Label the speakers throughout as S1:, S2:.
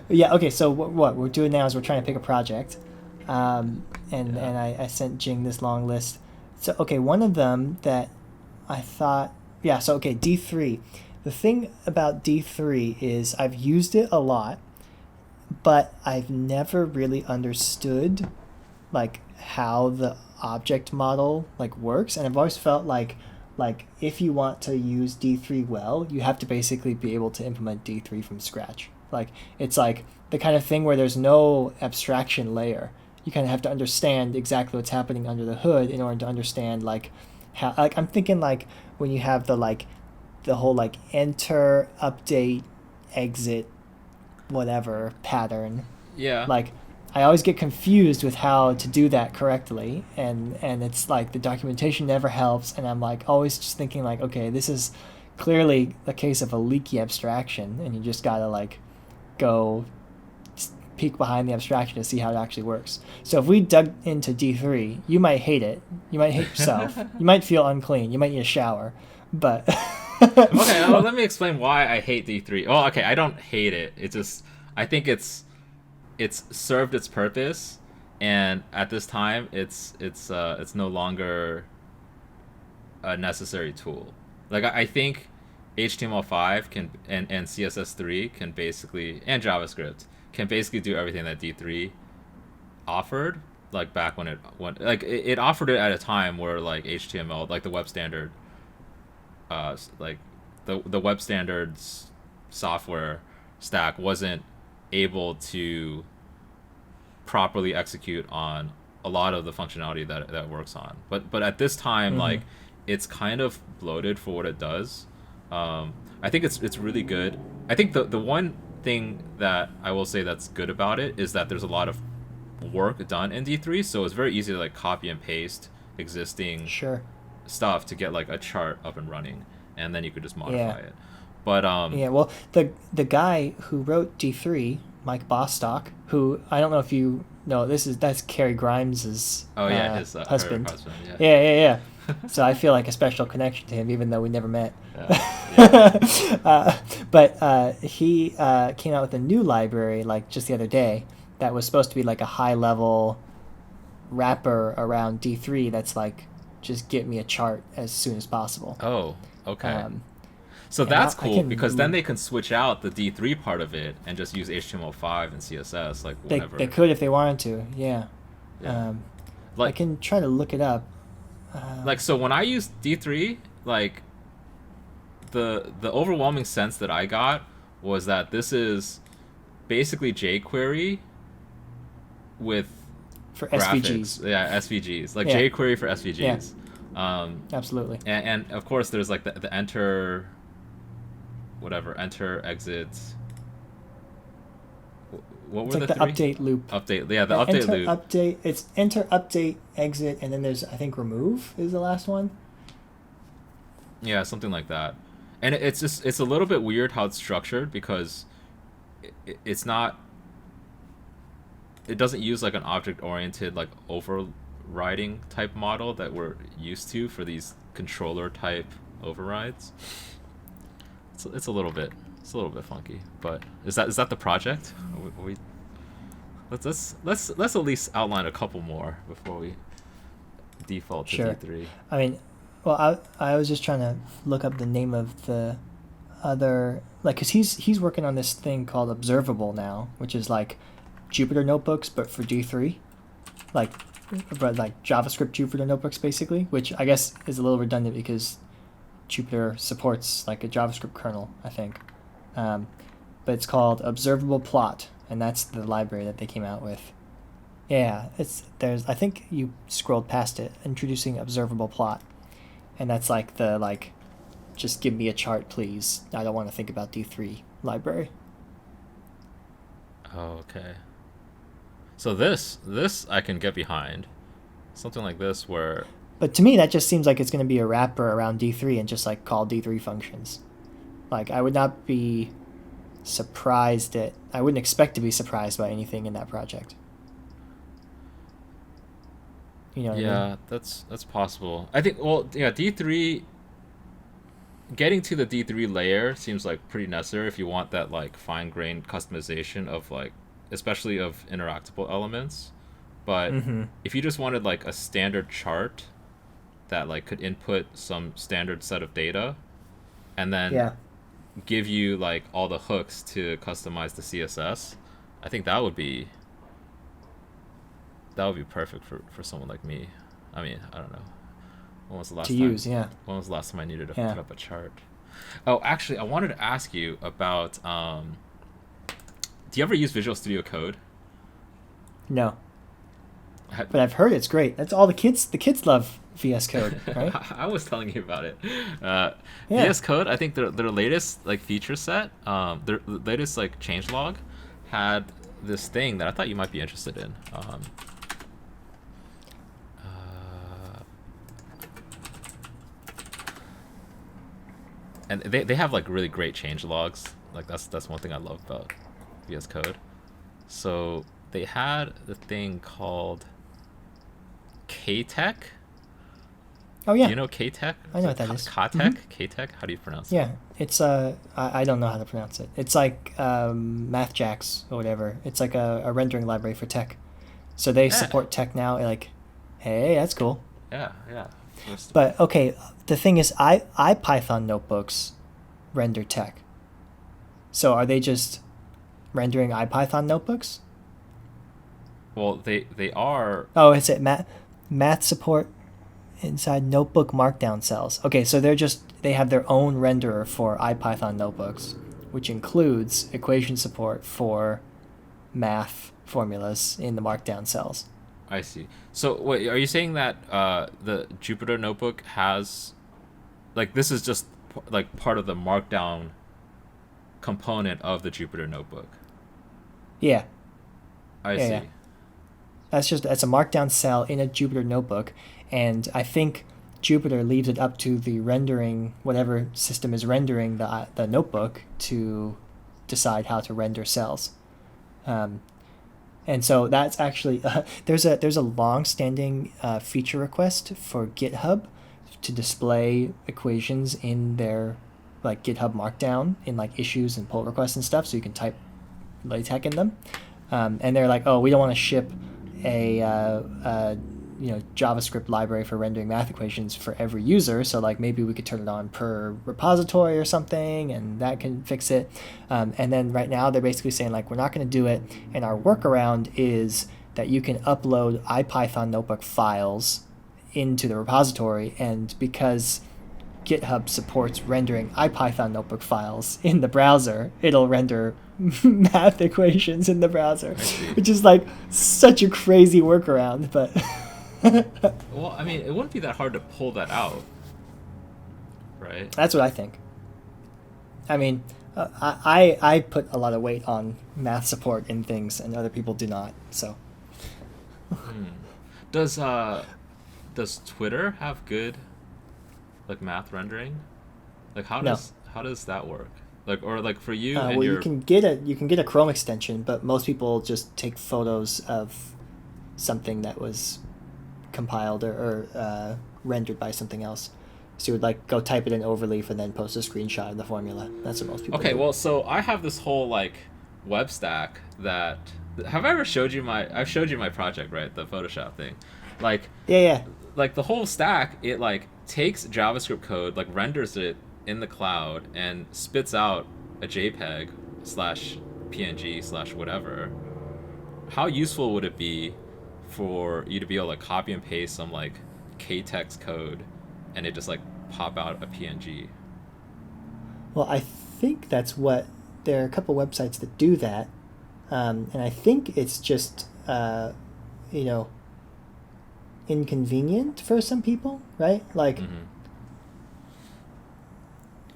S1: Yeah. Okay. So what we're doing now is we're trying to pick a project, and I sent Jing this long list. So okay, one of them that I thought, yeah. So okay, D3. The thing about D3 is I've used it a lot, but I've never really understood like how the object model like works, and I've always felt like if you want to use D3 well, you have to basically be able to implement D3 from scratch. Like it's like the kind of thing where there's no abstraction layer. You kind of have to understand exactly what's happening under the hood in order to understand like how, like I'm thinking like when you have the whole like enter, update, exit, whatever pattern.
S2: Yeah.
S1: Like I always get confused with how to do that correctly, and it's like the documentation never helps, and I'm like always just thinking like, okay, this is clearly a case of a leaky abstraction, and you just gotta like go peek behind the abstraction to see how it actually works. So if we dug into D3, you might hate it. You might hate yourself. You might feel unclean. You might need a shower. But
S2: Okay, well, let me explain why I hate D3. Well, okay, I don't hate it. It's just I think it's served its purpose, and at this time, it's no longer a necessary tool. Like I think HTML5 can and CSS3 can basically and JavaScript can basically do everything that D3 offered. Like back when it offered it at a time where like HTML, like the web standard, like the web standards software stack wasn't able to properly execute on a lot of the functionality that it works on. But at this time,
S1: mm-hmm.
S2: like it's kind of bloated for what it does. I think it's really good. I think the one thing that I will say that's good about it is that there's a lot of work done in D3, so it's very easy to like copy and paste existing
S1: Sure.
S2: stuff to get like a chart up and running, and then you could just
S1: Yeah.
S2: modify it. But
S1: Yeah, well, the guy who wrote D3, Mike Bostock, who I don't know if you know, that's Carrie Grimes's
S2: oh yeah, his her
S1: husband.
S2: husband, yeah.
S1: Yeah, yeah, yeah. So I feel like a special connection to him, even though we never met.
S2: Yeah, yeah.
S1: But he came out with a new library like just the other day that was supposed to be like a high level wrapper around D3 that's like just get me a chart as soon as possible.
S2: Oh, okay.
S1: Um,
S2: So
S1: and
S2: that's
S1: I
S2: cool because then
S1: can
S2: they can switch out the D3 part of it and just use HTML5 and CSS like
S1: they
S2: whenever.
S1: could if they wanted to, yeah.
S2: Yeah.
S1: Um, I
S2: Like
S1: can try to look it up.
S2: so when I used D3, like the overwhelming sense that I got was that this is basically jQuery with
S1: For
S2: graphics.
S1: SVGs.
S2: Yeah, SVGs. Like
S1: Yeah,
S2: jQuery for
S1: yeah,
S2: SVGs. Um,
S1: absolutely.
S2: and of course there's like the enter whatever, enter, exit. What
S1: It's
S2: were
S1: like
S2: the
S1: the
S2: three?
S1: update loop.
S2: Update. Yeah, the update loop.
S1: It's enter, update, exit, and then there's I think remove is the last one.
S2: Yeah, something like that. And it's just it's a little bit weird how it's structured because it's not it doesn't use like an object oriented like overriding type model that we're used to for these controller type overrides. It's a little bit funky, but is that the project? We let's at least outline a couple more before we default to
S1: Sure.
S2: D3.
S1: I mean, well, I was just trying to look up the name of the other like because he's working on this thing called Observable now, which is like Jupyter notebooks but for D3, like but like JavaScript Jupyter notebooks basically, which I guess is a little redundant because Jupyter supports like a JavaScript kernel, I think. Um, but it's called Observable Plot, and that's the library that they came out with. Yeah, it's there's I think you scrolled past it, introducing Observable Plot, and that's like the like, just give me a chart, please. I don't want to think about D3 library.
S2: Oh, okay. So this I can get behind. Something like this where
S1: But to me, that just seems like it's going to be a wrapper around D3 and just like call D3 functions. Like I would not be surprised at I wouldn't expect to be surprised by anything in that project. You know what I mean?
S2: yeah, that's possible. I think well, yeah, D3 getting to the D3 layer seems like pretty necessary if you want that like fine-grained customization of like, especially of interactable elements. But
S1: Mm-hmm.
S2: if you just wanted like a standard chart that like could input some standard set of data and then
S1: Yeah.
S2: give you like all the hooks to customize the CSS, I think that would be perfect for someone like me. I mean, I don't know. When was the last
S1: To
S2: time?
S1: use, yeah.
S2: When was the last time I needed to
S1: Yeah.
S2: put up a chart? Oh, actually, I wanted to ask you about. Do you ever use Visual Studio Code?
S1: No.
S2: Ha-
S1: But I've heard it's great. That's all the kids love VS Code, right?
S2: I was telling you about it. Uh,
S1: Yeah.
S2: VS Code, I think their latest like feature set, their latest like changelog, had this thing that I thought you might be interested in. Uh, and they have like really great change logs. Like that's one thing I love about VS Code. So they had the thing called KTech.
S1: Oh yeah.
S2: Do you know KTech?
S1: I know what that is.
S2: KTech? KTech? How do you pronounce it?
S1: Yeah. It's I don't know how to pronounce it. It's like MathJax or whatever. It's like a rendering library for tech. So they
S2: Yeah.
S1: support tech now. Like, hey, that's cool.
S2: Yeah.
S1: But okay, the thing is, IPython notebooks render tech. So are they just rendering IPython notebooks?
S2: Well, they are.
S1: Oh, is it math support inside notebook markdown cells? Okay, so they have their own renderer for IPython notebooks, which includes equation support for math formulas in the markdown cells.
S2: I see. So, wait, are you saying that the Jupyter notebook has, like, this is just like part of the Markdown component of the Jupyter notebook?
S1: Yeah,
S2: I
S1: yeah,
S2: see.
S1: yeah. That's a markdown cell in a Jupyter notebook, and I think Jupyter leaves it up to the rendering, whatever system is rendering the notebook, to decide how to render cells. Um, and so that's actually there's a long-standing feature request for GitHub to display equations in their like GitHub Markdown in like issues and pull requests and stuff, so you can type LaTeX in them. And they're like, oh, we don't want to ship a JavaScript library for rendering math equations for every user. So like maybe we could turn it on per repository or something, and that can fix it. And then right now they're basically saying like we're not going to do it, and our workaround is that you can upload IPython notebook files into the repository, and because GitHub supports rendering IPython notebook files in the browser, it'll render math equations in the browser, which is like such a crazy workaround. But
S2: Well, I mean, it wouldn't be that hard to pull that out, right?
S1: that's what I think. I mean, I put a lot of weight on math support in things, and other people do not. So
S2: Does Twitter have good like math rendering? Like how
S1: No.
S2: does that work? Like or like for you and
S1: well,
S2: your
S1: you can get a Chrome extension, but most people just take photos of something that was compiled or rendered by something else. So you would like go type it in Overleaf and then post a screenshot of the formula. That's what most people
S2: Okay,
S1: do.
S2: well, so I have this whole like web stack that have I ever showed you I've showed you my project, right? The Photoshop thing. Like
S1: Yeah.
S2: like the whole stack, it like takes JavaScript code, like renders it in the cloud and spits out a JPEG slash PNG slash whatever. How useful would it be for you to be able to copy and paste some like KTeX code and it just like pop out a PNG?
S1: Well, I think that's what there are a couple websites that do that, and I think it's just inconvenient for some people, right? Like,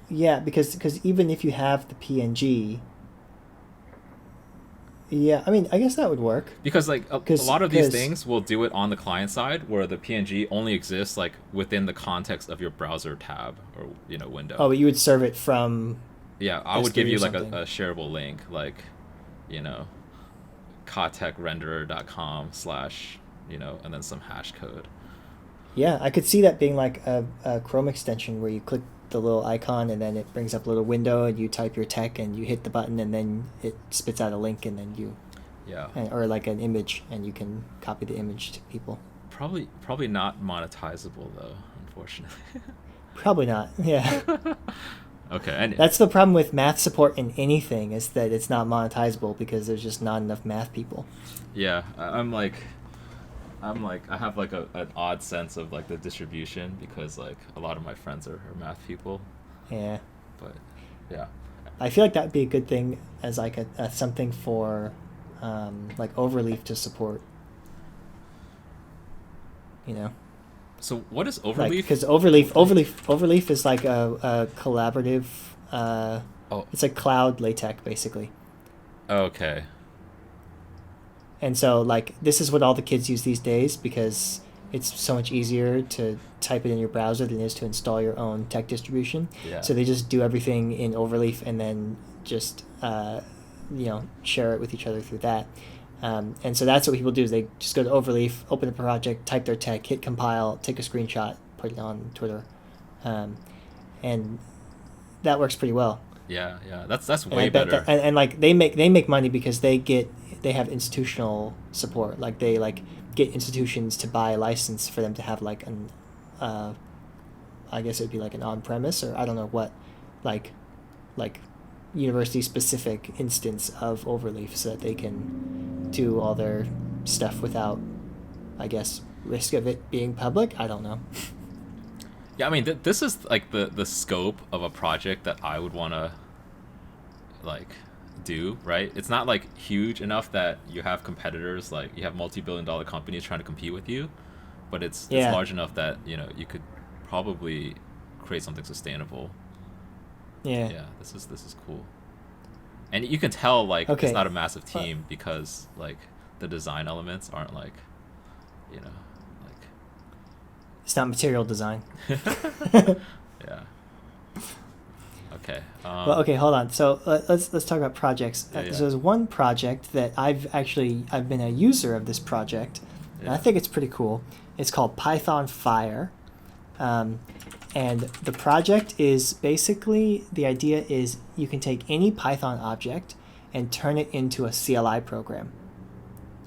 S1: yeah, because even if you have the PNG, yeah, I mean, I guess that would work.
S2: Because like a
S1: 'Cause-
S2: lot of these
S1: 'cause-
S2: things will do it on the client side where the PNG only exists like within the context of your browser tab or window.
S1: Oh, but you would serve it from.
S2: Yeah, I would
S1: S3
S2: give you
S1: or
S2: like a
S1: something.
S2: shareable link, like, kotechrenderer.com / and then some hash code.
S1: Yeah, I could see that being like a Chrome extension where you click the little icon, and then it brings up a little window, and you type your tech, and you hit the button, and then it spits out a link, and then you, or like an image, and you can copy the image to people.
S2: Probably not monetizable though, unfortunately.
S1: Probably not. Yeah.
S2: Okay. And
S1: that's the problem with math support in anything, is that it's not monetizable because there's just not enough math people.
S2: Yeah, I'm like I have like an odd sense of like the distribution because like a lot of my friends are math people.
S1: Yeah.
S2: But yeah.
S1: I feel like that would be a good thing as like a something for like Overleaf to support. You know.
S2: So what is Overleaf?
S1: Because Overleaf is like a collaborative. It's a cloud LaTeX basically.
S2: Okay.
S1: And so like this is what all the kids use these days because it's so much easier to type it in your browser than it is to install your own tech distribution.
S2: Yeah.
S1: So they just do everything in Overleaf and then just share it with each other through that. And so that's what people do is they just go to Overleaf, open a project, type their tech, hit compile, take a screenshot, put it on Twitter. And that works pretty well.
S2: Yeah. That's way better.
S1: And like they make money because they have institutional support. Like they like get institutions to buy a license for them to have like an I guess it would be like an on-premise or I don't know what like university specific instance of Overleaf so that they can do all their stuff without, I guess, risk of it being public. I don't know.
S2: Yeah, I mean, this is like the scope of a project that I would want to like do, right? It's not like huge enough that you have competitors, like you have multi-billion-dollar companies trying to compete with you, but it's large enough that you could probably create something sustainable. Yeah, this is cool. And you can tell like it's not a massive team because like the design elements aren't like
S1: it's not material design.
S2: Yeah. Okay.
S1: Well, okay, hold on. So let's talk about projects. So there's one project that I've been a user of this project, and I think it's pretty cool. It's called Python Fire. And the project is basically, the idea is you can take any Python object and turn it into a CLI program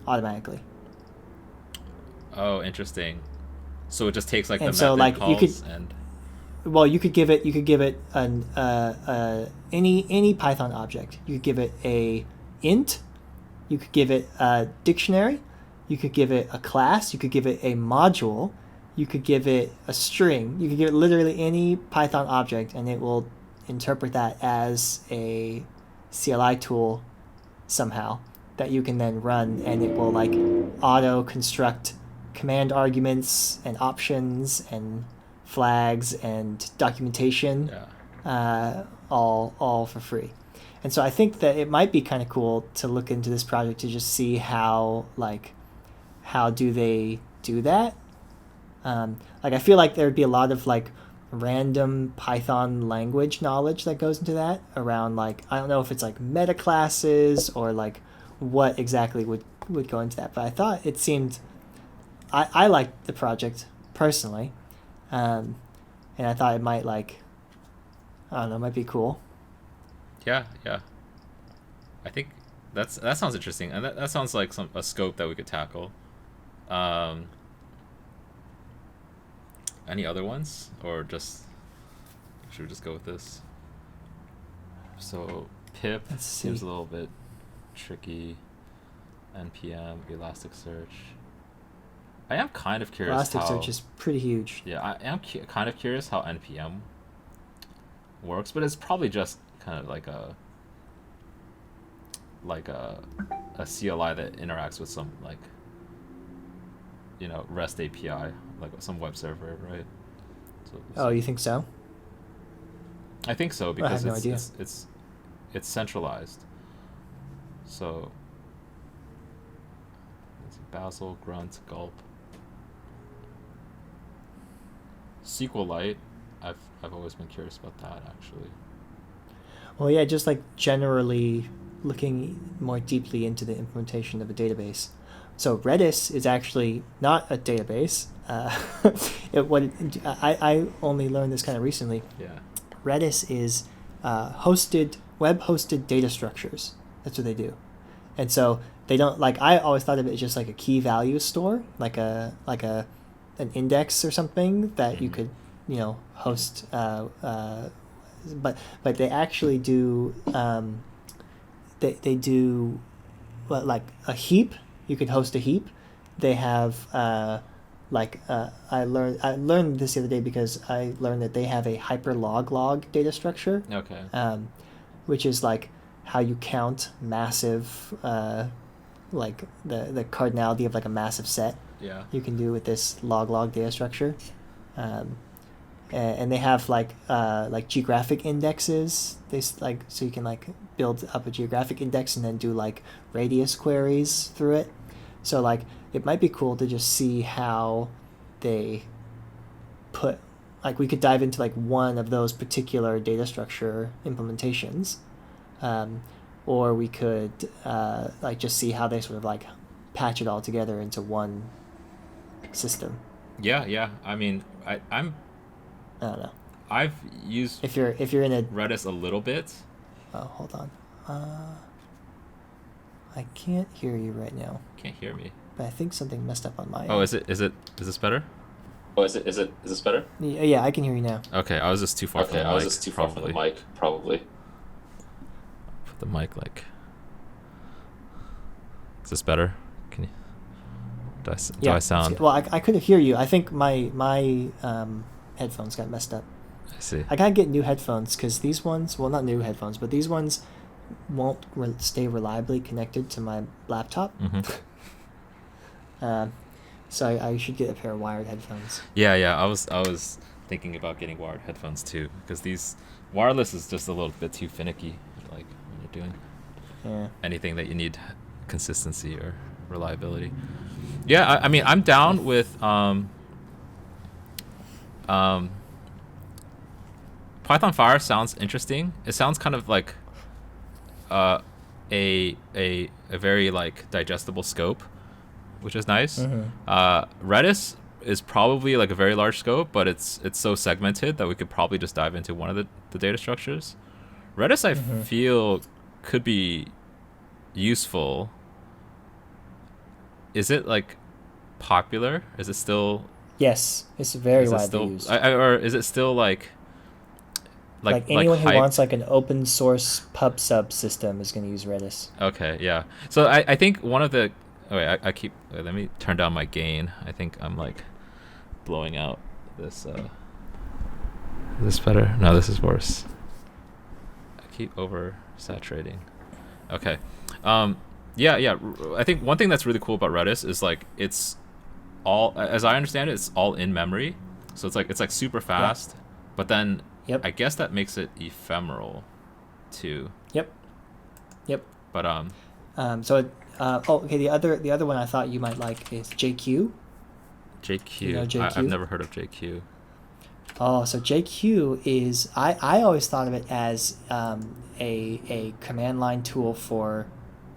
S1: automatically.
S2: Oh, interesting. So it just takes like
S1: and
S2: the
S1: so
S2: method
S1: like you could,
S2: and
S1: well, you could give it an any Python object. You could give it a int, you could give it a dictionary, you could give it a class, you could give it a module. You could give it a string. You could give it literally any Python object, and it will interpret that as a CLI tool somehow that you can then run, and it will like auto construct command arguments and options and flags and documentation, all for free. And so I think that it might be kind of cool to look into this project to just see how do they do that. Like I feel like there would be a lot of like random Python language knowledge that goes into that around like I don't know if it's like meta classes or like what exactly would go into that, but I thought it seemed I liked the project personally, and I thought it might like I don't know, might be cool.
S2: Yeah. I think that sounds interesting, and that sounds like a scope that we could tackle. Any other ones, or should we just go with this? So pip seems a little bit tricky. NPM, Elasticsearch. I am kind of curious.
S1: Elasticsearch is pretty huge.
S2: Yeah, I am kind of curious how NPM works, but it's probably just kind of like a CLI that interacts with some like REST API, like some web server, right? So
S1: you think so?
S2: I think so because
S1: I have no idea.
S2: It's centralized. So let's see, Bazel, Grunt, Gulp, SQLite. I've always been curious about that actually.
S1: Well, yeah, just like generally looking more deeply into the implementation of a database. So Redis is actually not a database. I only learned this kind of recently.
S2: Yeah.
S1: Redis is web-hosted data structures. That's what they do. And so they don't, like, I always thought of it as just like a key value store, like an index or something that you could, host. But they actually do they do like a heap. You could host a heap. They have I learned this the other day because I learned that they have a hyperlog data structure.
S2: Okay.
S1: Which is like how you count massive, like the cardinality of like a massive set.
S2: Yeah.
S1: You can do with this log data structure, and they have like geographic indexes. So you can like build up a geographic index and then do like radius queries through it. So like it might be cool to just see how they put, like, we could dive into like one of those particular data structure implementations, or we could like just see how they sort of like patch it all together into one system.
S2: Yeah. I mean, I don't
S1: know.
S2: I've used
S1: if you're in a
S2: Redis a little bit.
S1: Oh, hold on. I can't hear you right now.
S2: Can't hear me.
S1: But I think something messed up on my
S2: Oh,
S1: end.
S2: is this better? Oh, is this better?
S1: Yeah, I can hear you now.
S2: Okay, I was just too far from the mic. Probably. Put the mic like. Is this better? Can you? Do I sound?
S1: Well, I couldn't hear you. I think my headphones got messed up.
S2: I see.
S1: I gotta get new headphones because these ones, well, not new headphones, but these ones won't stay reliably connected to my laptop.
S2: Mm-hmm.
S1: So I should get a pair of wired headphones.
S2: Yeah. I was thinking about getting wired headphones too, because these wireless is just a little bit too finicky. Like when you're doing anything that you need consistency or reliability. Yeah, I mean, I'm down with Python Fire sounds interesting. It sounds kind of like a very like digestible scope, which is nice.
S1: Mm-hmm.
S2: Redis is probably like a very large scope, but it's so segmented that we could probably just dive into one of the data structures. Redis, I feel, could be useful. Is it like popular? Is it still?
S1: Yes, it's very widely used.
S2: Or is it still like
S1: anyone who wants like an open source pub sub system is going to use Redis.
S2: Okay, yeah. So I think one of the let me turn down my gain. I think I'm like blowing out this. Is this better? No, this is worse. I keep oversaturating. Okay. Yeah. I think one thing that's really cool about Redis is like it's all, as I understand it, it's all in memory. So it's like super fast, but then I guess that makes it ephemeral too. Yep. But
S1: okay. The other one I thought you might like is JQ.
S2: JQ.
S1: You know JQ?
S2: I've never heard of JQ.
S1: Oh, so JQ is I always thought of it as a command line tool for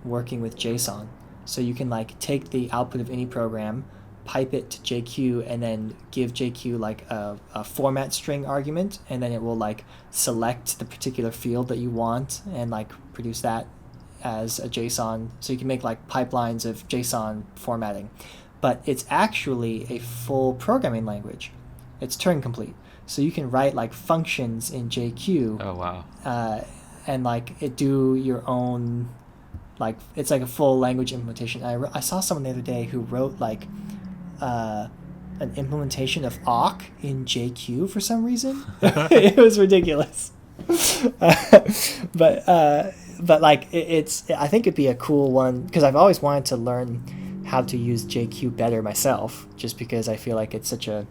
S1: working with JSON. So you can like take the output of any program, pipe it to JQ, and then give JQ like a format string argument, and then it will like select the particular field that you want and like produce that as a JSON. So you can make like pipelines of JSON formatting. But it's actually a full programming language. It's Turing complete. So you can write like functions in JQ.
S2: Oh, wow.
S1: And like it do your own, like it's like a full language implementation. I saw someone the other day who wrote like an implementation of awk in JQ for some reason. It was ridiculous. But like it's I think it'd be a cool one because I've always wanted to learn how to use JQ better myself, just because I feel like it's such a,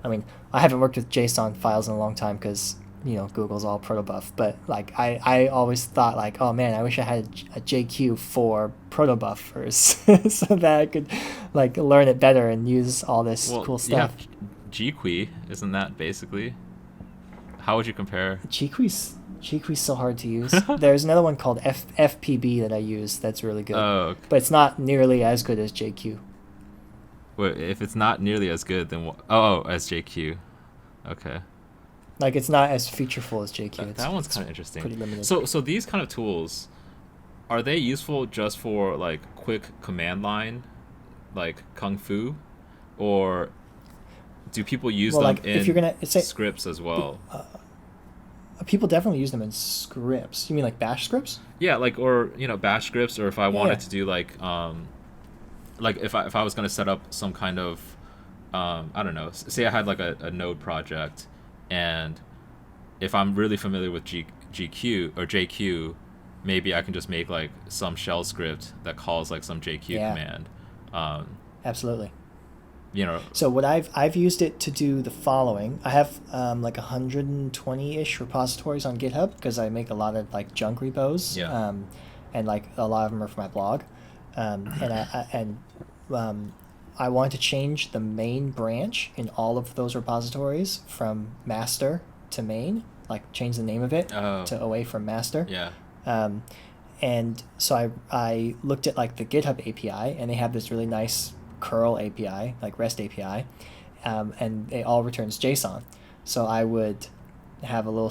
S1: I mean, I haven't worked with JSON files in a long time because, you know, Google's all protobuf, but like I always thought like, oh man, I wish I had a JQ for protobuffers so that I could like learn it better and use all this cool stuff.
S2: GQuery, isn't that basically? How would you compare?
S1: GQuery's so hard to use. There's another one called FPB that I use that's really good.
S2: Oh, okay.
S1: But it's not nearly as good as JQ.
S2: Wait, if it's not nearly as good, then as JQ. Okay.
S1: Like it's not as featureful as JQ.
S2: That one's kind of interesting.
S1: Pretty limited.
S2: So these kind of tools, are they useful just for like quick command line, like Kung Fu, or do people use them
S1: like,
S2: in
S1: if you're gonna say,
S2: scripts as well?
S1: People definitely use them in scripts. You mean like Bash scripts?
S2: Yeah, like, or Bash scripts, or if I wanted
S1: Yeah.
S2: to do like if I was gonna set up some kind of I don't know, say I had like a node project, and if I'm really familiar with GQ or JQ, maybe I can just make like some shell script that calls like some JQ
S1: Yeah.
S2: command.
S1: Absolutely.
S2: You know,
S1: So what I've used it to do the following. I have like 120-ish repositories on GitHub because I make a lot of like junk repos.
S2: Yeah.
S1: And like a lot of them are for my blog. I wanted to change the main branch in all of those repositories from master to main, like change the name of it to away from master.
S2: Yeah.
S1: And so I looked at like the GitHub API, and they have this really nice curl API, like REST API, and it all returns JSON. So I would have a little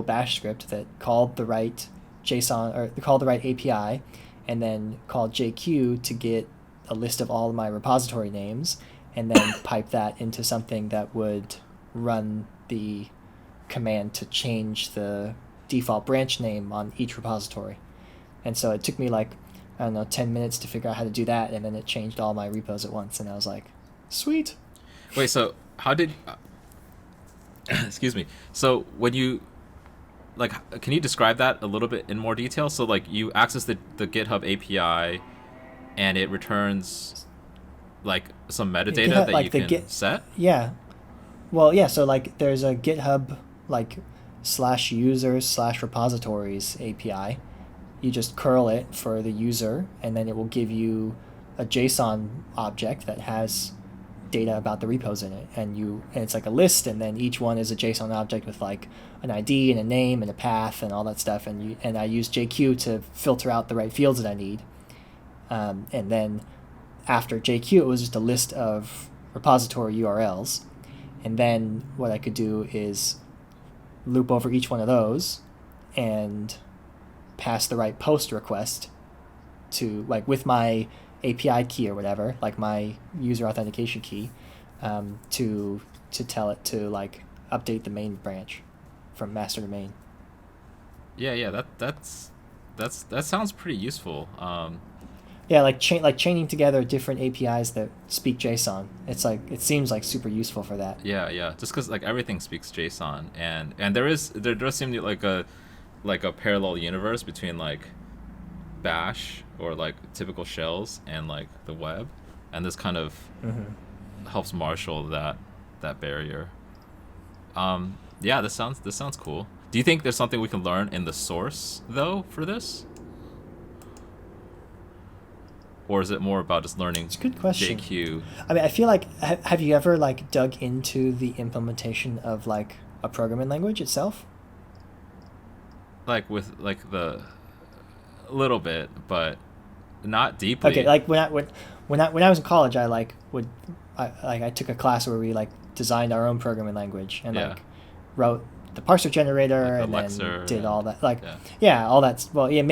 S1: bash script that called the right JSON, or called the right API, and then called JQ to get a list of all of my repository names, and then pipe that into something that would run the command to change the default branch name on each repository. And so it took me like, I don't know, 10 minutes to figure out how to do that, and then it changed all my repos at once, and I was like, sweet.
S2: Wait, so how did excuse me. So when you like, can you describe that a little bit in more detail? So like you access the GitHub API, and it returns like some metadata
S1: GitHub,
S2: that
S1: like
S2: you can set?
S1: Yeah. Well, yeah, so like there's a GitHub like /users/repositories API. You just curl it for the user, and then it will give you a JSON object that has data about the repos in it, and it's like a list, and then each one is a JSON object with like an ID and a name and a path and all that stuff, and I use JQ to filter out the right fields that I need, and then after JQ it was just a list of repository URLs, and then what I could do is loop over each one of those and pass the right post request to, like, with my API key or whatever, like my user authentication key, to tell it to like update the main branch from master to main.
S2: Yeah, that sounds pretty useful.
S1: Yeah, like chaining together different APIs that speak JSON. It's like, it seems like super useful for that.
S2: Yeah. Just because like everything speaks JSON, and there does seem to be like a parallel universe between like Bash or like typical shells and like the web, and this kind of helps marshal that barrier. Yeah, this sounds cool. Do you think there's something we can learn in the source though for this? Or is it more about just learning
S1: It's a good question.
S2: JQ?
S1: I mean, I feel like, have you ever like dug into the implementation of like a programming language itself?
S2: Like with like a little bit, but not deeply.
S1: Okay, like when I was in college, I took a class where we like designed our own programming language and like wrote the parser generator,
S2: like the
S1: and
S2: Lexer,
S1: then did all that, like all that. Well, yeah,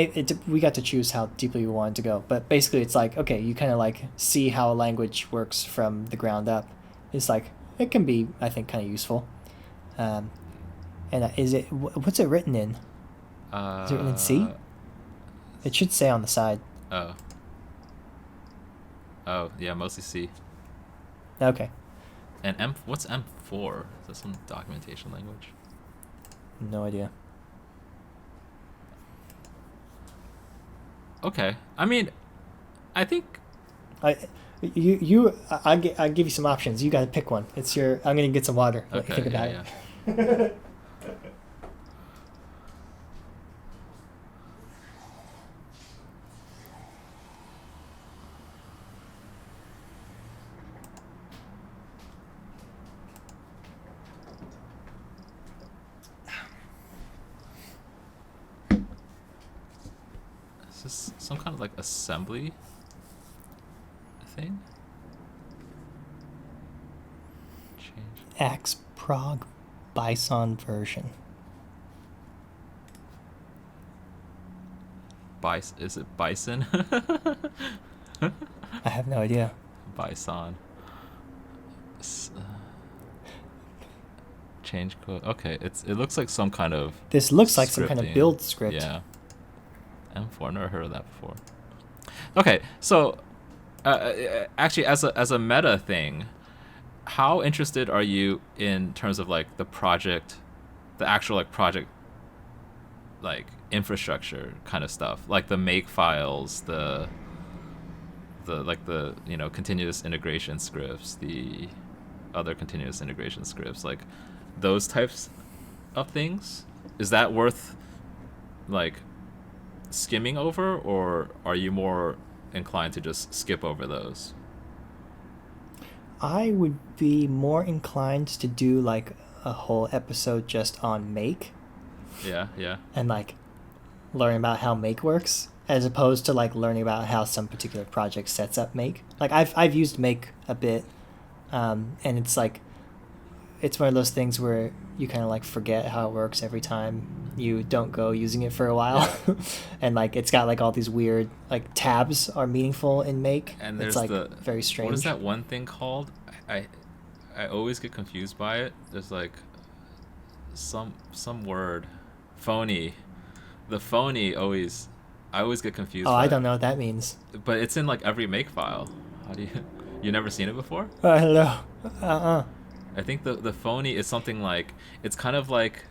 S1: we got to choose how deeply we wanted to go, but basically it's like, okay, you kind of like see how a language works from the ground up. It's like, it can be, I think, kind of useful. And what's it written in? Is it written in C? It should say on the side.
S2: Oh yeah, mostly C.
S1: Okay.
S2: And what's M4? Is that some documentation language?
S1: No idea.
S2: Okay. I mean, I think
S1: I'll give you some options. You got to pick one. It's your. I'm gonna get some water. Let you think about it.
S2: Is this some kind of like assembly thing?
S1: Axe prog Bison version.
S2: Is it bison?
S1: I have no idea.
S2: Bison. Change code. Okay, it looks like some kind of.
S1: This looks like some kind of
S2: scripting.
S1: build script.
S2: Yeah. M4. Never heard of that before. Okay, so actually, as a meta thing, how interested are you in terms of like the project, the actual like project, like infrastructure kind of stuff, like the make files, the like the continuous integration scripts, the other continuous integration scripts, like those types of things? Is that worth like skimming over, or are you more inclined to just skip over those?
S1: I would be more inclined to do like a whole episode just on make
S2: Yeah.
S1: and like learn about how make works, as opposed to like learning about how some particular project sets up make. Like I've used make a bit, and it's like it's one of those things where you kind of like forget how it works every time you don't go using it for a while. And like it's got like all these weird like tabs are meaningful in make,
S2: And there's
S1: it's like
S2: the
S1: very strange.
S2: What is that one thing called? I always get confused by it. There's like some word, phony. The phony always, I always get confused.
S1: Oh,
S2: by
S1: I
S2: it.
S1: don't know what that means.
S2: But it's in like every make file. How do you never seen it before?
S1: Hello.
S2: I think the phony is something like, it's kind of like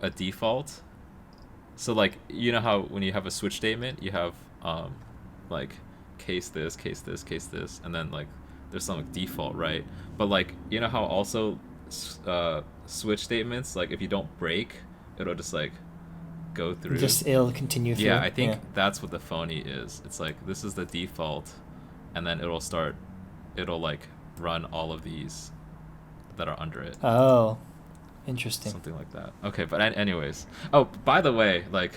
S2: a default. So like, you know how when you have a switch statement, you have like case this, and then like there's some like default, right? But like, you know how also switch statements, like if you don't break, it'll just like go through.
S1: It'll continue through.
S2: Yeah, I think that's what the phony is. It's like, this is the default, and then it'll like run all of these that are under it.
S1: Oh, interesting.
S2: Something like that. Okay, but anyways. Oh, by the way, like,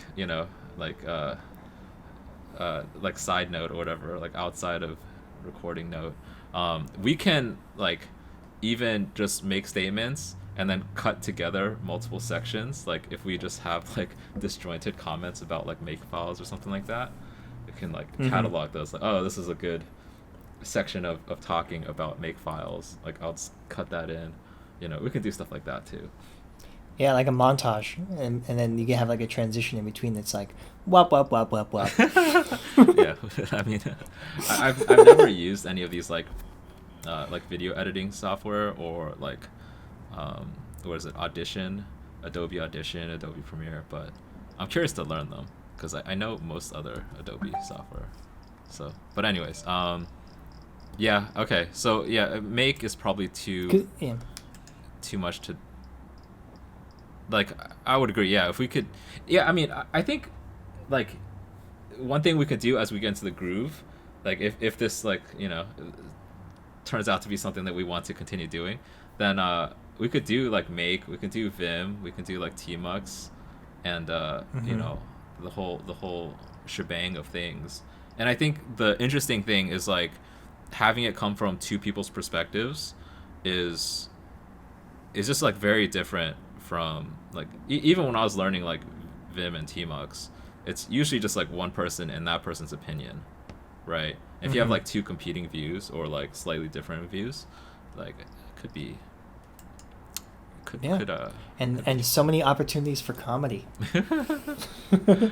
S2: like side note or whatever, like outside of recording note, we can like even just make statements and then cut together multiple sections. Like if we just have like disjointed comments about like make files or something like that, we can like catalog those. Like, oh, this is a good section of talking about make files. Like I'll just cut that in. We can do stuff like that too.
S1: Yeah, like a montage, and then you can have like a transition in between that's like wop wop wop wop wop.
S2: Yeah, I mean, I've never used any of these like video editing software, or like what is it, Adobe Audition, Adobe Premiere, but I'm curious to learn them because I know most other Adobe software. So, but anyways, yeah, okay, so yeah, make is probably too much to. Like, I would agree, yeah, if we could, yeah, I mean, I think, like, one thing we could do as we get into the groove, like, if this, like, turns out to be something that we want to continue doing, then we could do, like, make, we could do Vim, we can do, like, Tmux, and, the whole shebang of things. And I think the interesting thing is, like, having it come from two people's perspectives is just, like, very different from like even when I was learning like Vim and Tmux, it's usually just like one person and that person's opinion, right? If you have like two competing views or like slightly different views, like it could be
S1: and so many opportunities for comedy.
S2: I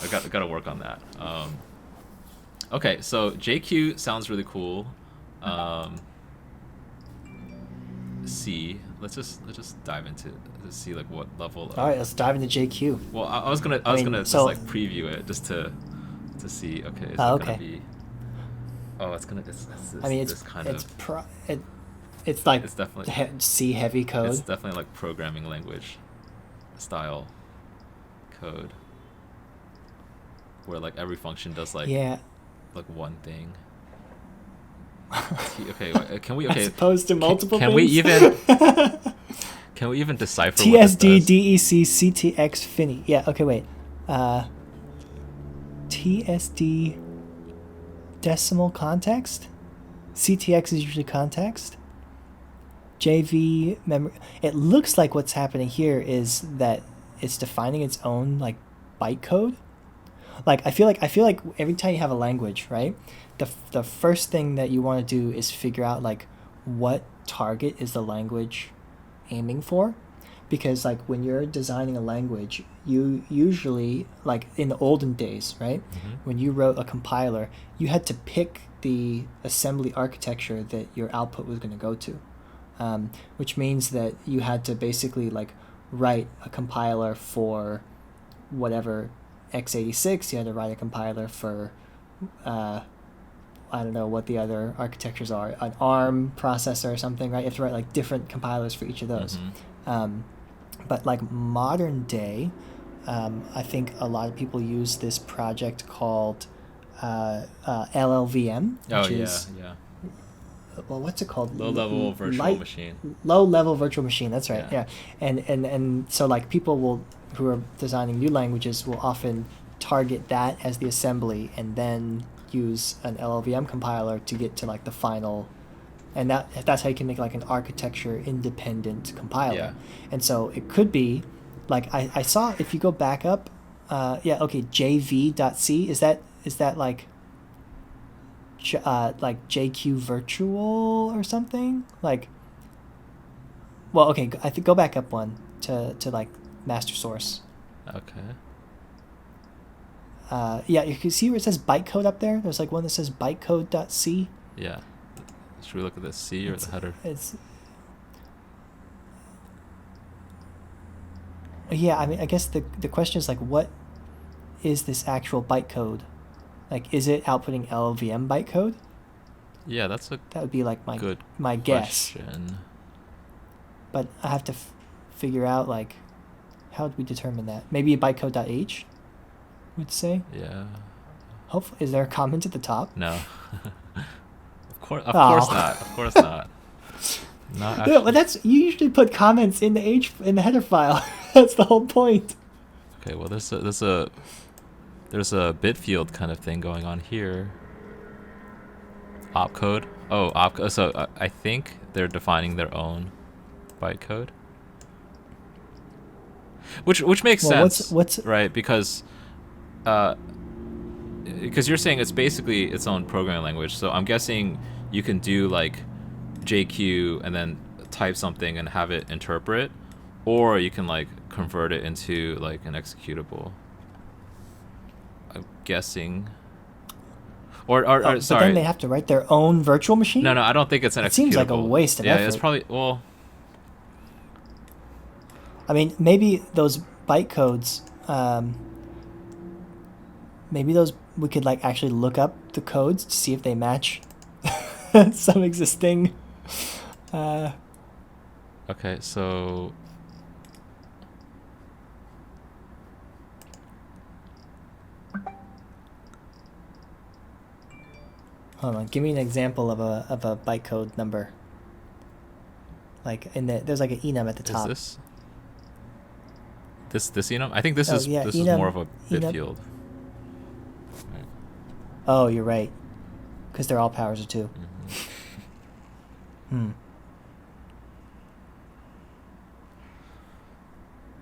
S2: got to work on that. Okay, so JQ sounds really cool. C. Let's just dive into it to see like what level.
S1: All right, let's dive into JQ.
S2: Well, I was gonna just like preview it just to see. Okay. Is it gonna be? Oh, it's this kind of.
S1: It's like
S2: it's definitely
S1: C heavy code.
S2: It's definitely like programming language style code, where like every function does like like one thing. Okay, can we? Okay,
S1: as opposed to multiple.
S2: Can
S1: things?
S2: Can we even decipher
S1: TSD
S2: what this does?
S1: DEC CTX Fini? Yeah. Okay. Wait. TSD decimal context. CTX is usually context. JV memory. It looks like what's happening here is that it's defining its own like bytecode. Like I feel like every time you have a language, right? The first thing that you want to do is figure out like what target is the language aiming for, because like when you're designing a language, you usually, like in the olden days, right? When you wrote a compiler, you had to pick the assembly architecture that your output was going to go to, which means that you had to basically like write a compiler for whatever x86. You had to write a compiler for I don't know what the other architectures are, an ARM processor or something, right? You have to write like different compilers for each of those. But like modern day, I think a lot of people use this project called LLVM, which is well, what's it called?
S2: Low-level virtual machine.
S1: Low-level virtual machine. That's right. Yeah. And so like people who are designing new languages will often target that as the assembly, and then use an LLVM compiler to get to like the final, and that's how you can make like an architecture independent compiler.
S2: Yeah.
S1: And so it could be like I saw, if you go back up, jv.c, is that like JQ virtual or something? Like, well, okay, I think go back up one to like master source.
S2: Okay.
S1: Yeah, you can see where it says bytecode up there. There's like one that says bytecode.c.
S2: Yeah. Should we look at the C or the header?
S1: Yeah, I mean, I guess the question is like, what is this actual bytecode? Like, is it outputting LLVM bytecode?
S2: Yeah, that
S1: would be like my guess. But I have to figure out like, how would we determine that? Maybe a bytecode.h would say.
S2: Yeah.
S1: Hopefully, is there a comment at the top?
S2: No. Of course not. Of course not. Not actually.
S1: Yeah, but you usually put comments in the header file. That's the whole point.
S2: Okay, well there's a bit field kind of thing going on here. Opcode. Oh, opcode. So I think they're defining their own bytecode, which makes sense.
S1: What's
S2: right? Because you're saying it's basically its own programming language. So I'm guessing you can do like JQ and then type something and have it interpret, or you can like convert it into like an executable. I'm guessing. Or
S1: but
S2: sorry.
S1: then they have to write their own virtual machine?
S2: No, I don't think it's an executable.
S1: It seems like a waste of effort.
S2: Yeah, it's probably, well.
S1: I mean, maybe those bytecodes, maybe those we could like actually look up the codes to see if they match some existing.
S2: Okay, so.
S1: Hold on, give me an example of a bytecode number. Like there's like an enum at the top.
S2: Is this enum? I think this is more of a bit field. Right.
S1: Oh, you're right, because they're all powers of 2.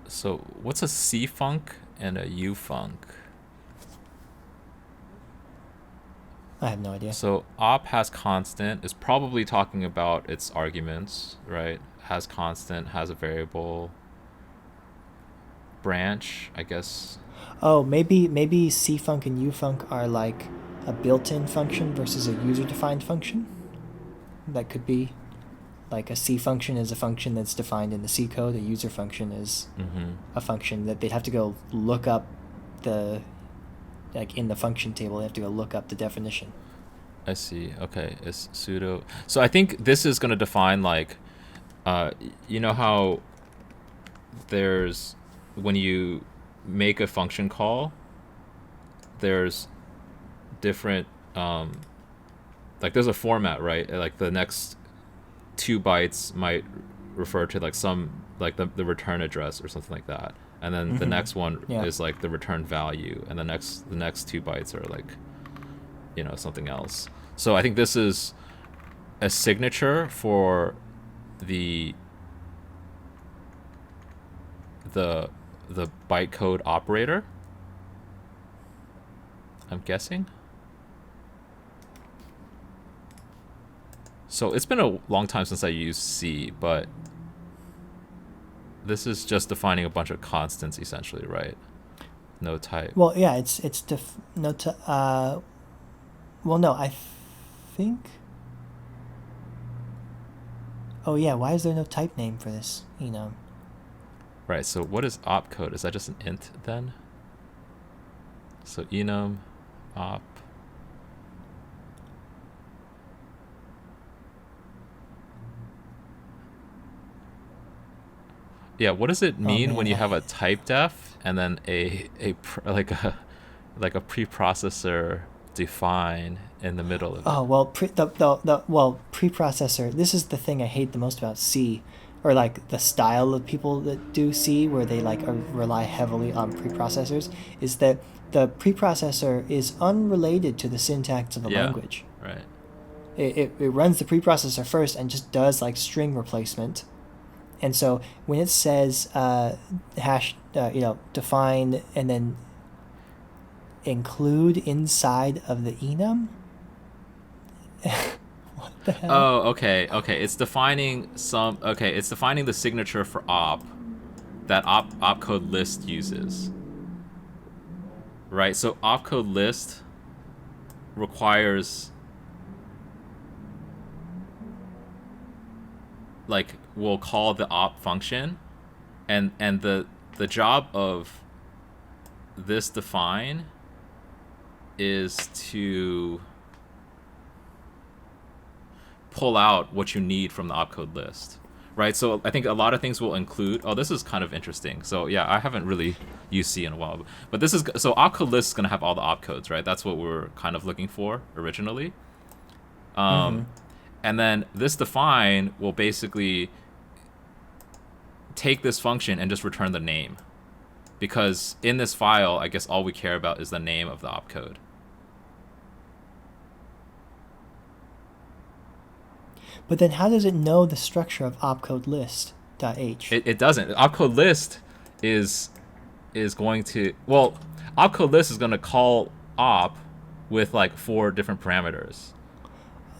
S2: So what's a C func and a U func?
S1: I have no idea.
S2: So op has constant is probably talking about its arguments, right? Has constant, has a variable. Branch, I guess.
S1: Oh, maybe cfunc and ufunc are like a built-in function versus a user-defined function. That could be like a C function is a function that's defined in the C code. A user function is a function that they'd have to go look up like in the function table, they have to go look up the definition.
S2: I see. Okay, it's pseudo. So I think this is going to define like, you know how there's, when you make a function call, there's different, like there's a format, right? Like the next 2 bytes might refer to like some, like the return address or something like that. And then the next one is like the return value, and the next 2 bytes are like, something else. So I think this is a signature for the the the bytecode operator, I'm guessing. So it's been a long time since I used C, but this is just defining a bunch of constants essentially, right? No type.
S1: Well, yeah, it's no well, no, I think. Oh yeah, why is there no type name for this enum?
S2: Right, so what is opcode? Is that just an int then? So enum op. Yeah, what does it mean when you have a type def and then like a preprocessor define in the middle of it?
S1: Oh well, preprocessor. This is the thing I hate the most about C, or like the style of people that do C, where they like rely heavily on preprocessors. Is that the preprocessor is unrelated to the syntax of the language.
S2: Right.
S1: It runs the preprocessor first and just does like string replacement. And so when it says hash, define and then include inside of the enum, what the hell?
S2: Oh, okay. It's defining It's defining the signature for op that opcode list uses. Right. So opcode list requires like we'll call the op function, and the job of this define is to pull out what you need from the opcode list, right? So I think a lot of things will include. Oh, this is kind of interesting. So yeah, I haven't really used C in a while, but this is so opcode list is going to have all the opcodes, right? That's what we were kind of looking for originally. And then this define will basically take this function and just return the name, because in this file, I guess all we care about is the name of the opcode.
S1: But then how does it know the structure of opcode list.h?
S2: It doesn't. Opcode list is going to, well, opcode list is going to call op with like 4 different parameters.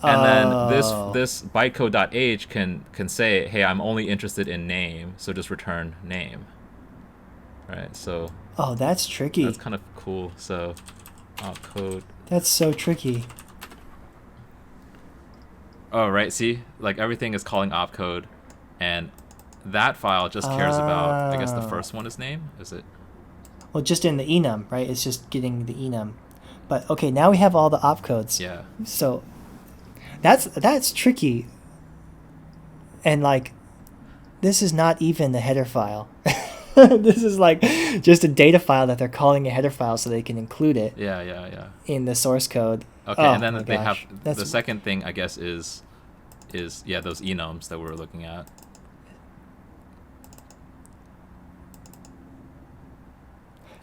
S2: And then this bytecode.h can say, hey, I'm only interested in name, so just return name. Right, so
S1: that's tricky.
S2: That's kind of cool. So opcode.
S1: That's so tricky.
S2: Oh, right, see? Like everything is calling opcode, and that file just cares about, I guess the first one is name, is it?
S1: Well, just in the enum, right? It's just getting the enum. But okay, now we have all the opcodes.
S2: Yeah.
S1: So that's tricky. And like, this is not even the header file. This is like just a data file that they're calling a header file so they can include it.
S2: Yeah.
S1: In the source code.
S2: Okay, and then they have the second thing, I guess, is those enums that we were looking at.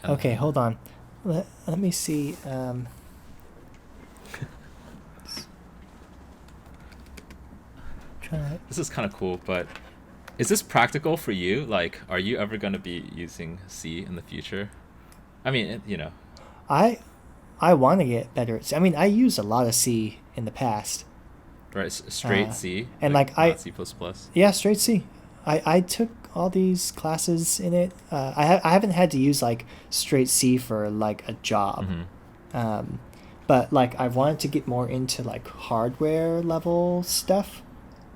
S1: Okay, hold on. Let me see.
S2: This is kind of cool, but is this practical for you? Like, are you ever going to be using C in the future? I mean,
S1: I want to get better at C. I mean, I used a lot of C in the past.
S2: Right, straight C.
S1: And
S2: like not C++.
S1: Yeah, straight C. I took all these classes in it. I haven't had to use like straight C for like a job.
S2: Mm-hmm.
S1: But like I wanted to get more into like hardware level stuff,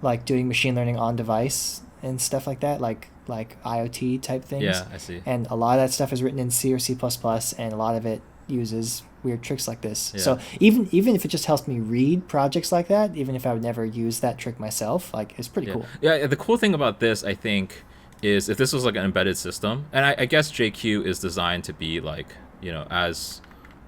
S1: like doing machine learning on device and stuff like that, like IoT type things.
S2: Yeah, I see.
S1: And a lot of that stuff is written in C or C++, and a lot of it uses weird tricks like this.
S2: Yeah.
S1: So even if it just helps me read projects like that, even if I would never use that trick myself, like it's pretty cool.
S2: Yeah, the cool thing about this, I think, is if this was like an embedded system, and I guess JQ is designed to be like, as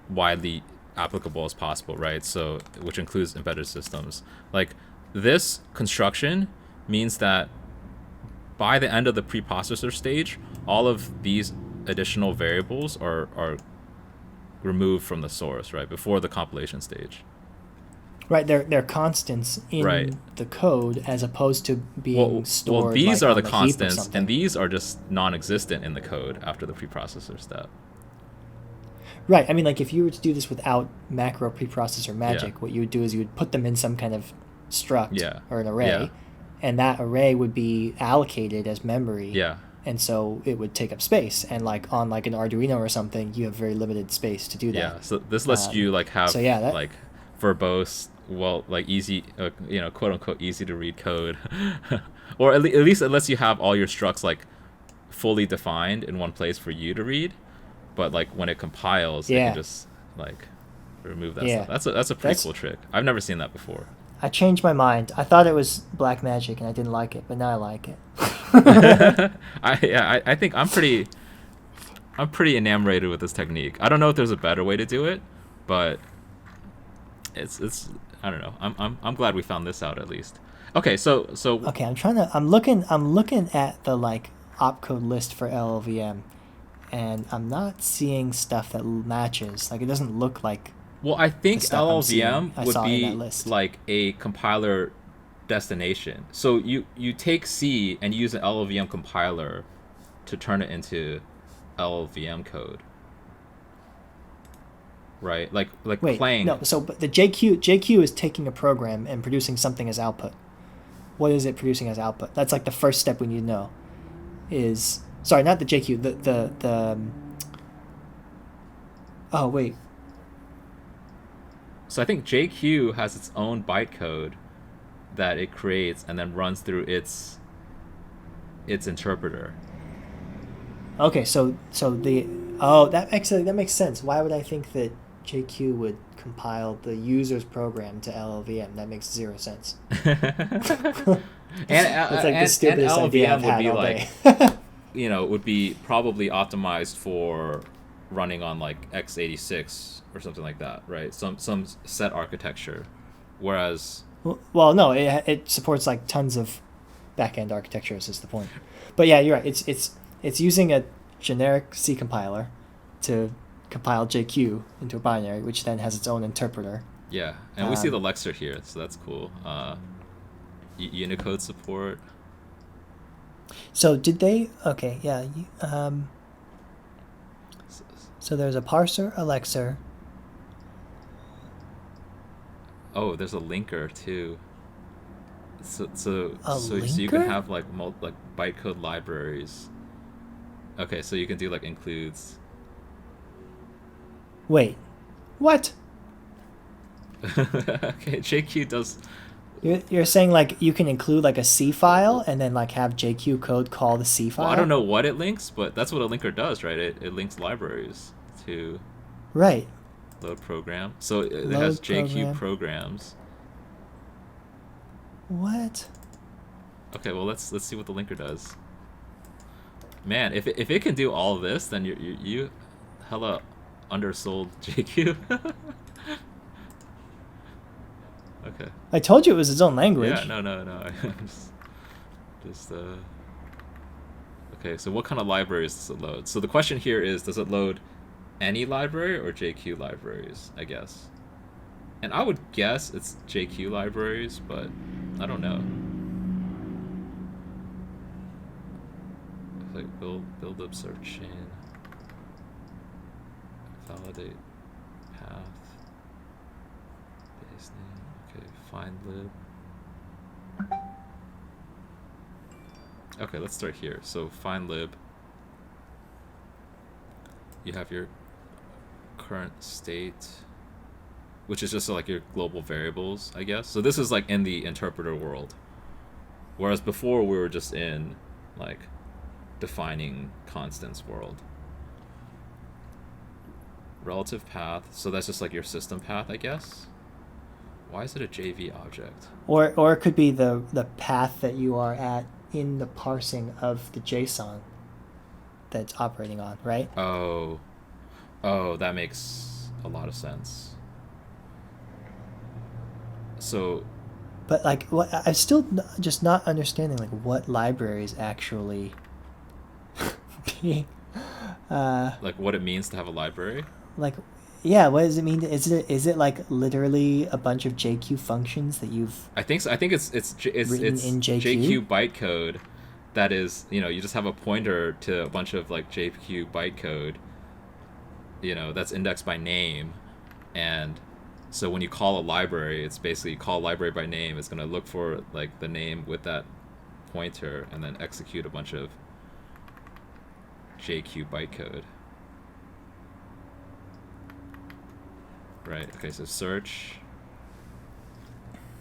S2: widely applicable as possible, right? So, which includes embedded systems. Like, this construction means that by the end of the preprocessor stage, all of these additional variables are removed from the source, right, before the compilation stage.
S1: Right, they're constants
S2: Right.
S1: in the code as opposed to being stored
S2: These
S1: like
S2: are
S1: on
S2: the
S1: the heap or
S2: constants, and
S1: something.
S2: these are just non-existent in the code after the preprocessor step.
S1: Right, I mean, like if you were to do this without macro preprocessor
S2: Yeah.
S1: magic, what you would do is you would put them in some kind of struct
S2: Yeah.
S1: or an
S2: Yeah.
S1: array, and that array would be allocated as memory,
S2: Yeah.
S1: and so it would take up space. And like on like an Arduino or something, you have very limited space to do that.
S2: Yeah. So this lets you like have
S1: So yeah, that
S2: like verbose, well, like easy, quote unquote easy to read code, or at least it lets you have all your structs like fully defined in one place for you to read. But like when it compiles, it can
S1: yeah
S2: just like remove that stuff.
S1: yeah
S2: That's a pretty
S1: that's
S2: cool trick. I've never seen that before.
S1: I changed my mind. I thought it was black magic and I didn't like it, but now I like it.
S2: I think I'm pretty enamored with this technique. I don't know if there's a better way to do it, but it's I don't know. I'm glad we found this out at least. Okay, so
S1: Okay, I'm looking at the like opcode list for LLVM, and I'm not seeing stuff that matches. Like it doesn't look like
S2: well, I
S1: the
S2: think
S1: stuff I'm seeing
S2: LLVM
S1: I
S2: would
S1: saw in that
S2: be
S1: list.
S2: like a compiler destination. So you take C and use an LLVM compiler to turn it into LLVM code, right? Like
S1: Wait,
S2: playing.
S1: no. So but the JQ is taking a program and producing something as output. What is it producing as output? That's like the first step we need to know. Is sorry, not the JQ. The oh wait.
S2: So I think JQ has its own bytecode that it creates and then runs through its interpreter.
S1: Okay, so the oh that makes sense. Why would I think that JQ would compile the user's program to LLVM? That makes zero sense. That's like the
S2: And
S1: stupidest idea I've
S2: LLVM would
S1: had
S2: be
S1: all
S2: like,
S1: day.
S2: would be probably optimized for running on like x86 or something like that, right? Some set architecture, whereas
S1: Well, no, it supports like tons of backend architectures. Is the point? But yeah, you're right. It's using a generic C compiler to compile JQ into a binary, which then has its own interpreter.
S2: yeah, and we see the Lexer here, so that's cool. Unicode support.
S1: So did they? Okay, yeah. So there's a parser, a lexer.
S2: Oh, there's a linker too. So
S1: A
S2: you can
S1: linker?
S2: have like like bytecode libraries. Okay, so you can do like includes.
S1: Wait, what?
S2: Okay, JQ does.
S1: You're saying like you can include like a C file and then like have JQ code call the C file?
S2: Well, I don't know what it links, but that's what a linker does, right? It links libraries to
S1: Right.
S2: load program. So it
S1: Load
S2: has JQ
S1: program.
S2: programs.
S1: What?
S2: Okay, well let's see what the linker does. Man, if it can do all of this, then you hella undersold JQ. Okay.
S1: I told you it was its own language.
S2: Yeah, no. just okay, so what kind of libraries does it load? So the question here is, does it load any library or JQ libraries, I guess? And I would guess it's JQ libraries, but I don't know. It's like build up search chain, validate path, base name. Okay, find lib. Okay, let's start here. So find lib. You have your current state, which is just like your global variables, I guess. So this is like in the interpreter world, whereas before we were just in like defining constants world. Relative path, so that's just like your system path, I guess. Why is it a JV object?
S1: Or it could be the path that you are at in the parsing of the JSON that's operating on, right?
S2: Oh, that makes a lot of sense. So,
S1: But like, what I'm still just not understanding like what libraries actually being,
S2: like what it means to have a library.
S1: like, Yeah, what does it mean? Is it like literally a bunch of JQ functions that you've
S2: I think so. I think
S1: written
S2: it's
S1: in JQ?
S2: JQ bytecode that is, you just have a pointer to a bunch of like JQ bytecode, that's indexed by name. And so when you call a library, it's basically call library by name. It's going to look for like the name with that pointer and then execute a bunch of JQ bytecode. Right. Okay, so search.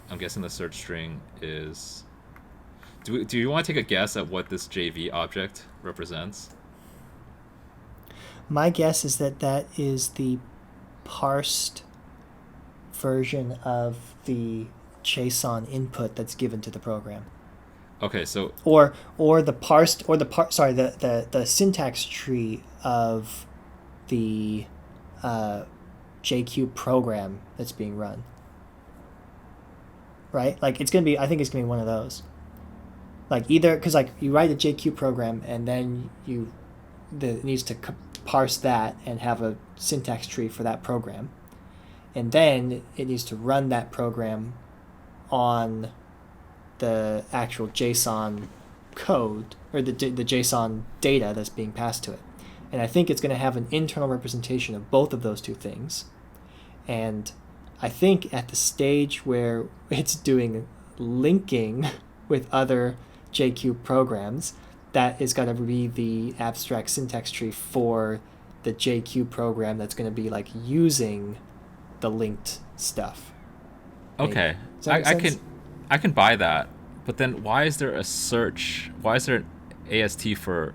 S2: I'm guessing the search string is. Do you want to take a guess at what this JV object represents?
S1: My guess is that is the parsed version of the JSON input that's given to the program.
S2: Okay, so
S1: or the parsed or sorry the syntax tree of the JQ program that's being run. Right? Like I think it's gonna be one of those. Like either because like you write a JQ program and then it needs to parse that and have a syntax tree for that program, and then it needs to run that program on the actual JSON code or the JSON data that's being passed to it. And I think it's going to have an internal representation of both of those two things. And I think at the stage where it's doing linking with other JQ programs, that is going to be the abstract syntax tree for the JQ program that's going to be like using the linked stuff.
S2: okay, I can buy that, but then why is there a search? Why is there an AST for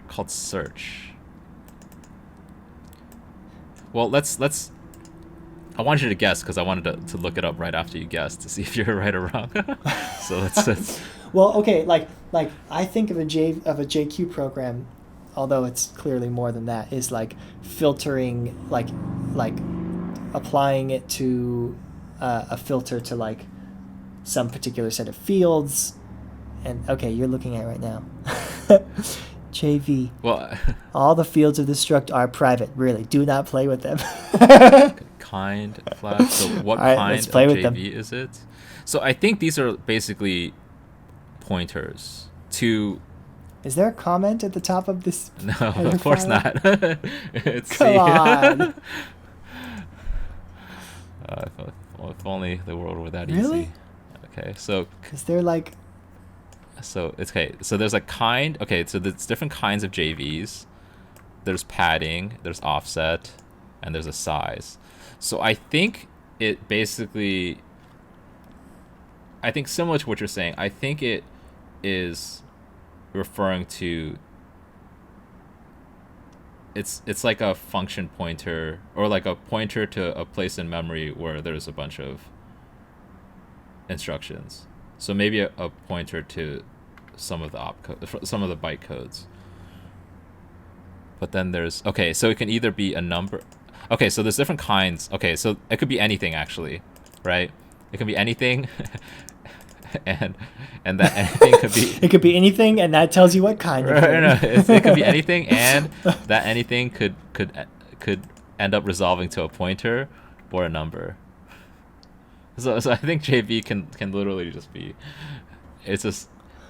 S2: called search? Well, let's. I wanted you to guess because I wanted to look it up right after you guessed to see if you're right or wrong. So let's.
S1: Well, okay, like I think of a JQ program, although it's clearly more than that, is like filtering, like applying it to a filter to like some particular set of fields. And okay, you're looking at it right now. JV.
S2: Well,
S1: all the fields of the struct are private. Really, do not play with them.
S2: kind flag. So what
S1: right,
S2: kind
S1: let's play
S2: of
S1: with them.
S2: JV is it? So I think these are basically pointers to.
S1: Is there a comment at the top of this?
S2: No, of course
S1: file?
S2: not. It's
S1: Come on.
S2: If only the world were that
S1: Really?
S2: easy. Okay, so
S1: because they're like.
S2: So it's okay. So there's a kind. Okay, so there's different kinds of JVs. There's padding, there's offset, and there's a size. So I think it basically. I think similar to what you're saying. I think it is referring to. It's like a function pointer or like a pointer to a place in memory where there's a bunch of instructions. So maybe a pointer to some of the some of the byte codes. But then there's okay, so it can either be a number. Okay, so there's different kinds. Okay, so it could be anything actually, right? It can be anything, and that anything could be.
S1: It could be anything, and that tells you what kind of thing.
S2: No, it could be anything, and that anything could end up resolving to a pointer or a number. So I think JV can literally just be. It's just.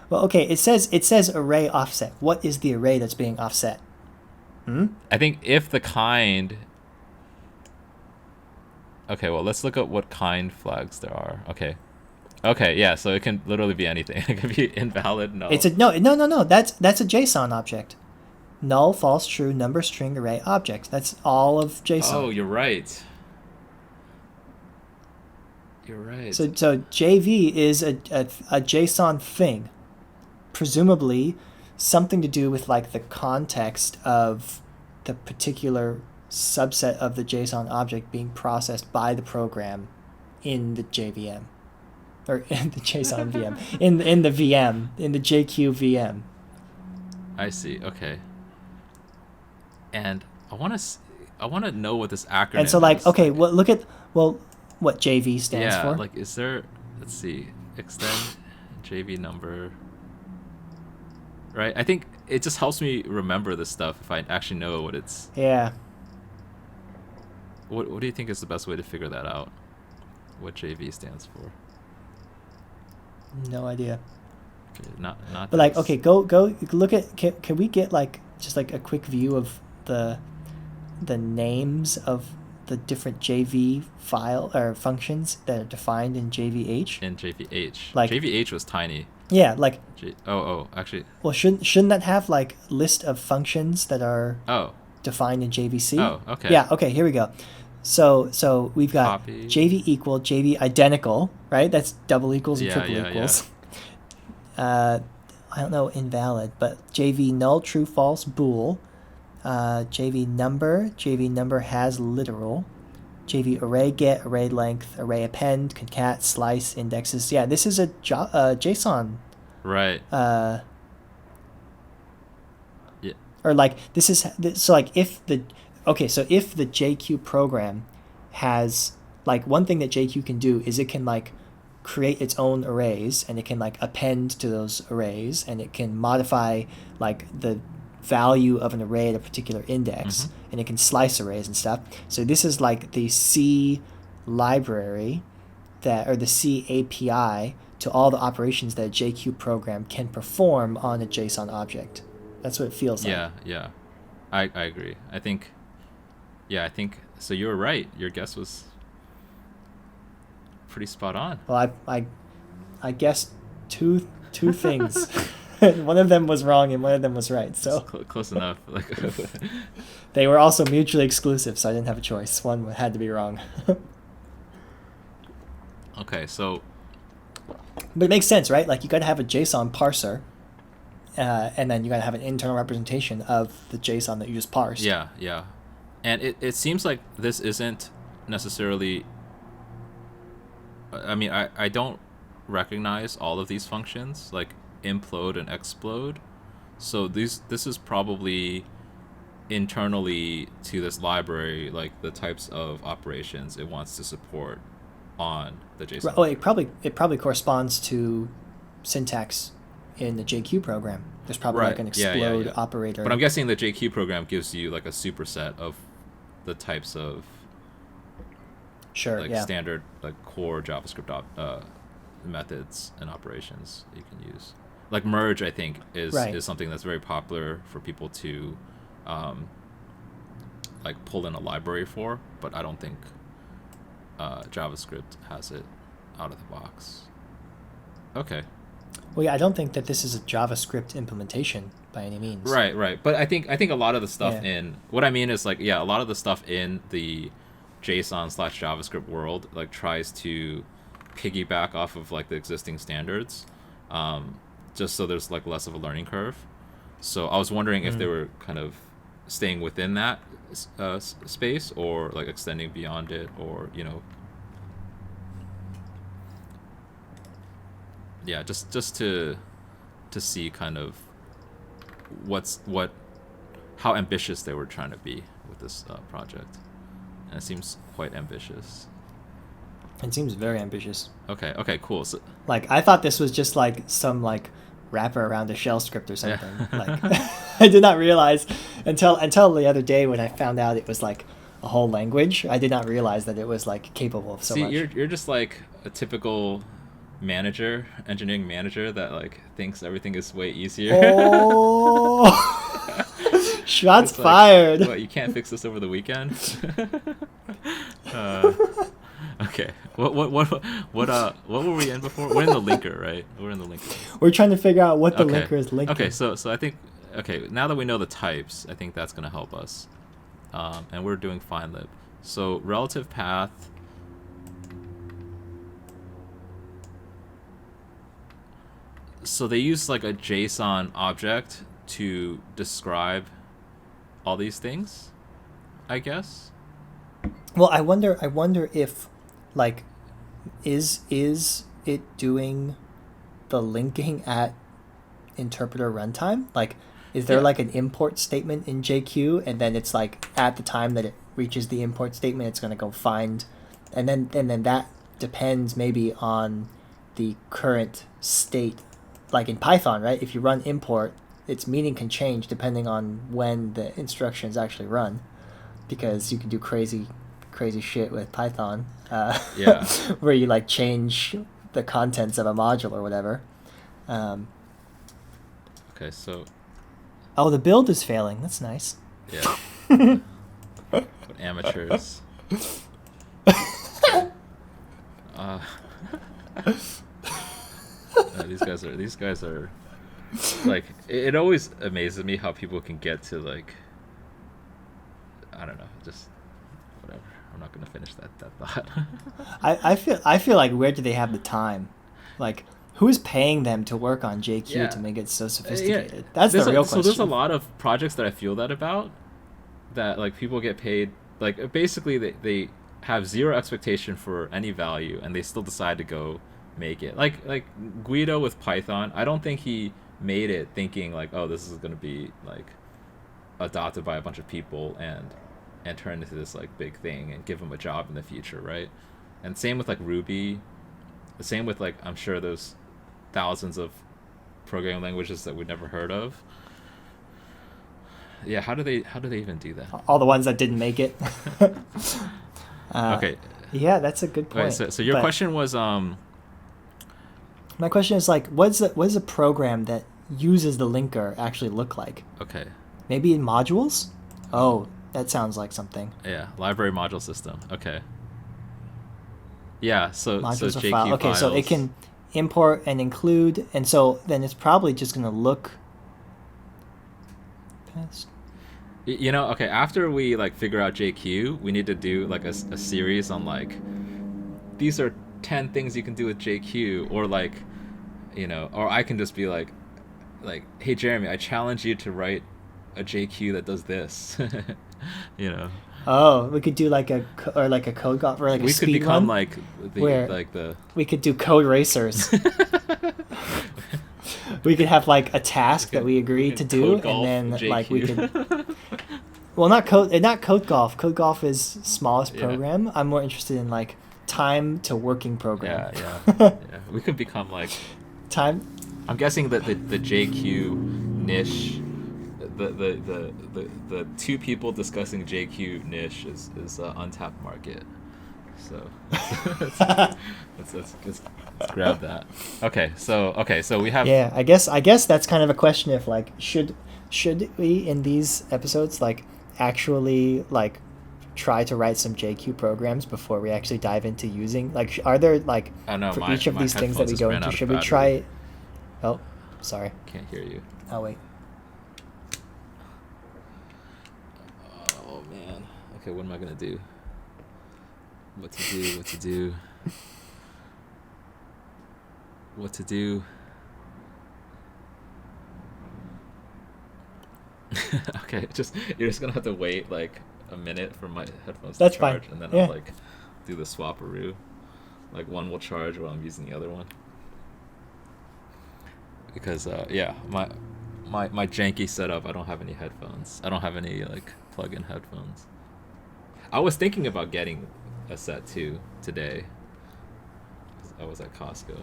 S1: Well, okay. It says array offset. What is the array that's being offset?
S2: I think if the kind. Okay, well, let's look at what kind flags there are. Okay, yeah. So it can literally be anything. It can be invalid, null.
S1: It's a no. That's a JSON object. Null, false, true, number, string, array, object. That's all of JSON.
S2: Oh, you're right. You're right.
S1: So JV is a JSON thing, presumably something to do with like the context of the particular subset of the JSON object being processed by the program in the JVM, or in the JSON VM, in the VM, in the JQ VM.
S2: I see. Okay. And I want to know what this acronym is.
S1: And so like, okay, well, look at what JV stands for.
S2: Yeah, like is there? Let's see. Extend JV number. Right. I think it just helps me remember this stuff if I actually know what it's.
S1: Yeah.
S2: what do you think is the best way to figure that out? What JV stands for?
S1: No idea.
S2: Okay, not.
S1: But like, okay, go look at. Can we get like just like a quick view of the names of the different JV file or functions that are defined in JVH?
S2: In JVH,
S1: like
S2: JVH was tiny.
S1: Yeah, like.
S2: Actually.
S1: Well, shouldn't that have like list of functions that are defined in JVC?
S2: Oh, okay.
S1: Yeah. Okay. Here we go. So we've got
S2: Copy.
S1: JV equal, JV identical, right? That's double equals and triple equals. Yeah. I don't know invalid, but JV null, true, false, bool. JV number has literal. JV array get, array length, array append, concat, slice, indexes. Yeah, this is a JSON.
S2: Right.
S1: Yeah. Or like this is so like if the JQ program has like one thing that JQ can do is it can like create its own arrays and it can like append to those arrays and it can modify like the value of an array at a particular index and it can slice arrays and stuff. So this is like the C library or the C API to all the operations that a JQ program can perform on a JSON object. That's what it feels like.
S2: Yeah. I agree. I think so. You were right. Your guess was pretty spot on.
S1: Well, I guessed two things. One of them was wrong and one of them was right. So
S2: close enough. Like
S1: they were also mutually exclusive, so I didn't have a choice. One had to be wrong.
S2: Okay, so.
S1: But it makes sense, right? Like you got to have a JSON parser, and then you got to have an internal representation of the JSON that you just parsed.
S2: Yeah, and it seems like this isn't necessarily. I mean, I don't recognize all of these functions like implode and explode, so this is probably internally to this library like the types of operations it wants to support on the JSON.
S1: Oh, it probably corresponds to syntax in the JQ program. There's probably like an explode operator.
S2: But I'm guessing the JQ program gives you like a superset of the types of standard like core JavaScript methods and operations you can use. Like merge, I think is something that's very popular for people to like pull in a library for, but I don't think JavaScript has it out of the box. Okay.
S1: Well, yeah, I don't think that this is a JavaScript implementation by any means.
S2: Right. But I think a lot of the stuff in what I mean is like a lot of the stuff in the JSON/JavaScript world like tries to piggyback off of like the existing standards, just so there's like less of a learning curve. So I was wondering if they were kind of staying within that space or like extending beyond it, or just to see kind of how ambitious they were trying to be with this project, and it seems quite ambitious.
S1: It seems very ambitious.
S2: Okay, cool. So,
S1: like I thought this was just like some like wrapper around a shell script or something. Like I did not realize until the other day when I found out it was like a whole language. I did not realize that it was like capable of so much.
S2: You're just like a typical engineering manager that like thinks everything is way easier.
S1: Oh, shots fired.
S2: What, you can't fix this over the weekend? Okay. What were we in before? We're in the linker, right? We're in the linker.
S1: We're trying to figure out what the linker is linking.
S2: Okay, so I think now that we know the types, I think that's gonna help us. And we're doing finlib. So relative path. So they use like a JSON object to describe all these things, I guess.
S1: Well, I wonder if like is it doing the linking at interpreter runtime? Like is there like an import statement in JQ and then it's like at the time that it reaches the import statement it's going to go find, and then that depends maybe on the current state. Like in Python, right? If you run import, its meaning can change depending on when the instructions actually run, because you can do crazy crazy shit with Python.
S2: Yeah.
S1: Where you like change the contents of a module or whatever.
S2: Okay, so
S1: Oh, the build is failing. That's nice.
S2: yeah. But amateurs. These guys are like it always amazes me how people can get to like I don't know, just whatever. I'm not gonna finish that thought.
S1: I feel like where do they have the time? Like who's paying them to work on JQ to make it so sophisticated? That's the real question.
S2: So there's a lot of projects that I feel that about, that like people get paid like basically they have zero expectation for any value and they still decide to go make it. Like Guido with Python, I don't think he made it thinking like, oh, this is gonna be like adopted by a bunch of people and turn into this like big thing and give him a job in the future, right? And same with like Ruby, the same with like I'm sure there's thousands of programming languages that we've never heard of. Yeah, how do they even do that?
S1: All the ones that didn't make it.
S2: Okay.
S1: Yeah, that's a good point.
S2: Okay, so your question was
S1: my question is like, what does a program that uses the linker actually look like?
S2: Okay.
S1: Maybe in modules? Oh, that sounds like something.
S2: Yeah, library module system. Okay. Yeah, so
S1: modules
S2: JQ
S1: file. Okay,
S2: files.
S1: so it can import and include, and so then it's probably just going to look past.
S2: You know, okay, after we like figure out JQ, we need to do like a series on like these are 10 things you can do with JQ, or like, you know, or I can just be like hey Jeremy, I challenge you to write a JQ that does this. You know.
S1: Oh, we could do like a code golf or like a speed run. We could become
S2: like the
S1: we could do code racers. We could have like a task that we agree to do, and then JQ. Like we could. Well, not code golf. Code golf is smallest program. I'm more interested in like time to working program.
S2: Yeah. We could become like
S1: time.
S2: I'm guessing that the JQ niche, the two people discussing JQ niche is untapped market. So let's grab that. Okay, so we have.
S1: Yeah, I guess that's kind of a question if like should we in these episodes like actually like try to write some JQ programs before we actually dive into using like are there like for each of these things that we go into should we try? Oh, sorry.
S2: Can't hear you.
S1: Oh wait.
S2: Oh man. Okay, what am I gonna do? What to do? Okay, you're just gonna have to wait like a minute for my headphones to charge, and then I'll like do the swap-aroo. Like one will charge while I'm using the other one. Because my janky setup, I don't have any headphones. I don't have any like plug-in headphones. I was thinking about getting a set too today. I was at Costco.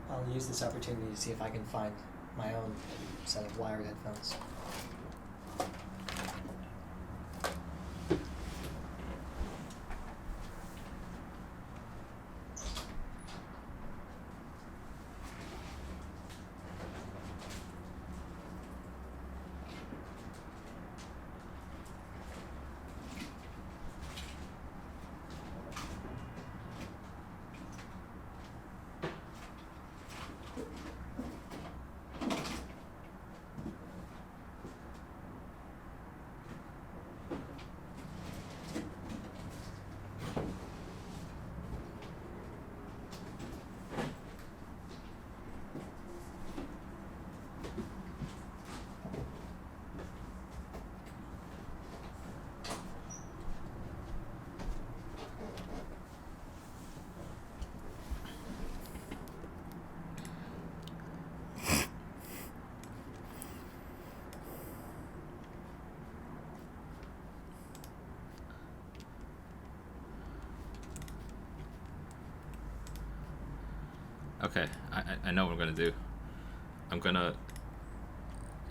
S1: I'll use this opportunity to see if I can find my own set of wired headphones.
S2: Okay, I know what I'm gonna do. I'm gonna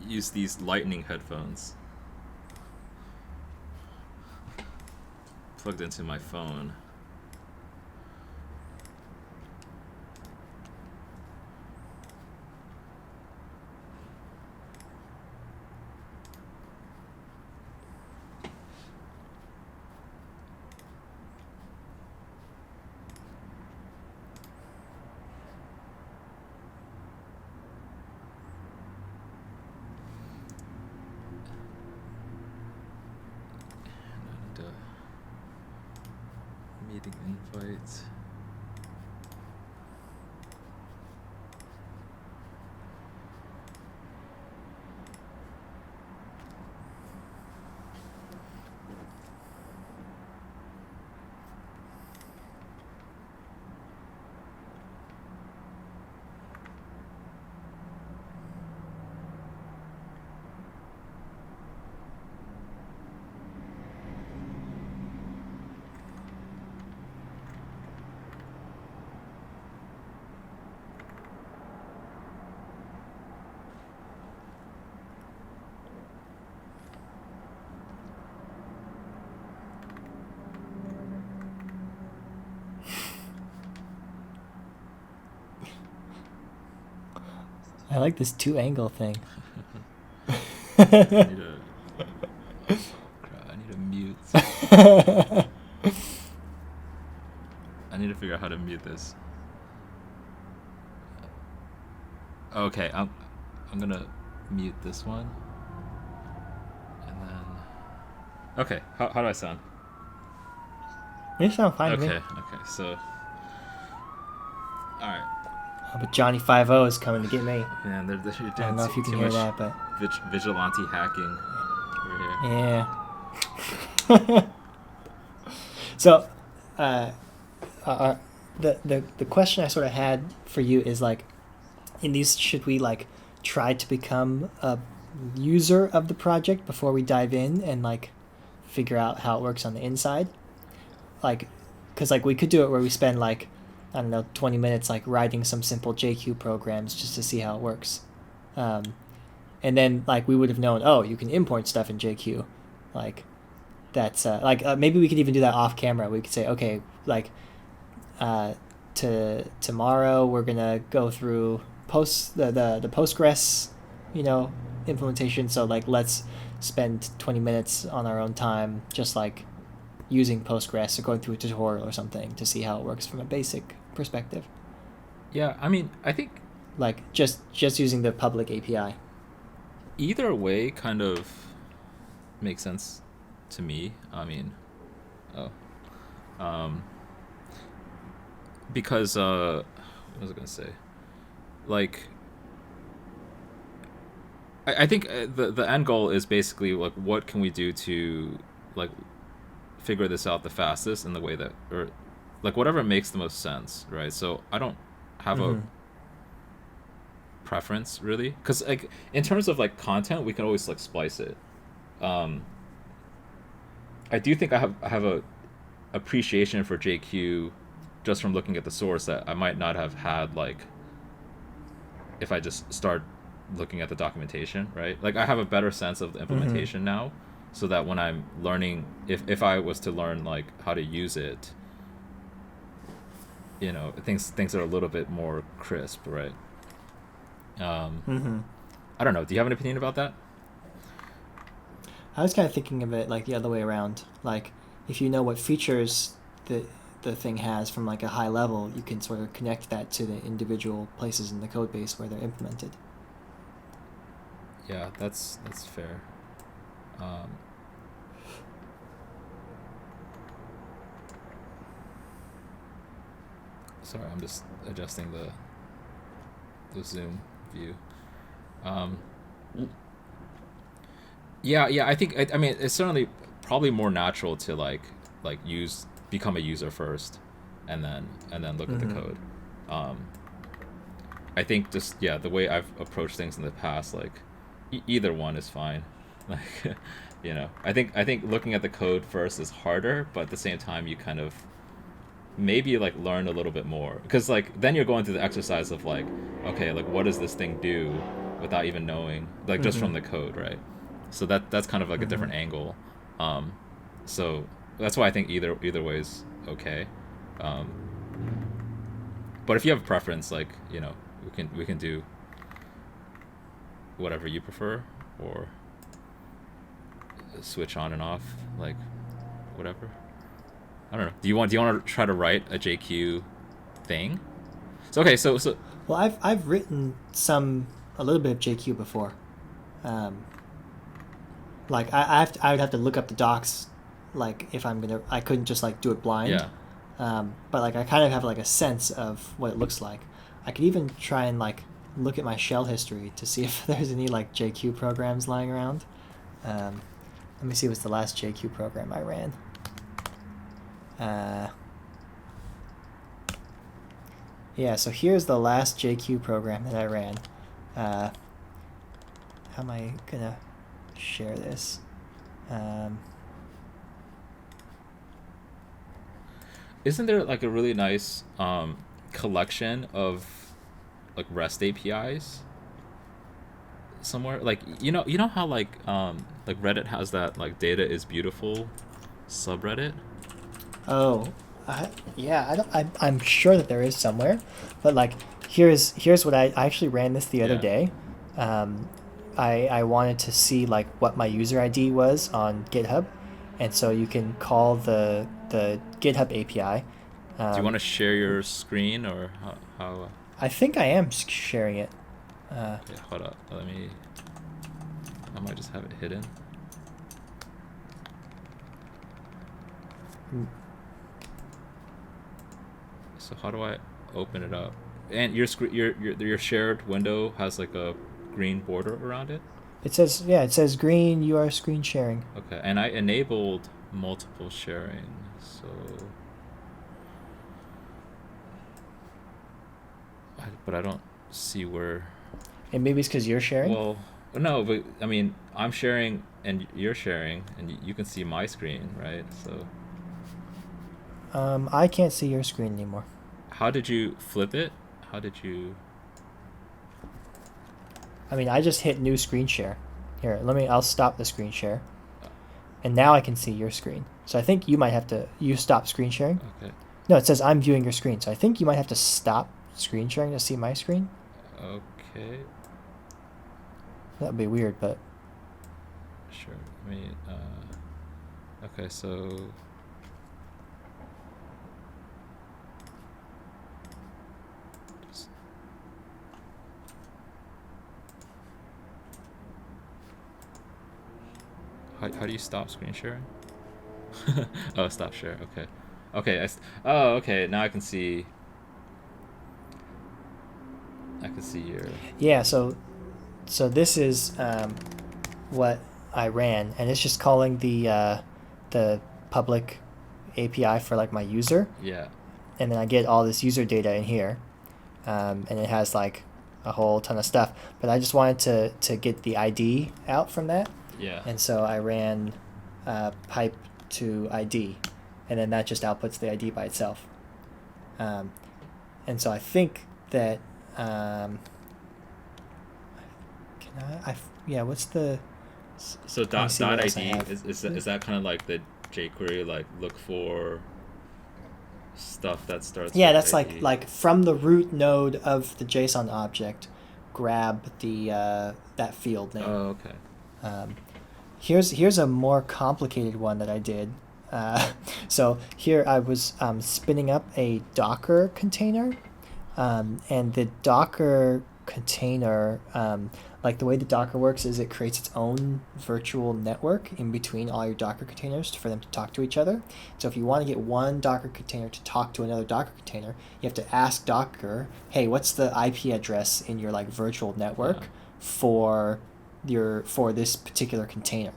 S2: use these lightning headphones plugged into my phone. Meeting invite.
S1: I like this 2-angle thing.
S2: I need to mute. I need to figure out how to mute this. Okay, I'm gonna mute this one, and then. Okay, how do I sound?
S1: You sound fine to me.
S2: Okay, so. All right.
S1: But Johnny 5-0 is coming to get me.
S2: Man, you're doing
S1: I don't know if you can hear that, but
S2: vigilante hacking over
S1: yeah.
S2: here.
S1: So, the question I sort of had for you is like, in these, should we like try to become a user of the project before we dive in and like figure out how it works on the inside? Like, because like we could do it where we spend like, I don't know, 20 minutes like writing some simple JQ programs just to see how it works. And then like we would have known, oh, you can import stuff in JQ. Like that's maybe we could even do that off camera. We could say, okay, like tomorrow we're going to go through the Postgres, implementation. So like let's spend 20 minutes on our own time just like using Postgres or going through a tutorial or something to see how it works from a basic perspective.
S2: Yeah, I mean, I think
S1: like just using the public API.
S2: Either way kind of makes sense to me. I mean, because what was I gonna say? Like, I think the end goal is basically like, what can we do to like figure this out the fastest in the way that, or like whatever makes the most sense, right? So I don't have a preference really, because like in terms of like content, we can always like splice it. I do think I have a appreciation for JQ just from looking at the source that I might not have had like if I just start looking at the documentation, right? Like I have a better sense of the implementation now, so that when I'm learning, if I was to learn like how to use it, things are a little bit more crisp, right? I don't know. Do you have an opinion about that?
S1: I was kind of thinking of it like the other way around. Like if you know what features the thing has from like a high level, you can sort of connect that to the individual places in the code base where they're implemented.
S2: Yeah, that's fair. Sorry, I'm just adjusting the Zoom view. Yeah, I think I mean it's certainly probably more natural to like become a user first, and then look at the code. I think just the way I've approached things in the past, like either one is fine. Like I think looking at the code first is harder, but at the same time you kind of maybe like learn a little bit more, because like then you're going through the exercise of like, okay, like what does this thing do without even knowing, like just from
S1: Mm-hmm.
S2: the code, right? So that's kind of like a
S1: Mm-hmm.
S2: different angle. um so that's why I think either way is okay. um but if you have a preference, like, we can do whatever you prefer, or switch on and off, like whatever. I don't know. Do you want to try to write a JQ thing? So okay, so
S1: Well, I've written a little bit of JQ before. Um, like I would have to look up the docs, like if I couldn't just like do it blind.
S2: yeah.
S1: But like I kind of have like a sense of what it looks like. I could even try and like look at my shell history to see if there's any like JQ programs lying around. Um, Let me see what's the last JQ program I ran. Uh, yeah, so here's the last JQ program that I ran. How am I gonna share this?
S2: Isn't there like a really nice collection of like REST APIs somewhere? Like, you know how like Reddit has that like data is beautiful subreddit?
S1: Oh, yeah, I'm sure that there is somewhere, but like here's what I actually ran this the other
S2: Yeah.
S1: day. Um, I wanted to see like what my user ID was on GitHub, and so you can call the GitHub API.
S2: Do you want
S1: Um,
S2: to share your screen, or how
S1: I think I am sharing it.
S2: okay, hold up. I might just have it hidden. So how do I open it up? And your screen, your shared window has like a green border around it.
S1: It says green. You are screen sharing.
S2: Okay, and I enabled multiple sharing, so but I don't see where.
S1: And maybe it's because you're sharing.
S2: Well, no, but I mean, I'm sharing and you're sharing, and you can see my screen, right? So
S1: I can't see your screen anymore.
S2: how did you flip it? How did you?
S1: I mean, I just hit new screen share. Here, I'll stop the screen share. And now I can see your screen. So I think you stop screen sharing.
S2: Okay.
S1: No, it says I'm viewing your screen. So I think you might have to stop screen sharing to see my screen.
S2: Okay.
S1: That would be weird, but
S2: Sure. I mean, okay, so just, how do you stop screen sharing? Oh, stop share. Okay. Okay. Oh, okay. Now I can see. I can see your.
S1: yeah. So this is what I ran, and it's just calling the public API for like my user,
S2: Yeah.
S1: and then I get all this user data in here, and it has like a whole ton of stuff. But I just wanted to get the ID out from that,
S2: Yeah.
S1: and so I ran pipe to ID, and then that just outputs the ID by itself. Um, and so I think that can yeah, what's the
S2: So
S1: let me see what else I
S2: .id
S1: have.
S2: is that kind of like the jQuery, like look for stuff that starts
S1: Yeah,
S2: with
S1: that's
S2: ID.
S1: like from the root node of the JSON object, grab the that field name.
S2: Oh, okay.
S1: Um, here's a more complicated one that I did. So here I was spinning up a Docker container, and the Docker container, like the way the Docker works is it creates its own virtual network in between all your Docker containers for them to talk to each other. So if you want to get one Docker container to talk to another Docker container, you have to ask Docker, hey, what's the IP address in your like virtual network
S2: Yeah.
S1: for this particular container?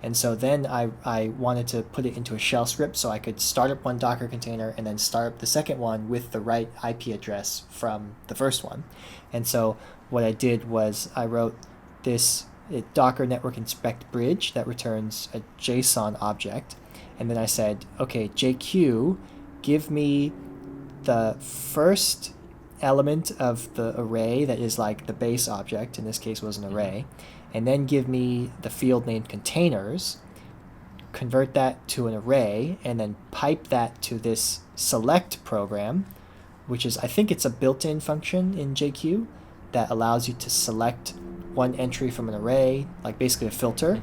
S1: And so then I wanted to put it into a shell script so I could start up one Docker container and then start up the second one with the right IP address from the first one. And so what I did was I wrote this Docker network inspect bridge that returns a JSON object. And then I said, okay, JQ, give me the first element of the array that is like the base object, in this case was an array, and then give me the field named containers, convert that to an array, and then pipe that to this select program, which is, I think it's a built-in function in JQ that allows you to select one entry from an array, like basically a filter.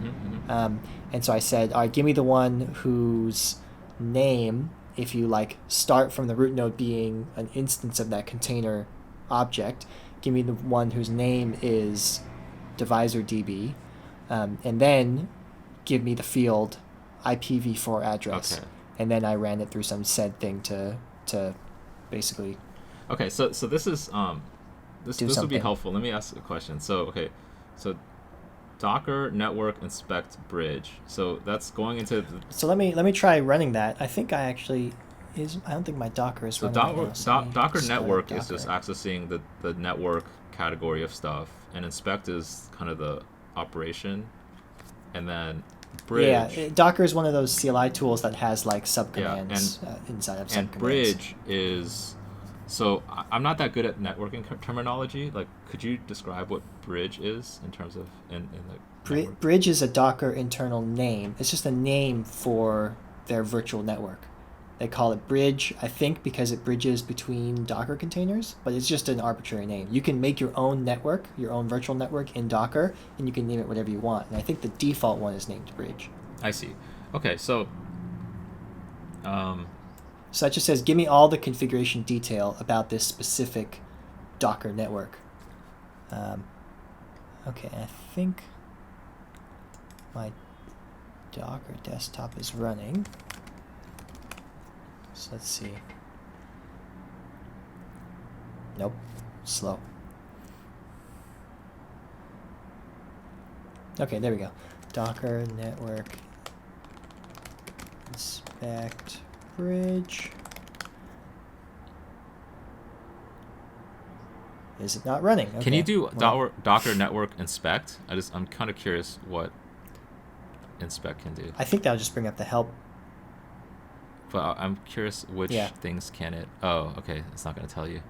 S1: And so I said, all right, give me the one whose name, if you like start from the root node being an instance of that container object, give me the one whose name is divisor DB, and then give me the field IPv4 address.
S2: Okay.
S1: And then I ran it through some sed thing to basically.
S2: Okay, so this is this would be
S1: something.
S2: helpful. Let me ask a question. So Docker network inspect bridge. So that's going into the,
S1: So let me try running that. I think I actually I don't think my Docker is
S2: so
S1: running right now, so
S2: Docker
S1: start
S2: network
S1: Docker.
S2: is just accessing the network category of stuff, and inspect is kind of the operation, and then bridge.
S1: Yeah, Docker is one of those CLI tools that has like subcommands
S2: and
S1: inside of subcommands.
S2: And bridge is, so I'm not that good at networking terminology. Like, could you describe what bridge is in terms of in the network?
S1: Bridge is a Docker internal name. It's just a name for their virtual network. They call it bridge, I think, because it bridges between Docker containers, but it's just an arbitrary name. You can make your own network, your own virtual network in Docker, and you can name it whatever you want. And I think the default one is named bridge.
S2: I see. Okay, so
S1: So that just says, give me all the configuration detail about this specific Docker network. Okay, I think my Docker desktop is running. So let's see. Nope, slow. Okay, there we go. Docker network inspect bridge. Is it not running? Okay.
S2: can you do
S1: well,
S2: Docker network inspect? I'm kind of curious what inspect can do.
S1: I think that'll just bring up the help.
S2: But I'm curious which things can it. Oh, okay. It's not going to tell you.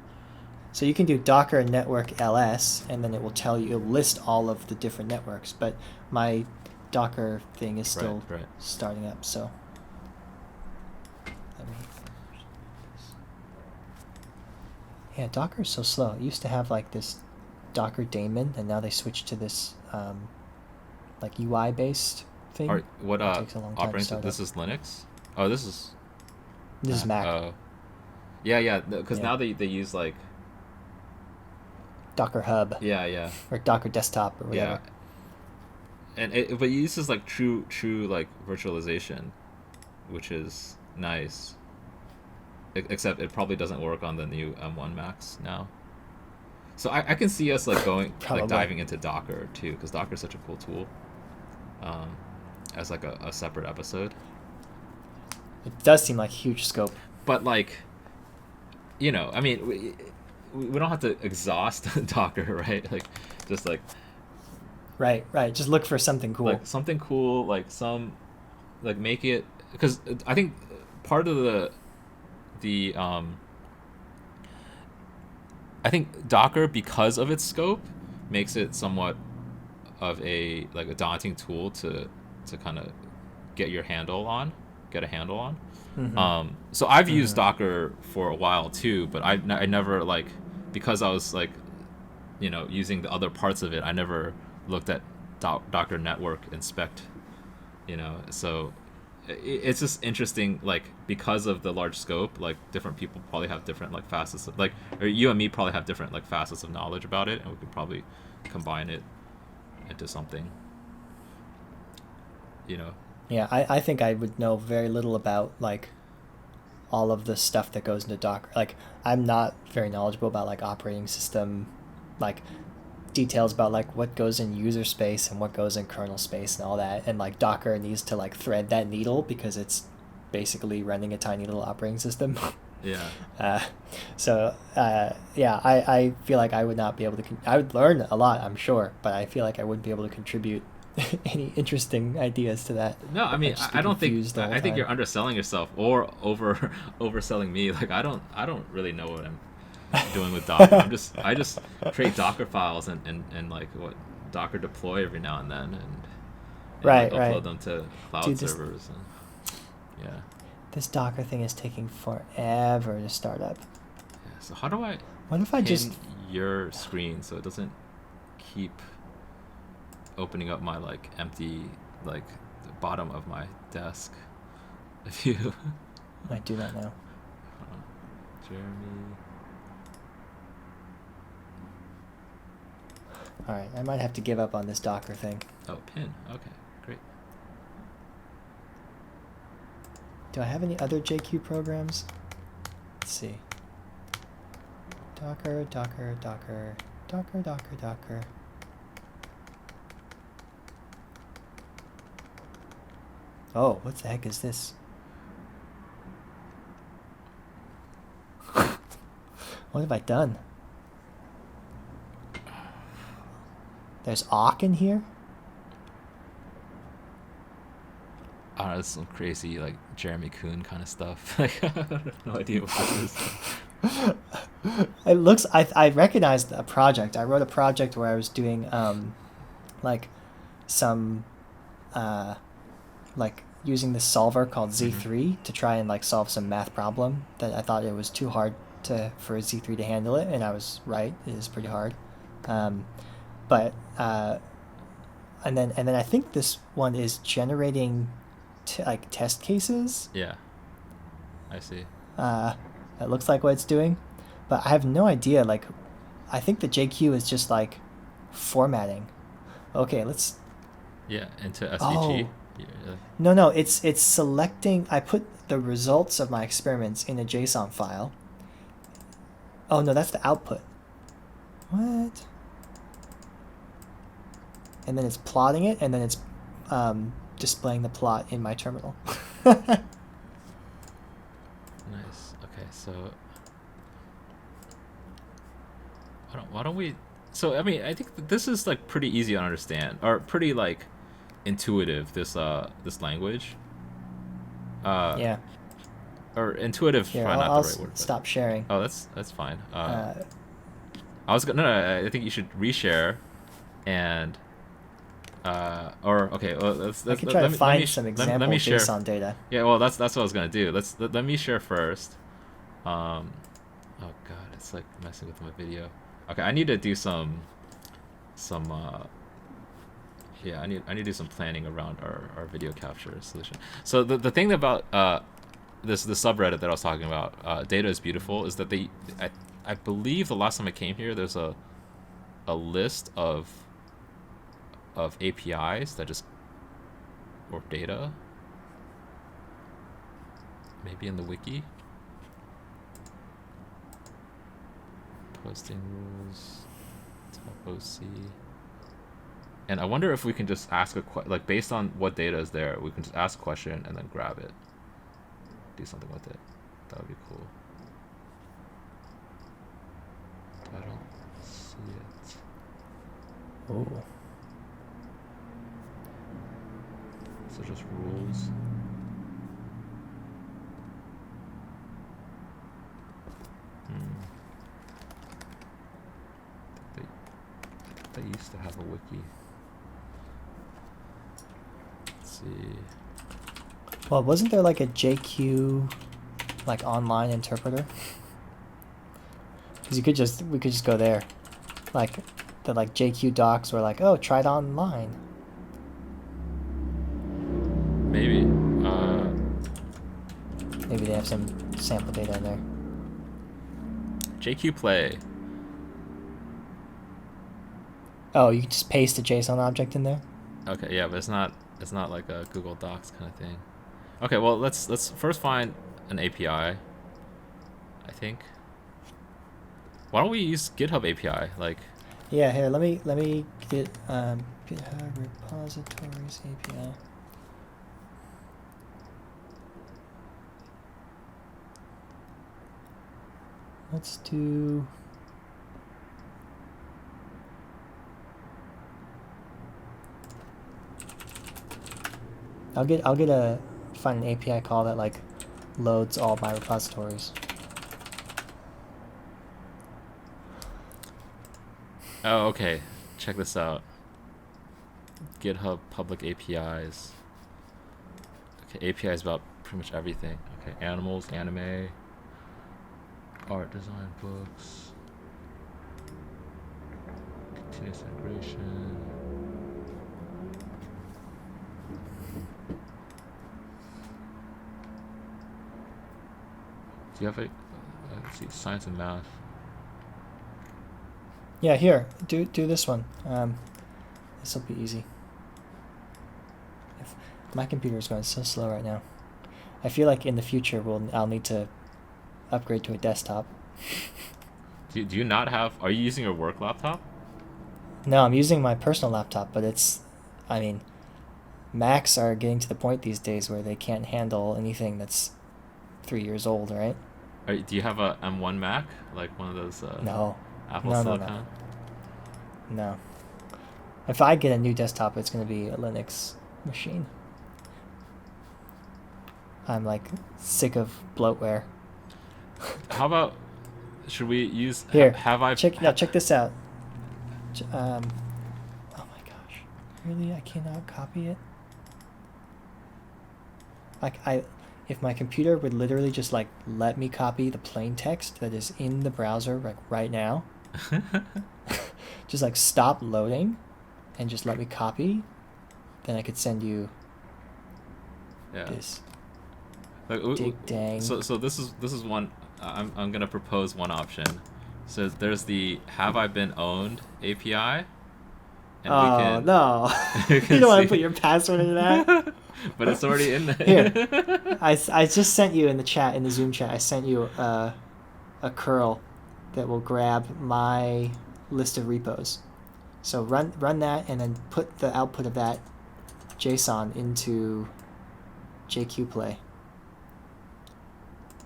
S1: So you can do Docker network ls, and then it will tell you, it'll list all of the different networks. But my Docker thing is still
S2: Right.
S1: starting up, so. Yeah, Docker is so slow. It used to have like this Docker daemon, and now they switched to this like UI based thing.
S2: What
S1: It takes a long time to
S2: operating?
S1: start
S2: This
S1: up.
S2: is Linux. Oh, this is
S1: Mac.
S2: Oh, yeah. Because
S1: Yeah.
S2: now they use like
S1: Docker Hub
S2: yeah.
S1: or Docker Desktop or
S2: Yeah,
S1: whatever.
S2: and but it uses like true like virtualization, which is nice. Except it probably doesn't work on the new M1 Max now. So I can see us like going like diving into Docker too, because Docker is such a cool tool. As like a separate episode.
S1: It does seem like huge scope.
S2: But like, I mean, we don't have to exhaust Docker, right? Like, just like.
S1: Right. Just look for something cool.
S2: Like something cool, like make it, because I think part of I think Docker, because of its scope, makes it somewhat of a daunting tool to kind of get a handle on.
S1: Mm-hmm.
S2: So I've used Docker for a while too, but I never because I was using the other parts of it, I never looked at Docker network inspect, so it's just interesting, because of the large scope, different people probably have different facets of, or you and me probably have different facets of knowledge about it, and we could probably combine it into something,
S1: Yeah, I think I would know very little about all of the stuff that goes into Docker. I'm not very knowledgeable about operating system, details about what goes in user space and what goes in kernel space and all that. And Docker needs to thread that needle because it's basically running a tiny little operating system.
S2: Yeah.
S1: I feel like I would not be able to. I would learn a lot, I'm sure, but I feel like I wouldn't be able to contribute any interesting ideas to that.
S2: No, I mean,
S1: I'd just be
S2: I don't think.
S1: confused the whole
S2: I think
S1: time.
S2: you're underselling yourself or overselling me. Like I don't really know what I'm doing with Docker. I just create Docker files and like what Docker deploy every now and then and like
S1: Right,
S2: upload
S1: right.
S2: them to cloud
S1: Dude, this
S2: servers and yeah.
S1: this Docker thing is taking forever to start up.
S2: Yeah. So how do I
S1: What if I
S2: pin
S1: just
S2: your screen so it doesn't keep opening up my like empty like the bottom of my desk? If you
S1: I do not know.
S2: Jeremy.
S1: All right, I might have to give up on this Docker thing.
S2: Oh, pin. Okay, great.
S1: Do I have any other JQ programs? Let's see. Docker, Docker, Docker, Docker, Docker, Docker. Oh, what the heck is this? What have I done? There's awk in here?
S2: I don't know, it's some crazy like Jeremy Coon kind of stuff. Like I have no idea what this is.
S1: It looks, I recognized a project. I wrote a project where I was doing like some like using this solver called Z3 to try and like solve some math problem that I thought it was too hard for Z3 to handle it, and I was right. It is pretty hard. But and then I think this one is generating like test cases.
S2: Yeah, I see.
S1: That looks like what it's doing, but I have no idea. Like, I think the JQ is just like formatting. Okay, let's.
S2: Yeah, into SVG.
S1: Oh.
S2: Yeah.
S1: No, it's selecting. I put the results of my experiments in a JSON file. Oh no, that's the output. What? And then it's plotting it, and then it's displaying the plot in my terminal.
S2: Nice. Okay, so why don't we? So I mean, I think this is like pretty easy to understand, or pretty like intuitive. This language.
S1: Yeah.
S2: Or intuitive.
S1: Here,
S2: Probably
S1: I'll
S2: not the right word. But...
S1: stop sharing.
S2: Oh, that's fine. I was gonna. No, I think you should reshare, and or okay. Well, let's
S1: I can try to find some example
S2: let me share.
S1: JSON data.
S2: Yeah, well, that's what I was gonna do. Let me share first. Oh god, it's like messing with my video. Okay, I need to do some. Yeah, I need to do some planning around our video capture solution. So the thing about the subreddit that I was talking about, Data is Beautiful, is that I believe the last time I came here, there's a list of APIs that just, or data, maybe in the wiki. Posting rules, top OC. And I wonder if we can just ask like based on what data is there, we can just ask a question and then grab it, do something with it. That would be cool. I don't see it.
S1: Oh.
S2: So just rules. They used to have a wiki. Let's see.
S1: Well, wasn't there like a JQ, like online interpreter? Because we could just go there, like the like JQ docs were like, oh, try it online.
S2: Maybe.
S1: Maybe they have some sample data in there.
S2: JQ Play.
S1: Oh, you can just paste a JSON object in there?
S2: Okay, yeah, but it's not like a Google Docs kind of thing. Okay, well let's first find an API. I think. Why don't we use GitHub API? Like.
S1: Yeah, here, let me get GitHub repositories API. Let's do. find an API call that like loads all my repositories.
S2: Oh, okay. Check this out. GitHub public APIs. Okay, APIs about pretty much everything. Okay, animals, anime, art, design, books, continuous integration. Do you have a let's see, science and math?
S1: Yeah, here, do this one. This will be easy. My computer is going so slow right now. I feel like in the future I'll need to upgrade to a desktop.
S2: Do you not have? Are you using your work laptop?
S1: No, I'm using my personal laptop, but Macs are getting to the point these days where they can't handle anything that's 3 years old, right?
S2: Do you have a M1 Mac, like one of those
S1: No.
S2: Apple
S1: No,
S2: Silicon?
S1: No. If I get a new desktop, it's going to be a Linux machine. I'm like sick of bloatware.
S2: How about should we use
S1: Here?
S2: check
S1: this out. Oh my gosh, really? I cannot copy it. If my computer would literally just like let me copy the plain text that is in the browser like right now, just like stop loading, and just let me copy, then I could send you this. Dig dang.
S2: So this is one. I'm gonna propose one option. So there's the "Have I Been Owned" API. And
S1: no! You don't want to put your password into that.
S2: But it's already in there.
S1: Here, I just sent you in the chat, in the Zoom chat. I sent you a curl that will grab my list of repos. So run that, and then put the output of that JSON into JQplay.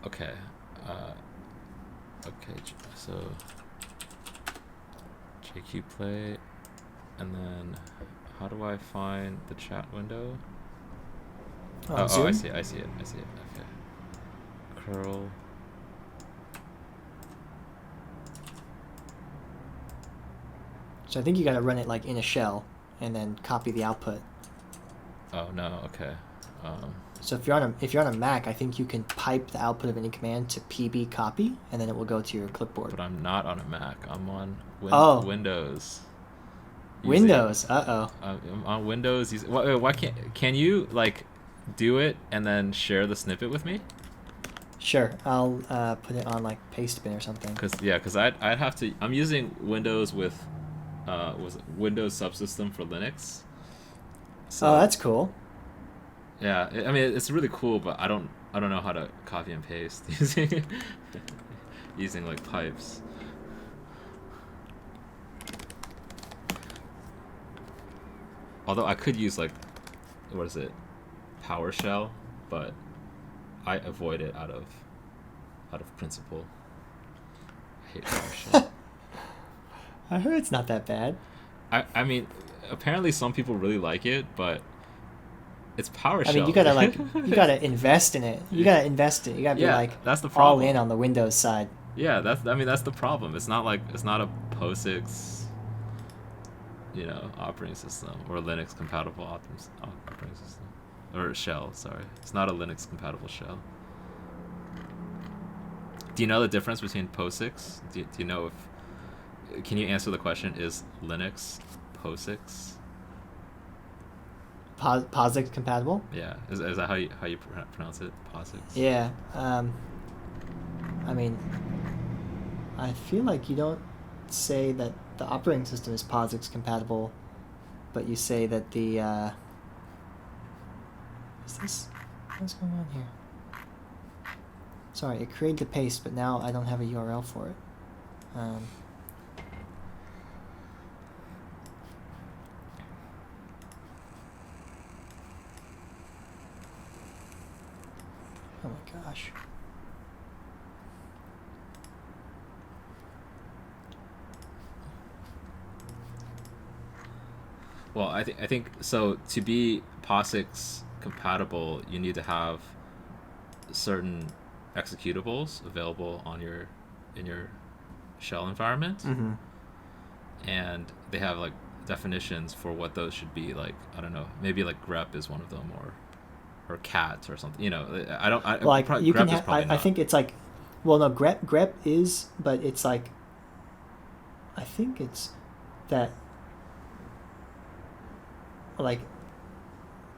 S2: Okay. Okay. So JQplay, and then how do I find the chat window? Oh, I see it. Okay. Curl.
S1: So I think you got to run it like in a shell, and then copy the output.
S2: Oh no. Okay.
S1: So if you're on a Mac, I think you can pipe the output of any command to pb copy, and then it will go to your clipboard.
S2: But I'm not on a Mac. I'm on Windows.
S1: Windows. I'm
S2: on Windows. Why can you like do it and then share the snippet with me?
S1: Sure, I'll put it on like Pastebin or something.
S2: Because I'd have to. I'm using Windows with Windows subsystem for Linux.
S1: So, that's cool.
S2: Yeah, I mean it's really cool, but I don't know how to copy and paste using like pipes. Although I could use like, what is it, PowerShell, but I avoid it out of principle. I hate PowerShell.
S1: I heard it's not that bad.
S2: I mean, apparently some people really like it, but it's PowerShell.
S1: I mean, you gotta invest in it. You gotta invest in it. You gotta be like
S2: that's the problem.
S1: All in on the Windows side.
S2: Yeah, that's the problem. It's not a POSIX, operating system, or a Linux compatible operating system, or shell. Sorry, it's not a Linux compatible shell. Do you know the difference between POSIX? Do you know if? Can you answer the question? Is Linux POSIX?
S1: POSIX compatible?
S2: Yeah, is that how you pronounce it? POSIX.
S1: Yeah. I mean, I feel like you don't say that the operating system is POSIX compatible, but you say that the what's going on here? Sorry, it created the paste, but now I don't have a URL for it. Oh my gosh.
S2: Well, I think so. To be POSIX compatible, you need to have certain executables available on in your shell environment,
S1: Mm-hmm.
S2: and they have like definitions for what those should be. Like, I don't know, maybe like grep is one of them, or cat or something. I don't.
S1: Like you can
S2: grep is probably
S1: I
S2: not.
S1: think it's like, well, no, grep is, but it's like, I think it's that, like,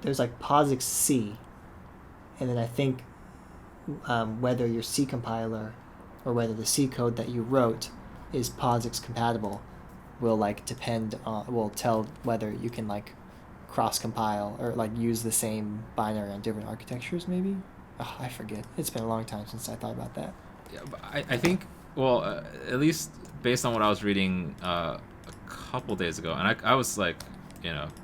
S1: there's like POSIX C, and then I think whether your C compiler or whether the C code that you wrote is POSIX compatible will like will tell whether you can like cross compile or like use the same binary on different architectures maybe. Oh, I forget. It's been a long time since I thought about that.
S2: Yeah, but I think, well, at least based on what I was reading a couple days ago, and I was like,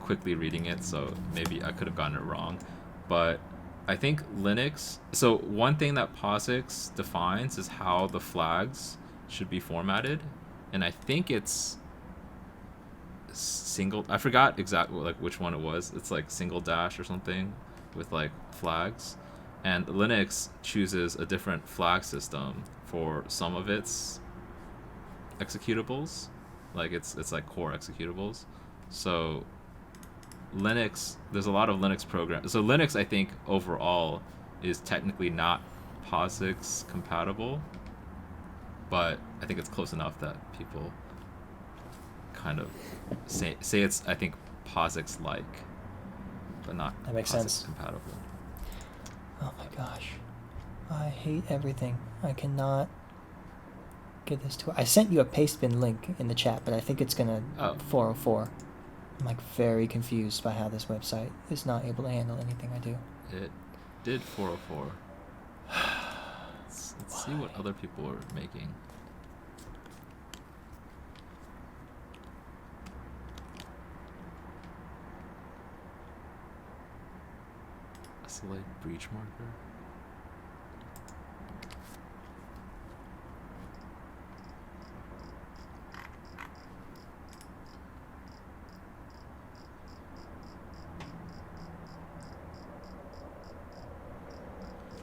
S2: quickly reading it, so maybe I could have gotten it wrong, but I think Linux. So one thing that POSIX defines is how the flags should be formatted, and I think it's single. I forgot exactly like which one it was. It's like single dash or something with like flags, and Linux chooses a different flag system for some of its executables, like it's like core executables. So Linux, there's a lot of Linux programs. So Linux, I think overall is technically not POSIX compatible, but I think it's close enough that people kind of say it's, I think, POSIX like, but not
S1: That makes
S2: POSIX
S1: sense.
S2: compatible.
S1: Oh my gosh, I hate everything. I cannot get this to. I sent you a pastebin link in the chat, but I think it's gonna 404. I'm like very confused by how this website is not able to handle anything I do.
S2: It did 404. Let's see what other people are making. Isolate breach marker.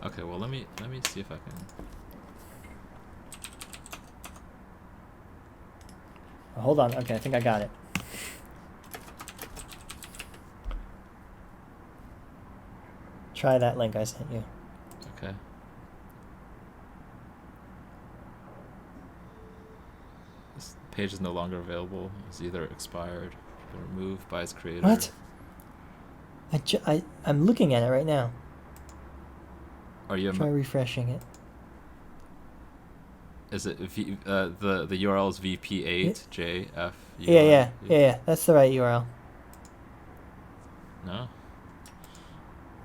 S2: Okay, well let me see if I can.
S1: Hold on. Okay, I think I got it. Try that link I sent you.
S2: Okay. This page is no longer available. It's either expired or removed by its creator.
S1: What? I'm looking at it right now.
S2: Are you?
S1: Try refreshing it.
S2: Is it the URL is vp8jf?
S1: Yeah. That's the right URL.
S2: No.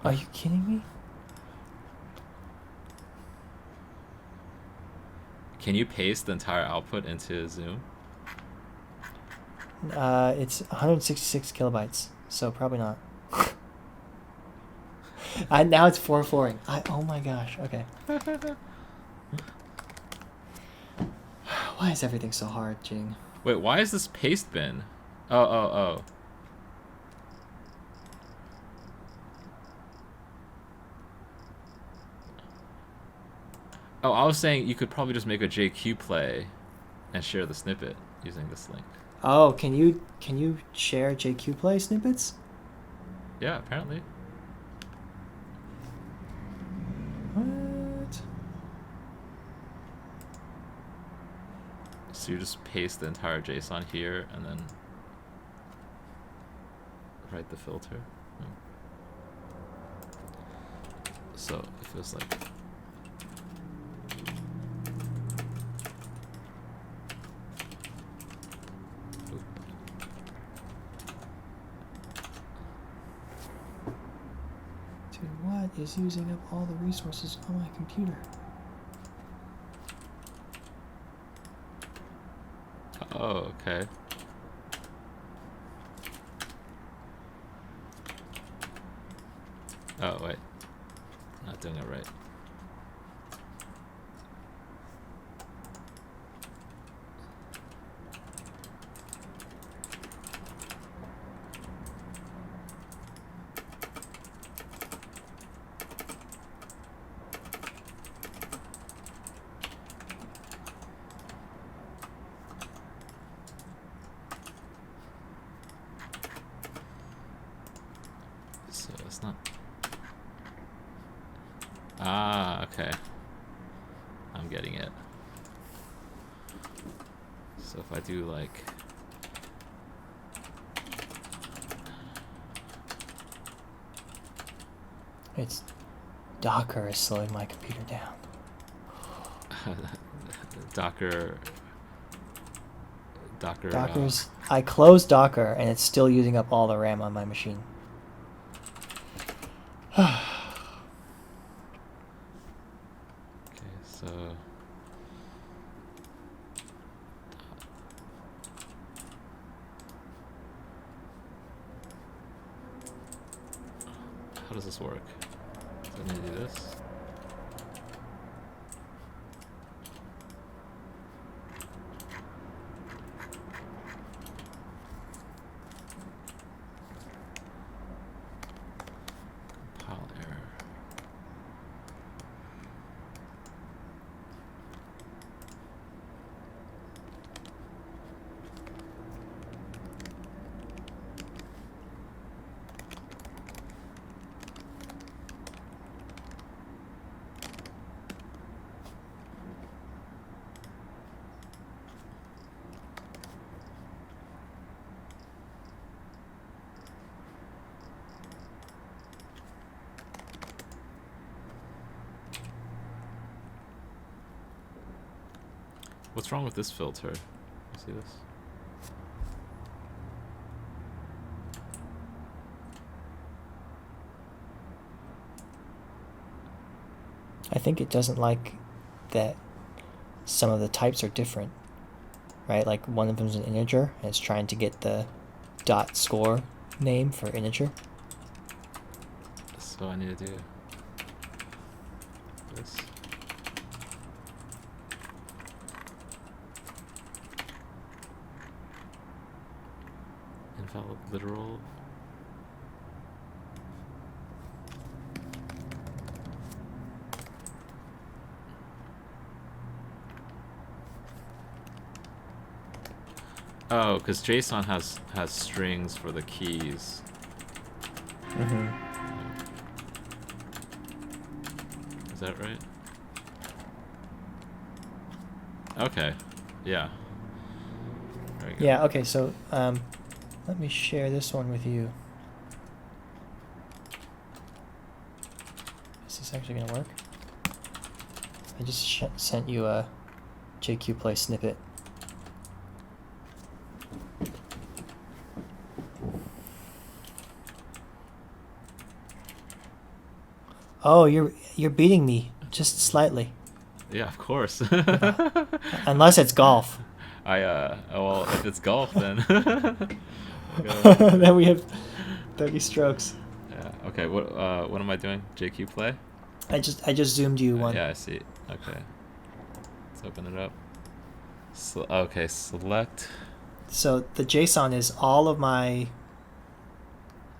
S1: Are you kidding me?
S2: Can you paste the entire output into Zoom?
S1: It's 166 kilobytes, so probably not. Now it's 404ing. Oh my gosh. Okay. Why is everything so hard, Jing?
S2: Wait, why is this paste bin? Oh. Oh, I was saying you could probably just make a JQ play and share the snippet using this link.
S1: Oh, can you share JQ Play snippets?
S2: Yeah, apparently.
S1: What?
S2: So you just paste the entire JSON here and then write the filter. So it feels like.
S1: Dude, what is using up all the resources on my computer?
S2: Oh, okay. Oh, wait. Not doing it right. Huh. Ah, okay. I'm getting it. So if I do like...
S1: It's Docker is slowing my computer down.
S2: Docker's...
S1: I closed Docker and it's still using up all the RAM on my machine.
S2: Okay, so... How does this work? Do I need to do this? Compile error. What's wrong with this filter? You see this?
S1: I think it doesn't like that some of the types are different, right? Like one of them is an integer and it's trying to get the dot score name for integer.
S2: So I need to do this. Invalid literal. Oh, because JSON has strings for the keys.
S1: Mm-hmm.
S2: Is that right? Okay. Yeah. There we go.
S1: Yeah, okay, so let me share this one with you. Is this actually going to work? I just sent you a JQ Play snippet. Oh, you're beating me just slightly.
S2: Yeah, of course.
S1: Unless it's golf.
S2: Well, if it's golf, then
S1: then we have 30 strokes.
S2: Yeah. Okay. What am I doing? JQ Play.
S1: I just zoomed you one.
S2: Yeah, I see. Okay. Let's open it up. Okay, select.
S1: So the JSON is all of my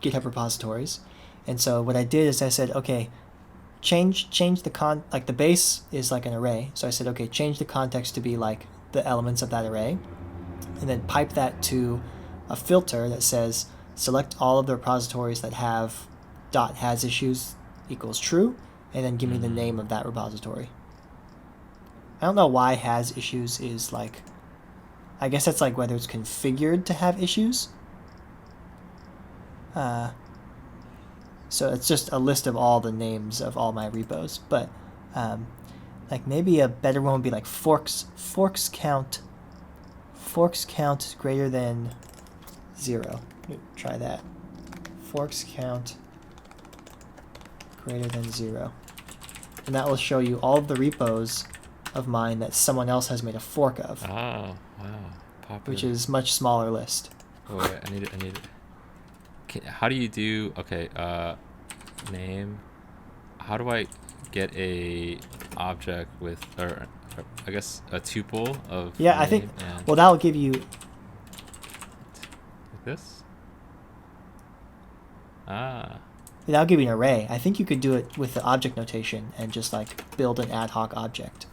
S1: GitHub repositories, and so what I did is I said, okay, change the like the base is like an array. So I said, okay, change the context to be like the elements of that array, and then pipe that to a filter that says select all of the repositories that have .has issues equals true, and then give me the name of that repository. I don't know why has issues is like, I guess that's like whether it's configured to have issues. So it's just a list of all the names of all my repos, but like maybe a better one would be like forks count is greater than 0. Try that. Forks count greater than 0, and that will show you all of the repos of mine that someone else has made a fork of.
S2: Oh, wow. Popular.
S1: Which is much smaller list.
S2: Oh, wait, I need it. How do you do, okay, name, how do I get a object with, or I guess a tuple of
S1: I think, well, that'll give you,
S2: like this?
S1: that'll give you an array. I think you could do it with the object notation and just like build an ad hoc object.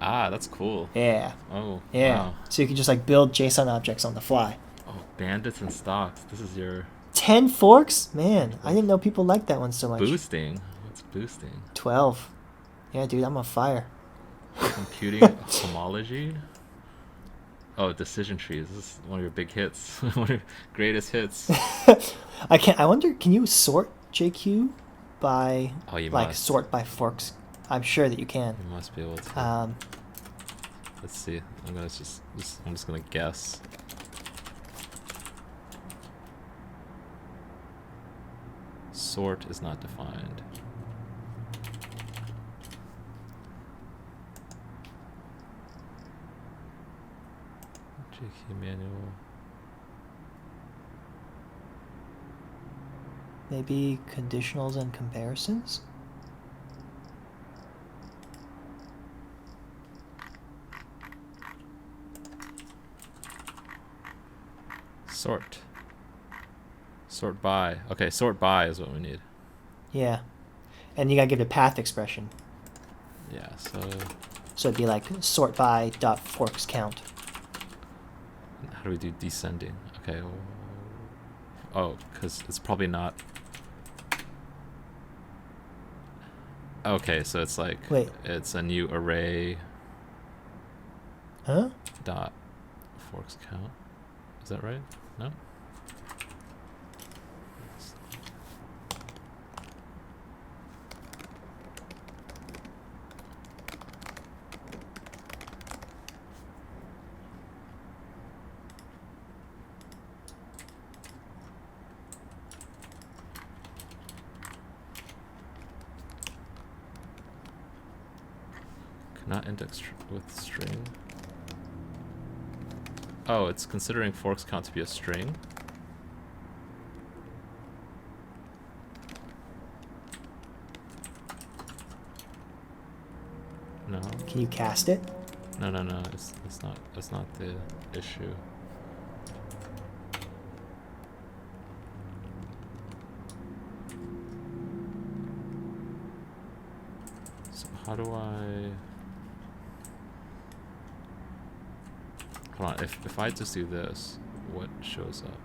S2: Ah, that's cool.
S1: Yeah.
S2: Oh,
S1: Yeah.
S2: wow.
S1: So you can just like build JSON objects on the fly.
S2: Oh, bandits and stocks. This is your
S1: 10 forks? Man, I didn't know people liked that one so much.
S2: boosting. What's boosting?
S1: 12. Yeah, dude, I'm on fire.
S2: Computing homology. Oh, decision trees. This is one of your big hits. One of your greatest hits.
S1: I wonder, can you sort JQ by
S2: Oh, you
S1: like
S2: must.
S1: sort by forks? I'm sure that you can.
S2: You must be able to. Let's see. I'm gonna I'm just gonna guess. Sort is not defined. JQ manual.
S1: Maybe conditionals and comparisons?
S2: Sort. Sort by. Okay, sort by is what we need.
S1: Yeah. And you gotta give it a path expression.
S2: Yeah, so
S1: So it'd be like sort by dot forks count.
S2: how do we do descending? Okay. Oh, because it's probably not. Okay, so it's like
S1: Wait.
S2: it's a new array
S1: Huh?
S2: dot forks count. Is that right? No? Cannot index with string. Oh, it's considering forks count to be a string. No.
S1: Can you cast it?
S2: No. It's not. That's not the issue. So how do I? Hold on. If I just do this, what shows up?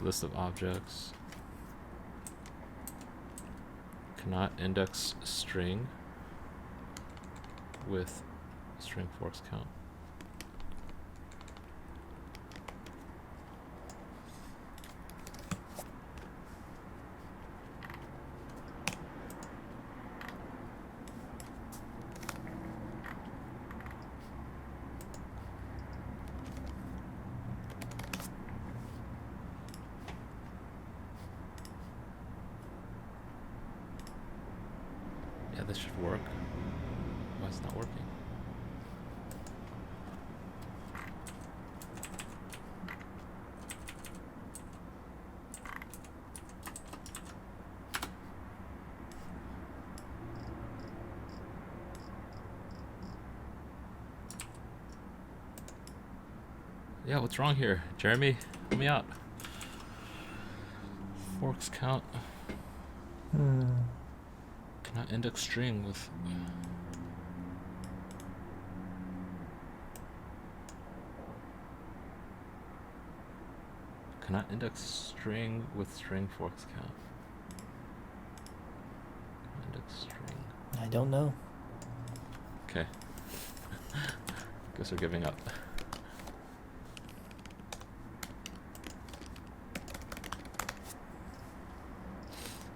S2: List of objects. Cannot index string with string forks count. Yeah, this should work. Why is it not working? Yeah, what's wrong here? Jeremy, help me out. Forks count. Cannot index string with. Cannot index string with string forks count. Index string.
S1: I don't know.
S2: Okay. Guess we're giving up.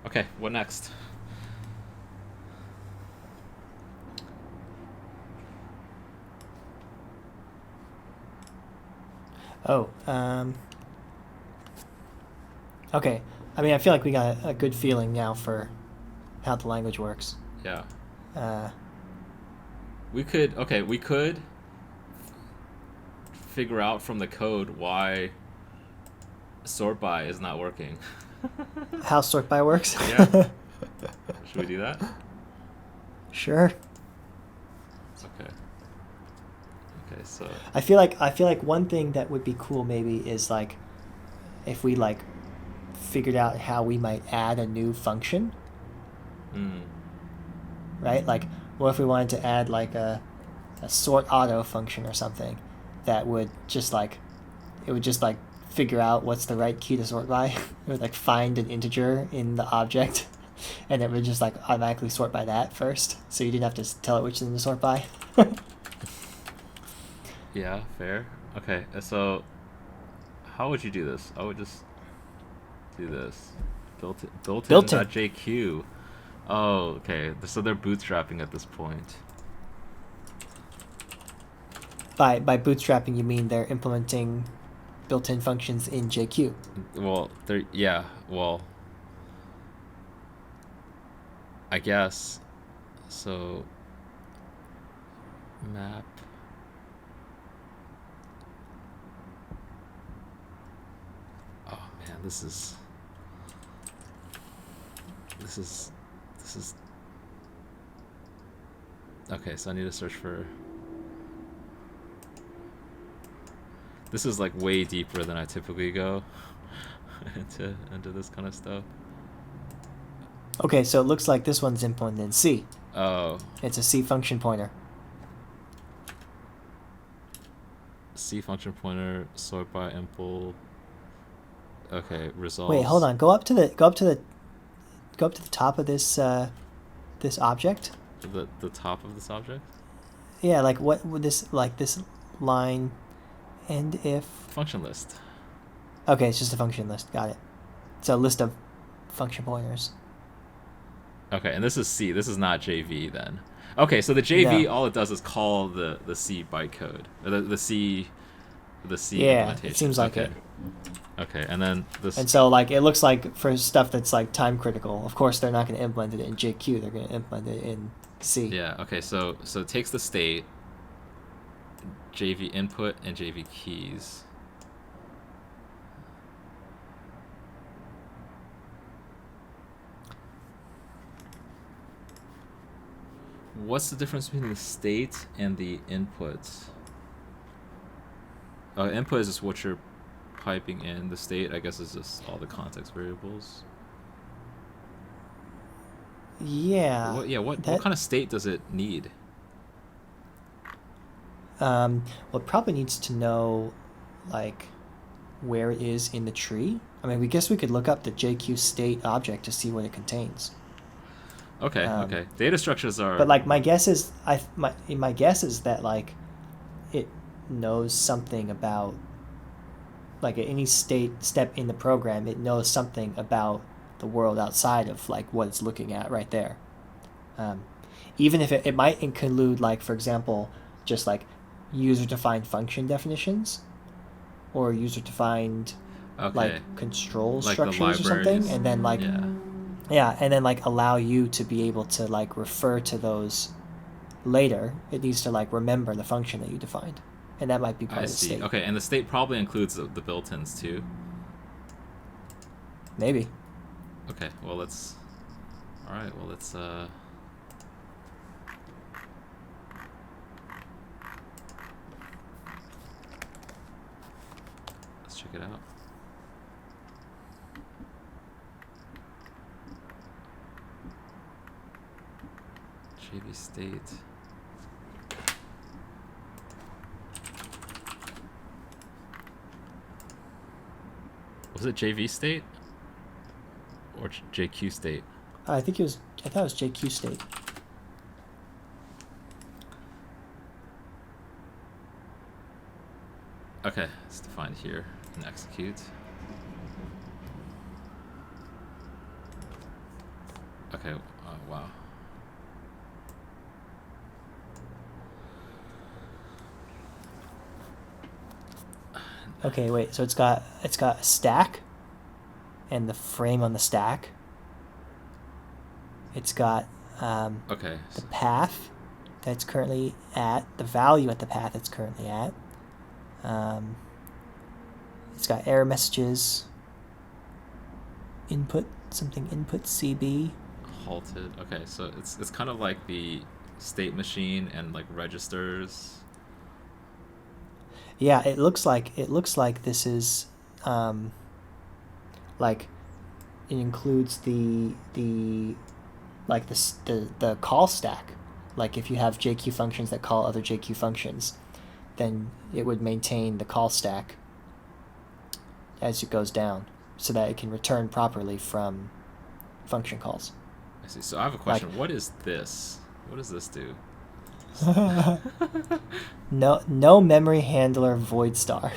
S2: Okay, what next?
S1: Oh, okay. I mean, I feel like we got a good feeling now for how the language works.
S2: Yeah.
S1: We
S2: could figure out from the code why sort by is not working.
S1: How sort by works?
S2: Yeah. Should we do that?
S1: Sure.
S2: Okay. Okay, so
S1: I feel like one thing that would be cool maybe is like if we like figured out how we might add a new function. Right? Like what if we wanted to add like a a sort auto function or something that would just like figure out what's the right key to sort by. It would like find an integer in the object, and it would just like automatically sort by that first, so you didn't have to tell it which thing to sort by.
S2: Yeah, fair. Okay, so how would you do this? I would just do this.
S1: Built-in.
S2: JQ. Oh, okay. So they're bootstrapping at this point.
S1: By bootstrapping, you mean they're implementing built-in functions in JQ.
S2: Well, well, I guess. So map. Oh man, this is okay, so I need to search for. This is like way deeper than I typically go into this kind of stuff.
S1: Okay, so it looks like this one's implemented in C.
S2: Oh.
S1: It's a C function pointer.
S2: C function pointer, sort by impl. Okay, results.
S1: Wait, hold on. Go up to the top of this this object.
S2: The top of this object?
S1: Yeah, like what would this line end if
S2: function list.
S1: Okay, it's just a function list. Got it. It's a list of function pointers.
S2: Okay, and this is C. This is not JV then. Okay, so the JV,
S1: No.
S2: all it does is call the C bytecode. The C
S1: Yeah,
S2: implementation.
S1: it seems like
S2: okay.
S1: it.
S2: Okay, and then this.
S1: And so like it looks like for stuff that's like time critical, of course they're not going to implement it in JQ. They're going to implement it in C.
S2: Yeah. Okay. So it takes the state, JV input, and JV keys. What's the difference between the state and the input? Input is just what you're piping in. The state, I guess, is just all the context variables.
S1: Yeah.
S2: What kind of state does it need?
S1: Well, it probably needs to know, like, where it is in the tree. I mean, we guess we could look up the JQ state object to see what it contains.
S2: Okay. Okay. Data structures are.
S1: But like, my guess is my guess is that like, it knows something about, like, at any step in the program, it knows something about the world outside of like what it's looking at right there. Even if it might include, like, for example, just like user-defined function definitions or user-defined like control
S2: like
S1: structures or something, and then like and then like allow you to be able to like refer to those later. It needs to like remember the function that you defined, and that might be part of the state.
S2: Okay, and the state probably includes the built-ins too.
S1: Maybe.
S2: Okay, well let's. All right, well let's. Let's check it out. JV state. Was it JV state or JQ state?
S1: I thought it was JQ state.
S2: Okay, it's defined here and execute. Okay, wow.
S1: Okay, wait. So it's got a stack, and the frame on the stack. It's got
S2: Okay.
S1: the path that's currently at, the value at the path it's currently at. It's got error messages. Input CB.
S2: Halted. Okay, so it's kind of like the state machine and like registers.
S1: Yeah, it looks like this is like it includes the like the call stack. Like if you have JQ functions that call other JQ functions, then it would maintain the call stack as it goes down so that it can return properly from function calls.
S2: I see. So I have a question. What is this? What does this do?
S1: No memory handler void star.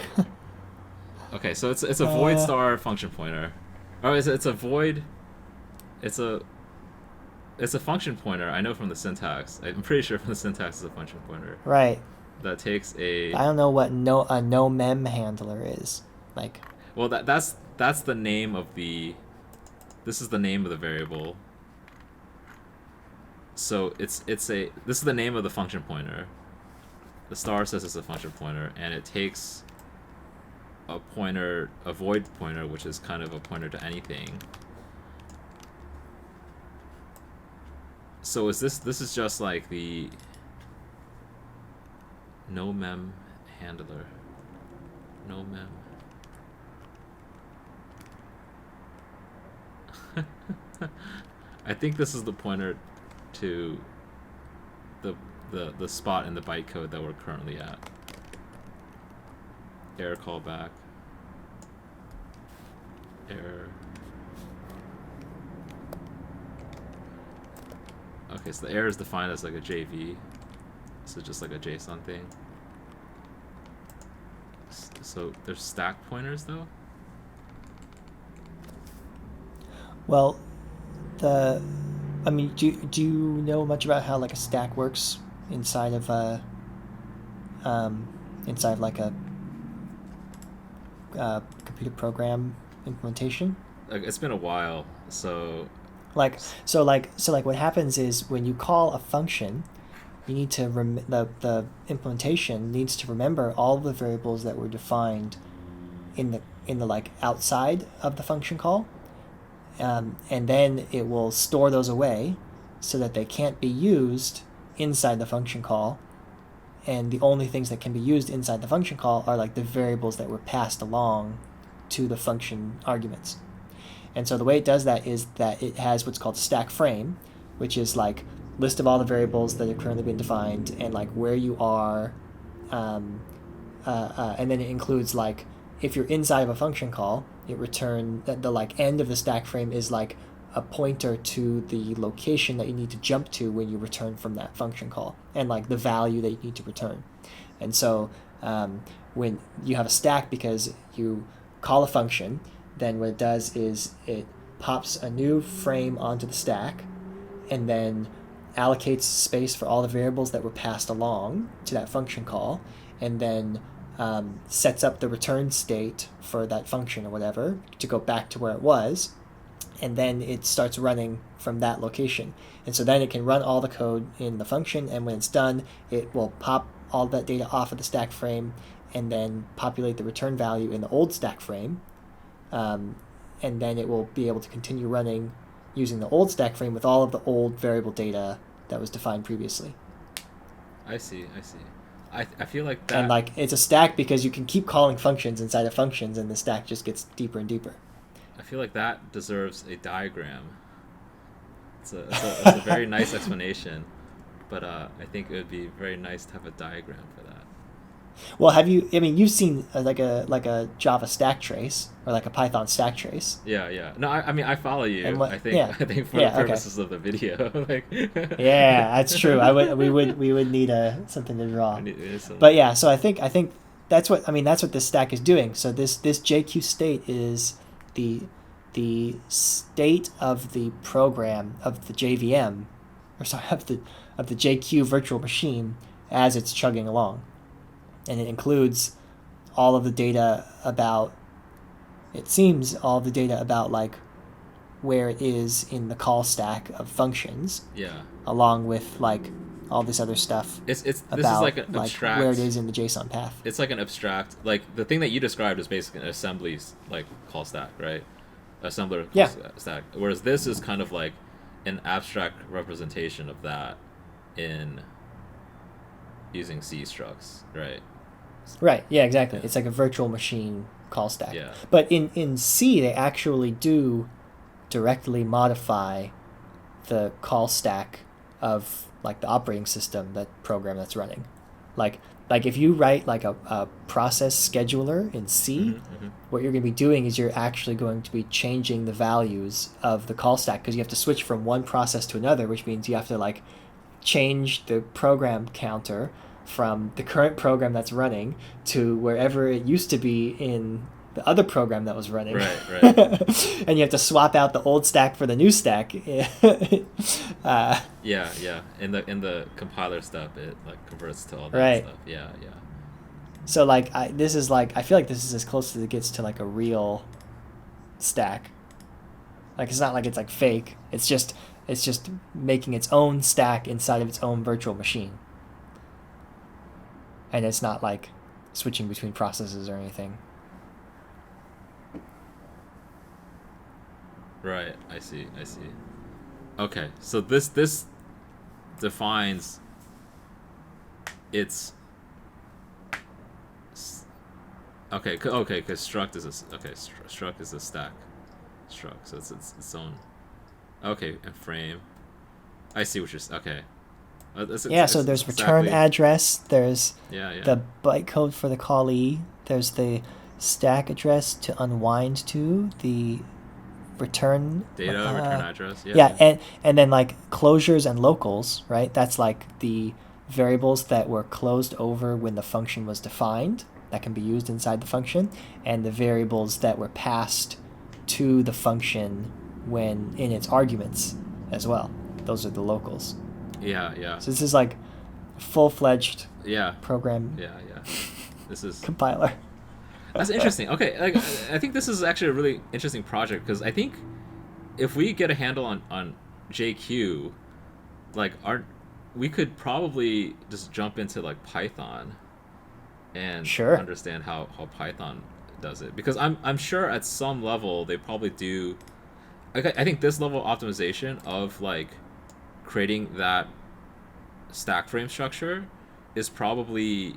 S2: Okay, so it's a void star function pointer. Oh, it's a void. It's a function pointer. I know from the syntax. I'm pretty sure from the syntax it's a function pointer.
S1: Right.
S2: That takes a.
S1: I don't know what a no mem handler is. Like.
S2: Well, that's the name of the. This is the name of the variable. So this is the name of the function pointer. The star says it's a function pointer, and it takes a pointer, a void pointer, which is kind of a pointer to anything. So this is just like the no mem handler. No mem. I think this is the pointer to the spot in the bytecode that we're currently at. Error callback. Error. Okay, so the error is defined as like a JV, so just like a JSON thing. So there's stack pointers though.
S1: Well, I mean, do you know much about how like a stack works inside of like a computer program implementation?
S2: Like it's been a while, so.
S1: Like what happens is when you call a function, you need to the implementation needs to remember all the variables that were defined in the like outside of the function call, and then it will store those away so that they can't be used inside the function call, and the only things that can be used inside the function call are like the variables that were passed along to the function arguments. And so the way it does that is that it has what's called stack frame, which is like list of all the variables that have currently been defined and like where you are, and then it includes like if you're inside of a function call, it return the like end of the stack frame is like a pointer to the location that you need to jump to when you return from that function call and like the value that you need to return. And so when you have a stack because you call a function, then what it does is it pops a new frame onto the stack and then allocates space for all the variables that were passed along to that function call, and then sets up the return state for that function or whatever to go back to where it was, and then it starts running from that location. And so then it can run all the code in the function, and when it's done, it will pop all that data off of the stack frame and then populate the return value in the old stack frame. And then it will be able to continue running using the old stack frame with all of the old variable data that was defined previously.
S2: I see. I feel like that.
S1: And like it's a stack because you can keep calling functions inside of functions, and the stack just gets deeper and deeper.
S2: I feel like that deserves a diagram. It's a very nice explanation, but I think it would be very nice to have a diagram for that.
S1: Well, you've seen like a Java stack trace or like a Python stack trace.
S2: Yeah. No, I mean I follow you. I think for the purposes of the video, like.
S1: Yeah, that's true. We would need something to draw. But yeah, so I think that's what this stack is doing. So this JQ state is the state of the program of the JVM, or sorry, of the JQ virtual machine as it's chugging along. And it includes all of the data about, it seems, all of the data about like where it is in the call stack of functions.
S2: Yeah.
S1: Along with like all this other stuff.
S2: This is like an abstract,
S1: where it is in the JSON path.
S2: It's like an abstract, like the thing that you described is basically an assembly like call stack, right? Assembler call stack. Whereas this is kind of like an abstract representation of that in using C structs, right?
S1: Right, yeah, exactly. Yeah. It's like a virtual machine call stack.
S2: Yeah.
S1: But in C, they actually do directly modify the call stack of like the operating system, that program that's running. Like if you write like a process scheduler in C, what you're going to be doing is you're actually going to be changing the values of the call stack, because you have to switch from one process to another, which means you have to like change the program counter from the current program that's running to wherever it used to be in the other program that was running.
S2: Right.
S1: And you have to swap out the old stack for the new stack.
S2: Yeah. In the compiler step, it like converts to all that
S1: Right.
S2: stuff. Yeah.
S1: So like I feel like this is as close as it gets to like a real stack. Like it's not like it's like fake. It's just making its own stack inside of its own virtual machine. And it's not like switching between processes or anything.
S2: Right. I see. Okay. So this defines its. Okay. Because struct is struct is a stack. Struct. So it's its own. Okay. And frame. I see what you're. Okay.
S1: So there's return address. There's
S2: Yeah.
S1: the bytecode for the callee. There's the stack address to unwind to, the return
S2: return address.
S1: And then like closures and locals, right? That's like the variables that were closed over when the function was defined that can be used inside the function, and the variables that were passed to the function when in its arguments as well. Those are the locals.
S2: Yeah.
S1: So this is like full-fledged
S2: Yeah.
S1: program.
S2: Yeah. This is
S1: compiler.
S2: That's interesting. Okay, like I think this is actually a really interesting project, because I think if we get a handle on JQ, like we could probably just jump into like Python and understand how Python does it, because I'm sure at some level they probably do. I think this level of optimization of like creating that stack frame structure is probably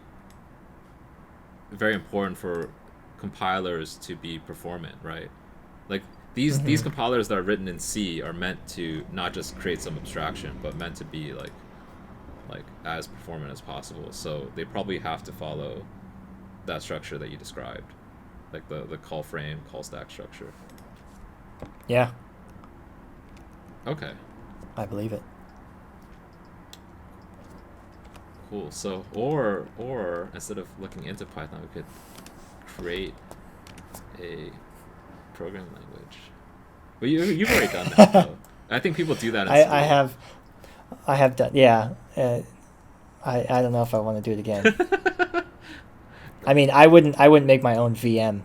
S2: very important for compilers to be performant, right? Like these compilers that are written in C are meant to not just create some abstraction, but meant to be like as performant as possible. So they probably have to follow that structure that you described, like the call frame, call stack structure.
S1: Yeah.
S2: Okay.
S1: I believe it.
S2: Cool. So or instead of looking into Python, we could create a programming language. Well, you've already done that, though. I think people do that in school.
S1: I have done, yeah. I don't know if I want to do it again. I mean, I wouldn't make my own VM,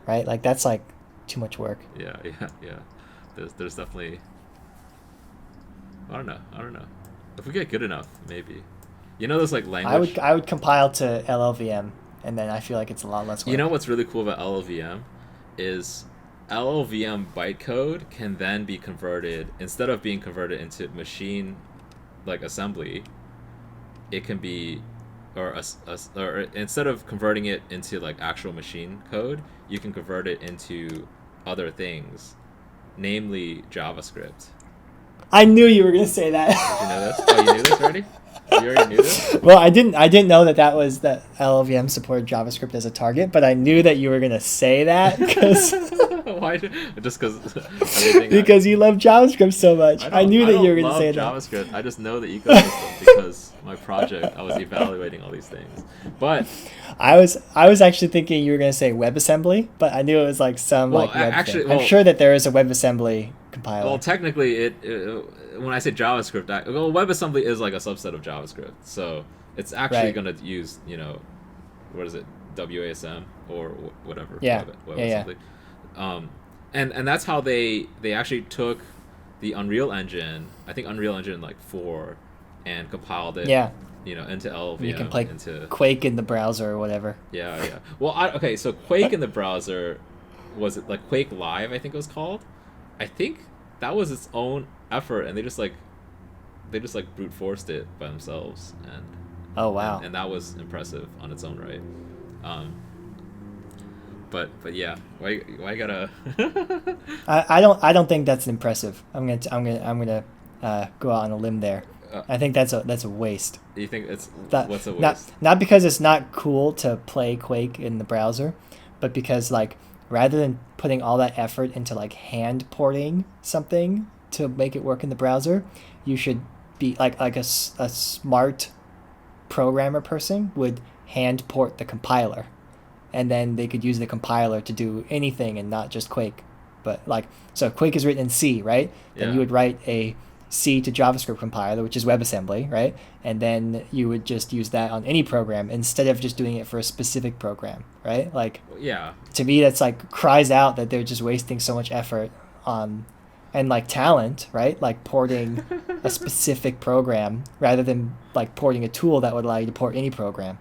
S1: right? Like that's like too much work.
S2: Yeah. There's definitely. I don't know. If we get good enough, maybe. You know, there's like language.
S1: I would compile to LLVM, and then I feel like it's a lot less work.
S2: You know what's really cool about LLVM is LLVM bytecode can then be converted, instead of being converted into machine like assembly, it can be or instead of converting it into like actual machine code, you can convert it into other things, namely JavaScript.
S1: I knew you were going to say that.
S2: Did you know this? Oh, you knew this already? You already knew this?
S1: Well, I didn't know that LLVM supported JavaScript as a target, but I knew that you were going to say that because
S2: why? Just
S1: because you love JavaScript so much. I knew that you were going to say
S2: JavaScript. That. I just know the ecosystem because my project I was evaluating all these things. But
S1: I was actually thinking you were going to say WebAssembly, but I knew it was like some web thing. I'm sure that there is a WebAssembly compiler.
S2: Well, technically, when I say JavaScript, WebAssembly is like a subset of JavaScript, so it's actually going to use, what is it, WASM or whatever. WebAssembly. And that's how they actually took the Unreal Engine, I think Unreal Engine like 4, and compiled it. Yeah. Into LLVM.
S1: You can play Quake in the browser or whatever.
S2: Yeah. Well, so Quake in the browser, was it like Quake Live? I think it was called. I think that was its own effort, and they just brute forced it by themselves, and
S1: oh wow,
S2: and that was impressive on its own right. But yeah, why gotta?
S1: I don't think that's impressive. I'm gonna go out on a limb there. I think that's a waste.
S2: You think it's what's a
S1: Not
S2: waste?
S1: not because it's not cool to play Quake in the browser, but because like rather than putting all that effort into like hand porting something to make it work in the browser, you should be like a smart programmer person would hand port the compiler, and then they could use the compiler to do anything and not just Quake. But like, so Quake is written in C, right? Then
S2: Yeah.
S1: you would write a C to JavaScript compiler, which is WebAssembly, right? And then you would just use that on any program instead of just doing it for a specific program, right? Like,
S2: Yeah.
S1: to me, that's like cries out that they're just wasting so much effort on, and like talent, right? Like porting a specific program rather than like porting a tool that would allow you to port any program.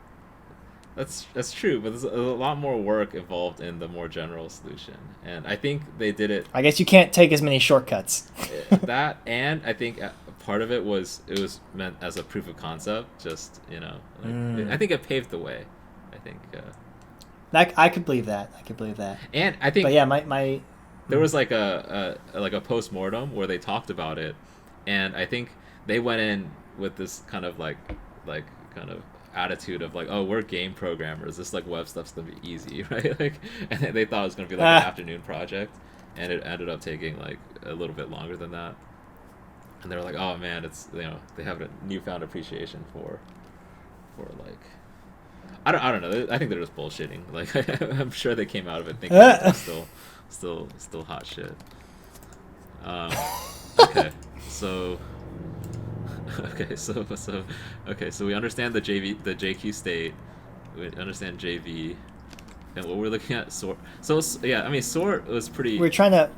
S2: That's true, but there's a lot more work involved in the more general solution, and I think they did it.
S1: I guess you can't take as many shortcuts.
S2: That, and I think part of it was meant as a proof of concept. Just I think it paved the way. I think,
S1: That I could believe that. I could believe that.
S2: and I think
S1: But yeah, my
S2: there was like a post mortem where they talked about it, and I think they went in with this kind of kind of attitude of like, oh, we're game programmers, this like web stuff's gonna be easy, right? Like, and they thought it was gonna be like an afternoon project, and it ended up taking like a little bit longer than that. And they were like, oh man, it's they have a newfound appreciation for like, I don't know, I think they're just bullshitting. Like, I'm sure they came out of it thinking it was still hot shit. Okay, so so we understand the JQ state, we understand JV, and what we're looking at sort. So yeah, I mean sort was pretty.
S1: we're trying to.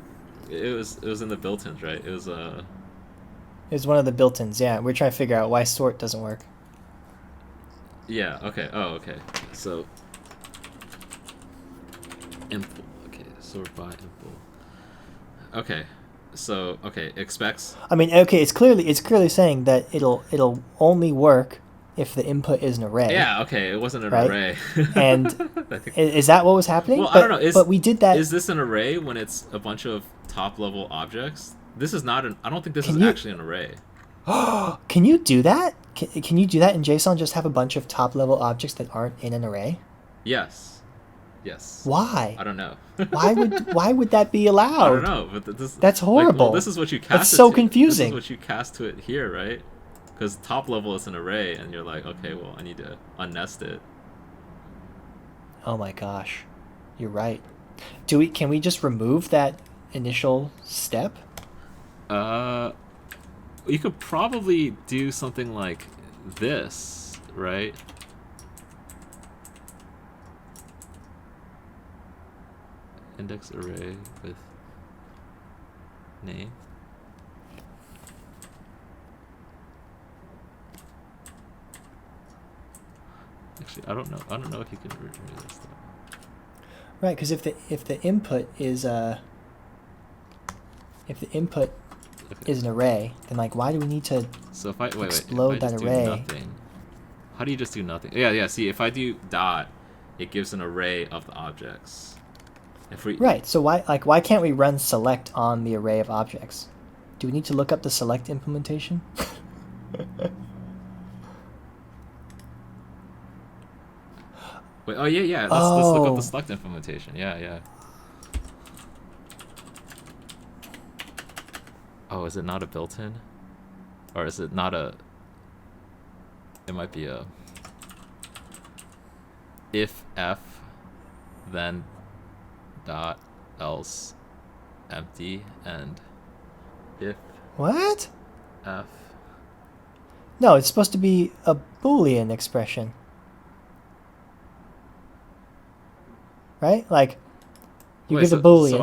S2: It was in the built-ins, right? It was
S1: It's one of the built-ins. Yeah, we're trying to figure out why sort doesn't work.
S2: Yeah. Okay. Oh. Okay. So impl. Okay. Sort by impl. Okay. So expects.
S1: I mean, okay, it's clearly saying that it'll only work if the input is an array.
S2: Yeah. Okay. It wasn't an
S1: right?
S2: array.
S1: And
S2: I think,
S1: is that what was happening?
S2: well,
S1: but,
S2: I don't know.
S1: But we did that.
S2: Is this an array when it's a bunch of top-level objects? This is not an. I don't think this
S1: Can
S2: is
S1: you-
S2: actually an array.
S1: Can you do that? Can you do that in JSON? Just have a bunch of top-level objects that aren't in an array?
S2: Yes. Yes.
S1: Why?
S2: I don't know.
S1: Why would that be allowed?
S2: I don't know, but this.
S1: That's
S2: like, well,
S1: horrible.
S2: this is what you cast.
S1: That's
S2: it
S1: so
S2: to.
S1: confusing.
S2: This is what you cast to it here, right? Because top level is an array, and you're like, okay, well, I need to unnest it.
S1: Oh my gosh, you're right. Can we just remove that initial step?
S2: You could probably do something like this, right? Index array with name. Actually, I don't know. I don't know if you can remove this stuff.
S1: Right, because if the input is an array, then like why do we need to
S2: So if I
S1: explode
S2: if I
S1: that
S2: just
S1: array?
S2: do nothing, how do you just do nothing? Yeah. See, if I do dot, it gives an array of the objects. If we
S1: Right. So why can't we run select on the array of objects? Do we need to look up the select implementation?
S2: Wait, oh yeah. Let's look up
S1: Oh.
S2: the select implementation. Yeah. Oh, is it not a built-in? Or is it not a... It might be a... If f, then dot else empty, and if
S1: What?
S2: f...
S1: No, it's supposed to be a Boolean expression. Right? Like you
S2: Wait,
S1: give a Boolean.
S2: So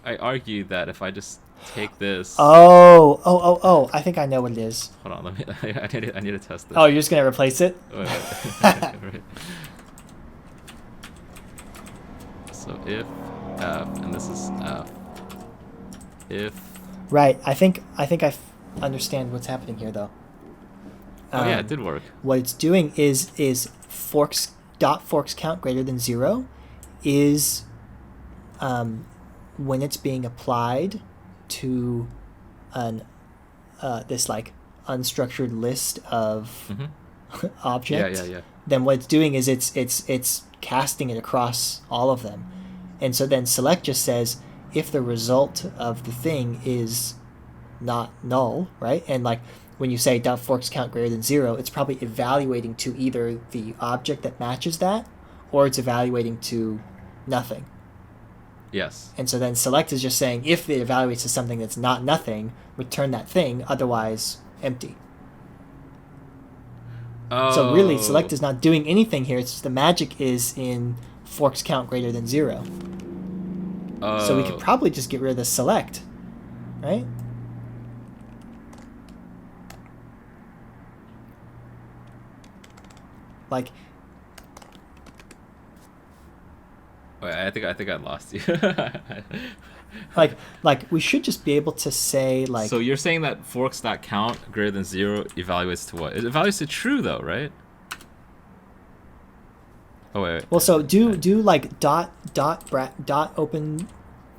S2: I argue that if I just take this...
S1: Oh, I think I know what it is.
S2: Hold on, let me... I need to test this.
S1: Oh, you're just gonna replace it?
S2: Wait. Right. So if f, and this is f, if...
S1: Right. I think I understand what's happening here though.
S2: Oh yeah, it did work.
S1: What it's doing is forks count greater than 0 is when it's being applied to an this like unstructured list of objects,
S2: Yeah.
S1: then what it's doing is it's casting it across all of them. And so then select just says if the result of the thing is not null, right? And like when you say .forks count greater than 0, it's probably evaluating to either the object that matches that, or it's evaluating to nothing.
S2: Yes.
S1: And so then select is just saying if it evaluates to something that's not nothing, return that thing, otherwise empty.
S2: Oh.
S1: So really, select is not doing anything here. It's just the magic is in forks count greater than 0.
S2: Oh.
S1: So we could probably just get rid of the select, right? Like,
S2: wait, I think I lost you.
S1: like we should just be able to say like.
S2: So you're saying that forks.count greater than 0 evaluates to what? It evaluates to true though, right? Oh wait.
S1: Well, so do like dot open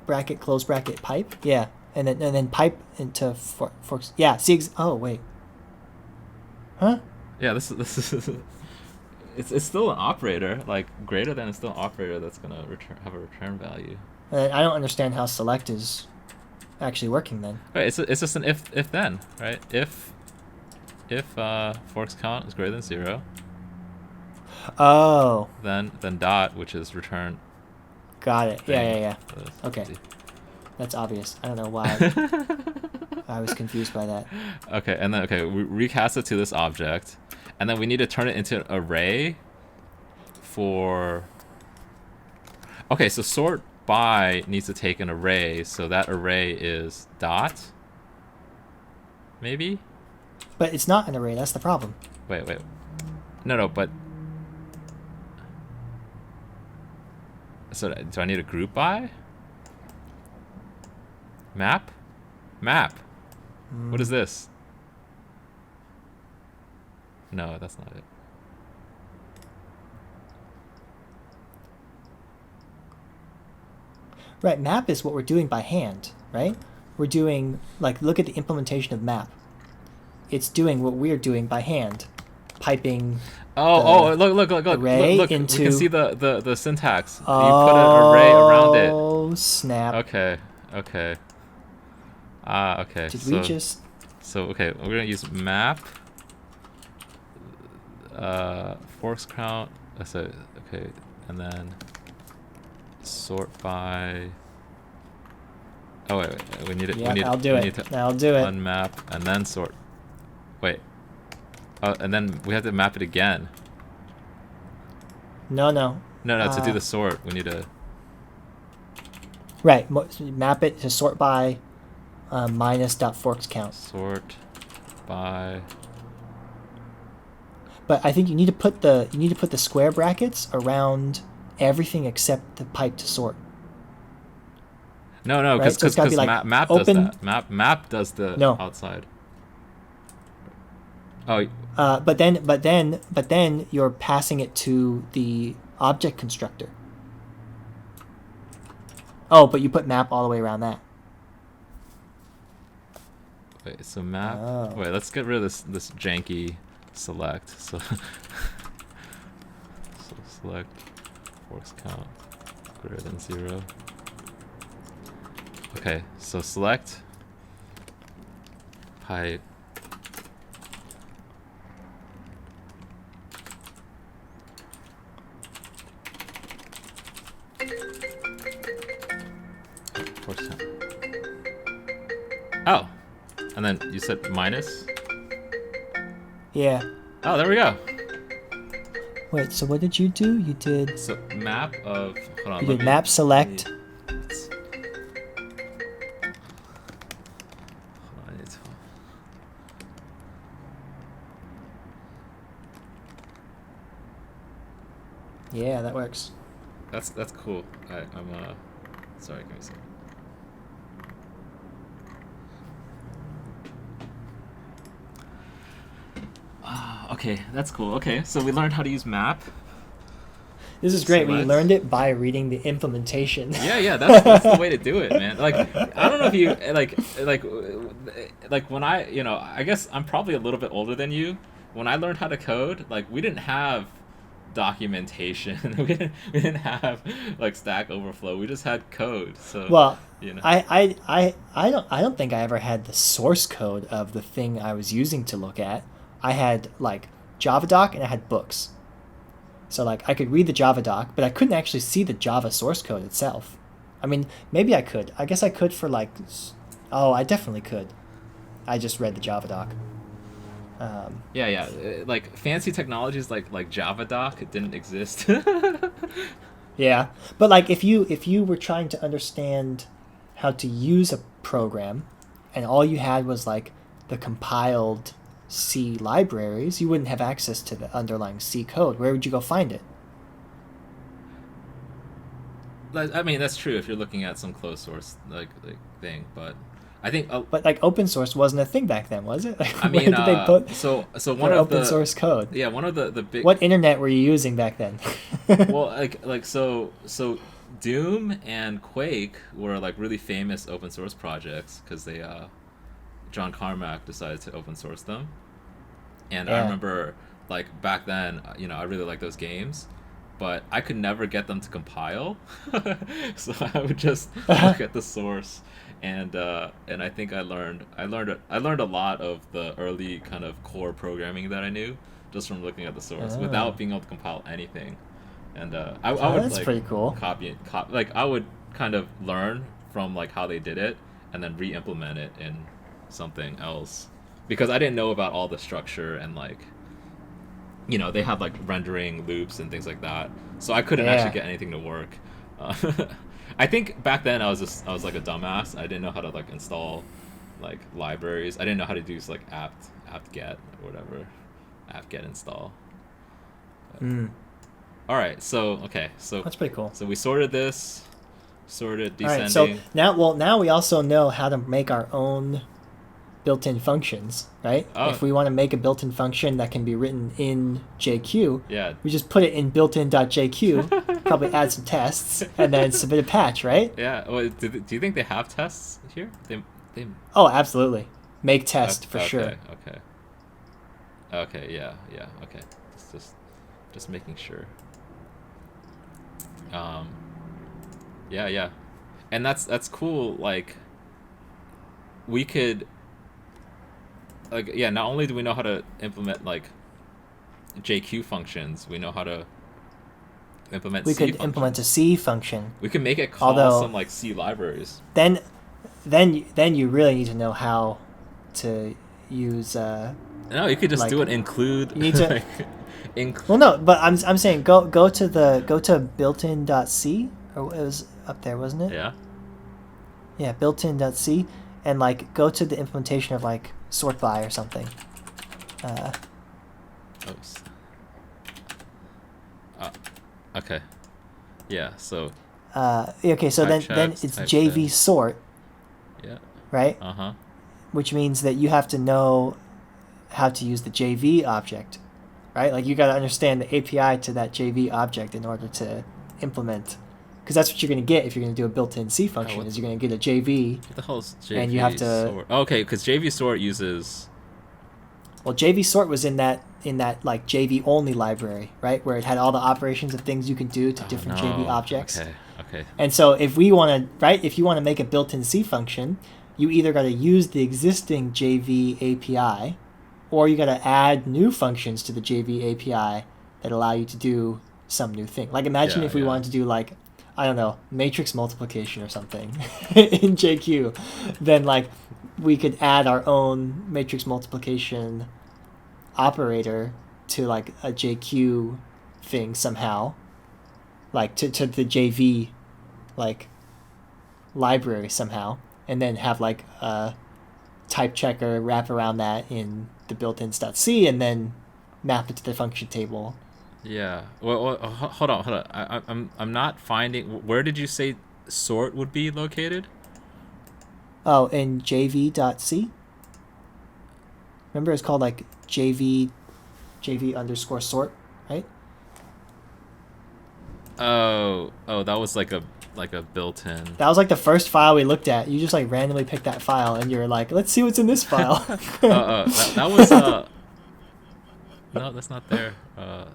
S1: bracket close bracket pipe, yeah, and then pipe into forks, yeah. See, oh wait, huh?
S2: Yeah, this is. It's still an operator, like greater than is still an operator that's gonna have a return value.
S1: I don't understand how select is actually working then.
S2: Right, it's just an if then, right? If forks count is greater than 0.
S1: Oh.
S2: Then dot, which is return.
S1: Got it.
S2: Thing.
S1: Yeah. Okay. That's obvious. I don't know why I was confused by that.
S2: Okay, and then we recast it to this object, and then we need to turn it into an array for. Okay, so sort by needs to take an array, so that array is dot. Maybe.
S1: But it's not an array. That's the problem.
S2: Wait. No, but. So do I need a group by? Map? What is this? No, that's not it.
S1: Right, map is what we're doing by hand, right? We're doing, like, look at the implementation of map. It's doing what we're doing by hand, piping.
S2: Look!
S1: Array
S2: Look!
S1: Into...
S2: We can see the syntax. You put an array around it.
S1: Oh snap!
S2: Okay. Okay.
S1: Did we just?
S2: So okay, we're gonna use map. Forks count. So okay, and then sort by. Oh wait. We need it.
S1: Yeah,
S2: we need,
S1: I'll do
S2: we
S1: it.
S2: Need to
S1: I'll do it.
S2: Unmap and then sort. Wait. And then we have to map it again.
S1: No.
S2: No. To do the sort, we need to.
S1: Right. Map it to sort by minus dot forks count.
S2: Sort by.
S1: But I think you need to put the square brackets around everything except the pipe to sort.
S2: No, because
S1: right? So like
S2: map
S1: open...
S2: does that. Map does the outside. Oh.
S1: But then you're passing it to the object constructor. Oh, but you put map all the way around that.
S2: Wait, so map.
S1: Oh.
S2: Wait, let's get rid of this janky select. So select forks count greater than 0. Okay, so select pipe. Oh, and then you said minus?
S1: Yeah.
S2: Oh, there we go.
S1: Wait, so what did you do? You did...
S2: So map of... Hold on,
S1: you did map select.
S2: Hold on,
S1: yeah, that works.
S2: That's cool. I'm sorry, give me a second. Okay, that's cool. Okay, so we learned how to use map.
S1: This is great. We
S2: select.
S1: learned it by reading the implementation.
S2: Yeah, that's the way to do it, man. Like, I don't know if you like when I guess I'm probably a little bit older than you. When I learned how to code, like we didn't have documentation. We didn't have like Stack Overflow. We just had code. So
S1: Well,
S2: you know.
S1: I don't think I ever had the source code of the thing I was using to look at. I had like JavaDoc and I had books. So like I could read the JavaDoc, but I couldn't actually see the Java source code itself. I mean, maybe I could. I guess I could for like, oh, I definitely could. I just read the JavaDoc.
S2: Yeah. Like fancy technologies like JavaDoc didn't exist.
S1: Yeah, but like if you were trying to understand how to use a program, and all you had was like the compiled C libraries, you wouldn't have access to the underlying C code. Where would you go find it?
S2: I mean, that's true if you're looking at some closed source like thing, but I think
S1: But like open source wasn't a thing back then, was it? Like,
S2: I mean,
S1: where did they put
S2: so one
S1: their
S2: of
S1: open
S2: the
S1: source code?
S2: yeah one of the big
S1: What internet were you using back then?
S2: well so Doom and Quake were like really famous open source projects because they John Carmack decided to open source them, and I
S1: Yeah.
S2: remember like back then I really liked those games, but I could never get them to compile, so I would just look at the source, and I think I learned a lot of the early kind of core programming that I knew just from looking at the source
S1: Oh.
S2: without being able to compile anything, and I
S1: Oh,
S2: would
S1: that's
S2: like
S1: pretty cool.
S2: like I would kind of learn from like how they did it and then re-implement it in something else because I didn't know about all the structure and like they had like rendering loops and things like that, so I couldn't
S1: Yeah.
S2: actually get anything to work. Uh, I think back then I was like a dumbass. I didn't know how to like install like libraries. I didn't know how to do like apt-get or whatever, apt-get install.
S1: Mm,
S2: All right, so
S1: that's pretty cool.
S2: so we sorted this, sorted
S1: All right,
S2: descending.
S1: so now we also know how to make our own built-in functions, right?
S2: Oh.
S1: If we want to make a built-in function that can be written in JQ,
S2: Yeah.
S1: we just put it in built-in.jq, probably add some tests, and then submit a patch, right?
S2: Yeah. Well, do you think they have tests here? They
S1: Oh, absolutely. Make test for
S2: okay,
S1: sure.
S2: Okay. Yeah. Okay. Just making sure. Yeah. And that's cool. Like, we could. Like, yeah. Not only do we know how to implement like JQ functions, we know how to implement
S1: We
S2: C
S1: could
S2: functions.
S1: implement a C function.
S2: We can make it call
S1: Although-
S2: some like C libraries.
S1: Then you really need to know how to use.
S2: No, you could just
S1: Like,
S2: do it. Include.
S1: you need to-
S2: Like,
S1: Well, no, but I'm saying go to built-in.c, or it was up there, wasn't it?
S2: yeah.
S1: Yeah, built-in.c, and like go to the implementation of like sort by or something.
S2: Oops. Okay. Yeah. So.
S1: Okay, so
S2: Type
S1: then
S2: checks,
S1: it's
S2: type
S1: JV
S2: checks.
S1: sort,
S2: Yeah.
S1: right?
S2: Uh-huh.
S1: Which means that you have to know how to use the JV object, right? Like you got to understand the API to that JV object in order to implement, because that's what you're going to get if you're going to do a built-in C function.
S2: what-
S1: Is you're going to get a JV.
S2: What the hell is JV
S1: And you have to-
S2: sort? Oh, okay, because JV sort uses.
S1: Well, JV sort was in that like JV only library, right, where it had all the operations of things you can do to different JV objects.
S2: Okay.
S1: And so if you want to make a built-in C function, you either got to use the existing JV API, or you got to add new functions to the JV API that allow you to do some new thing. Like imagine
S2: Yeah,
S1: if we
S2: yeah.
S1: wanted to do like, I don't know, matrix multiplication or something in JQ, then like we could add our own matrix multiplication operator to like a JQ thing somehow, like to the JV like library somehow, and then have like a type checker wrap around that in the built-ins.c and then map it to the function table.
S2: Yeah. Well, hold on. I'm not finding. Where did you say sort would be located?
S1: Oh, in jv.c. Remember, it's called like jv underscore sort, right?
S2: Oh, that was like a built-in.
S1: That was like the first file we looked at. You just like randomly picked that file, and you're like, let's see what's in this file.
S2: That was no, that's not there. No,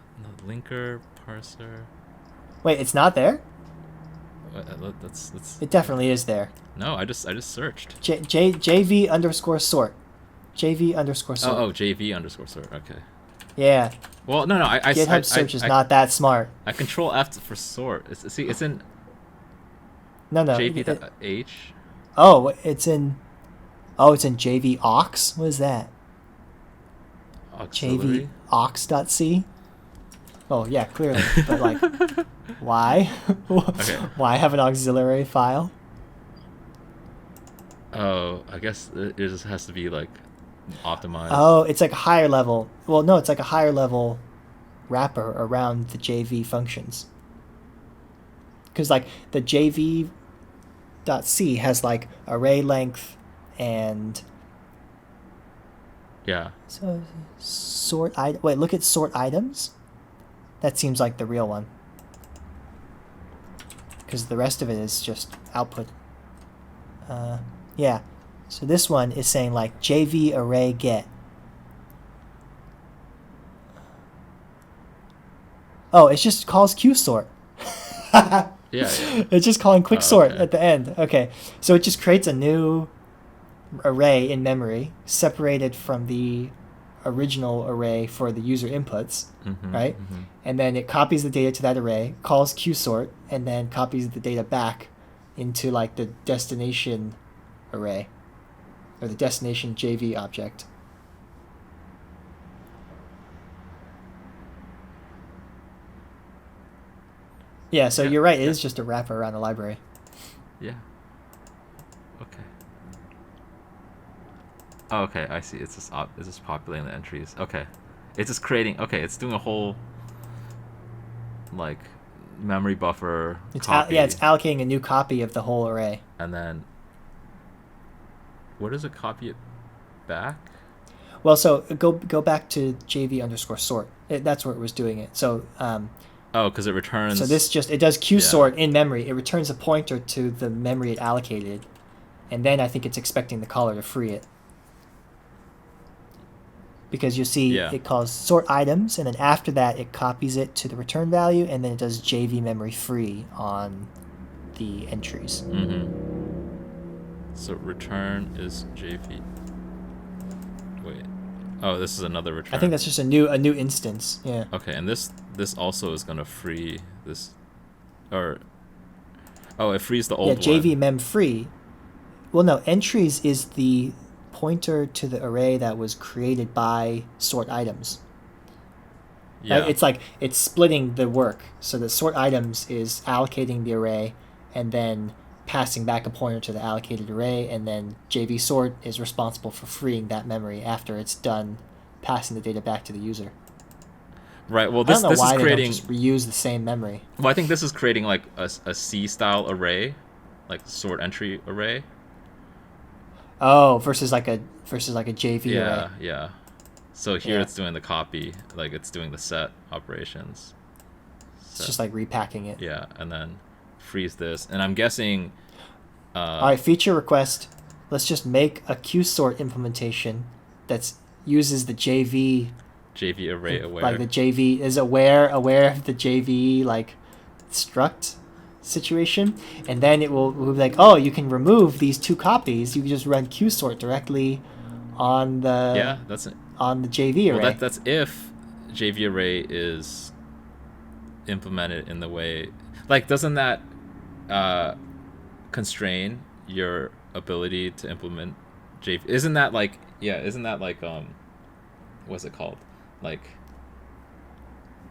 S2: linker parser.
S1: Wait, it's not there?
S2: That's
S1: It definitely is there.
S2: no. I just searched.
S1: JV underscore sort. JV underscore sort.
S2: Oh, JV underscore sort. Okay.
S1: Yeah.
S2: Well, no.
S1: GitHub search is not that smart.
S2: I control F for sort. It's in
S1: No.
S2: JV.h.
S1: Oh, it's in JV aux. What is that?
S2: Auxiliary.
S1: JV aux.c. Oh yeah, clearly. But like, why?
S2: Okay.
S1: Why have an auxiliary file?
S2: Oh, I guess it just has to be like optimized.
S1: Oh, it's like a higher level. Well, no, it's like a higher level wrapper around the JV functions. Because like the JV.c has like array length and
S2: Yeah.
S1: so sort item. Wait, look at sort items. That seems like the real one. Because the rest of it is just output. Yeah. So this one is saying like JV array get. Oh, it just calls qsort.
S2: Yeah.
S1: It's just calling quicksort
S2: okay.
S1: at the end. Okay. So it just creates a new array in memory separated from the original array for the user inputs, right?
S2: Mm-hmm.
S1: And then it copies the data to that array, calls qsort, and then copies the data back into like the destination array or the destination JV object. Yeah, so you're right. It is just a wrapper around the library.
S2: Yeah. Okay. Oh, okay, I see. It's just populating the entries. Okay, it's just creating. Okay, it's doing a whole like memory buffer copy.
S1: It's allocating a new copy of the whole array.
S2: And then, where does it copy it back?
S1: Well, so go back to JV underscore sort. That's where it was doing it. So.
S2: Oh, because it returns.
S1: So this it does qsort in memory. It returns a pointer to the memory it allocated, and then I think it's expecting the caller to free it. Because you see it calls sort items, and then after that it copies it to the return value, and then it does JV memory free on the entries.
S2: Mm-hmm. So return is JV. Wait. Oh, this is another return.
S1: I think that's just a new instance. Yeah.
S2: Okay, and this also is gonna free this, or it frees the old one.
S1: Yeah, JV mem free. Well, no, entries is the pointer to the array that was created by sort items.
S2: Yeah.
S1: Right? It's like it's splitting the work. So the sort items is allocating the array and then passing back a pointer to the allocated array, and then JV sort is responsible for freeing that memory after it's done passing the data back to the user.
S2: Right. Well,
S1: I don't know
S2: this
S1: why
S2: is creating.
S1: They don't just reuse the same memory.
S2: Well, I think this is creating like a C style array, like sort entry array.
S1: Oh, versus like a JV array.
S2: Yeah. So here it's doing the copy, like it's doing the set operations.
S1: It's just like repacking it.
S2: Yeah, and then freeze this, and I'm guessing.
S1: All right, feature request. Let's just make a qsort implementation that uses the JV
S2: array aware.
S1: Like the JV is aware of the JV like struct situation, and then it will be like, oh, you can remove these two copies. You can just run qsort directly on the on the JV array.
S2: Well, that's if JV array is implemented in the way, like, doesn't that constrain your ability to implement JV? Isn't that like what's it called? Like,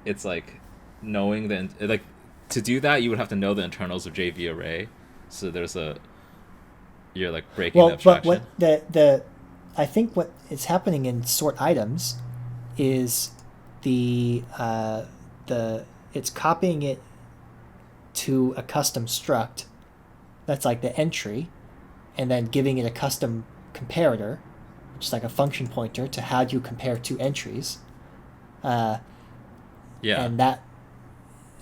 S2: it's like knowing to do that you would have to know the internals of JV array. So you're like breaking the abstraction.
S1: But what I think what is happening in sort items is it's copying it to a custom struct that's like the entry, and then giving it a custom comparator, which is like a function pointer to how do you compare two entries. And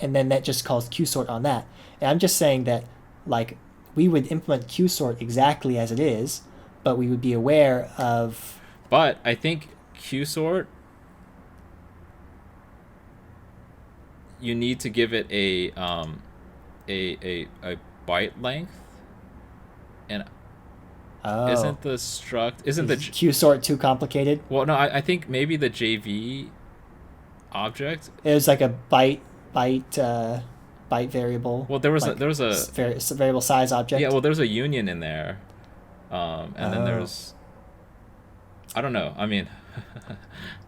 S1: and then that just calls qsort on that. And I'm just saying that, like, we would implement qsort exactly as it is, but we would be aware of.
S2: But I think qsort, you need to give it a byte length, and isn't the
S1: qsort too complicated?
S2: Well, no, I think maybe the JV object.
S1: It was like a byte variable.
S2: Well, there was
S1: like
S2: a
S1: variable size object.
S2: Yeah, well, there's a union in there, and then there's, I don't know. I mean,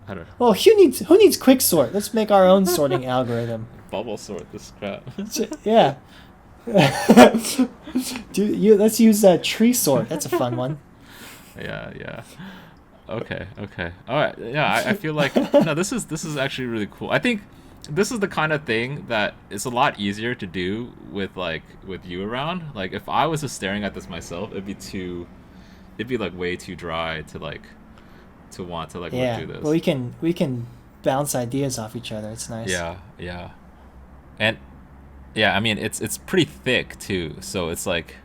S2: I don't know.
S1: Well, who needs quick sort? Let's make our own sorting algorithm.
S2: Bubble sort this crap.
S1: Yeah. Let's use tree sort. That's a fun one.
S2: Yeah. Okay. All right. Yeah, I feel like no. This is actually really cool. I think this is the kind of thing that is a lot easier to do with you around. Like, if I was just staring at this myself, it'd be like way too dry to want to work through this.
S1: Well, we can bounce ideas off each other. It's nice.
S2: Yeah. And yeah, I mean, it's pretty thick too, so it's like,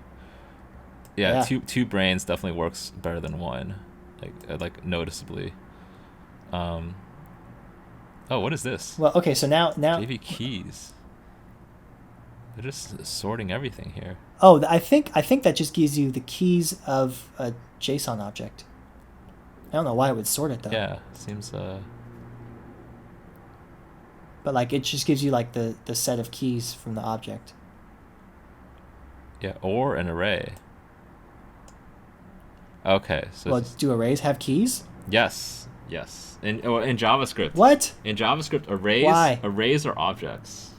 S2: two brains definitely works better than one, like noticeably. Oh, what is this?
S1: Well, okay, so now
S2: JV keys. They're just sorting everything here.
S1: Oh, I think that just gives you the keys of a JSON object. I don't know why it would sort it though.
S2: Yeah, seems
S1: But like, it just gives you like the set of keys from the object.
S2: Yeah, or an array. Okay, so
S1: well, do arrays have keys?
S2: Yes. In JavaScript.
S1: What?
S2: In JavaScript,
S1: Why?
S2: arrays are objects.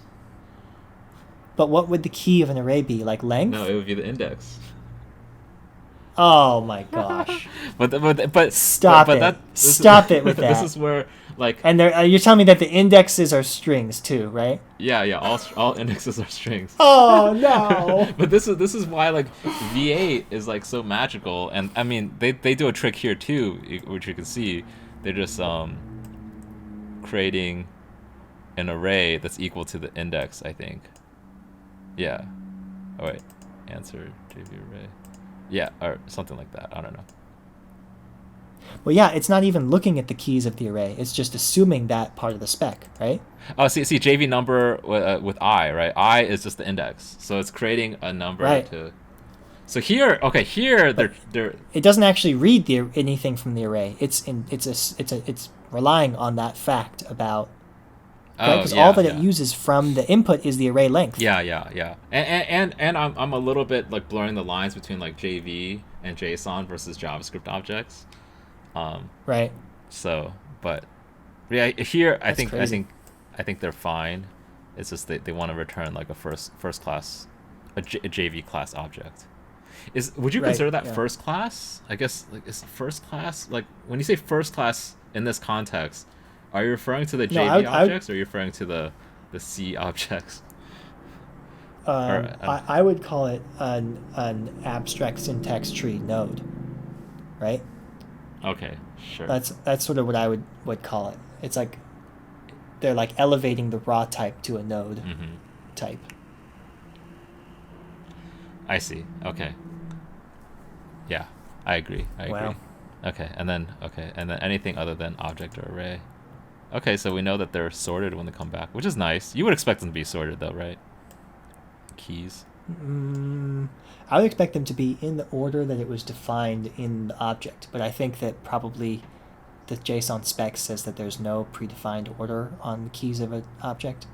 S1: But what would the key of an array be? Like length?
S2: No, it would be the index.
S1: Oh my gosh!
S2: but
S1: stop it! Stop it with that.
S2: This is where
S1: and you're telling me that the indexes are strings too, right?
S2: Yeah. All indexes are strings.
S1: Oh no!
S2: But this is why V8 is so magical, and I mean they do a trick here too, which you can see. They're just creating an array that's equal to the index, I think. Yeah. Oh wait, answer JV array. Yeah, or something like that. I don't know.
S1: Well, yeah, it's not even looking at the keys of the array. It's just assuming that part of the spec, right?
S2: Oh, see, JV number with I, right? I is just the index, so it's creating a number to. So here, they're.
S1: It doesn't actually read anything from the array. It's relying on that fact about. Right? Because all that it uses from the input is the array length.
S2: Yeah. And I'm a little bit blurring the lines between JV and JSON versus JavaScript objects.
S1: Right.
S2: So, but yeah, here I think they're fine. It's just they want to return a first class, a JV class object. Would you consider that first class? I guess is first class when you say first class in this context. Are you referring to the JV objects, or are you referring to the C objects?
S1: I would call it an abstract syntax tree node, right?
S2: Okay, sure.
S1: That's sort of what I would call it. It's like they're elevating the raw type to a node type.
S2: I see. Okay. Yeah, I agree.
S1: Wow.
S2: Okay, and then anything other than object or array. Okay, so we know that they're sorted when they come back, which is nice. You would expect them to be sorted, though, right? Keys.
S1: I would expect them to be in the order that it was defined in the object, but I think that probably the JSON spec says that there's no predefined order on the keys of an object.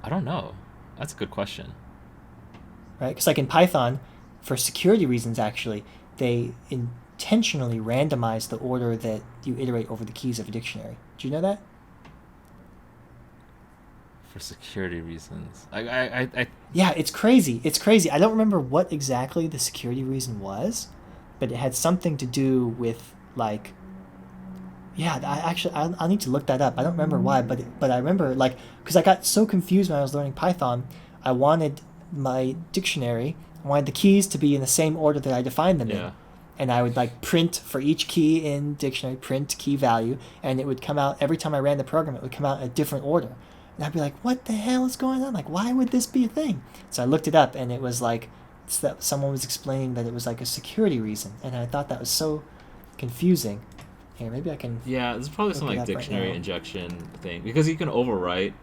S2: I don't know. That's a good question.
S1: Right? Because in Python, for security reasons, actually, they intentionally randomize the order that you iterate over the keys of a dictionary. Do you know that?
S2: For security reasons.
S1: Yeah, it's crazy. I don't remember what exactly the security reason was, but it had something to do with I'll need to look that up. I don't remember why, but I remember because I got so confused when I was learning Python. I wanted my dictionary, I wanted the keys to be in the same order that I defined them in. And I would print for each key in dictionary, print key value, and it would come out every time I ran the program. It would come out in a different order. And I'd be like, what the hell is going on? Like, why would this be a thing? So I looked it up, and it was like, it's that someone was explaining that it was like a security reason, and I thought that was so confusing. Here, maybe I can.
S2: Yeah, there's probably some
S1: look it
S2: like
S1: up right
S2: dictionary
S1: now.
S2: injection thing because you can overwrite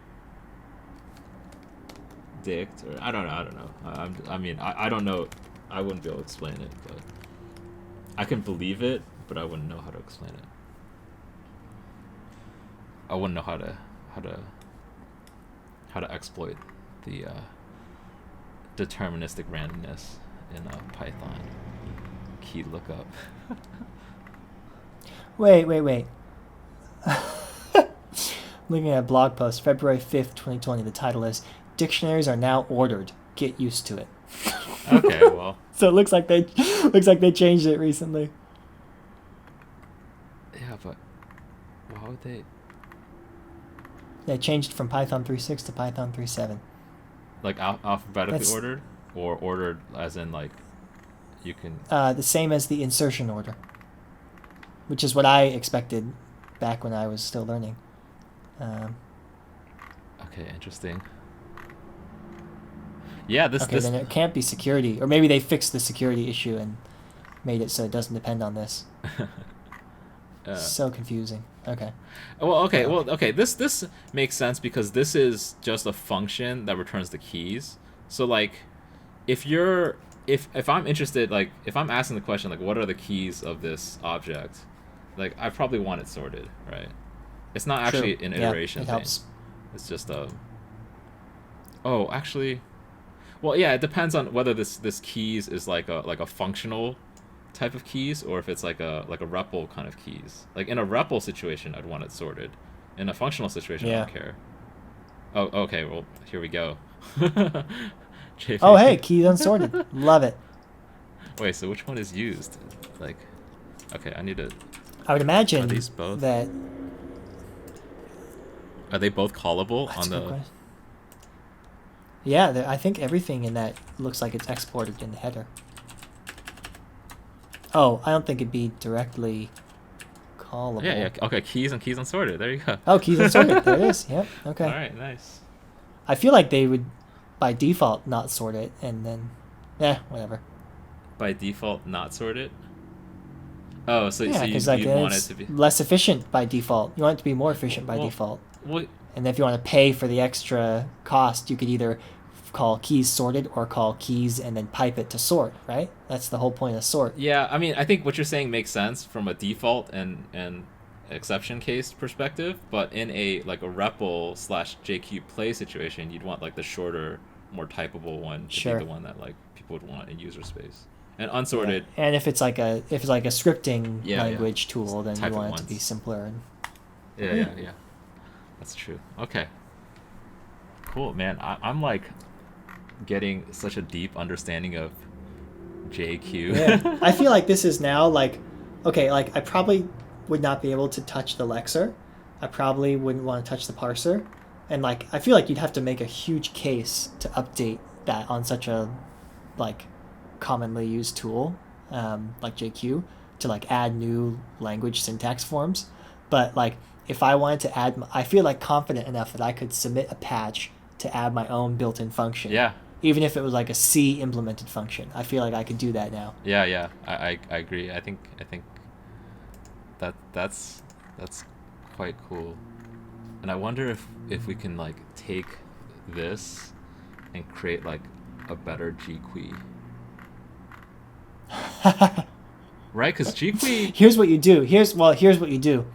S2: dict or I don't know. I mean, I don't know. I wouldn't be able to explain it, but I can believe it, but I wouldn't know how to explain it. I wouldn't know how to exploit the deterministic randomness in Python key lookup.
S1: Wait. Looking at a blog post, February 5th, 2020. The title is "Dictionaries are now ordered. Get used to it."
S2: Okay, well.
S1: So it looks like they changed it recently.
S2: Yeah, but why would they?
S1: They changed it from Python 3.6 to Python 3.7.
S2: Like alphabetically ordered, or ordered as in like you can.
S1: The same as the insertion order, which is what I expected back when I was still learning.
S2: Okay, interesting. Yeah, this.
S1: Then it can't be security, or maybe they fixed the security issue and made it so it doesn't depend on this. So confusing. Okay.
S2: Okay. This makes sense because this is just a function that returns the keys. So like, if I'm interested, like if I'm asking the question like what are the keys of this object, like I probably want it sorted, right? It's not actually an iteration
S1: it
S2: thing.
S1: helps.
S2: It's just a. Oh, actually, well, yeah. It depends on whether this keys is like a functional type of keys or if it's like a REPL kind of keys. Like in a REPL situation, I'd want it sorted. In a functional situation, I don't care. Oh, okay. Well, here we go.
S1: Oh, hey, keys unsorted. Love it.
S2: Wait, so which one is used? Like, okay, I need to.
S1: I would imagine
S2: Are these both?
S1: that.
S2: Are they both callable
S1: That's
S2: on
S1: a good
S2: the?
S1: question. Yeah, I think everything in that looks like it's exported in the header. Oh, I don't think it'd be directly callable.
S2: Yeah. Okay, keys and keys unsorted. There you go.
S1: Oh, keys unsorted. There it is. Yep. Okay.
S2: All right, nice.
S1: I feel like they would, by default, not sort it, and then, whatever.
S2: By default, not sorted. Oh, so
S1: Yeah,
S2: so
S1: because
S2: you want it to be
S1: less efficient by default. You want it to be more efficient by default.
S2: Well,
S1: and if you want to pay for the extra cost, you could either call keys sorted or call keys and then pipe it to sort, right? That's the whole point of sort.
S2: Yeah, I mean, I think what you're saying makes sense from a default and exception case perspective, but in a like a REPL / JQ play situation, you'd want like the shorter, more typable one to be the one that like people would want in user space. And unsorted.
S1: Yeah. And if it's like a scripting language tool, then you want it to be simpler.
S2: Yeah. That's true. Okay. Cool, man. I'm like getting such a deep understanding of JQ.
S1: Yeah. I feel like this is now like, okay, like I probably would not be able to touch the lexer. I probably wouldn't want to touch the parser. And like, I feel like you'd have to make a huge case to update that on such a like commonly used tool like JQ to like add new language syntax forms. But like if I wanted to add, I feel like confident enough that I could submit a patch to add my own built-in function.
S2: Yeah.
S1: Even if it was like a C implemented function, I feel like I could do that now.
S2: Yeah. I agree. I think that's quite cool. And I wonder if we can like take this and create like a better GQuery. Right? Because GQuery.
S1: Here's what you do. Here's what you do.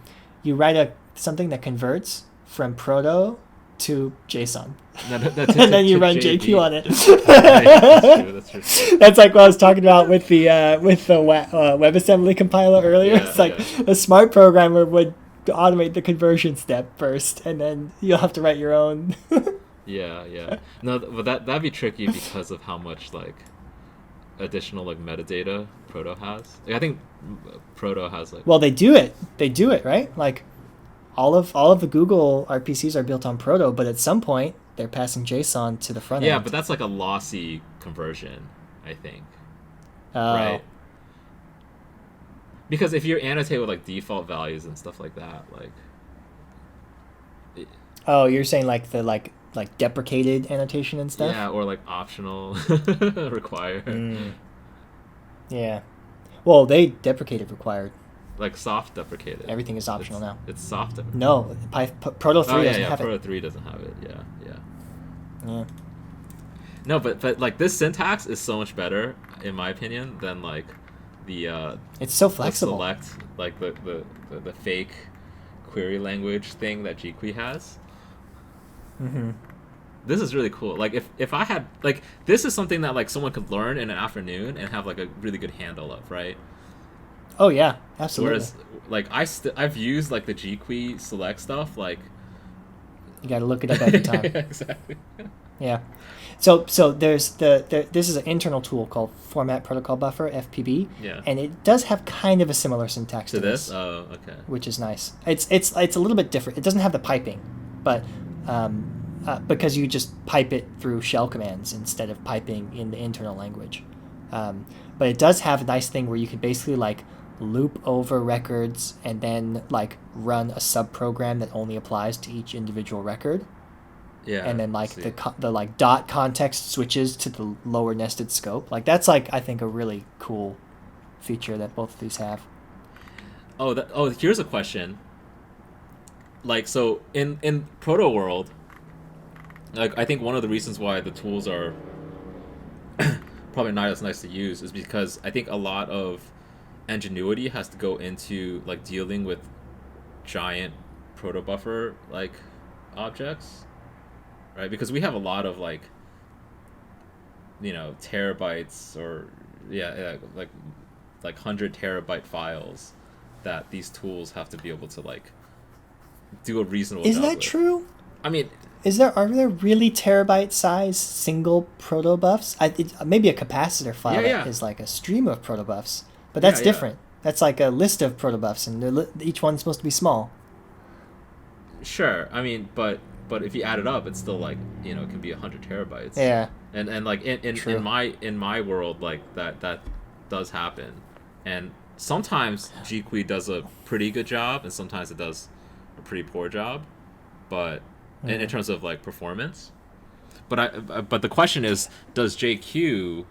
S1: You write something that converts from proto to JSON. And then you run JQ on it.
S2: That's true.
S1: That's like what I was talking about with the WebAssembly compiler earlier. It's like a smart programmer would automate the conversion step first, and then you'll have to write your own.
S2: Yeah. No, but that'd be tricky because of how much like additional like metadata Proto has. Like, I think Proto has like.
S1: Well, they do it, right? Like all of the Google RPCs are built on Proto, but at some point they're passing JSON to the front end.
S2: Yeah, but that's like a lossy conversion, I think.
S1: Oh.
S2: Right. Because if you annotate with like default values and stuff like that, like.
S1: Oh, you're saying like the like deprecated annotation and stuff?
S2: Yeah, or like optional required.
S1: Mm, yeah. Well, they deprecated required.
S2: Like soft deprecated.
S1: Everything is optional now.
S2: It's soft deprecated.
S1: No, Proto 3
S2: Oh yeah,
S1: doesn't
S2: yeah.
S1: have
S2: Proto
S1: it.
S2: 3 doesn't have it. Yeah, yeah.
S1: Yeah.
S2: No, but like this syntax is so much better in my opinion than like the
S1: It's so
S2: the
S1: flexible.
S2: select like the fake query language thing that jQuery has.
S1: Mm-hmm.
S2: This is really cool. Like if I had like this is something that like someone could learn in an afternoon and have like a really good handle of, right?
S1: Oh yeah, absolutely.
S2: Whereas like I've used like the jQuery select stuff like
S1: You got to look it up every time.
S2: exactly.
S1: Yeah. So there's this is an internal tool called Format Protocol Buffer (FPB),
S2: Yeah.
S1: and it does have kind of a similar syntax
S2: To
S1: to
S2: this?
S1: this,
S2: Oh, okay.
S1: which is nice. It's a little bit different. It doesn't have the piping, but because you just pipe it through shell commands instead of piping in the internal language. But it does have a nice thing where you can basically like loop over records and then like run a subprogram that only applies to each individual record.
S2: Yeah.
S1: And then like
S2: see.
S1: the like dot context switches to the lower nested scope. Like that's like I think a really cool feature that both of these have.
S2: Here's a question. Like so in Proto World, like I think one of the reasons why the tools are probably not as nice to use is because I think a lot of ingenuity has to go into like dealing with giant proto buffer like objects, right? Because we have a lot of like terabytes or like 100 terabyte files that these tools have to be able to like do a reasonable
S1: Is
S2: job
S1: that
S2: with.
S1: true?
S2: I mean,
S1: Are there really terabyte size single protobufs? Maybe a capacitor file
S2: Yeah.
S1: that is like a stream of protobufs, but that's
S2: Yeah.
S1: different. That's like a list of protobufs, and each one's supposed to be small.
S2: Sure. I mean, but if you add it up, it's still like it can be 100 terabytes.
S1: Yeah,
S2: And like
S1: True.
S2: in my world, like that does happen, and sometimes jQuery does a pretty good job, and sometimes it does a pretty poor job, but in terms of like performance. But the question is, does JQ?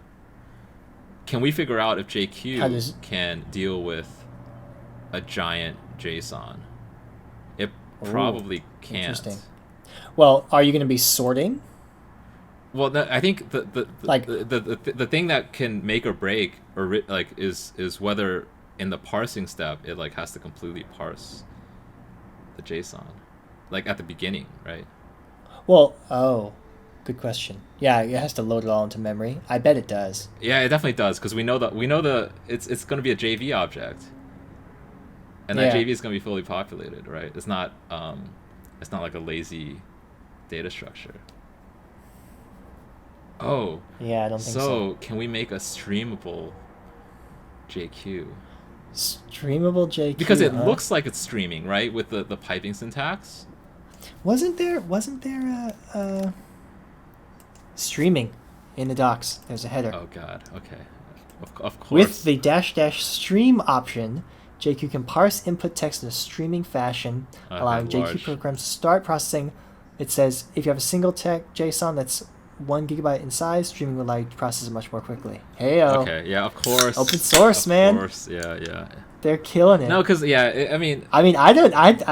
S2: Can we figure out if JQ can deal with a giant JSON? It probably can't.
S1: Interesting. Well, are you going to be sorting?
S2: Well, I think
S1: Like-
S2: the thing that can make or break is whether in the parsing step it like has to completely parse the JSON, like at the beginning, right?
S1: Well, good question. Yeah, it has to load it all into memory. I bet it does.
S2: Yeah, it definitely does because we know it's going to be a JV object, and
S1: Yeah.
S2: that JV is going to be fully populated, right? It's not like a lazy data structure. Oh,
S1: Yeah, I don't think so.
S2: so can we make a streamable JQ?
S1: Streamable JQ.
S2: Because it
S1: huh?
S2: looks like it's streaming, right? With the piping syntax.
S1: Wasn't there a streaming in the docs? There's a header.
S2: Oh God. Okay. Of course.
S1: With the -- stream option, JQ can parse input text in a streaming fashion, allowing JQ
S2: large.
S1: programs to start processing. It says if you have a single JSON that's 1 gigabyte in size, streaming will allow you to process it much more quickly. Heyo.
S2: Okay. Yeah. Of course.
S1: Open source,
S2: of
S1: man.
S2: Of course. Yeah.
S1: They're killing it.
S2: No, because I mean.
S1: I don't.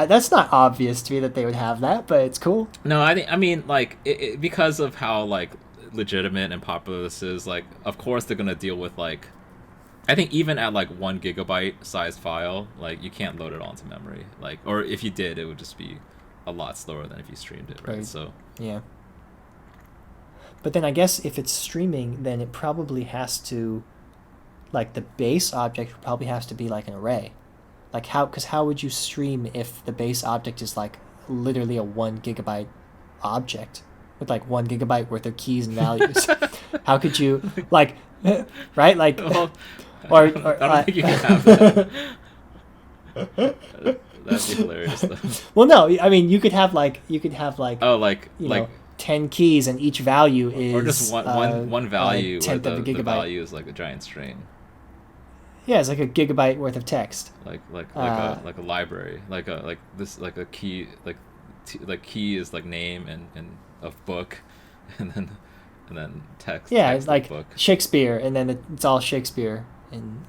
S1: That's not obvious to me that they would have that, but it's cool.
S2: No, I mean like because of how like legitimate and popular this is. Like, of course they're gonna deal with like. I think even at like 1 gigabyte sized file, like you can't load it onto memory. Like, or if you did, it would just be a lot slower than if you streamed it, right? So
S1: Yeah. But then I guess if it's streaming, then it probably has to, like the base object probably has to be like an array. Like because how would you stream if the base object is like literally a 1 gigabyte object with like 1 gigabyte worth of keys and values? How could you like, right? Like,
S2: well,
S1: or
S2: I don't think you can have that. That'd be hilarious though.
S1: well, no, I mean you could have like
S2: Oh, like
S1: you
S2: like
S1: know 10 keys and each value is
S2: or just one value where
S1: tenth of a
S2: the
S1: gigabyte.
S2: value is like a giant string.
S1: Yeah, it's like a gigabyte worth of text.
S2: Like a library, like a key, like like key is like name and of book, and then text.
S1: Yeah,
S2: text
S1: it's like
S2: book.
S1: Shakespeare, and then it's all Shakespeare, and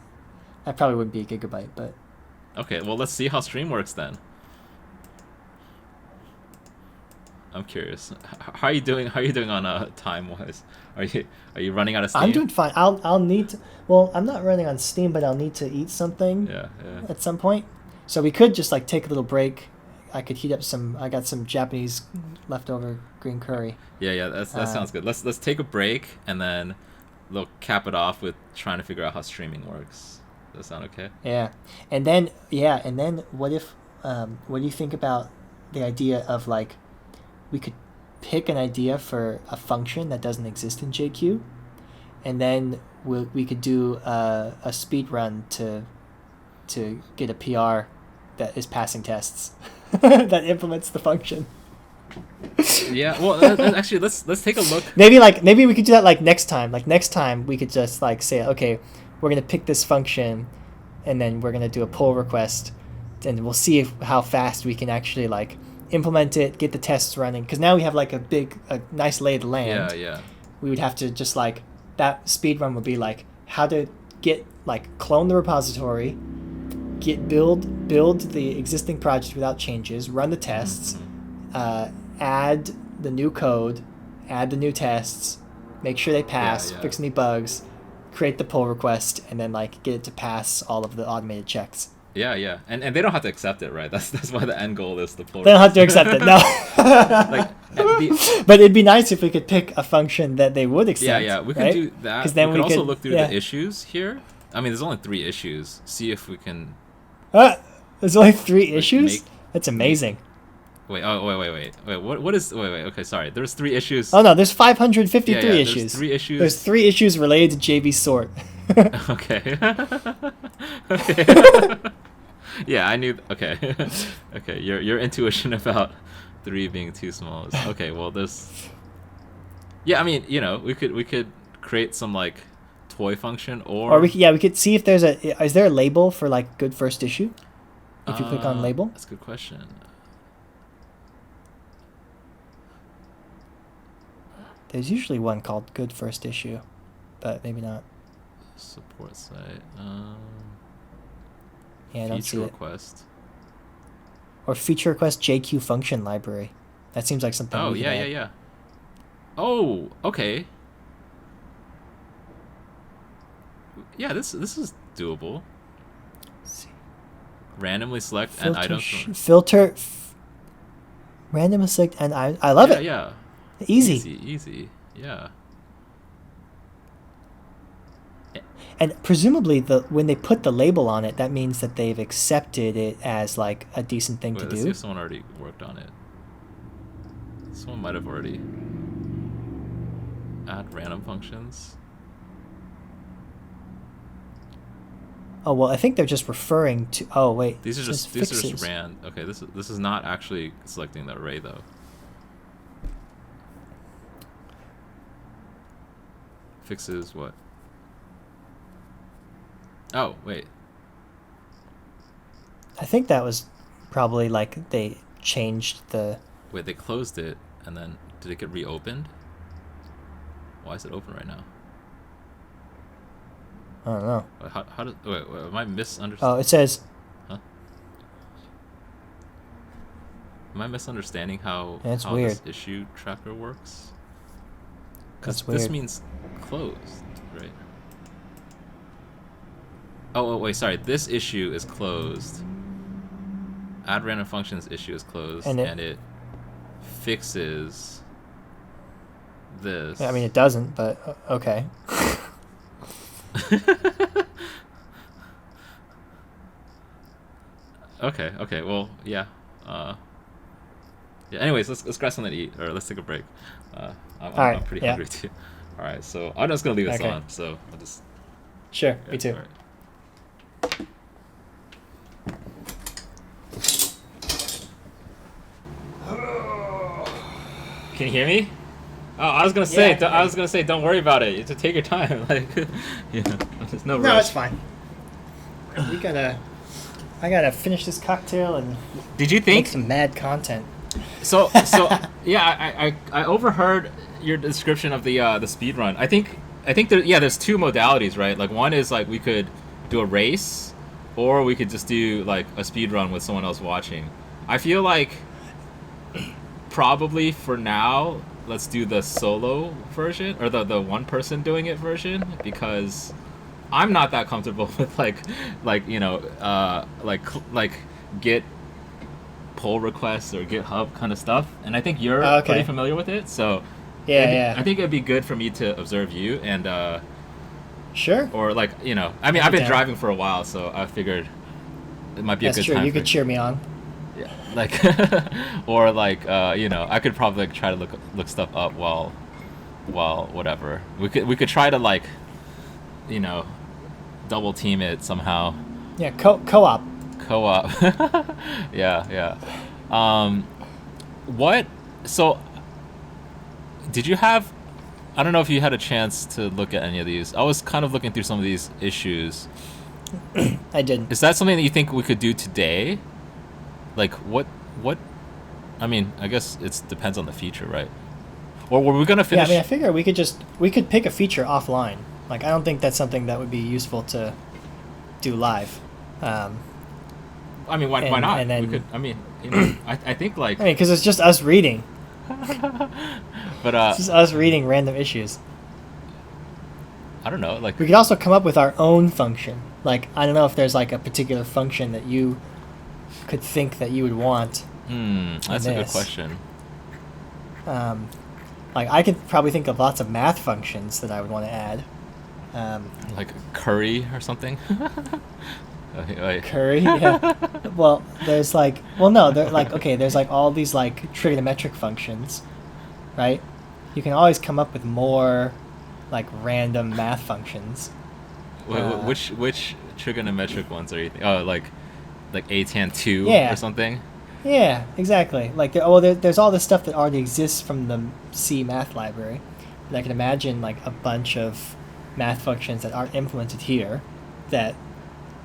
S1: that probably wouldn't be a gigabyte, but
S2: Okay, well let's see how stream works then. I'm curious. How are you doing? How are you doing on time wise? Are you running out of steam?
S1: I'm doing fine. I'll need to. Well, I'm not running on Steam, but I'll need to eat something.
S2: Yeah.
S1: At some point, so we could just like take a little break. I could heat up some. I got some Japanese leftover green curry.
S2: Yeah. That sounds good. Let's take a break and then we'll cap it off with trying to figure out how streaming works. Does that sound okay?
S1: Yeah, and then what if? What do you think about the idea of like, we could pick an idea for a function that doesn't exist in JQ, and then we could do a speed run to get a PR that is passing tests that implements the function.
S2: Yeah. Well, actually, let's take a look.
S1: Maybe we could do that like next time. Like next time we could just like say, okay, we're gonna pick this function, and then we're gonna do a pull request, and we'll see how fast we can actually like implement it, get the tests running. Because now we have like a nice lay of the land.
S2: Yeah.
S1: We would have to just like, that speed run would be like how to get like clone the repository, build the existing project without changes, run the tests, add the new code, add the new tests, make sure they pass, fix any bugs, create the pull request, and then like get it to pass all of the automated checks.
S2: Yeah. And they don't have to accept it, right? That's why the end goal is the pull.
S1: They don't have to accept it, no. But it'd be nice if we could pick a function that they would accept.
S2: Yeah, we
S1: right?
S2: can do that.
S1: Because then
S2: we can also look through the issues here. I mean, there's only 3 issues. See if we can.
S1: There's only 3 issues? That's amazing.
S2: Wait. What is? Wait. Okay, sorry. There's 3 issues.
S1: Oh no, there's 553 issues.
S2: There's 3 issues.
S1: There's 3 issues related to JV sort.
S2: Okay. Yeah, I knew. Okay. Okay. Your intuition about 3 being too small is okay. Well, there's. Yeah, I mean, we could create some like toy function or
S1: we could see if is there a label for like good first issue? If you click on label.
S2: That's a good question.
S1: There's usually one called good first issue, but maybe not.
S2: Support site.
S1: Yeah, I don't see it.
S2: Feature request.
S1: Or feature request JQ function library. That seems like something.
S2: Oh yeah. Oh, okay. Yeah, this is doable.
S1: Let's see.
S2: Randomly select an item.
S1: Randomly select an item. I love it.
S2: Yeah.
S1: Easy.
S2: Yeah.
S1: And presumably, when they put the label on it, that means that they've accepted it as like a decent thing to do.
S2: Let's see if someone already worked on it. Someone might have already. Add random functions.
S1: Oh well, I think they're just referring to. Oh wait,
S2: these are just rand. Okay, this is not actually selecting the array though. Fixes what? Oh, wait.
S1: I think that was probably like they changed the...
S2: Wait, they closed it, and then did it get reopened? Why is it open right now?
S1: I don't know.
S2: How does... Wait, am I misunderstanding?
S1: Oh, it says...
S2: Huh? Am I misunderstanding how
S1: weird.
S2: This issue tracker works?
S1: That's
S2: Because
S1: weird.
S2: this means closed, right? Oh, wait, sorry. This issue is closed. Add random functions issue is closed, and it fixes this.
S1: I mean, it doesn't, but okay.
S2: Okay. Well, yeah. Yeah. Anyways, let's grab something to eat, or let's take a break. I'm pretty hungry too. All right, so I'm just gonna leave this on. So I'll just.
S1: Sure. Me too.
S2: All right. Can you hear me? Oh, I was gonna say, don't worry about it. You have to take your time. Like, there's no rush.
S1: No, it's fine. I gotta finish this cocktail and
S2: Did you think
S1: make some mad content.
S2: So yeah, I overheard your description of the speed run. I think there's two modalities, right? Like one is like we could do a race, or we could just do like a speed run with someone else watching. I feel like probably for now, let's do the solo version or the one person doing it version, because I'm not that comfortable with like Git pull requests or GitHub kind of stuff, and I think you're
S1: Okay.
S2: pretty familiar with it. So
S1: Yeah.
S2: I think it'd be good for me to observe you and
S1: Sure.
S2: or like I mean I've been
S1: down.
S2: driving for a while, so I figured it might be
S1: That's
S2: a good
S1: true.
S2: time.
S1: You
S2: for,
S1: could cheer me on.
S2: yeah, like or like I could probably like, try to look stuff up while whatever we could try to like double team it somehow.
S1: Yeah, co-op.
S2: Co-op. Yeah. What? So, did you have? I don't know if you had a chance to look at any of these. I was kind of looking through some of these issues.
S1: I did.
S2: Is that something that you think we could do today? Like what? I mean, I guess it depends on the feature, right? Or were we gonna
S1: Yeah,
S2: finish?
S1: I mean, I figure we could pick a feature offline. Like, I don't think that's something that would be useful to do live.
S2: I mean, why
S1: and-
S2: not?
S1: and then-
S2: We could. I mean, I think like,
S1: I mean, because it's just us reading.
S2: but
S1: It's just us reading random issues.
S2: I don't know. Like,
S1: We could also come up with our own function. Like, I don't know if there's like a particular function that you could think that you would want.
S2: that's a good
S1: this.
S2: question.
S1: Like, I could probably think of lots of math functions that I would want to add.
S2: Like curry or something. Like,
S1: Curry, yeah. Well, there's like, well, no, they're like, okay, there's like all these like trigonometric functions, right? You can always come up with more like random math functions.
S2: which trigonometric ones are you thinking? Oh, like a tan 2
S1: Yeah.
S2: or something.
S1: Yeah, exactly. Like, there's all this stuff that already exists from the C math library. And I can imagine like a bunch of math functions that aren't implemented here that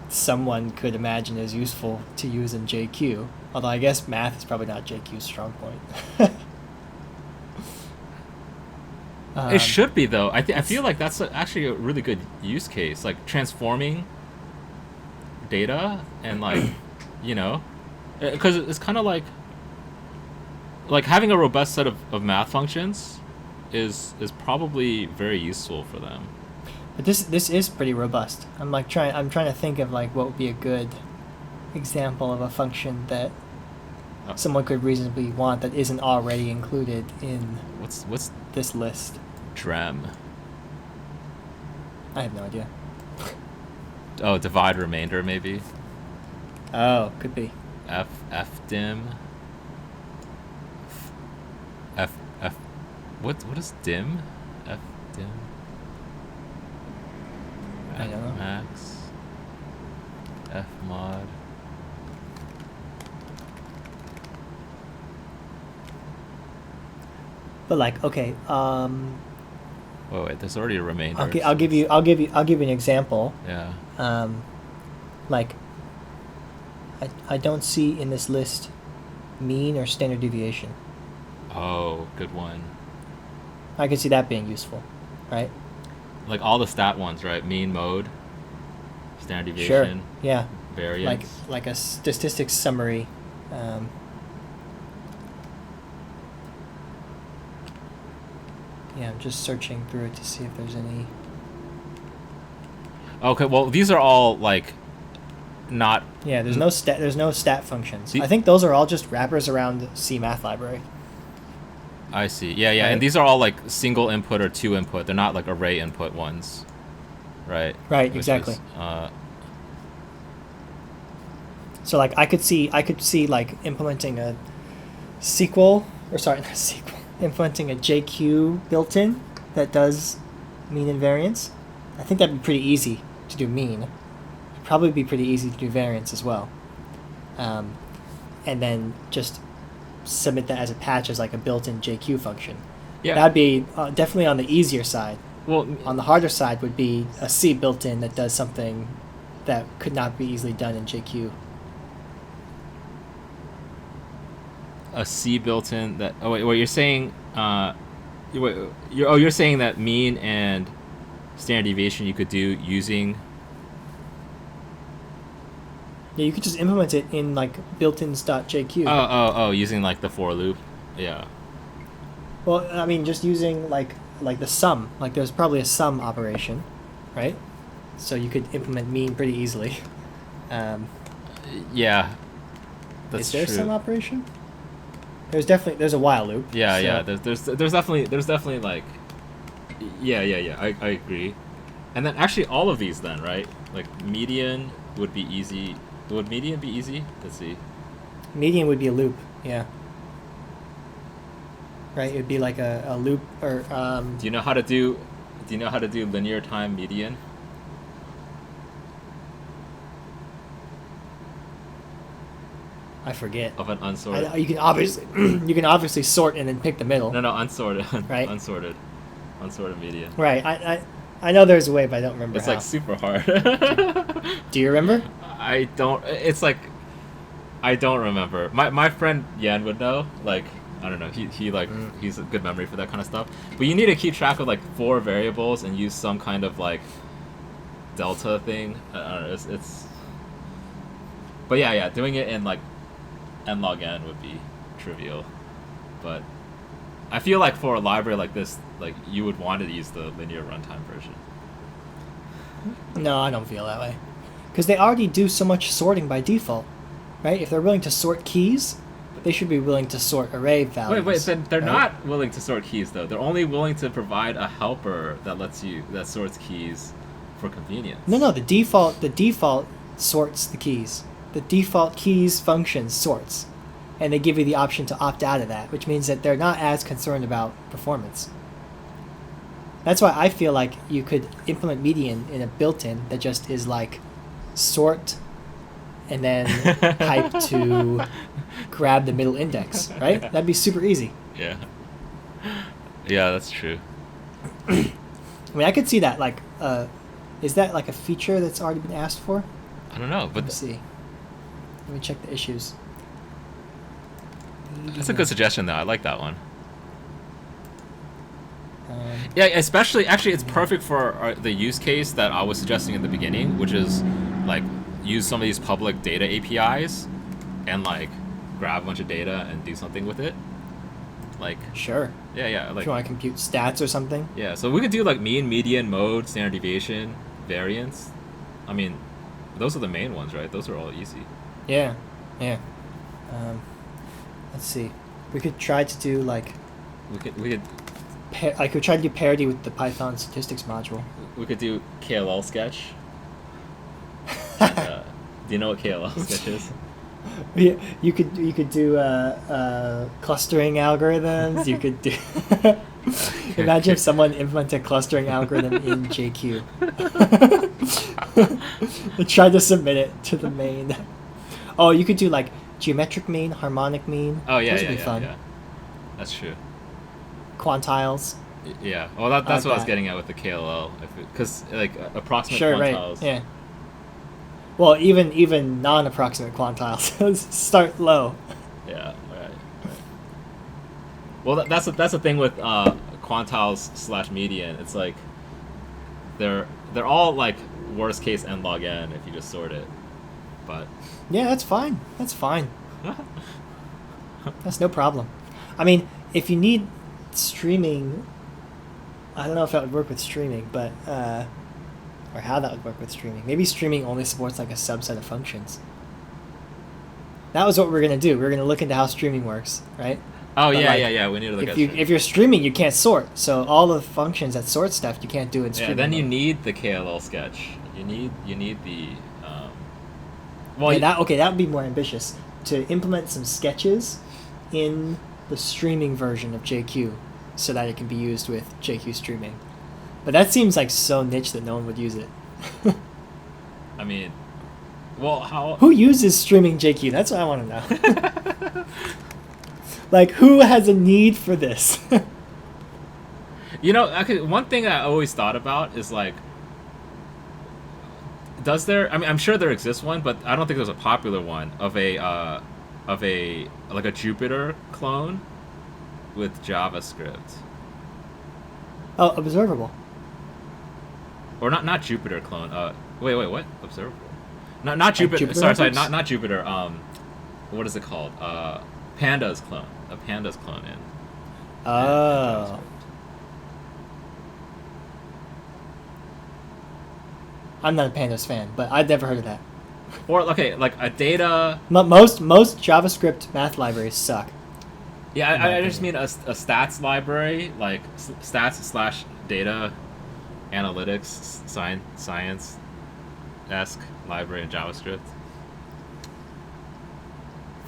S1: someone could imagine as useful to use in JQ. Although I guess math is probably not JQ's strong point.
S2: It should be though. I feel like that's actually a really good use case, like transforming data and like because it's kind of like having a robust set of math functions is probably very useful for them.
S1: But this is pretty robust. I'm trying to think of like what would be a good example of a function that someone could reasonably want that isn't already included in
S2: What's
S1: this list.
S2: drem?
S1: I have no idea.
S2: Oh, divide remainder maybe.
S1: Oh, could be.
S2: Fdim. F what is dim? Fdim.
S1: I don't know.
S2: Max. F mod.
S1: But like, okay,
S2: Wait, there's already a remainder.
S1: I'll give you an example.
S2: Yeah.
S1: Like, I don't see in this list mean or standard deviation.
S2: Oh, good one.
S1: I could see that being useful, right?
S2: Like all the stat ones, right? Mean, mode, standard
S1: Sure.
S2: deviation,
S1: Yeah.
S2: variance.
S1: Like a statistics summary. Yeah, I'm just searching through it to see if there's any.
S2: Okay, well these are all like not.
S1: Yeah, there's no stat functions.
S2: The-
S1: I think those are all just wrappers around C math library.
S2: I see. Yeah,
S1: Right.
S2: and these are all like single input or two input. They're not like array input ones, right?
S1: Right,
S2: Which
S1: exactly.
S2: is,
S1: So like I could see like implementing a SQL or sorry, not SQL, implementing a JQ built-in that does mean and variance. I think that'd be pretty easy to do mean. It'd probably be pretty easy to do variance as well. And then just submit that as a patch as like a built-in JQ function.
S2: yeah.
S1: That'd be definitely on the easier side.
S2: Well,
S1: On the harder side would be a C built-in that does something that could not be easily done in JQ.
S2: a C built-in that. Oh wait, what you're saying? You're saying that mean and standard deviation you could do using.
S1: Yeah, you could just implement it in like built-ins.jq.
S2: Using like the for loop. Yeah.
S1: Well, I mean, just using like the sum. Like there's probably a sum operation, right? So you could implement mean pretty easily.
S2: Yeah. That's
S1: is there
S2: true.
S1: some operation? There's a while loop.
S2: Yeah,
S1: so.
S2: yeah. There's definitely like. Yeah. I agree. And then actually all of these then, right? Like median would be easy. Would median be easy? Let's see.
S1: Median would be a loop. Yeah. Right. It would be like a loop or.
S2: Do you know how to do linear time median?
S1: I forget.
S2: Of an unsorted.
S1: You can obviously sort and then pick the middle.
S2: No, unsorted.
S1: Right.
S2: Unsorted median.
S1: Right. I know there's a way, but I don't remember.
S2: It's
S1: how.
S2: like super hard.
S1: Do you remember?
S2: I don't. It's like I don't remember. My friend Yan would know. Like I don't know. He's a good memory for that kind of stuff. But you need to keep track of like 4 variables and use some kind of like delta thing. I don't know. It's. But yeah. Doing it in like n log n would be trivial. But I feel like for a library like this, like you would want to use the linear runtime version.
S1: No, I don't feel that way. Because they already do so much sorting by default, right? If they're willing to sort keys, they should be willing to sort array values.
S2: Wait, they're
S1: right?
S2: not willing to sort keys though. They're only willing to provide a helper that sorts keys for convenience.
S1: No, the default sorts the keys. The default keys function sorts. And they give you the option to opt out of that, which means that they're not as concerned about performance. That's why I feel like you could implement median in a built-in that just is like sort and then pipe to grab the middle index, right? That'd be super easy.
S2: Yeah. Yeah, that's true.
S1: I mean, I could see that. Like, is that like a feature that's already been asked for?
S2: I don't know, but
S1: Let me see. Let me check the issues.
S2: That's a good suggestion, though. I like that one. Yeah, especially, actually, it's perfect for the use case that I was suggesting in the beginning, which is, like, use some of these public data APIs and, like, grab a bunch of data and do something with it. Like,
S1: sure.
S2: Yeah. Like,
S1: if you want to compute stats or something.
S2: Yeah, so we could do, like, mean, median, mode, standard deviation, variance. I mean, those are the main ones, right? Those are all easy.
S1: Yeah. Let's see. We could try to do like.
S2: We could.
S1: I could try to do parity with the Python statistics module.
S2: We could do KLL sketch. Do you know what KLL sketch is?
S1: Yeah, you could do clustering algorithms. You could do. Imagine if someone implemented a clustering algorithm in JQ. And tried to submit it to the main. Oh, you could do like geometric mean, harmonic mean.
S2: Oh yeah,
S1: Those would be fun.
S2: Yeah. That's true.
S1: Quantiles.
S2: Yeah. Well, that's what I was getting at with the KLL, because like approximate quantiles.
S1: Right. Yeah. Well, even non-approximate quantiles start low.
S2: Yeah. Right. Well, that's the thing with quantiles / median. It's like they're all like worst case n log n if you just sort it, but.
S1: Yeah, that's fine. That's no problem. I mean, if you need streaming, I don't know if that would work with streaming, but or how that would work with streaming. Maybe streaming only supports like a subset of functions. That was what we were gonna do. We were gonna look into how streaming works, right?
S2: Oh,
S1: but
S2: yeah. We need to look at
S1: if you're streaming, you can't sort. So all the functions that sort stuff, you can't do in streaming.
S2: Yeah, then you need the KLL sketch. You need the.
S1: Well, that would be more ambitious to implement some sketches in the streaming version of JQ, so that it can be used with JQ streaming. But that seems like so niche that no one would use it.
S2: I mean, well, how?
S1: Who uses streaming JQ? That's what I want to know. Like, who has a need for this?
S2: You know, one thing I always thought about is like, does there? I mean, I'm sure there exists one, but I don't think there's a popular one of a of a like a Jupyter clone with JavaScript.
S1: Oh, observable.
S2: Or not Jupyter clone. Wait, what? Observable. Not Jupyter.
S1: Jupyter
S2: Sorry,
S1: notebooks?
S2: not Jupyter. What is it called? Pandas clone. A Pandas clone in.
S1: Oh. I'm not a Pandas fan, but I've never heard of that.
S2: Or okay, like a data.
S1: Most JavaScript math libraries suck.
S2: Yeah,
S1: in my
S2: I just mean
S1: opinion.
S2: a stats library, like stats / data analytics science esque library in JavaScript.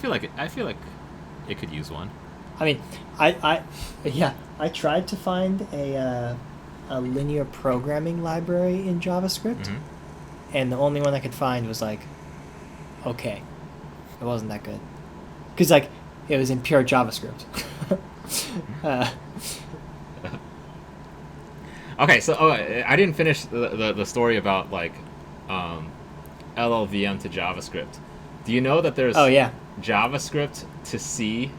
S2: I feel like it could use one.
S1: I mean, I tried to find a linear programming library in JavaScript,
S2: Hmm.
S1: and the only one I could find was like, okay, it wasn't that good, because like it was in pure JavaScript. uh,
S2: Okay, so I didn't finish the story about like LLVM to JavaScript. Do you know that there's
S1: oh yeah,
S2: JavaScript to C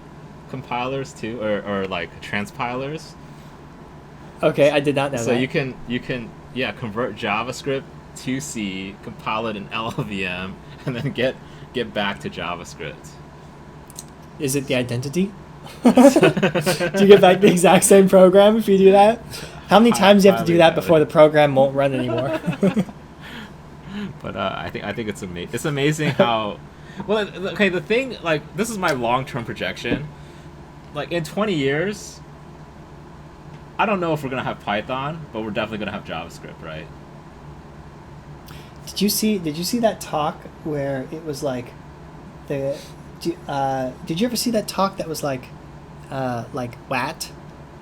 S2: compilers too, or like transpilers?
S1: okay, I did not know
S2: So
S1: that.
S2: you can yeah, convert JavaScript to C, compile it in LLVM, and then get back to JavaScript.
S1: Is it the identity? Do you get back the exact same program if you do that? How many times do you have to do
S2: Highly
S1: that
S2: doubt
S1: before
S2: it.
S1: the program won't run anymore?
S2: But I think it's amazing how well, okay, the thing, like, this is my long-term projection. Like in 20 years, I don't know if we're going to have Python, but we're definitely going to have JavaScript, right?
S1: Did you see that talk where it was like did you ever see that talk that was like WAT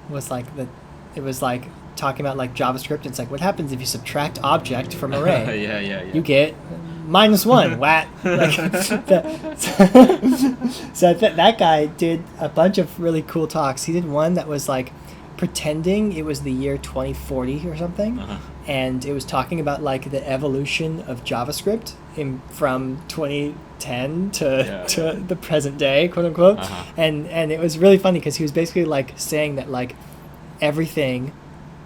S1: was like the it was like talking about like JavaScript. It's like what happens if you subtract object from array?
S2: Yeah.
S1: You get -1 WAT. Like, so that guy did a bunch of really cool talks. He did one that was like pretending it was the year 2040 or something,
S2: Uh-huh.
S1: and it was talking about like the evolution of JavaScript from 2010
S2: Yeah.
S1: to the present day, quote unquote.
S2: Uh-huh.
S1: And it was really funny because he was basically like saying that like everything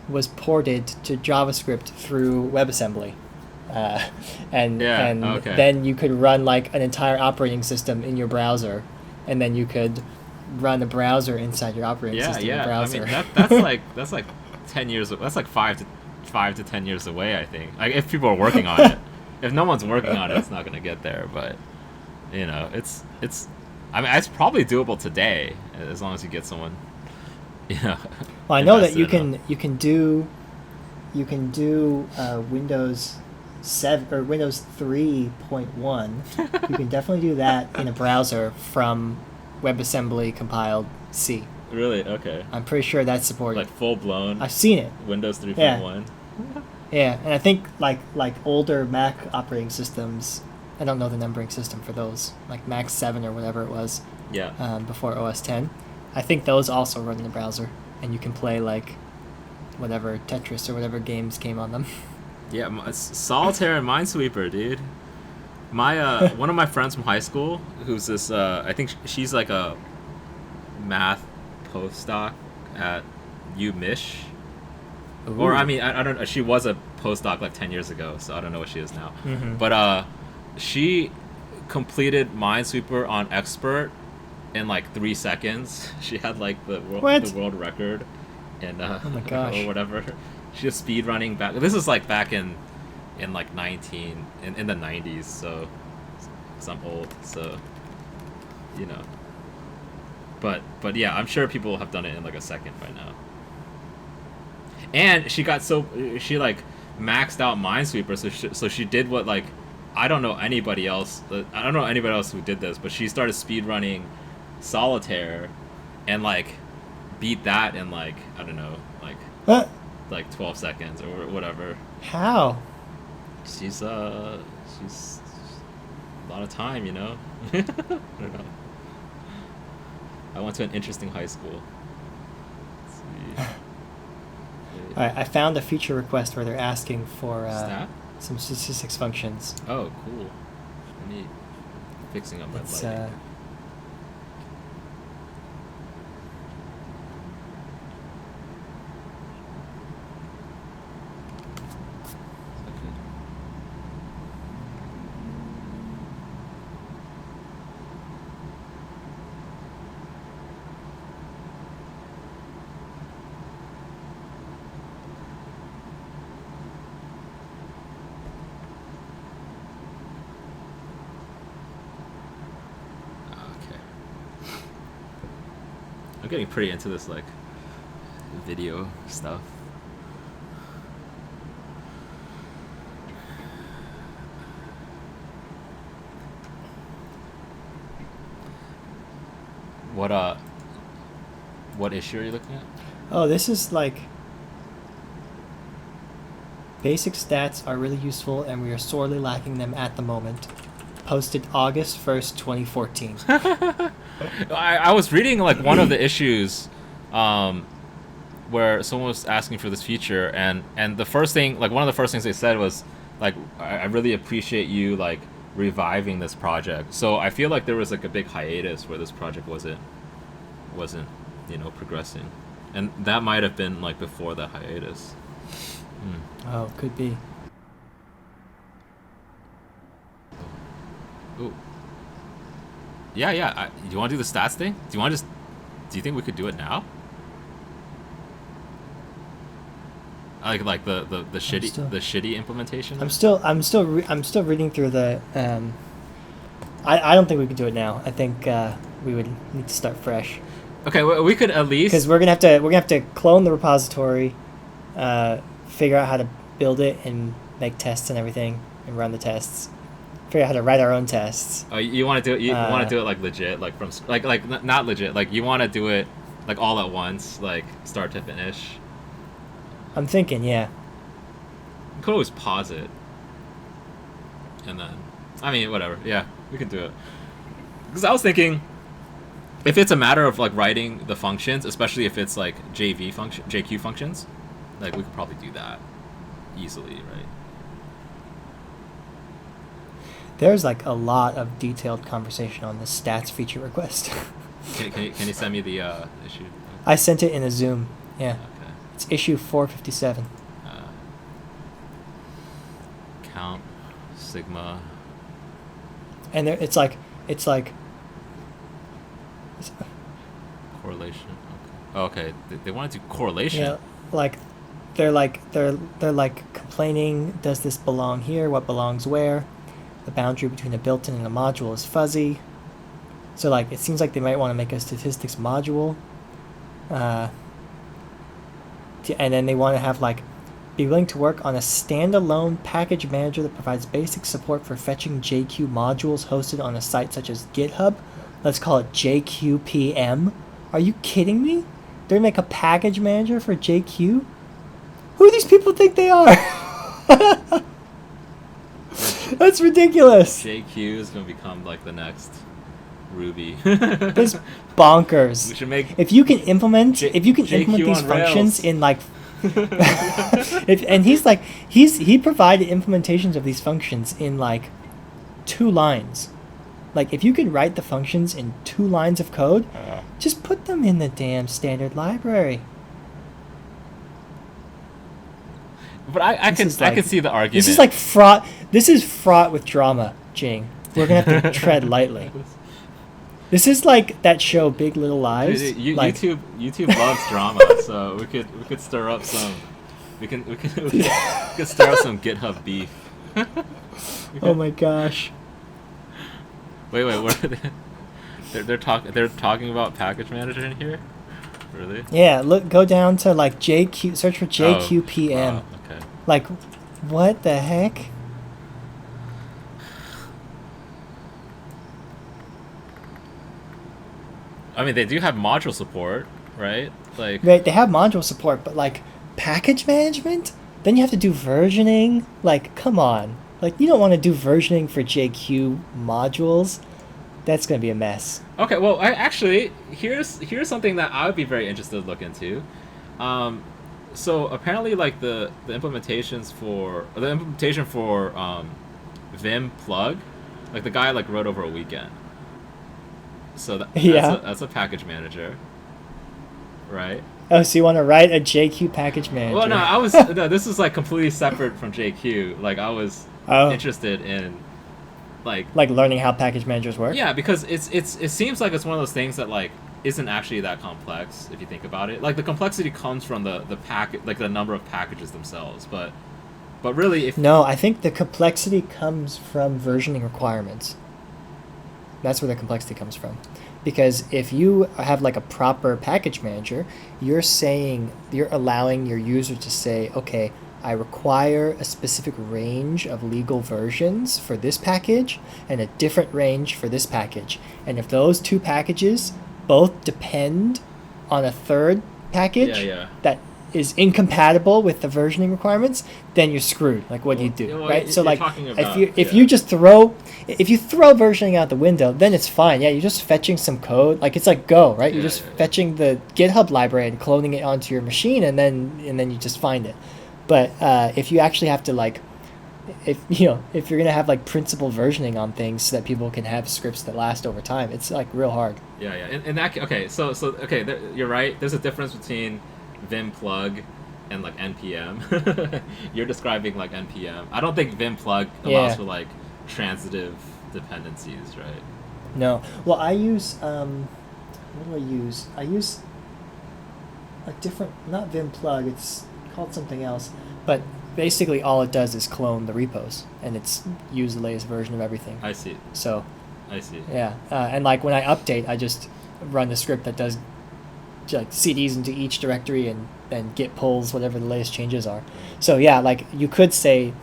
S1: was ported to JavaScript through WebAssembly. And
S2: Okay.
S1: then you could run like an entire operating system in your browser, and then you could run a browser inside your operating
S2: Yeah,
S1: system in
S2: yeah.
S1: the
S2: I
S1: browser.
S2: mean, that's like 10 years. That's like 5 to 10 years away. I think. Like if people are working on it. If no one's working on it, it's not gonna get there. But you know, it's. I mean, it's probably doable today as long as you get someone. You know.
S1: Well, I know that
S2: invested
S1: you can do Windows 7 or Windows 3.1. You can definitely do that in a browser from WebAssembly compiled C.
S2: Really? Okay.
S1: I'm pretty sure that's supported.
S2: Like full blown
S1: I've seen it.
S2: Windows 3.1.
S1: Yeah, and I think like older Mac operating systems. I don't know the numbering system for those, like Mac 7 or whatever it was,
S2: Yeah.
S1: before OS 10. I think those also run in the browser, and you can play like whatever Tetris or whatever games came on them.
S2: Yeah, Solitaire and Minesweeper, dude. My one of my friends from high school, who's this, I think she's like a math postdoc at UMich. Or I mean, I don't know. She was a postdoc like 10 years ago, so I don't know what she is now.
S1: Mhm.
S2: But she completed Minesweeper on expert in like 3 seconds. She had like the world record, and
S1: Oh my gosh.
S2: or whatever. She was speed running back. This is like back in like in the 90s. So, 'cause I'm old, so you know. But yeah, I'm sure people have done it in like a second by now. And she like maxed out Minesweeper, so she did what, like, I don't know anybody else who did this, but she started speedrunning Solitaire and like beat that in like, I don't know,
S1: What?
S2: like 12 seconds or whatever.
S1: How?
S2: She's a lot of time, you know. I don't know. I went to an interesting high school. Let's see.
S1: All right, I found a feature request where they're asking for
S2: Stat?
S1: some statistics functions.
S2: Oh, cool. Neat. Fixing up my
S1: It's
S2: lighting. I'm getting pretty into this like video stuff. What issue are you looking at?
S1: Oh, this is like basic stats are really useful and we are sorely lacking them at the moment. Posted August 1st, 2014.
S2: I was reading like one of the issues where someone was asking for this feature, and the first thing, like one of the first things they said was like, I really appreciate you like reviving this project. So I feel like there was like a big hiatus where this project wasn't progressing, and that might have been like before the hiatus.
S1: Oh, could be.
S2: Ooh. Yeah. Do you want to do the stats thing? Do you think we could do it now? Like the shitty implementation.
S1: I'm still reading through the. I don't think we could do it now. I think we would need to start fresh.
S2: Okay, well, we could at least,
S1: because we're gonna have to clone the repository, figure out how to build it and make tests and everything and run the tests. Figure out how to write our own tests.
S2: Oh, you want to do it? You want to do it like legit, like from like not legit. Like you want to do it like all at once, like start to finish.
S1: I'm thinking, yeah.
S2: You could always pause it, and then, I mean, whatever. Yeah, we could do it. Because I was thinking, if it's a matter of like writing the functions, especially if it's like JQ functions, like we could probably do that easily, right?
S1: There's like a lot of detailed conversation on this stats feature request.
S2: Can you send me the issue?
S1: I sent it in a Zoom. Yeah.
S2: Okay.
S1: It's issue 457.
S2: Count sigma.
S1: And there, it's like
S2: correlation. Okay. They want to do correlation.
S1: Yeah, like they're like complaining. Does this belong here? What belongs where? The boundary between a built-in and a module is fuzzy. So like it seems like they might want to make a statistics module. And then they want to have like be willing to work on a standalone package manager that provides basic support for fetching JQ modules hosted on a site such as GitHub. Let's call it JQPM. Are you kidding me? They're gonna make a package manager for JQ? Who do these people think they are? That's ridiculous.
S2: JQ is gonna become like the next Ruby.
S1: That's bonkers.
S2: We should make
S1: if you can implement these functions in like he provided implementations of these functions in like 2 lines. Like if you could write the functions in 2 lines of code, just put them in the damn standard library.
S2: But I can see the argument.
S1: This is like fraught. This is fraught with drama, Jing. We're gonna have to tread lightly. This is like that show, Big Little Lies.
S2: YouTube loves drama, so we could stir up some. We can stir up some GitHub beef.
S1: Oh my gosh.
S2: Wait, what are they? They're talking about package manager in here? Really?
S1: Yeah, go down to like JQ, search for JQPM.
S2: Oh, okay.
S1: Like, what the heck?
S2: I mean, they do have module support, right? Like,
S1: right, they have module support, but like package management? Then you have to do versioning. Like, come on. Like, you don't want to do versioning for JQ modules. That's gonna be a mess.
S2: Okay, well, here's something that I would be very interested to look into. So apparently, like the implementation for Vim plug, like the guy like wrote over a weekend. So that's a package manager, right?
S1: Oh, so you want to write a JQ package manager?
S2: Well, no, this is like completely separate from JQ. Like I was interested in like
S1: learning how package managers work.
S2: Yeah, because it seems like it's one of those things that like isn't actually that complex if you think about it. Like the complexity comes from the packet, like the number of packages themselves. But really,
S1: no, I think the complexity comes from versioning requirements. That's where the complexity comes from, because if you have like a proper package manager, you're allowing your user to say, okay, I require a specific range of legal versions for this package and a different range for this package. And if those two packages both depend on a third package that is incompatible with the versioning requirements, then you're screwed. Like, what do you do, right? So like, if you throw versioning out the window, then it's fine. Yeah, you're just fetching some code. Like, it's like Go, right? You're just fetching the GitHub library and cloning it onto your machine, and then you just find it. But if you actually have to like, if you're gonna have like principal versioning on things so that people can have scripts that last over time, it's like real hard.
S2: Yeah. In that okay, so you're right. There's a difference between Vim plug and like npm. You're describing like npm. I don't think Vim plug allows for like transitive dependencies, right?
S1: No. Well, I use what do I use? I use a different, not Vim plug. It's called something else, but basically all it does is clone the repos, and it's use the latest version of everything.
S2: I see.
S1: So.
S2: I see.
S1: Yeah, and like when I update, I just run the script that does like CDs into each directory and then git pulls whatever the latest changes are. So yeah, like you could say,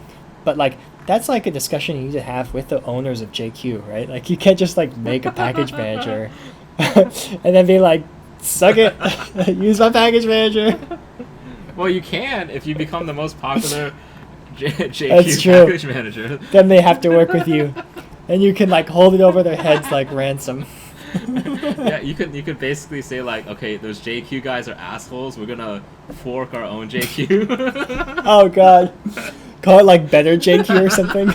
S1: but like that's like a discussion you need to have with the owners of JQ, right? Like you can't just like make a package manager and then be like, suck it, use my package manager.
S2: Well, you can if you become the most popular JQ package manager.
S1: Then they have to work with you, and you can like hold it over their heads like ransom.
S2: Yeah, you could basically say like, okay, those JQ guys are assholes. We're gonna fork our own JQ.
S1: Oh God, call it like better JQ or something.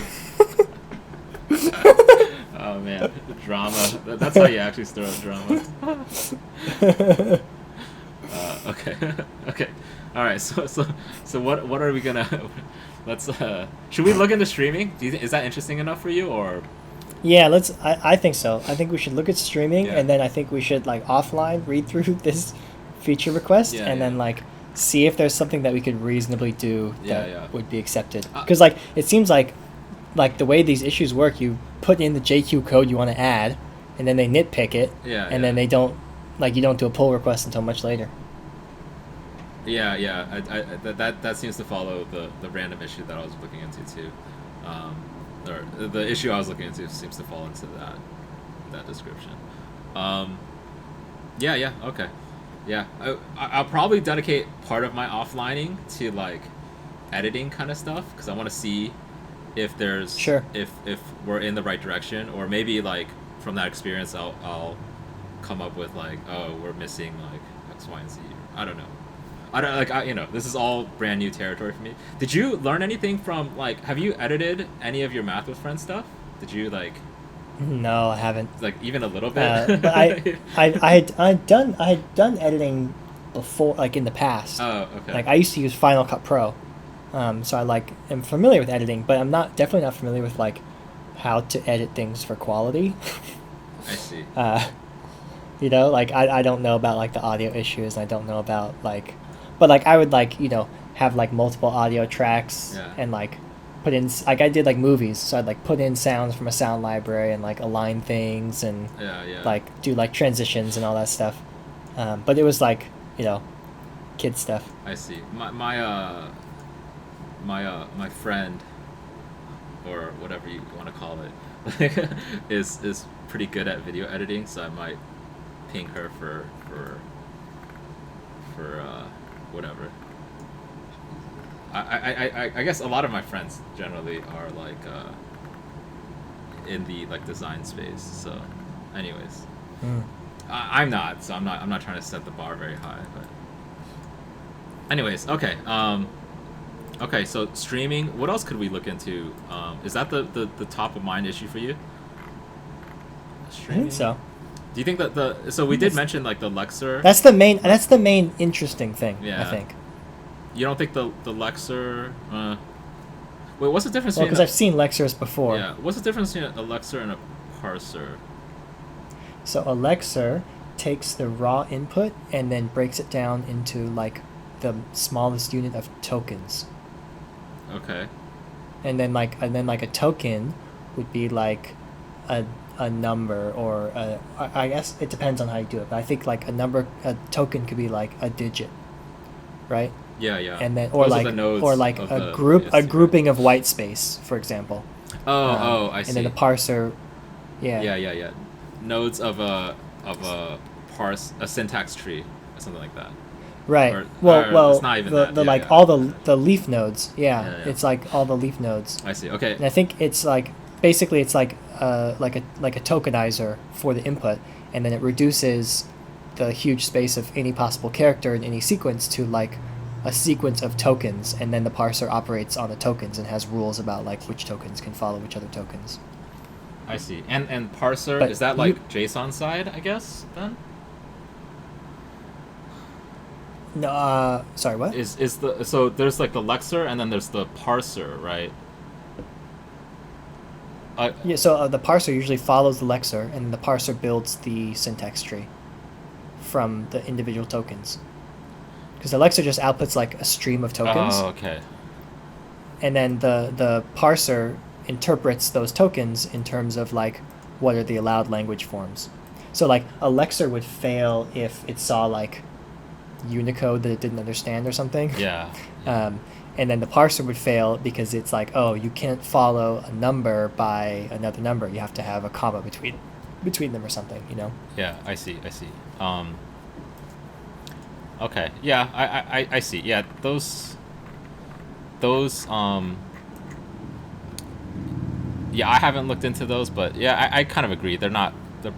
S2: Oh man, drama. That's how you actually stir up drama. Okay. Okay. All right. So what are we gonna? Let's. Should we look into streaming? Is that interesting enough for you, or?
S1: Yeah, let's. I think so. I think we should look at streaming, and then I think we should like offline read through this feature request, and then like see if there's something that we could reasonably do that would be accepted. Because like it seems like the way these issues work, you put in the JQ code you want to add, and then they nitpick it, and then they don't you don't do a pull request until much later.
S2: Yeah. That seems to follow the random issue that I was looking into too. Or the issue I was looking into seems to fall into that description. Okay. Yeah, I'll probably dedicate part of my offlining to like editing kind of stuff, because I want to see if there's if we're in the right direction, or maybe like from that experience I'll come up with like, oh, we're missing like X, Y, and Z. I don't know. This is all brand new territory for me. Did you learn anything from like? Have you edited any of your Math with Friends stuff? Did you like?
S1: No, I haven't.
S2: Like even a little bit.
S1: But I had done editing before, like in the past.
S2: Oh, okay.
S1: Like I used to use Final Cut Pro, so I like am familiar with editing, but I'm definitely not familiar with like how to edit things for quality.
S2: I see.
S1: Like I don't know about like the audio issues. I don't know about like. But like I would like have like multiple audio tracks and like put in like I did like movies, so I'd like put in sounds from a sound library and like align things and like do like transitions and all that stuff. But it was like kid stuff.
S2: I see. My friend, or whatever you want to call it, is pretty good at video editing, so I might ping her for whatever. I guess a lot of my friends generally are like in the like design space. So, anyways, I'm not. So I'm not trying to set the bar very high. But, anyways, okay. Okay. So streaming. What else could we look into? Is that the top of mind issue for you? Streaming?
S1: I think so.
S2: Do you think that so we did mention like the Lexer?
S1: That's the main interesting thing.
S2: Yeah.
S1: I think.
S2: You don't think the Lexer? Wait, what's the difference?
S1: Well, because I've seen Lexers before.
S2: Yeah. What's the difference between a Lexer and a parser?
S1: So a Lexer takes the raw input and then breaks it down into like the smallest unit of tokens.
S2: Okay.
S1: And then like a token would be like a a number or I guess it depends on how you do it, but I think like a token could be like a digit, right?
S2: Yeah, yeah.
S1: And then
S2: Those are the nodes of
S1: a
S2: the
S1: grouping of white space, for example.
S2: I see.
S1: And then the parser, yeah.
S2: Yeah. Nodes of a syntax tree or something like that.
S1: Right.
S2: Or
S1: Well,
S2: it's not even
S1: the
S2: that.
S1: the
S2: Yeah,
S1: like
S2: yeah.
S1: all the leaf nodes. Yeah,
S2: Yeah.
S1: it's like all the leaf nodes.
S2: I see. Okay.
S1: And I think it's like basically it's like a tokenizer for the input, and then it reduces the huge space of any possible character in any sequence to like a sequence of tokens, and then the parser operates on the tokens and has rules about like which tokens can follow which other tokens.
S2: I see. And parser,
S1: But
S2: is that like JSON side, I guess, then?
S1: No, sorry, what?
S2: So there's like the lexer and then there's the parser, right?
S1: Yeah, so the parser usually follows the lexer, and the parser builds the syntax tree from the individual tokens. Because the lexer just outputs like a stream of tokens,
S2: Oh, okay.
S1: and then the parser interprets those tokens in terms of like what are the allowed language forms. So like a lexer would fail if it saw like Unicode that it didn't understand or something.
S2: Yeah.
S1: And then the parser would fail because it's like, oh, you can't follow a number by another number. You have to have a comma between them or something, you know?
S2: Yeah, I see. Okay. Yeah, I see. Yeah, those yeah, I haven't looked into those, but yeah, I kind of agree. They're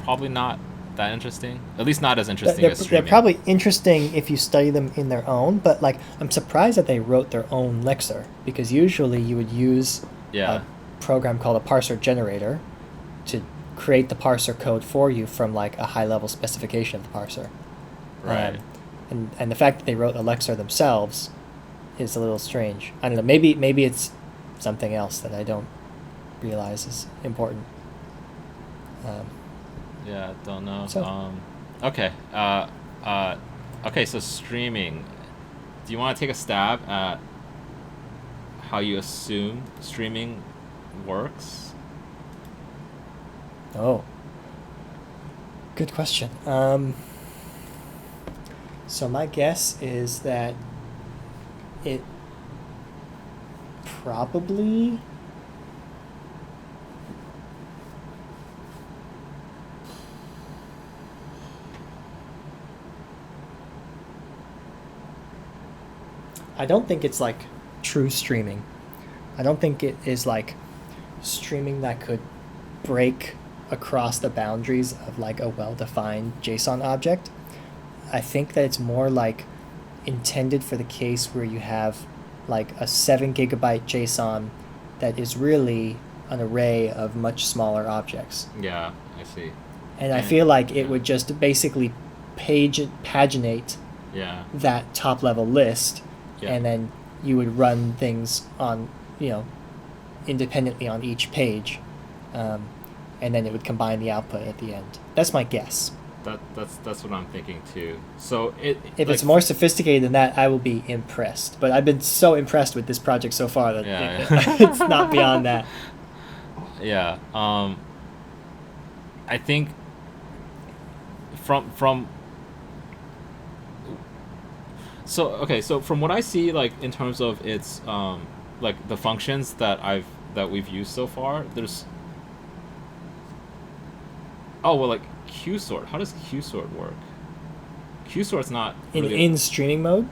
S2: probably not that interesting. At least not as interesting as streaming.
S1: They're probably interesting if you study them in their own, but like I'm surprised that they wrote their own lexer, because usually you would use a program called a parser generator to create the parser code for you from like a high level specification of the parser.
S2: Right.
S1: And the fact that they wrote a lexer themselves is a little strange. I don't know. Maybe it's something else that I don't realize is important.
S2: Yeah, don't know.
S1: So.
S2: Okay. Okay, so streaming. Do you want to take a stab at how you assume streaming works?
S1: Oh. Good question. So my guess is that it probably... I don't think it's like true streaming. I don't think it is like streaming that could break across the boundaries of like a well-defined JSON object. I think that it's more like intended for the case where you have like a 7 gigabyte JSON that is really an array of much smaller objects.
S2: Yeah, I see.
S1: And I feel like it would just basically paginate that top level list. Yeah. And then you would run things on, independently on each page, and then it would combine the output at the end. That's my guess.
S2: That's what I'm thinking too. So if
S1: it's more sophisticated than that, I will be impressed. But I've been so impressed with this project so far that it's not beyond that.
S2: Yeah. I think from. So from what I see, like in terms of its like the functions that we've used so far, there's like QSort. How does QSort work? QSort's not really
S1: in streaming mode.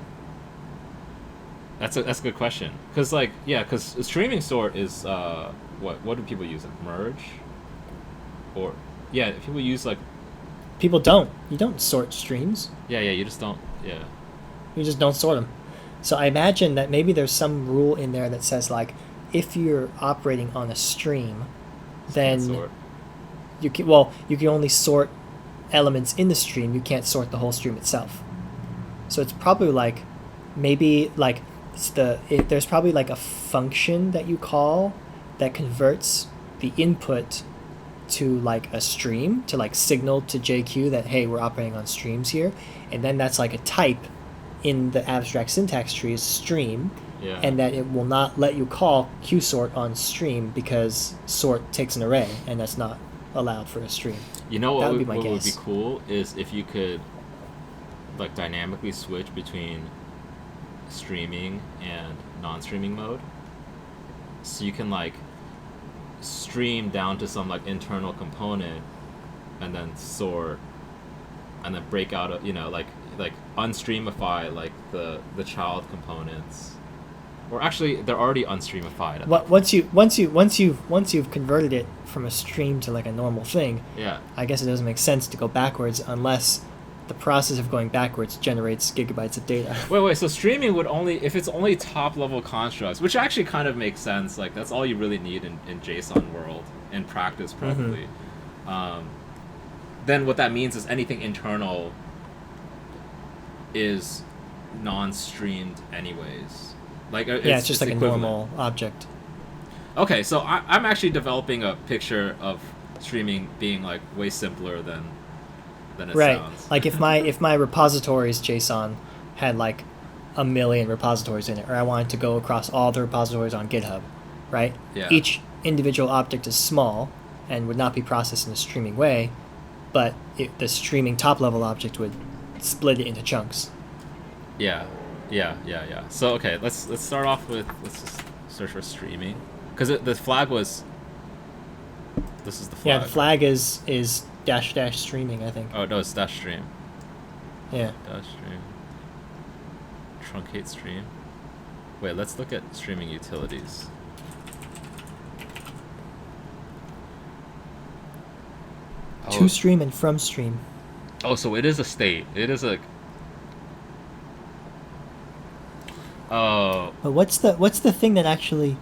S2: That's a good question, because streaming sort is what do people use, like merge, or people use like
S1: you don't sort streams.
S2: You just don't
S1: You just don't sort them. So I imagine that maybe there's some rule in there that says like, if you're operating on a stream, then you can only sort elements in the stream. You can't sort the whole stream itself. So it's probably like, maybe like there's probably like a function that you call that converts the input to like a stream to like signal to JQ that, hey, we're operating on streams here, and then that's like a type in the abstract syntax tree is stream, and that it will not let you call QSort on stream because sort takes an array, and that's not allowed for a stream.
S2: You know what
S1: That would
S2: would,
S1: be my
S2: what would be
S1: guess.
S2: cool is if you could like dynamically switch between streaming and non-streaming mode, so you can like stream down to some like internal component and then sort and then break out of, like unstreamify like the child components, or actually they're already unstreamified
S1: Once you've converted it from a stream to like a normal thing,
S2: yeah.
S1: I guess it doesn't make sense to go backwards unless the process of going backwards generates gigabytes of data.
S2: Wait, so streaming would only, if it's only top level constructs, which actually kind of makes sense, like that's all you really need in JSON world, in practice probably. Then what that means is anything internal is non-streamed anyways. Like
S1: It's just like
S2: equivalent.
S1: a normal object.
S2: Okay, so I'm actually developing a picture of streaming being like way simpler than it sounds.
S1: Like if my repositories JSON had like 1 million repositories in it, or I wanted to go across all the repositories on GitHub, right?
S2: Yeah.
S1: Each individual object is small and would not be processed in a streaming way, but the streaming top level object would split it into chunks.
S2: Yeah. So okay, let's start off with, let's just search for streaming, because the flag was. This is the flag.
S1: Yeah, the flag is -- streaming, I think.
S2: Oh no, it's dash stream.
S1: Yeah.
S2: Dash stream. Truncate stream. Wait, let's look at streaming utilities.
S1: To stream and from stream.
S2: Oh, so it is a state. It is a. Oh.
S1: But what's the thing that actually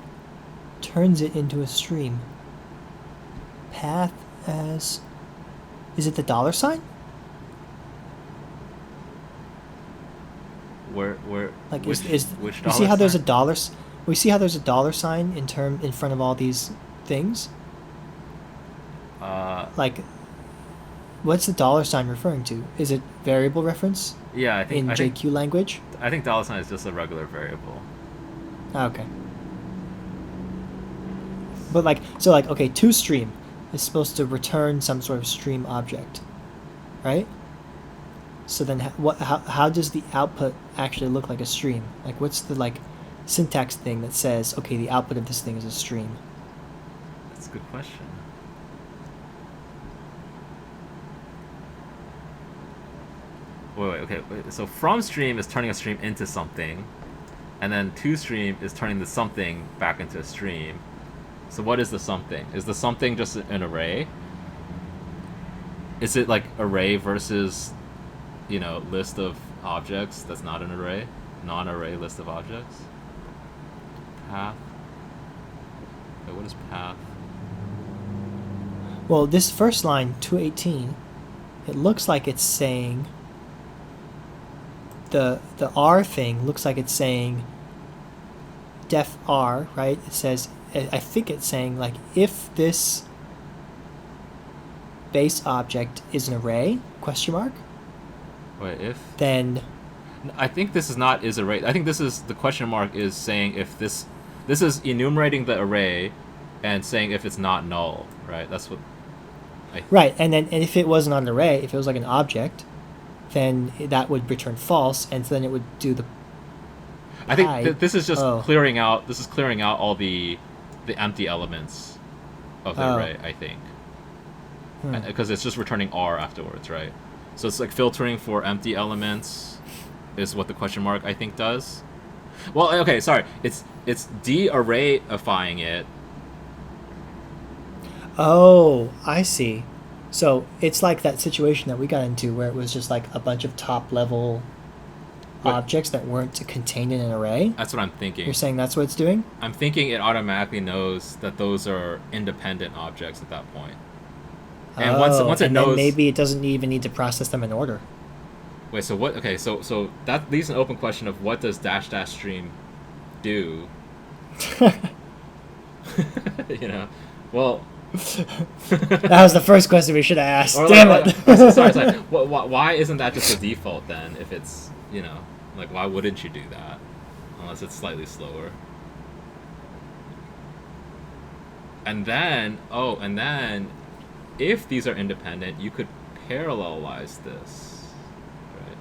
S1: turns it into a stream? Path as. Is it the $sign?
S2: Where
S1: Like
S2: which
S1: we
S2: dollar
S1: see how there's a
S2: sign?
S1: dollar. We see how there's a $sign in front of all these things. Like, what's the $sign referring to? Is it variable reference
S2: Yeah, I think
S1: in JQ language?
S2: I think dollar sign is just a regular variable.
S1: Okay. But okay, toStream is supposed to return some sort of stream object, right? So then, how does the output actually look like a stream? Like, what's the syntax thing that says, okay, the output of this thing is a stream?
S2: That's a good question. Wait. So from stream is turning a stream into something, and then to stream is turning the something back into a stream. So what is the something? Is the something just an array? Is it like array versus, list of objects that's not an array? Non-array list of objects? Path? Wait, what is path?
S1: Well, this first line, 218, it looks like it's saying the R thing looks like it's saying def R, right? It says, I think it's saying if this base object is an array, ?
S2: Wait, if?
S1: Then
S2: I think this is not is array. I think this is the question mark is saying if this is enumerating the array and saying if it's not null, right? That's what
S1: right, and if it wasn't an array, if it was like an object, then that would return false, and then it would do the.
S2: I think this is just clearing out. This is clearing out all the empty elements of the array. I think because it's just returning R afterwards, right? So it's like filtering for empty elements is what the question mark I think does. Well, okay, sorry. It's de-arrayifying it.
S1: Oh, I see. So it's like that situation that we got into where it was just like a bunch of top level objects that weren't contained in an array.
S2: That's what I'm thinking.
S1: You're saying that's what it's doing?
S2: I'm thinking it automatically knows that those are independent objects at that point. And once it knows,
S1: then maybe it doesn't even need to process them in order.
S2: Wait, so what? Okay, so that leaves an open question of what does -- stream do? Well.
S1: That was the first question we should have asked. Damn it!
S2: Sorry. Why isn't that just the default then? If it's why wouldn't you do that unless it's slightly slower? And then if these are independent, you could parallelize this, right?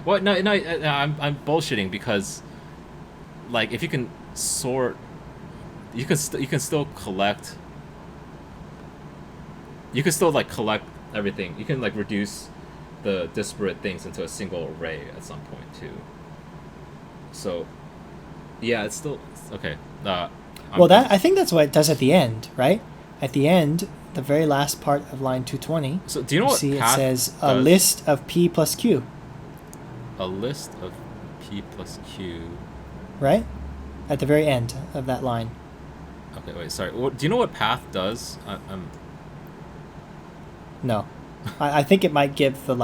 S2: Well, no, I'm bullshitting because, like, if you can sort, you can still collect. You can still like collect everything. You can like reduce the disparate things into a single array at some point too. So, yeah, it's still okay.
S1: I think that's what it does at the end, right? At the end, the very last part of line 220.
S2: So do you know what
S1: see? It
S2: path
S1: says a
S2: does?
S1: list of p plus q.
S2: A list of p plus q.
S1: Right, at the very end of that line.
S2: Okay, wait. Sorry. Do you know what path does?
S1: No, I think it might give the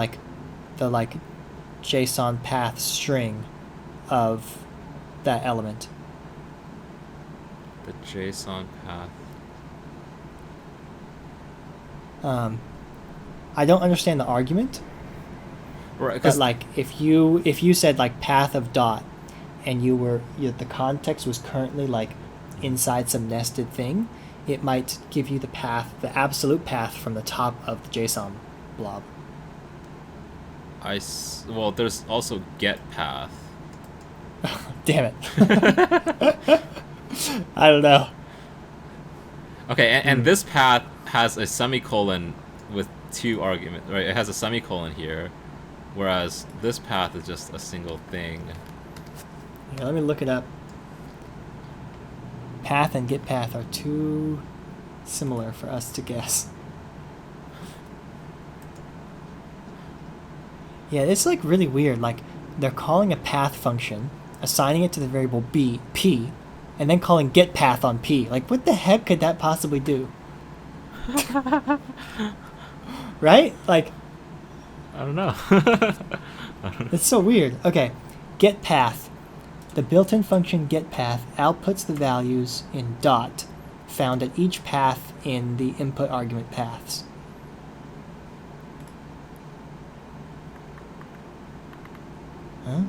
S1: JSON path string of that element.
S2: The JSON path.
S1: I don't understand the argument.
S2: Right,
S1: but like if you said like path of dot, and the context was currently like inside some nested thing, it might give you the absolute path from the top of the JSON blob.
S2: Well, there's also get path.
S1: Damn it. I don't know.
S2: Okay, and this path has a semicolon with two arguments, right? It has a semicolon here, whereas this path is just a single thing.
S1: Yeah, let me look it up. Path and get path are too similar for us to guess. Yeah, it's like really weird. Like they're calling a path function, assigning it to the variable p, and then calling get path on p. Like what the heck could that possibly do? Right? Like
S2: I don't know.
S1: It's so weird. Okay, get path. The built-in function getPath outputs the values in dot found at each path in the input argument paths. Huh?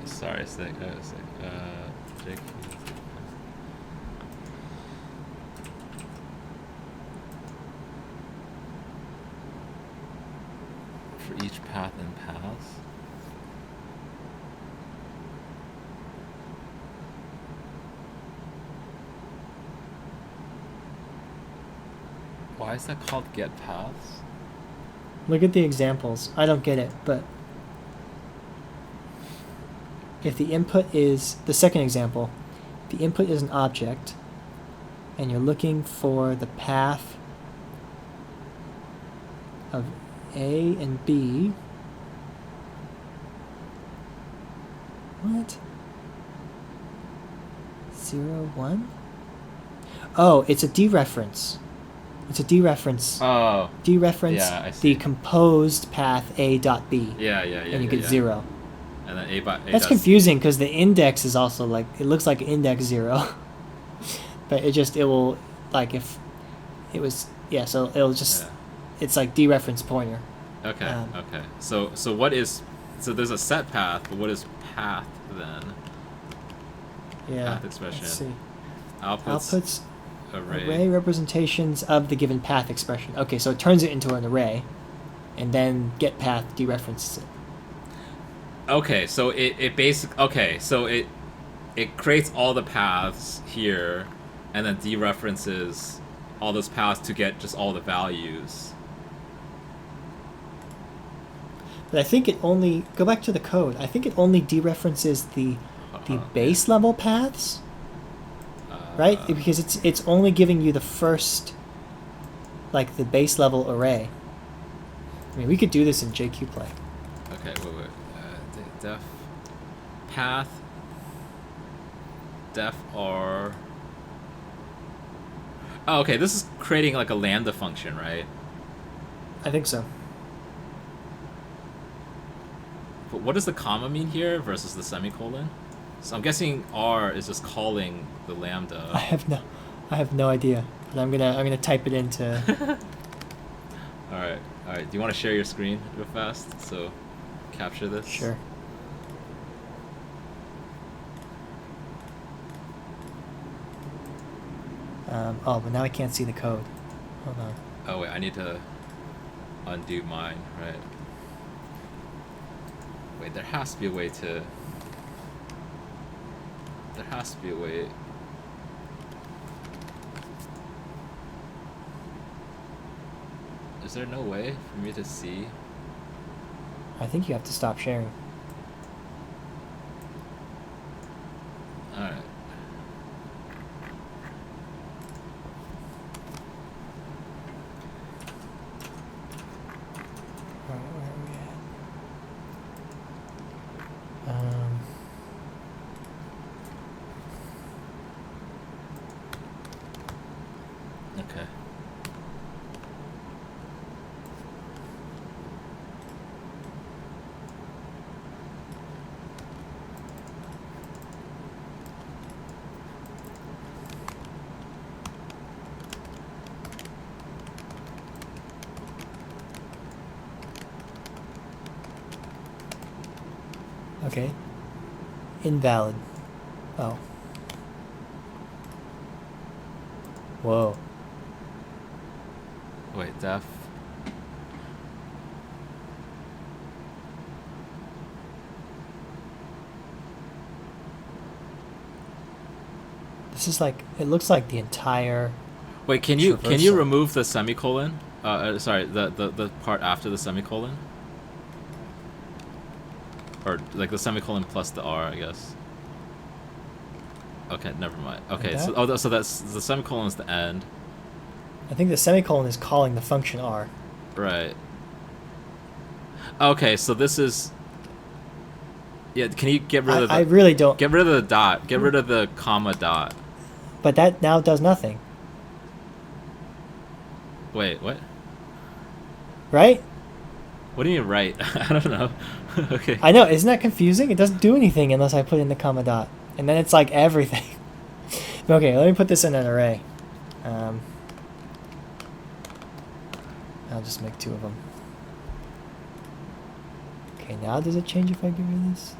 S2: Sorry, Jake. For each path and paths. Why is that called get paths?
S1: Look at the examples. I don't get it, but if the input is the second example, the input is an object, and you're looking for the path of A and B. What? 0, 1? Oh, it's a dereference. It's a dereference.
S2: Oh.
S1: Dereference
S2: Yeah, I see.
S1: the composed path A dot B.
S2: Yeah.
S1: And you get 0.
S2: And then A.
S1: That's confusing because the index is also like, it looks like index 0. But it will, like if it was, yeah, so it'll just, it's like dereference pointer.
S2: Okay, okay. So what is, so there's a set path, but what is path then?
S1: Yeah.
S2: Path expression.
S1: Let's see.
S2: Outputs
S1: array representations of the given path expression. Okay, so it turns it into an array, and then get path dereferences it.
S2: Okay, so it creates all the paths here, and then dereferences all those paths to get just all the values.
S1: But I think it only, go back to the code, I think it only dereferences the base level paths, right? Because it's only giving you the first, like the base level array. I mean, we could do this in JQplay.
S2: Okay, wait. Def path def r. Oh, okay, this is creating like a lambda function, right?
S1: I think so.
S2: But what does the comma mean here versus the semicolon? So I'm guessing R is just calling the lambda.
S1: I have no idea. But I'm gonna type it into.
S2: All right. Do you want to share your screen real fast so capture this?
S1: Sure. But now I can't see the code. Hold on.
S2: Oh wait, I need to undo mine, right? Wait, there has to be a way to... There has to be a way... Is there no way for me to see?
S1: I think you have to stop sharing.
S2: Alright.
S1: Alright, where are we at?
S2: Okay.
S1: Okay. Invalid. Oh. Whoa.
S2: Wait, def.
S1: This is like, it looks like the entire...
S2: Wait, can you
S1: traversal.
S2: remove the semicolon? Sorry, the part after the semicolon? Or like the semicolon plus the R, I guess. Okay, never mind. Okay,
S1: Like
S2: so
S1: that?
S2: so that's the semicolon is the end.
S1: I think the semicolon is calling the function R.
S2: Right. Okay, so this is... Yeah, can you get rid of the...
S1: I really don't...
S2: Get rid of the dot. Get rid of the comma dot.
S1: But that now does nothing.
S2: Wait, what?
S1: Right?
S2: What do you mean right? I don't know. Okay.
S1: I know, isn't that confusing? It doesn't do anything unless I put in the comma dot. And then it's like everything. Okay, let me put this in an array. I'll just make 2 of them. Okay, now does it change if I get rid of this?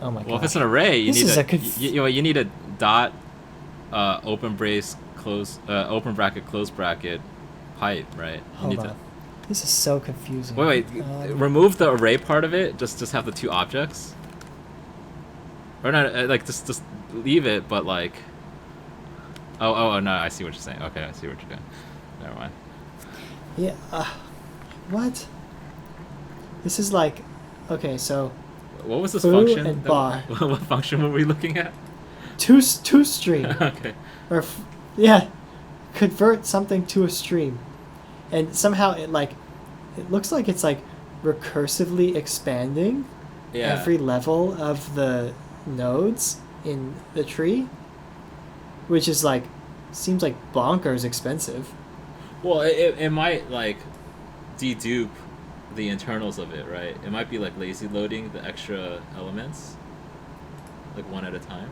S1: Oh my god.
S2: Well, if it's an array, you
S1: This
S2: need
S1: is
S2: you need a dot, open brace, close, open bracket, close bracket, pipe, right? You
S1: Hold
S2: need
S1: on.
S2: to...
S1: This is so confusing.
S2: Wait, remove the array part of it. Just have the 2 objects. Or not, like just leave it, but like. Oh no, I see what you're saying. Okay, I see what you're doing. Never mind.
S1: Yeah. What? This is like, okay, so
S2: What was this
S1: foo
S2: function?
S1: and bar.
S2: What function were we looking at?
S1: two stream.
S2: Okay.
S1: Or yeah, convert something to a stream, and somehow it looks like it's like recursively expanding
S2: Yeah.
S1: every level of the nodes in the tree, which is like seems like bonkers expensive.
S2: Well, it might like dedupe the internals of it, right? It might be like lazy loading the extra elements, like one at a time.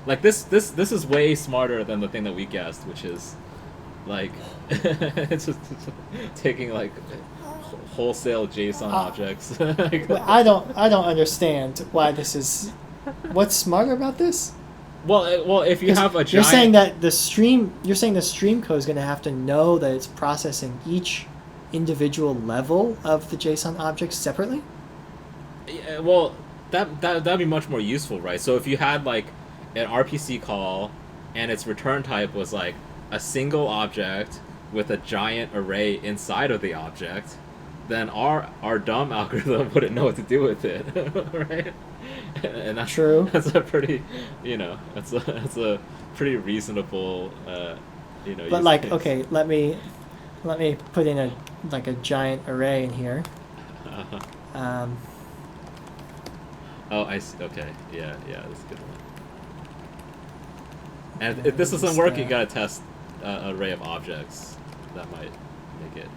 S2: Like this is way smarter than the thing that we guessed, which is like it's just taking like wholesale JSON objects. Like,
S1: Well, I don't understand why this is. What's smarter about this?
S2: well, if you have a giant...
S1: You're saying that the stream code is going to have to know that it's processing each individual level of the JSON object separately?
S2: Yeah, well, that'd be much more useful, right? So if you had like an RPC call and its return type was like a single object with a giant array inside of the object, then our dumb algorithm wouldn't know what to do with it, right? And that's
S1: True.
S2: That's a pretty, that's a pretty reasonable,
S1: But
S2: use
S1: like,
S2: case.
S1: okay, let me put in a giant array in here.
S2: Uh-huh. Oh, I see. Okay, yeah, that's a good one. And if this doesn't work, you gotta test an array of objects. That might make it.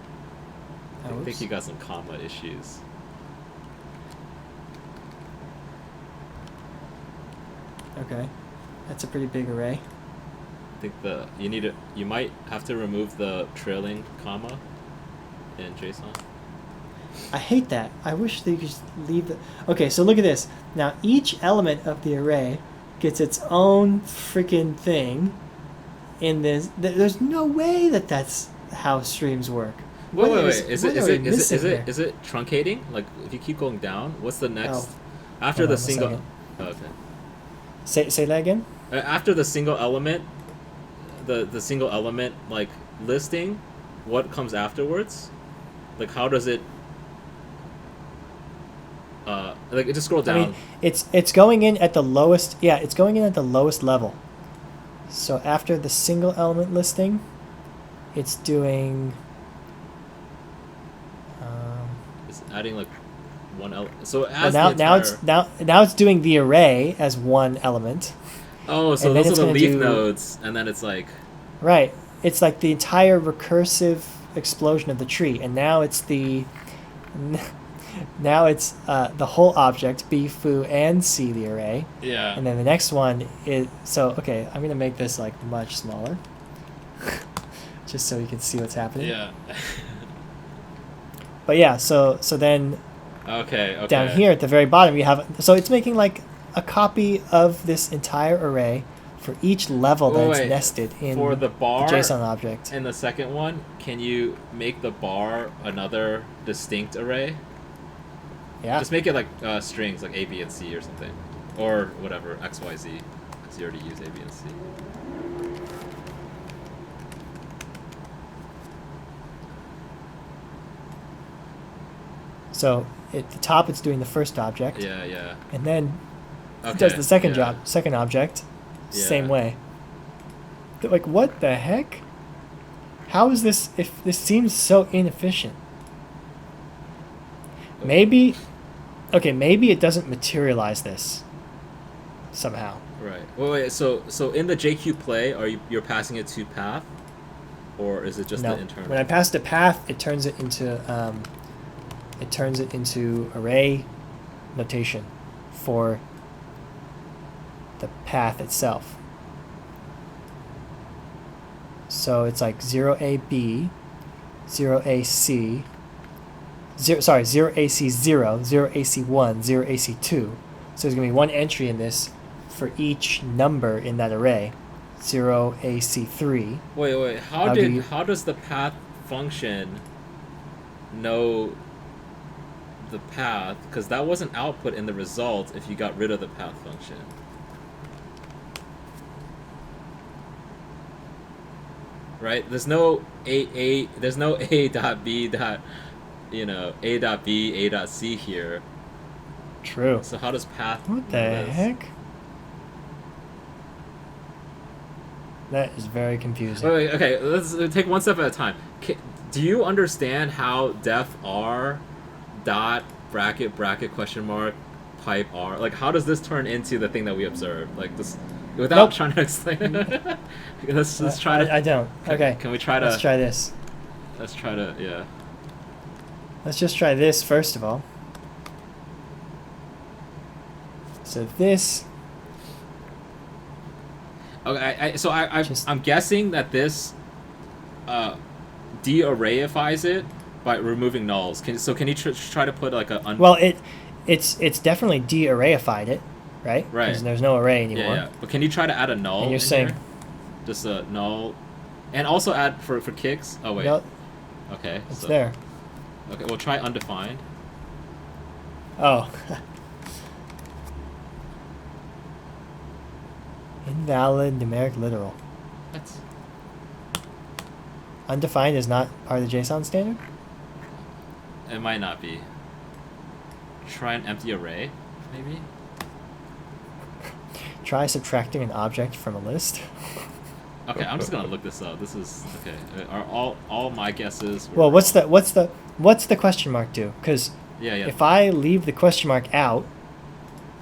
S2: I think you got some comma issues.
S1: Okay, that's a pretty big array.
S2: I think you might have to remove the trailing comma in JSON.
S1: I hate that. I wish they could just leave the... Okay, so look at this. Now, each element of the array gets its own freaking thing, in this. There's no way that that's how streams work.
S2: Wait.
S1: What
S2: Is
S1: what are we missing here?
S2: it truncating? Like if you keep going down, what's the next
S1: Oh,
S2: after
S1: hold
S2: the
S1: on a
S2: single?
S1: second.
S2: Oh, okay.
S1: Say that again.
S2: After the single element, the single element like listing, what comes afterwards? Like how does it? Like it just scroll down.
S1: I mean, it's going in at the lowest. Yeah, it's going in at the lowest level. So after the single element listing, it's doing.
S2: It's adding like one element. So
S1: Well,
S2: as
S1: now
S2: the entire...
S1: now it's doing the array as one element.
S2: Oh, so
S1: and then
S2: those
S1: it's
S2: are the
S1: gonna
S2: leaf
S1: do-
S2: nodes, and then it's like
S1: Right. It's like the entire recursive explosion of the tree, and now it's the. Now it's the whole object B, foo, and C, the array.
S2: yeah.
S1: And then the next one is so okay. I'm gonna make this like much smaller, just so you can see what's happening.
S2: Yeah.
S1: But yeah, so then
S2: Okay.
S1: down here at the very bottom you have so it's making like a copy of this entire array for each level that it's
S2: Wait,
S1: nested in
S2: for the bar
S1: JSON object.
S2: and the second one, can you make the bar another distinct array?
S1: Yeah.
S2: Just make it like strings, like A, B, and C or something, or whatever X, Y, Z, because you already use A, B, and C.
S1: So at the top it's doing the first object,
S2: Yeah.
S1: and then
S2: Okay.
S1: it does the second
S2: yeah.
S1: second object, same
S2: Yeah.
S1: way. Like what the heck? How is this? If this seems so inefficient. Maybe, okay, maybe it doesn't materialize this somehow.
S2: Right. Wait. So in the JQ play, you're passing it to path, or is it just
S1: No,
S2: the internal?
S1: when I pass the path, it turns it into array notation for the path itself. So it's like 0AB, 0AC, 0AC0, 0AC1, 0AC2. So there's going to be one entry in this for each number in that array. 0AC3.
S2: Wait. How does the path function know the path? Because that wasn't output in the result if you got rid of the path function. Right? There's no there's no A dot B dot, A dot B, A dot C here.
S1: True.
S2: So how does path
S1: What the
S2: know this?
S1: heck? That is very confusing.
S2: Wait, okay, let's take one step at a time. Do you understand how def r dot bracket question mark pipe r, like how does this turn into the thing that we observed? Like this, without
S1: Nope.
S2: trying to explain. let's try to.
S1: I don't. Okay.
S2: Can we try to?
S1: Let's try this.
S2: Let's try to. Yeah.
S1: Let's just try this first of all. So this.
S2: Okay.
S1: Just-
S2: I'm guessing that this, de-arrayifies it by removing nulls. Can you try to put like a
S1: Well, it's definitely de-arrayified it, right?
S2: Right.
S1: Because there's no array anymore.
S2: Yeah. But can you try to add a null?
S1: And you're
S2: in
S1: saying-
S2: here? Just a null, and also add for kicks. Oh wait.
S1: No,
S2: Okay.
S1: it's
S2: so-
S1: there.
S2: Okay. We'll try undefined.
S1: Oh. Invalid numeric literal.
S2: What?
S1: Undefined is not part of the JSON standard?
S2: It might not be. Try an empty array, maybe.
S1: Try subtracting an object from a list.
S2: Okay, I'm just gonna look this up. This is okay. Are all my guesses?
S1: Well, what's the question mark do? Because
S2: Yeah.
S1: if I leave the question mark out,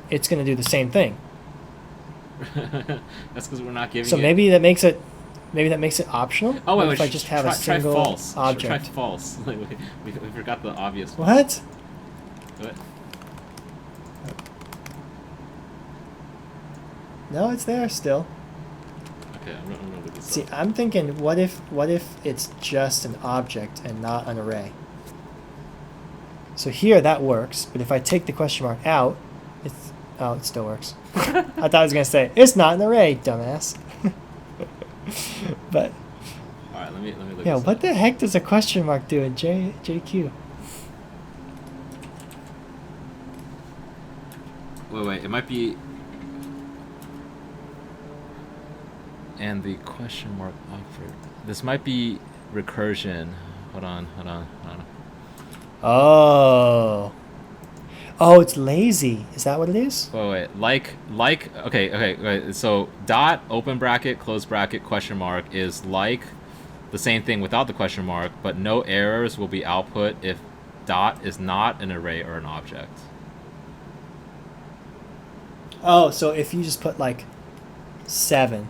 S1: it's going to do the same thing.
S2: That's because we're not giving.
S1: So
S2: it...
S1: maybe that makes it optional.
S2: Oh
S1: What
S2: wait,
S1: if I just have
S2: try,
S1: a single
S2: try false.
S1: object?
S2: Try false. Like, we forgot the obvious one.
S1: What?
S2: What?
S1: No, it's there still.
S2: Okay, I'm gonna look this
S1: See,
S2: up.
S1: I'm thinking, what if it's just an object and not an array? So here that works, but if I take the question mark out, it still works. I thought I was gonna say it's not an array, dumbass. But
S2: All right, let me look.
S1: yeah,
S2: this
S1: what
S2: up.
S1: the heck does a question mark do in JQ?
S2: Wait, it might be. And the question mark offered. This might be recursion. Hold on.
S1: Oh. Oh, it's lazy. Is that what it is?
S2: Wait. Okay. So dot, open bracket, close bracket, question mark is like the same thing without the question mark, but no errors will be output if dot is not an array or an object.
S1: Oh, so if you just put like 7,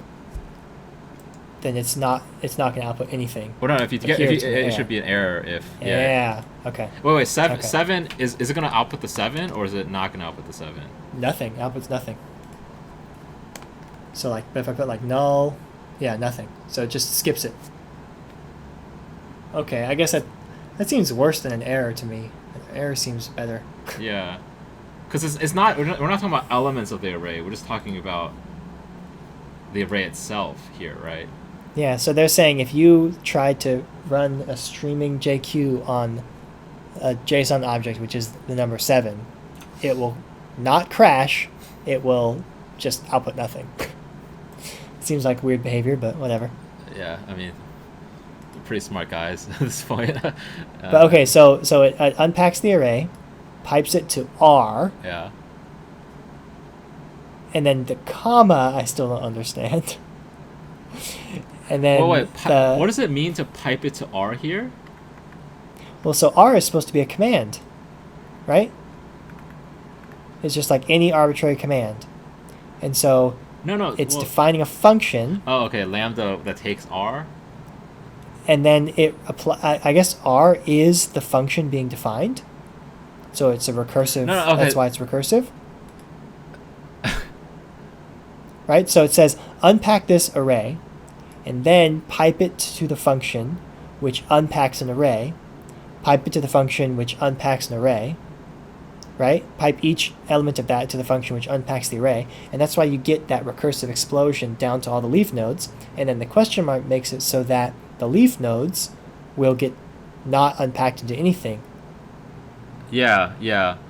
S1: then it's not going to output anything.
S2: Well, no, it
S1: error.
S2: should be an error if.
S1: Yeah. Okay.
S2: Wait. Seven.
S1: Okay.
S2: 7 is it going to output the 7 or is it not going to output the 7?
S1: Nothing. Outputs nothing. So like, if I put like null, yeah, nothing. So it just skips it. Okay, I guess that seems worse than an error to me. An error seems better.
S2: Yeah, because it's not. We're not talking about elements of the array. We're just talking about the array itself here, right?
S1: Yeah, so they're saying if you try to run a streaming JQ on a JSON object, which is the number 7, it will not crash. It will just output nothing. Seems like weird behavior, but whatever.
S2: Yeah, I mean, we're pretty smart guys at this point.
S1: But okay, so it unpacks the array, pipes it to R,
S2: Yeah.
S1: and then the comma I still don't understand. And then
S2: Wait. What does it mean to pipe it to R here?
S1: well, so R is supposed to be a command, right? It's just like any arbitrary command, and so
S2: No.
S1: it's defining a function,
S2: Oh, okay. Lambda that takes R.
S1: and then it apply. I guess R is the function being defined, so it's a recursive.
S2: No, okay.
S1: That's why it's recursive, right? So it says unpack this array, and then pipe it to the function, which unpacks an array. Pipe it to the function which unpacks an array. Right? Pipe each element of that to the function which unpacks the array, and that's why you get that recursive explosion down to all the leaf nodes, and then the question mark makes it so that the leaf nodes will get not unpacked into anything.
S2: Yeah.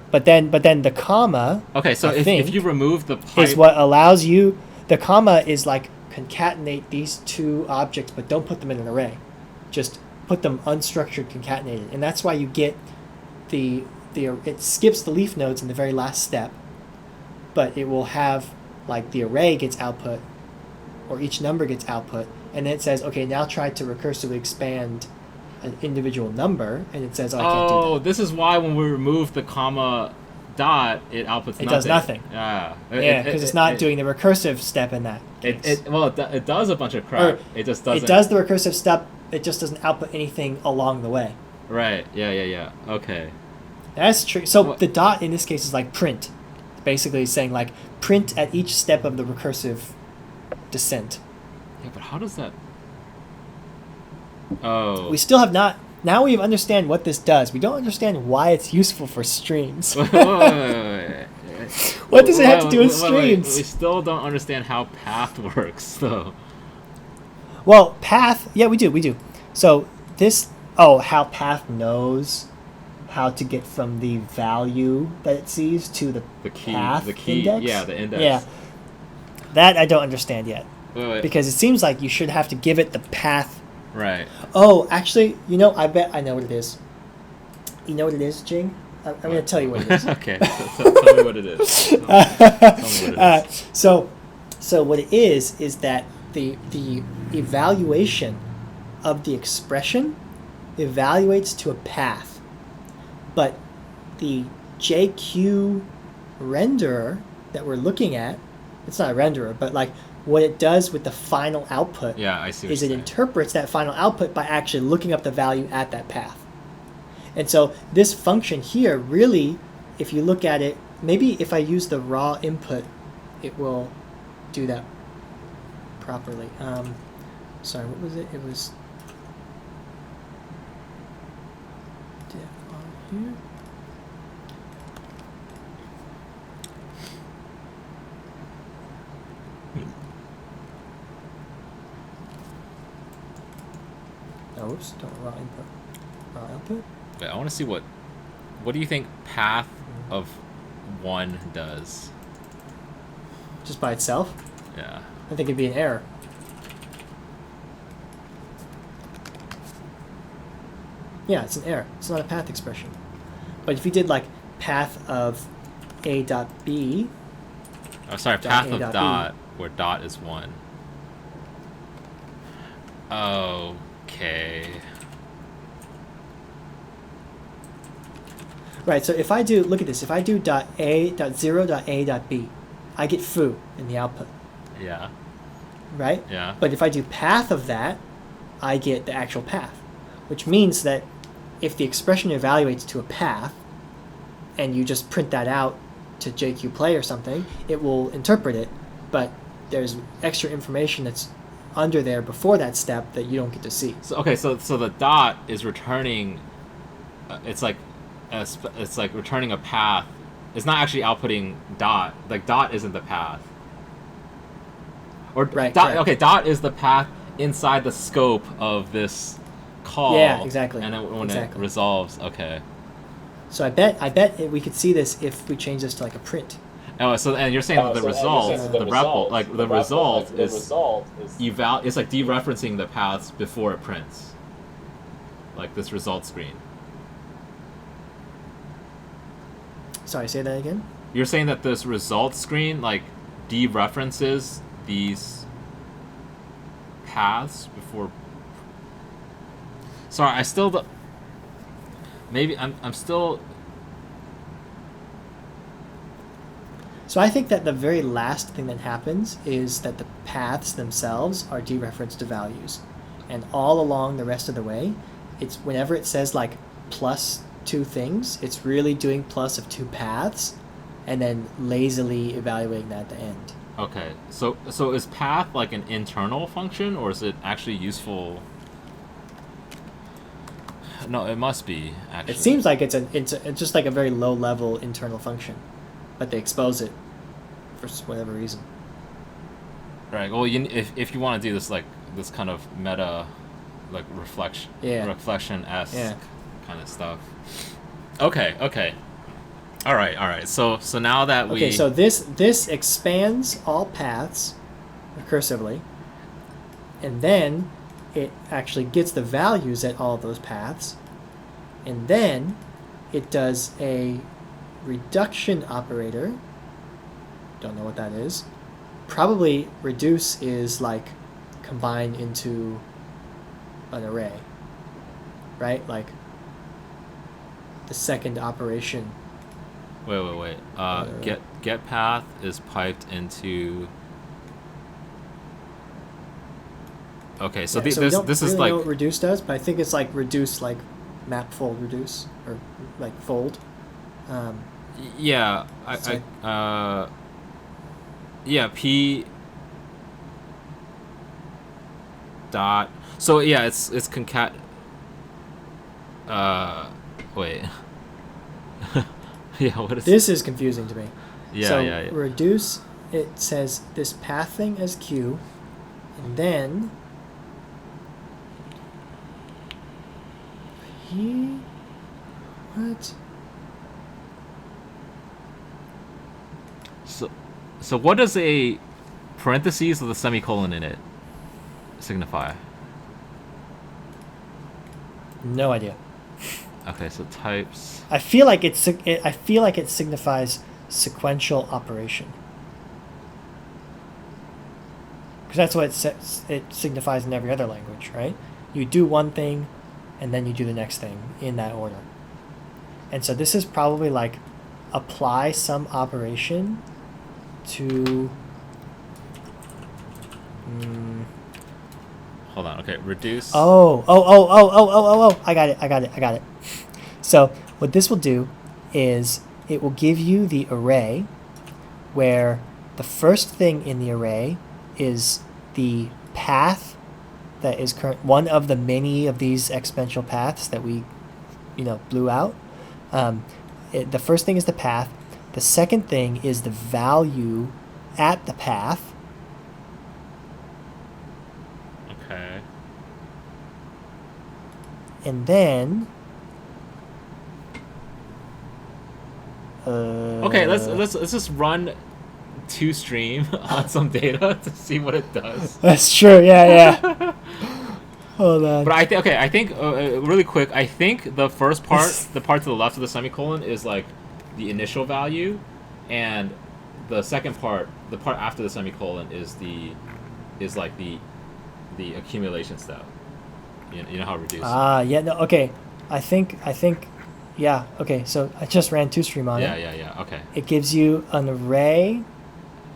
S1: But then the comma,
S2: Okay, so if you remove the pipe,
S1: is what allows you. The comma is like concatenate these two objects, but don't put them in an array. Just put them unstructured, concatenated, and that's why you get it skips the leaf nodes in the very last step, but it will have like the array gets output, or each number gets output, and then it says, okay, now try to recursively expand an individual number, and it says, oh, I can't do that.
S2: Oh, this is why when we remove the comma dot, it outputs nothing.
S1: It does nothing.
S2: Yeah.
S1: Yeah, because it's not doing the recursive step in that case.
S2: It does a bunch of crap. It just doesn't.
S1: It does the recursive step. It just doesn't output anything along the way.
S2: Right. Yeah. Okay.
S1: That's true. So the dot in this case is like print. Basically saying like print at each step of the recursive descent.
S2: Yeah, but how does that... Oh.
S1: We still have not... Now we understand what this does. We don't understand why it's useful for streams.
S2: Wait.
S1: What does it have to do with streams?
S2: We still don't understand how path works, though.
S1: Well, path... Yeah, we do. So this... Oh, how path knows how to get from the value that it sees to the
S2: key,
S1: path
S2: key,
S1: index?
S2: Yeah, the index.
S1: Yeah. That I don't understand yet.
S2: Wait.
S1: Because it seems like you should have to give it the path.
S2: Right.
S1: Oh, actually, I bet I know what it is. You know what it is, Jing? I'm going to tell you what it is.
S2: Okay, so tell me what it is. Tell me what it is.
S1: So what it is that the evaluation of the expression evaluates to a path, but the JQ renderer that we're looking at, it's not a renderer, but like what it does with the final output
S2: I see
S1: is it interprets that final output by actually looking up the value at that path. And so this function here really, if you look at it, maybe if I use the raw input, it will do that properly. Sorry, what was it? It was here. Oops, don't raw input. Raw output?
S2: Wait, I want to see what do you think path of 1 does?
S1: Just by itself?
S2: Yeah.
S1: I think it'd be an error. Yeah, it's an error. It's not a path expression. But if you did like path of a dot b.
S2: Oh, sorry, path of dot, where dot is 1. Okay.
S1: Right, so if I do, look at this, if I do dot a, dot 0, dot a, dot b, I get foo in the output.
S2: Yeah.
S1: Right?
S2: Yeah.
S1: But if I do path of that, I get the actual path. Which means that if the expression evaluates to a path, and you just print that out to JQ Play or something, it will interpret it, but there's extra information that's under there before that step that you don't get to see.
S2: So okay, so the dot is returning. It's like returning a path. It's not actually outputting dot. Like dot isn't the path. Or
S1: right.
S2: Dot.
S1: Correct.
S2: Okay, dot is the path inside the scope of this call.
S1: Yeah, exactly.
S2: And then when
S1: exactly.
S2: it resolves, okay.
S1: So I bet we could see this if we change this to like a print.
S2: Oh, so and you're saying that the result, the REPL, like the result is it's like dereferencing the paths before it prints, like this result screen.
S1: Sorry, say that again.
S2: You're saying that this result screen like dereferences these paths before. Sorry, I still. Maybe I'm still.
S1: So I think that the very last thing that happens is that the paths themselves are dereferenced to values. And all along the rest of the way, it's whenever it says like plus 2 things, it's really doing plus of 2 paths and then lazily evaluating that at the end.
S2: Okay, so is path like an internal function or is it actually useful? No, it must be, actually.
S1: It seems like it's just like a very low level internal function, but they expose it for whatever reason.
S2: Right. Well, if you want to do this like this kind of meta, like reflection-esque kind of stuff. Okay. All right. So now that we.
S1: Okay, so this expands all paths recursively, and then it actually gets the values at all of those paths, and then it does a reduction operator. Don't know what that is. Probably reduce is like combine into an array, right? Like the second operation.
S2: Wait. Get path is piped into. Okay, so
S1: Yeah,
S2: this
S1: we don't
S2: this
S1: really
S2: is like
S1: know what reduce does, but I think it's like reduce, like map fold reduce or like fold.
S2: Yeah, P dot. So yeah, it's concat. Wait. Yeah, what is
S1: this? Is confusing to me.
S2: Yeah,
S1: so
S2: yeah.
S1: Reduce, it says this path thing as Q, and then what?
S2: So what does a parentheses with a semicolon in it signify?
S1: No idea.
S2: Okay, so types.
S1: I feel like it signifies sequential operation. Because that's what it signifies in every other language, right? You do one thing, and then you do the next thing in that order. And so this is probably like apply some operation to.
S2: Hold on. Okay, reduce.
S1: Oh! I got it. So what this will do is it will give you the array where the first thing in the array is the path that is one of the many of these exponential paths that we, blew out. The first thing is the path. The second thing is the value at the path.
S2: Okay.
S1: and then
S2: Okay, let's just run toStream on some data to see what it does.
S1: That's true. Yeah. Hold on.
S2: But I think really quick, I think the first part, the part to the left of the semicolon, is like the initial value, and the second part, the part after the semicolon, is like the accumulation step. You know how reduce.
S1: Yeah. No. Okay. I think. Yeah. Okay. So I just ran toStream on it.
S2: Yeah. Okay.
S1: It gives you an array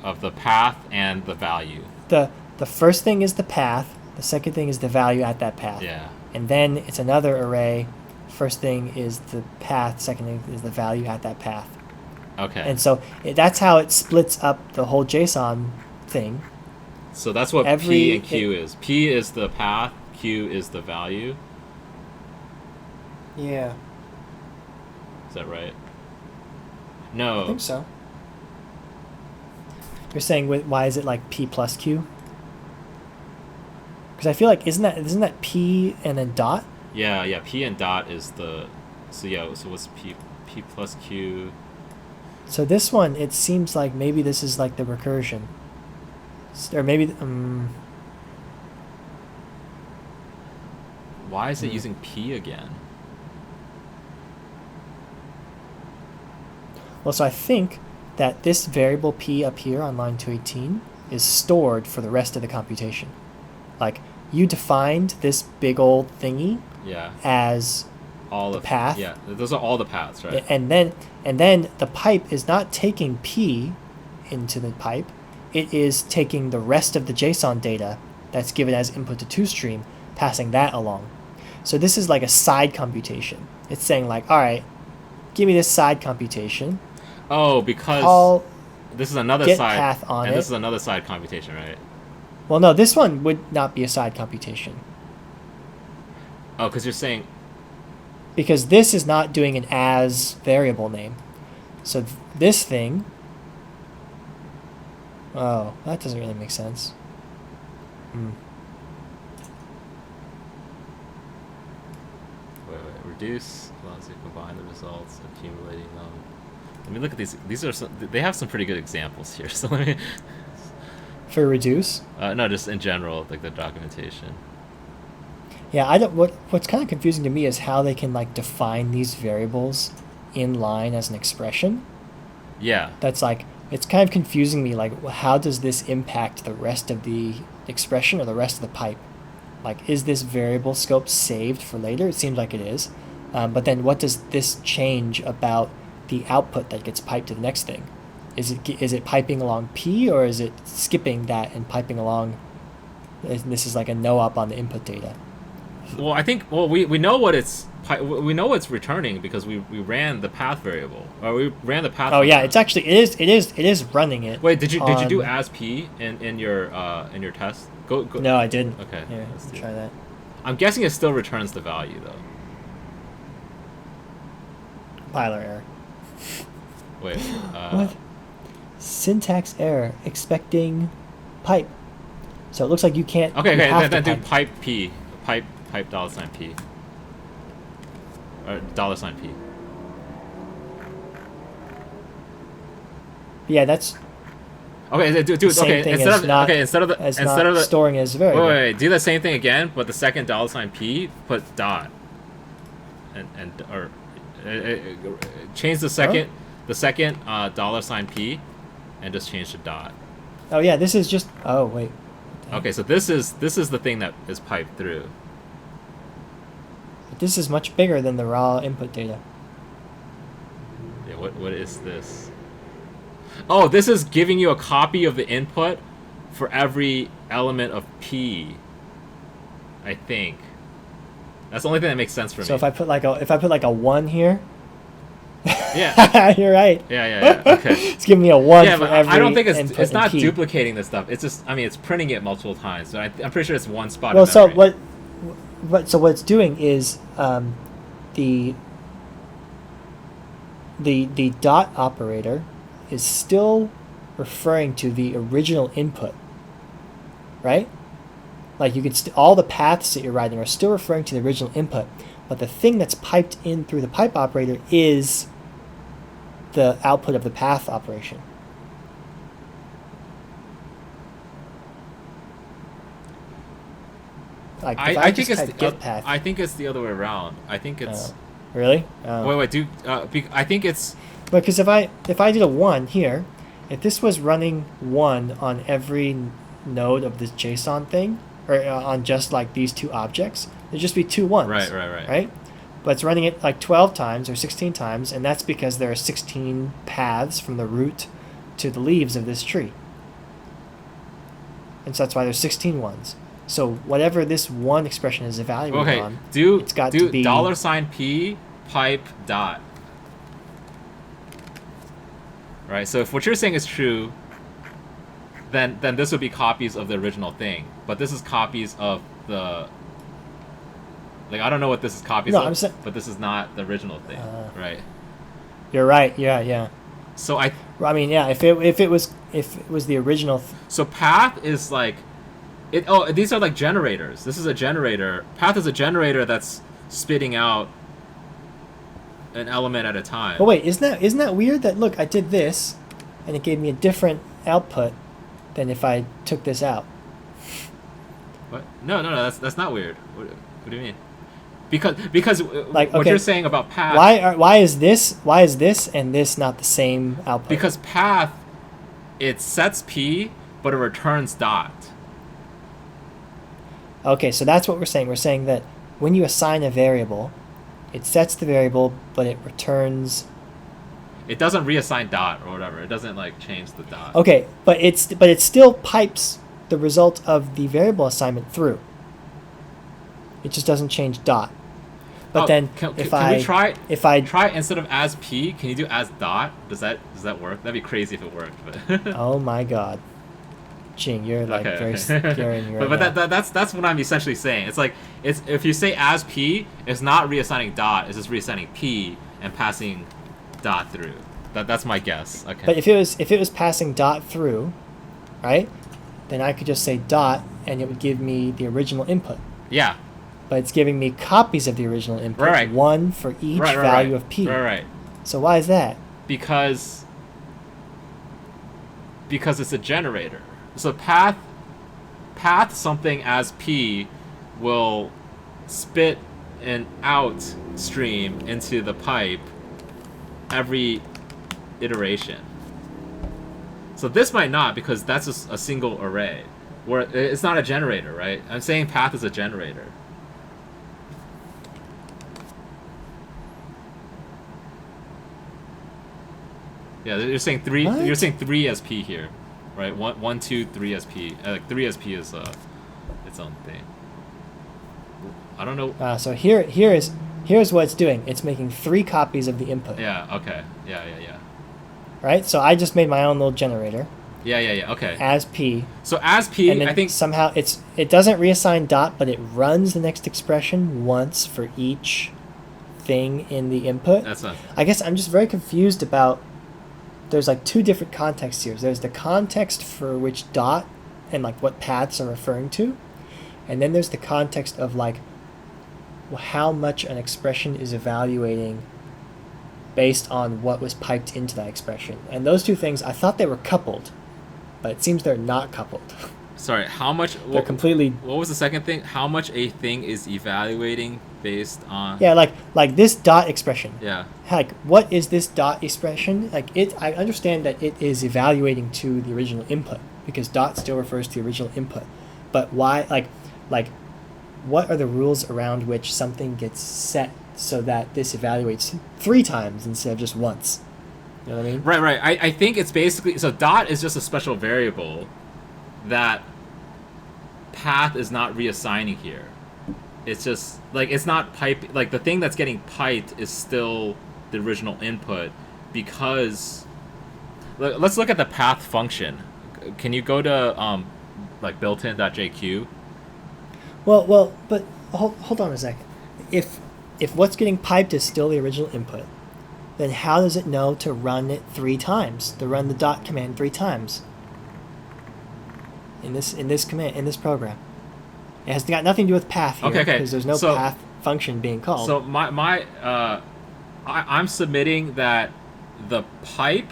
S2: of the path and the value.
S1: The first thing is the path. The second thing is the value at that path.
S2: Yeah.
S1: And then it's another array. First thing is the path. Second thing is the value at that path.
S2: Okay.
S1: And so that's how it splits up the whole JSON thing.
S2: So that's what P and Q is. P is the path. Q is the value.
S1: Yeah.
S2: Is that right? No.
S1: I think so. You're saying why is it like P plus Q? Because I feel like isn't that P and then dot?
S2: Yeah. P and dot is the. So what's P plus Q?
S1: So this one, it seems like maybe this is like the recursion, or maybe
S2: Why is it using P again?
S1: Well, so I think that this variable P up here on line 218 is stored for the rest of the computation. Like, you defined this big old thingy as
S2: all
S1: the path.
S2: Yeah, those are all the paths, right?
S1: And then the pipe is not taking P into the pipe. It is taking the rest of the JSON data that's given as input to toStream, passing that along. So this is like a side computation. It's saying like, all right, give me this side computation.
S2: Oh, because this is another side
S1: path on
S2: and
S1: it.
S2: This is another side computation, right?
S1: Well, no, this one would not be a side computation.
S2: Oh, because you're saying...
S1: Because this is not doing an as variable name. So this thing... Oh, that doesn't really make sense.
S2: Wait. Reduce. Let's see, combine the results, accumulating them. Let me look at these. These are they have some pretty good examples here. So let me...
S1: For reduce?
S2: No, just in general, like the documentation.
S1: Yeah, what's kind of confusing to me is how they can like define these variables in line as an expression.
S2: Yeah.
S1: That's like, it's kind of confusing me, like how does this impact the rest of the expression or the rest of the pipe? Like, is this variable scope saved for later? It seems like it is. But then what does this change about the output that gets piped to the next thing? Is it piping along P, or is it skipping that and piping along? This is like a no-op on the input data.
S2: Well, I think we know what it's returning because we ran the path variable, or we ran the path.
S1: Oh yeah, it's actually it is running it.
S2: Wait, did you do as P in your test? Go.
S1: No, I didn't.
S2: Okay,
S1: Here, let's try that.
S2: I'm guessing it still returns the value though.
S1: Compiler error.
S2: Wait.
S1: What? Syntax error. Expecting pipe. So it looks like you can't.
S2: Okay. Then do
S1: pipe
S2: P. Pipe $P. Or $P.
S1: Yeah, that's.
S2: Okay, do okay. Instead of
S1: storing as variable.
S2: Wait, do the same thing again, but the second $P put dot, or change the second $P, and just change the dot.
S1: Oh yeah, this is just. Oh wait.
S2: Okay, so this is the thing that is piped through.
S1: But this is much bigger than the raw input data.
S2: Yeah, what is this? Oh, this is giving you a copy of the input for every element of P. I think. That's the only thing that makes sense for me.
S1: So if I put like a 1 here.
S2: Yeah.
S1: You're right.
S2: Yeah. Okay.
S1: It's giving me a 1 for
S2: but
S1: every
S2: I don't think
S1: input
S2: it's not
S1: in P.
S2: duplicating this stuff. It's just, I mean, it's printing it multiple times. So I'm pretty sure it's one spot.
S1: Well,
S2: of memory.
S1: so what it's doing is the dot operator is still referring to the original input, right? Like you could all the paths that you're writing are still referring to the original input, but the thing that's piped in through the pipe operator is the output of the path operation. Like if
S2: I think
S1: just
S2: it's
S1: type git path.
S2: I think it's the other way around. I think it's
S1: really.
S2: wait. I think it's
S1: Because if I did a 1 here, if this was running 1 on every node of this JSON thing, or on just like these two objects, there'd just be 2 1s. Right? But it's running it like 12 times or 16 times, and that's because there are 16 paths from the root to the leaves of this tree. And so that's why there's 16 ones. So whatever this one expression is evaluated on, it's got to be
S2: $P pipe dot. Right. So if what you're saying is true, then this would be copies of the original thing. But this is copies of the. Like I don't know what this is copies of, but this is not the original thing, right?
S1: You're right. Yeah.
S2: So
S1: if it was the original.
S2: So path is like. These are like generators. This is a generator. Path is a generator that's spitting out an element at a time.
S1: But wait, isn't that weird? That look, I did this, and it gave me a different output than if I took this out.
S2: What? No. That's not weird. What do you mean? Because
S1: like,
S2: what you're saying about path.
S1: Why is this and this not the same output?
S2: Because path, it sets P, but it returns dot.
S1: Okay, so that's what we're saying. We're saying that when you assign a variable, it sets the variable, but it returns.
S2: It doesn't reassign dot or whatever. It doesn't like change the dot.
S1: Okay, but it still pipes the result of the variable assignment through. It just doesn't change dot. But then if I
S2: try instead of as P, can you do as dot? Does that work? That'd be crazy if it worked. But
S1: oh my god. Jing, you're like very scaring me right now.
S2: But that's what I'm essentially saying. It's like if you say as P, it's not reassigning dot. It's just reassigning P and passing dot through. That's my guess. Okay.
S1: But if it was passing dot through, right? Then I could just say dot, and it would give me the original input.
S2: Yeah.
S1: But it's giving me copies of the original input, one for each value of P.
S2: Right.
S1: So why is that?
S2: Because it's a generator. So path something as P will spit an out stream into the pipe every iteration. So this might not, because that's a single array. Where it's not a generator, right? I'm saying path is a generator. Yeah, you're saying 3.
S1: What?
S2: You're saying 3 as P here. Right, 1, 2, 3 SP. 3 SP is its own thing. I don't know.
S1: So here's what it's doing. It's making 3 copies of the input.
S2: Yeah. Okay. Yeah.
S1: Right. So I just made my own little generator.
S2: Yeah. Okay.
S1: As P.
S2: So as P,
S1: and then
S2: I think
S1: somehow it doesn't reassign dot, but it runs the next expression once for each thing in the input.
S2: That's not.
S1: I guess I'm just very confused about. There's like 2 different contexts here. There's the context for which dot and like what paths are referring to, and then there's the context of like how much an expression is evaluating based on what was piped into that expression. And those 2 things, I thought they were coupled, but it seems they're not coupled.
S2: Sorry, how much?
S1: They're completely.
S2: What was the second thing? How much a thing is evaluating based on?
S1: Yeah, like this dot expression.
S2: Yeah.
S1: Like, what is this dot expression? Like I understand that it is evaluating to the original input because dot still refers to the original input. But why? Like, what are the rules around which something gets set so that this evaluates 3 times instead of just once? You know what I mean?
S2: Right. I think it's basically so dot is just a special variable that path is not reassigning here. It's just like it's not pipe. Like the thing that's getting piped is still the original input because. Let's look at the path function. Can you go to like builtin.jq?
S1: Well, but hold on a second. If what's getting piped is still the original input, then how does it know to run it 3 times? To run the dot command 3 times? In this program. It has got nothing to do with path here
S2: Okay.
S1: because there's no path function being called.
S2: So I'm submitting that the pipe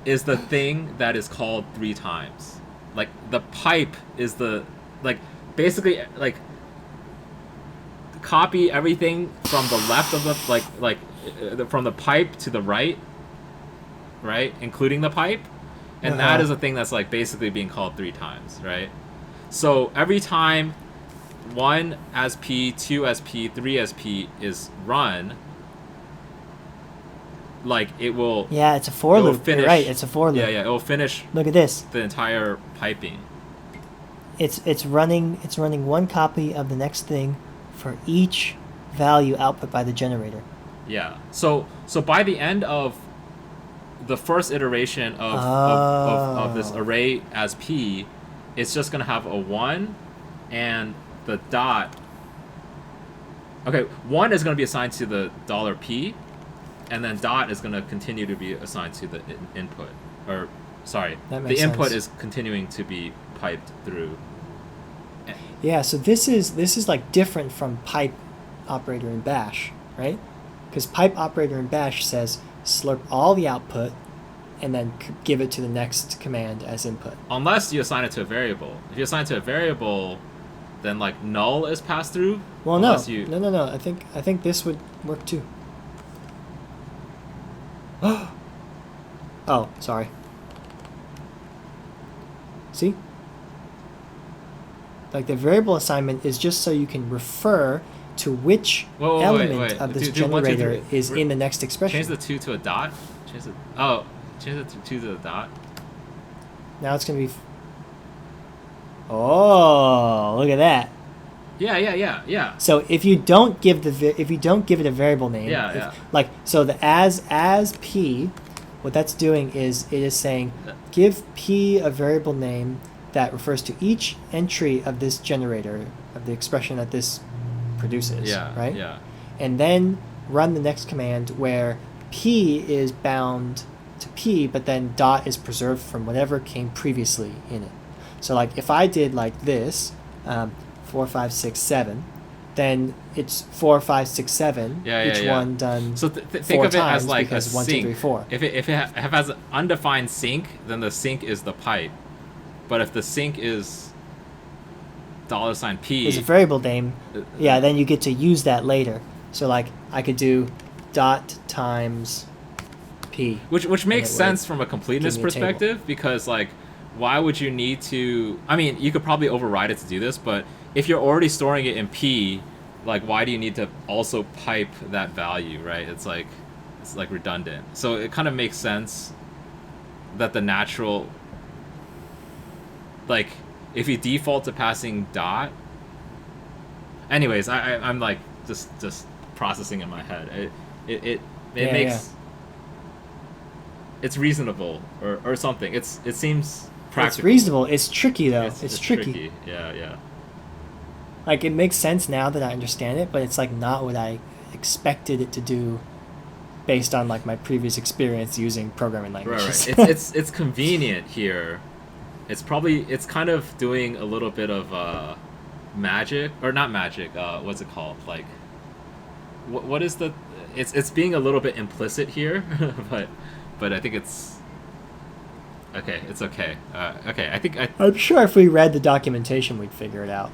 S2: is the thing that is called 3 times. Like the pipe is basically copy everything from the left of the from the pipe to the right, including the pipe, and that is a thing that's like basically being called 3 times, right? So every time 1 as p, 2 as p, 3 as p is run, like it will.
S1: Yeah, it's a for loop.
S2: Finish,
S1: you're right, it's a for loop.
S2: Yeah, it will finish.
S1: Look at this.
S2: The entire piping.
S1: It's running 1 copy of the next thing for each value output by the generator.
S2: Yeah. So by the end of the first iteration of this array as p, it's just gonna have a 1 and the dot. Okay, 1 is gonna be assigned to the $p, and then dot is gonna continue to be assigned to the input. Or sorry, the input is continuing to be piped through.
S1: Yeah, so this is like different from pipe operator in bash, right? Because pipe operator in bash says slurp all the output and then give it to the next command as input.
S2: Unless you assign it to a variable. If you assign it to a variable, then like null is passed through.
S1: Well, no. I think this would work too. Oh, sorry. See? Like the variable assignment is just so you can refer to which element of this generator is in the next expression.
S2: Change the 2 to a dot. Change the 2 to a dot.
S1: Now it's gonna be. Oh, look at that.
S2: Yeah.
S1: So if you don't give it a variable name, like so the as p, what that's doing is it is saying give p a variable name that refers to each entry of this generator, of the expression that this produces, right?
S2: Yeah.
S1: And then run the next command where p is bound to p, but then dot is preserved from whatever came previously in it. So like if I did like this, 4, 5, 6, 7, then it's 4, 5, 6, 7. Each one done.
S2: So think of it as like a
S1: sink. 1, 2, 3, 4.
S2: If it has an undefined sink, then the sink is the pipe. But if the sink is $p
S1: is a variable name, then you get to use that later. So like I could do dot times p,
S2: which makes sense from a completeness perspective, because like why would you need to? I mean, you could probably override it to do this, but if you're already storing it in p, like why do you need to also pipe that value, right? It's like redundant. So it kind of makes sense that the natural, like if you default to passing dot. Anyways, I'm like just processing in my head. It makes it's reasonable or something. It seems practical.
S1: It's reasonable. It's tricky though. It's tricky.
S2: Yeah.
S1: Like it makes sense now that I understand it, but it's like not what I expected it to do based on like my previous experience using programming languages.
S2: Right. It's convenient here. It's kind of doing a little bit of magic, or not magic. What's it called? Like, what is the? It's being a little bit implicit here, but I think it's okay. It's okay. Okay, I think
S1: I'm sure if we read the documentation, we'd figure it out.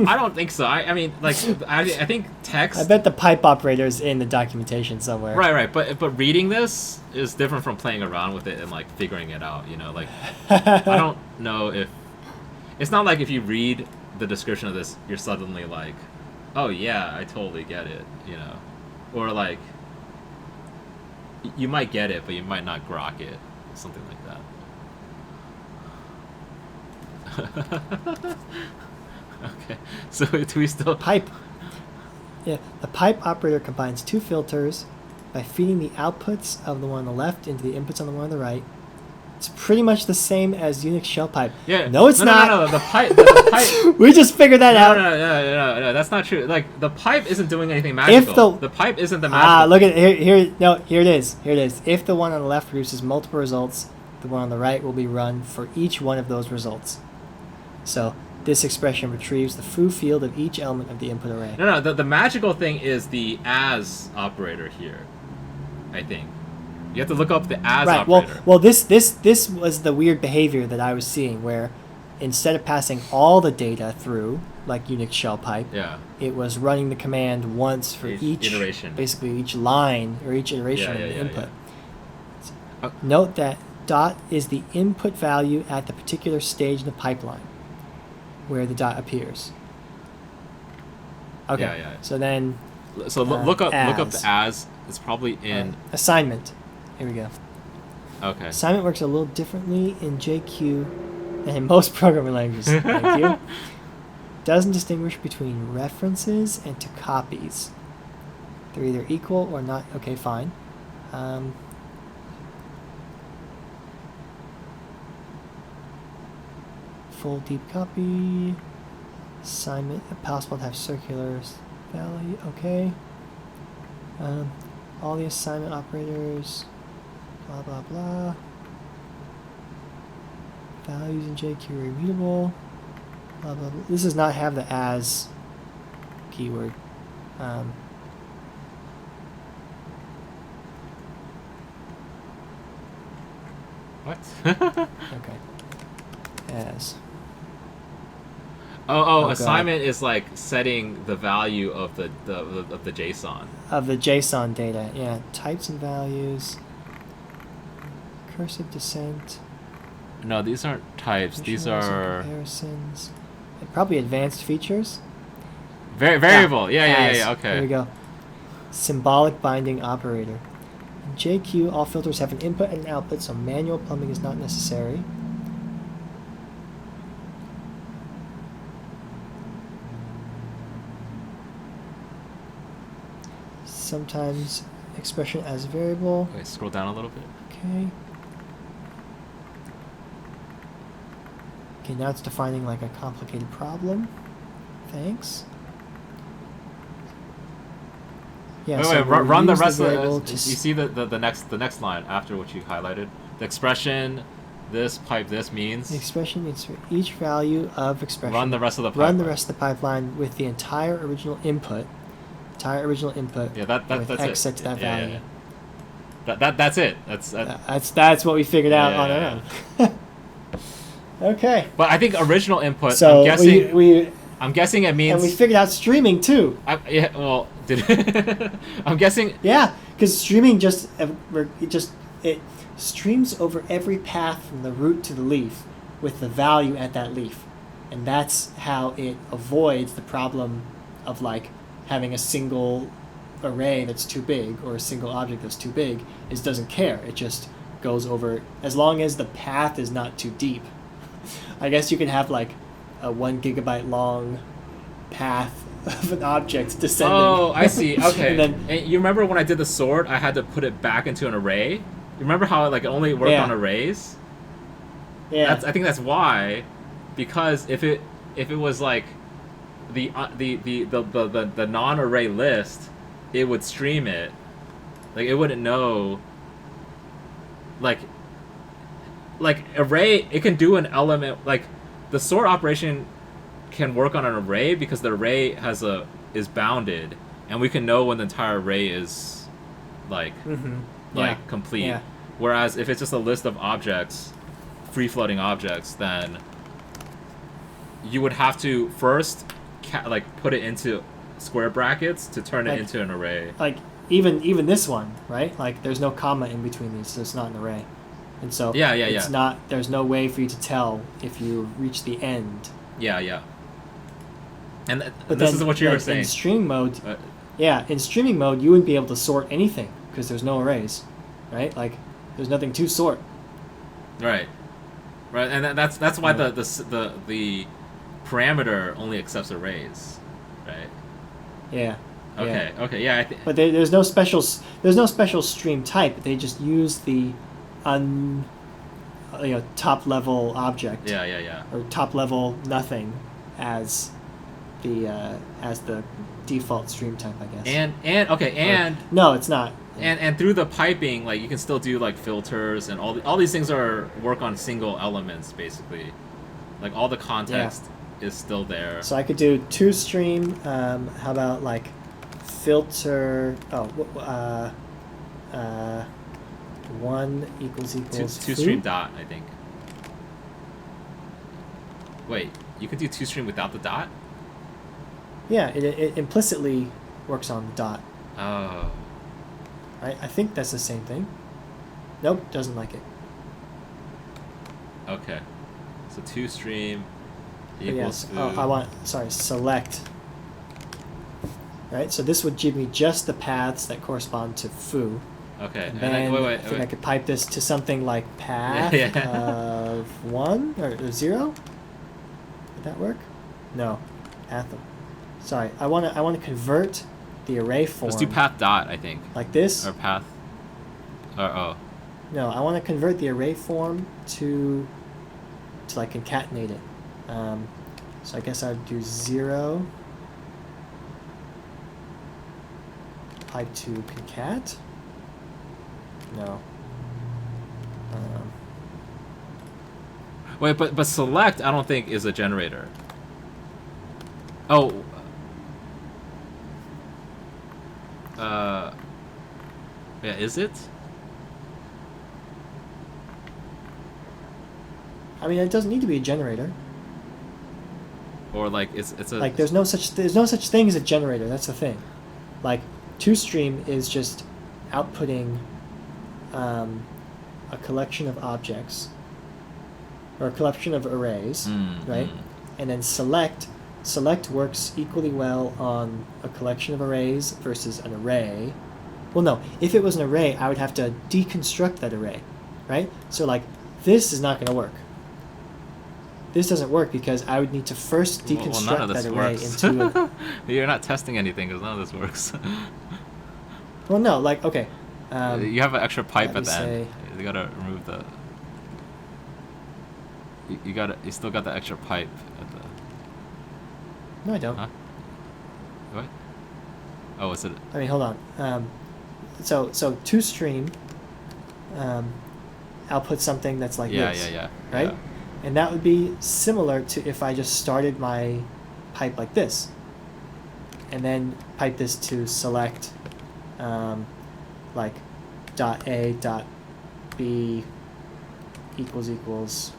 S2: I don't think so. I mean, like, I think text.
S1: I bet the pipe operator's in the documentation somewhere.
S2: Right. But reading this is different from playing around with it and like figuring it out. You know, like I don't know if it's not like if you read the description of this, you're suddenly like, oh yeah, I totally get it. You know, or like you might get it, but you might not grok it, something like that. Okay, so do we still
S1: pipe? Yeah, the pipe operator combines 2 filters by feeding the outputs of the one on the left into the inputs on the one on the right. It's pretty much the same as Unix shell pipe.
S2: Yeah.
S1: No, it's not.
S2: No. The pipe.
S1: We just figured that out.
S2: No. That's not true. Like the pipe isn't doing anything magical. The pipe isn't the magical.
S1: Look at here. No, here it is. If the one on the left produces multiple results, the one on the right will be run for each one of those results. So This expression retrieves the foo field of each element of the input array.
S2: No. The magical thing is the as operator here. I think you have to look up the as operator.
S1: Well, this was the weird behavior that I was seeing, where instead of passing all the data through like Unix shell pipe, it was running the command once for each
S2: iteration,
S1: basically each line or each iteration of the input. Note that dot is the input value at the particular stage in the pipeline where the dot appears. Okay. So then.
S2: So look up the as. It's probably in
S1: assignment. Here we go.
S2: Okay.
S1: Assignment works a little differently in JQ than in most programming languages. Thank you. Doesn't distinguish between references and to copies. They're either equal or not. Okay, fine. Full deep copy. Assignment possible to have circular value. Okay. All the assignment operators. Blah blah blah. Values in JQ are immutable. Blah blah blah. This does not have the as keyword.
S2: What?
S1: Okay. As.
S2: Oh, assignment is like setting the value of the JSON.
S1: Of the JSON data, yeah. Types and values. Cursive descent.
S2: No, these aren't types. These are
S1: comparisons. Probably advanced features.
S2: Variable. Yeah. Okay.
S1: Here we go. Symbolic binding operator. In JQ, all filters have an input and an output, so manual plumbing is not necessary. Sometimes expression as variable.
S2: Okay, scroll down a little bit.
S1: Okay. Okay, now it's defining like a complicated problem. Thanks. Yeah.
S2: Wait, run the rest of it. You see the next line after what you highlighted. The expression, this pipe, this means.
S1: The expression means for each value of expression.
S2: Run the rest of the pipeline.
S1: Run the rest of the pipeline with the entire original input.
S2: Yeah, that's
S1: X
S2: it.
S1: set to that value.
S2: That's it.
S1: That's what we figured out on our own. Okay.
S2: But I think original input.
S1: So
S2: I'm guessing it means.
S1: And we figured out streaming too.
S2: I'm guessing.
S1: Yeah, because streaming it streams over every path from the root to the leaf with the value at that leaf, and that's how it avoids the problem of like having a single array that's too big or a single object that's too big. It doesn't care. It just goes over as long as the path is not too deep. I guess you can have like a 1 gigabyte long path of an object descending.
S2: Oh, I see. Okay.
S1: And
S2: you remember when I did the sword, I had to put it back into an array? You remember how it only worked on arrays?
S1: Yeah.
S2: I think that's why, because if it was like the non-array list, it would stream it. Like it wouldn't know. Like array, it can do an element like the sort operation can work on an array because the array is bounded, and we can know when the entire array is complete. Yeah. Whereas if it's just a list of objects, free floating objects, then you would have to first put it into square brackets to turn it into an array.
S1: Like even this one, right? Like there's no comma in between these, so it's not an array. And so it's not. There's no way for you to tell if you reach the end.
S2: Yeah. And this is what you were saying.
S1: In stream mode, in streaming mode, you wouldn't be able to sort anything because there's no arrays, right? Like there's nothing to sort.
S2: Right, and that's why the parameter only accepts arrays, right?
S1: Yeah.
S2: Okay. Yeah.
S1: But there's no special stream type. They just use the top level object.
S2: Yeah.
S1: Or top level nothing as the default stream type, I guess. No, it's not.
S2: And through the piping, you can still do filters and all these things work on single elements basically, all the context is still there.
S1: So I could do toStream. How about like filter? One equals
S2: toStream dot, I think. Wait, you could do toStream without the dot?
S1: Yeah, it implicitly works on the dot.
S2: Oh.
S1: Right? I think that's the same thing. Nope, doesn't like it.
S2: Okay. So toStream equals
S1: yes.
S2: foo.
S1: Oh, I want, sorry, select. Right? So this would give me just the paths that correspond to foo.
S2: Okay.
S1: And
S2: then,
S1: then
S2: wait.
S1: I think I could pipe this to something like path of 1 or 0. Would that work? No. Path of, sorry, I want to convert the array form.
S2: Let's do path dot, I think.
S1: Like this?
S2: Or path. Oh.
S1: No, I want to convert the array form to like concatenate it. So I guess I'd do 0. Pipe to concat. No.
S2: Wait, but select I don't think is a generator. Oh. Yeah, is it?
S1: I mean, it doesn't need to be a generator.
S2: Or like it's a
S1: like there's no such thing as a generator. That's the thing. Like toStream is just outputting a collection of objects or a collection of arrays, right? And then select works equally well on a collection of arrays versus an array. Well, no, if it was an array, I would have to deconstruct that array, right? So like this is not going to work. This doesn't work because I would need to first deconstruct that array into a...
S2: You're not testing anything because none of this works.
S1: Well, no, like, okay.
S2: You have an extra pipe at the
S1: say...
S2: end. You gotta remove the... You still got the extra pipe at the...
S1: No, I don't.
S2: Huh? What? Oh, is it...
S1: I mean, hold on. So toStream outputs something that's like this.
S2: Yeah.
S1: Right?
S2: Yeah.
S1: And that would be similar to if I just started my pipe like this. And then pipe this to select like dot A dot B equals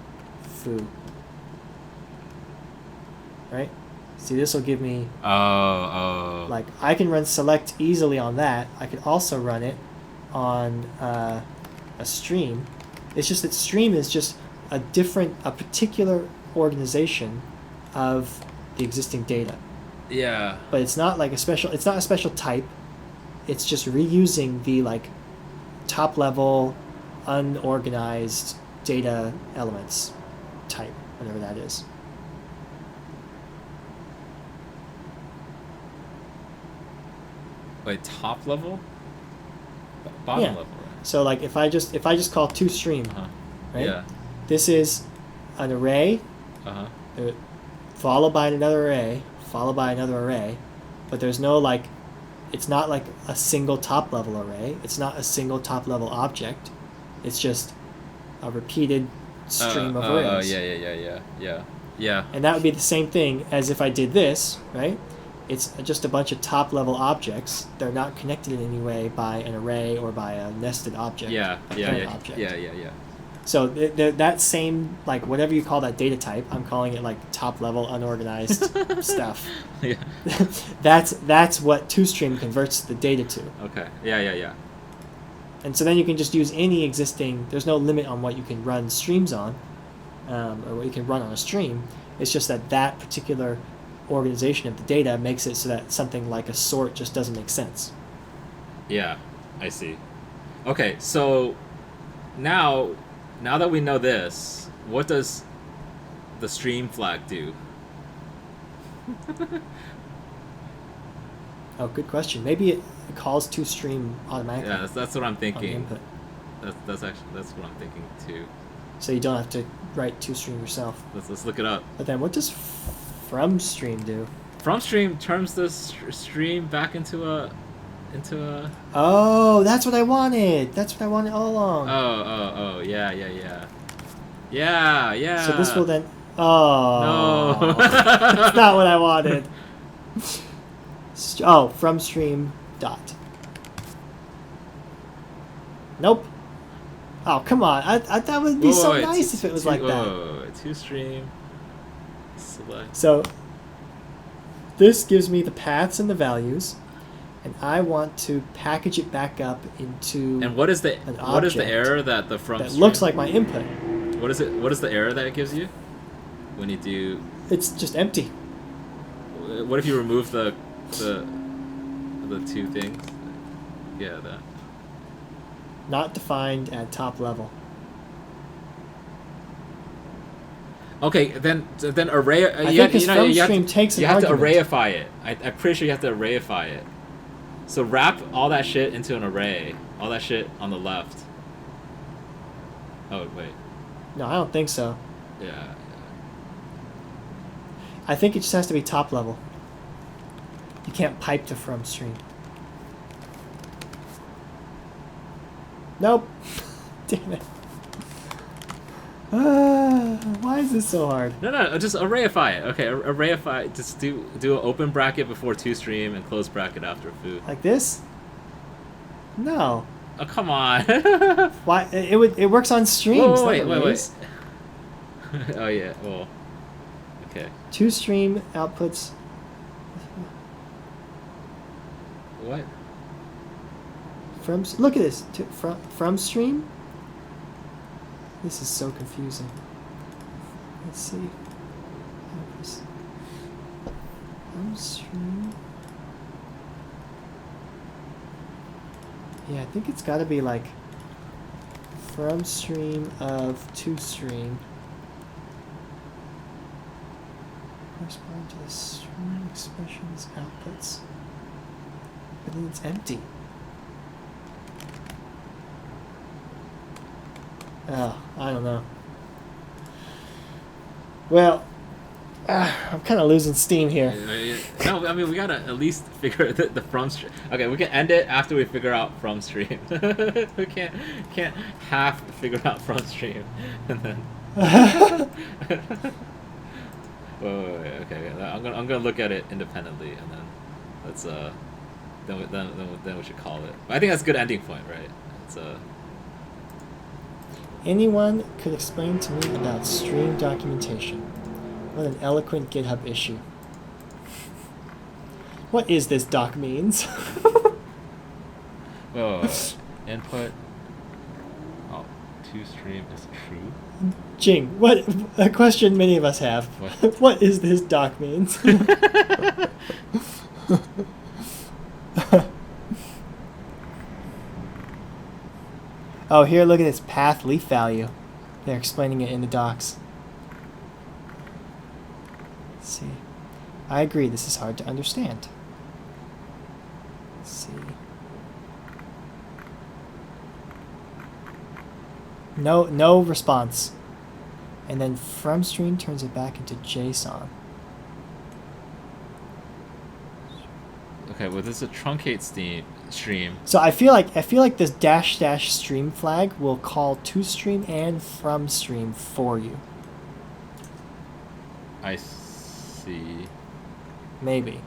S1: foo. Right? See, this will give me...
S2: Oh.
S1: Like, I can run select easily on that. I could also run it on a stream. It's just that stream is just a particular organization of the existing data.
S2: Yeah.
S1: But it's not like it's not a special type. It's just reusing the like top level unorganized data elements type, whatever that is.
S2: Wait, top level? Bottom level.
S1: So like if I just call toStream, right?
S2: Yeah.
S1: This is an array, followed by another array, followed by another array, but there's no like, it's not like a single top level array. It's not a single top level object. It's just a repeated stream of arrays.
S2: Yeah.
S1: And that would be the same thing as if I did this, right? It's just a bunch of top level objects. They're not connected in any way by an array or by a nested object. Object.
S2: Yeah.
S1: So that same, like, whatever you call that data type, I'm calling it like top level unorganized stuff.
S2: Yeah.
S1: That's what toStream converts the data to.
S2: Okay. Yeah.
S1: And so then you can just use any existing. There's no limit on what you can run streams on, or what you can run on a stream. It's just that particular organization of the data makes it so that something like a sort just doesn't make sense.
S2: Yeah, I see. Okay, so now that we know this, what does the stream flag do?
S1: Oh, good question. Maybe it calls toStream automatically.
S2: Yeah, that's what I'm thinking.
S1: Input.
S2: That's what I'm thinking too.
S1: So you don't have to write toStream yourself.
S2: Let's look it up.
S1: But then what does FromStream do?
S2: FromStream turns the stream back into a...
S1: Oh, that's what I wanted. That's what I wanted all along.
S2: Oh, yeah.
S1: So this will then... Oh.
S2: No.
S1: That's not what I wanted. Oh, from stream dot. Nope. Oh, come on. I that would be so nice if it was like that.
S2: To stream. Select.
S1: So this gives me the paths and the values, and I want to package it back up into
S2: And what is the error that the from
S1: that
S2: stream
S1: looks like my input?
S2: What is it? What is the error that it gives you when you do?
S1: It's just empty.
S2: What if you remove the two things? Yeah, that.
S1: Not defined at top level.
S2: Okay, then array.
S1: I think this from stream takes an argument.
S2: You have to arrayify it. I'm pretty sure you have to arrayify it. So wrap all that shit into an array. All that shit on the left. Oh wait.
S1: No, I don't think so.
S2: Yeah.
S1: I think it just has to be top level. You can't pipe to from stream. Nope. Damn it. Why is this so hard?
S2: No, just arrayify it. Okay, arrayify. Just do an open bracket before toStream and close bracket after foo.
S1: Like this? No.
S2: Oh, come on.
S1: Why? It works on streams.
S2: Wait. Oh yeah. Well. Okay.
S1: toStream outputs.
S2: What?
S1: Look at this. From stream. This is so confusing. Let's see. From stream. Yeah, I think it's got to be like from stream of toStream. Correspond to the stream expressions outputs. But then it's empty. Oh, I don't know. Well, I'm kind of losing steam here.
S2: No, I mean we gotta at least figure the from stream. Okay, we can end it after we figure out from stream. We can't half figure out from stream and then. Wait, okay. I'm gonna look at it independently and then let's then we should call it. I think that's a good ending point, right? It's
S1: Anyone could explain to me about stream documentation. What an eloquent GitHub issue. What is this doc means?
S2: Input. Oh, toStream is true.
S1: Jing, what a question many of us have. What is this doc means? Oh, here, look at this path leaf value. They're explaining it in the docs. Let's see. I agree, this is hard to understand. Let's see. No response. And then from stream turns it back into JSON.
S2: Okay, well this is a truncate stream.
S1: So I feel like this -- stream flag will call toStream and from stream for you.
S2: I see.
S1: Maybe.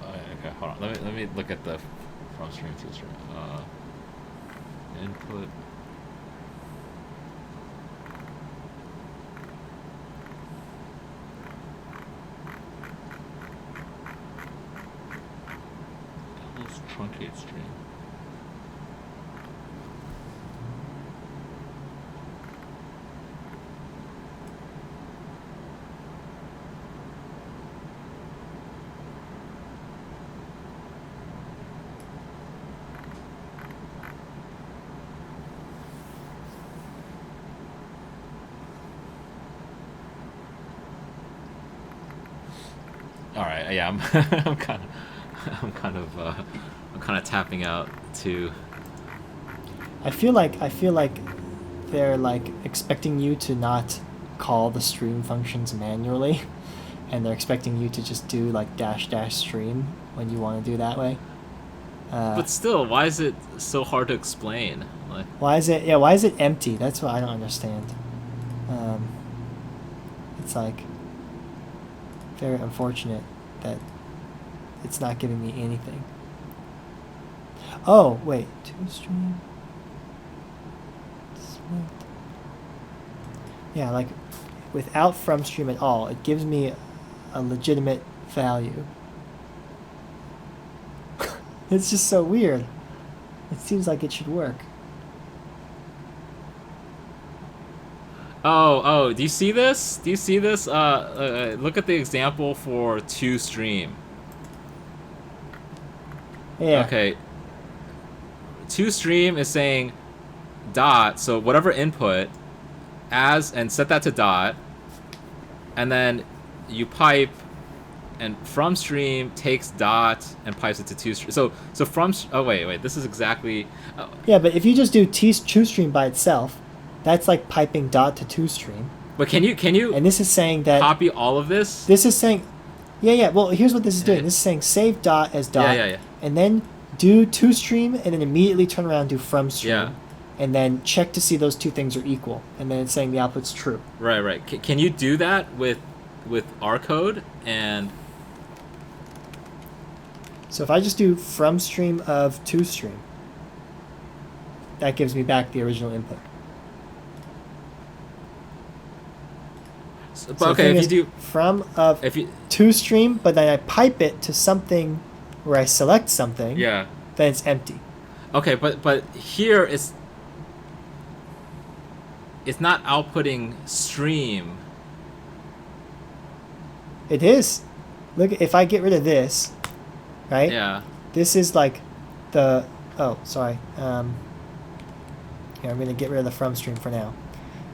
S2: Okay, hold on. Let me look at the from stream to stream. Input. Truncate stream. All right, yeah, I'm kind of tapping out to.
S1: I feel like they're like expecting you to not call the stream functions manually, and they're expecting you to just do like -- stream when you want to do that way.
S2: But still, why is it so hard to explain? Like,
S1: Why is it? Yeah, why is it empty? That's what I don't understand. It's like very unfortunate that it's not giving me anything. Oh wait, toStream. Select. Yeah, like without FromStream at all, it gives me a legitimate value. It's just so weird. It seems like it should work.
S2: oh, do you see this? Do you see this? Look at the example for toStream.
S1: Yeah.
S2: Okay. toStream is saying dot, so whatever input, and set that to dot, and then you pipe, and FromStream takes dot and pipes it to toStream. So from, oh wait, this is exactly.
S1: Yeah, but if you just do toStream by itself, that's like piping dot to toStream.
S2: But can you?
S1: And this is saying that
S2: copy all of this.
S1: This is saying, yeah. Well, here's what this is doing. This is saying save dot as dot,
S2: Yeah.
S1: and then do toStream, and then immediately turn around and do FromStream,
S2: Yeah.
S1: and then check to see those two things are equal, and then it's saying the output's true.
S2: Right. Can you do that with our code? And
S1: So if I just do FromStream of toStream, that gives me back the original input.
S2: but
S1: So
S2: okay, if you do
S1: from of
S2: if you
S1: toStream, but then I pipe it to something where I select something,
S2: yeah.
S1: then it's empty.
S2: Okay, but here it's not outputting stream.
S1: It is. Look, if I get rid of this, right?
S2: Yeah.
S1: This is like the, oh, sorry. Here, I'm going to get rid of the FromStream for now.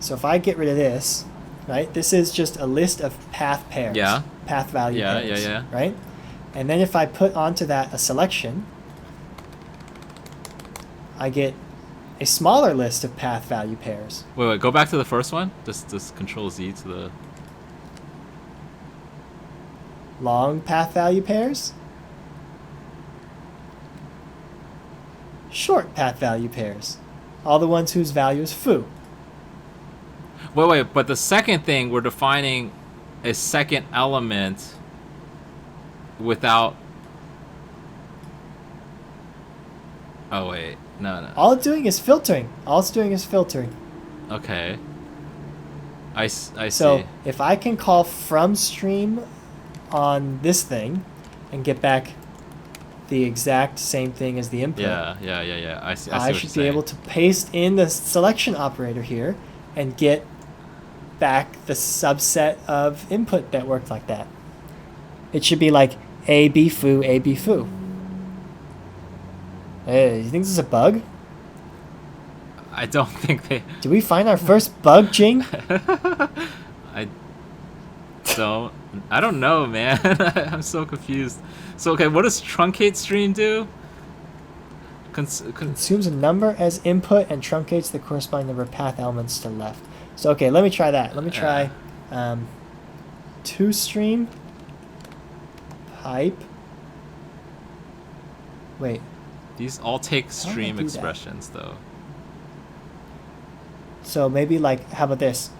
S1: So if I get rid of this, right? This is just a list of path pairs.
S2: Yeah.
S1: Path value pairs.
S2: Yeah.
S1: Right? And then if I put onto that a selection, I get a smaller list of path value pairs.
S2: Wait, go back to the first one. Just Control Z to the
S1: Long path value pairs. Short path value pairs. All the ones whose value is foo.
S2: Wait, but the second thing, we're defining a second element without. Oh wait, no.
S1: All it's doing is filtering.
S2: Okay. I see.
S1: So if I can call FromStream on this thing and get back the exact same thing as the input.
S2: Yeah. I see.
S1: I should be able to paste in the selection operator here and get back the subset of input that worked like that. It should be like A, B, foo, A, B, foo. Hey, you think this is a bug?
S2: I don't think they.
S1: Did we find our first bug, Jing?
S2: I don't know, man. I'm so confused. So okay, what does truncate stream do?
S1: Consumes a number as input and truncates the corresponding number of path elements to left. So okay, let me try that. Let me try toStream pipe. Wait.
S2: These all take
S1: How
S2: stream
S1: do I do that?
S2: expressions though.
S1: So maybe like, how about this?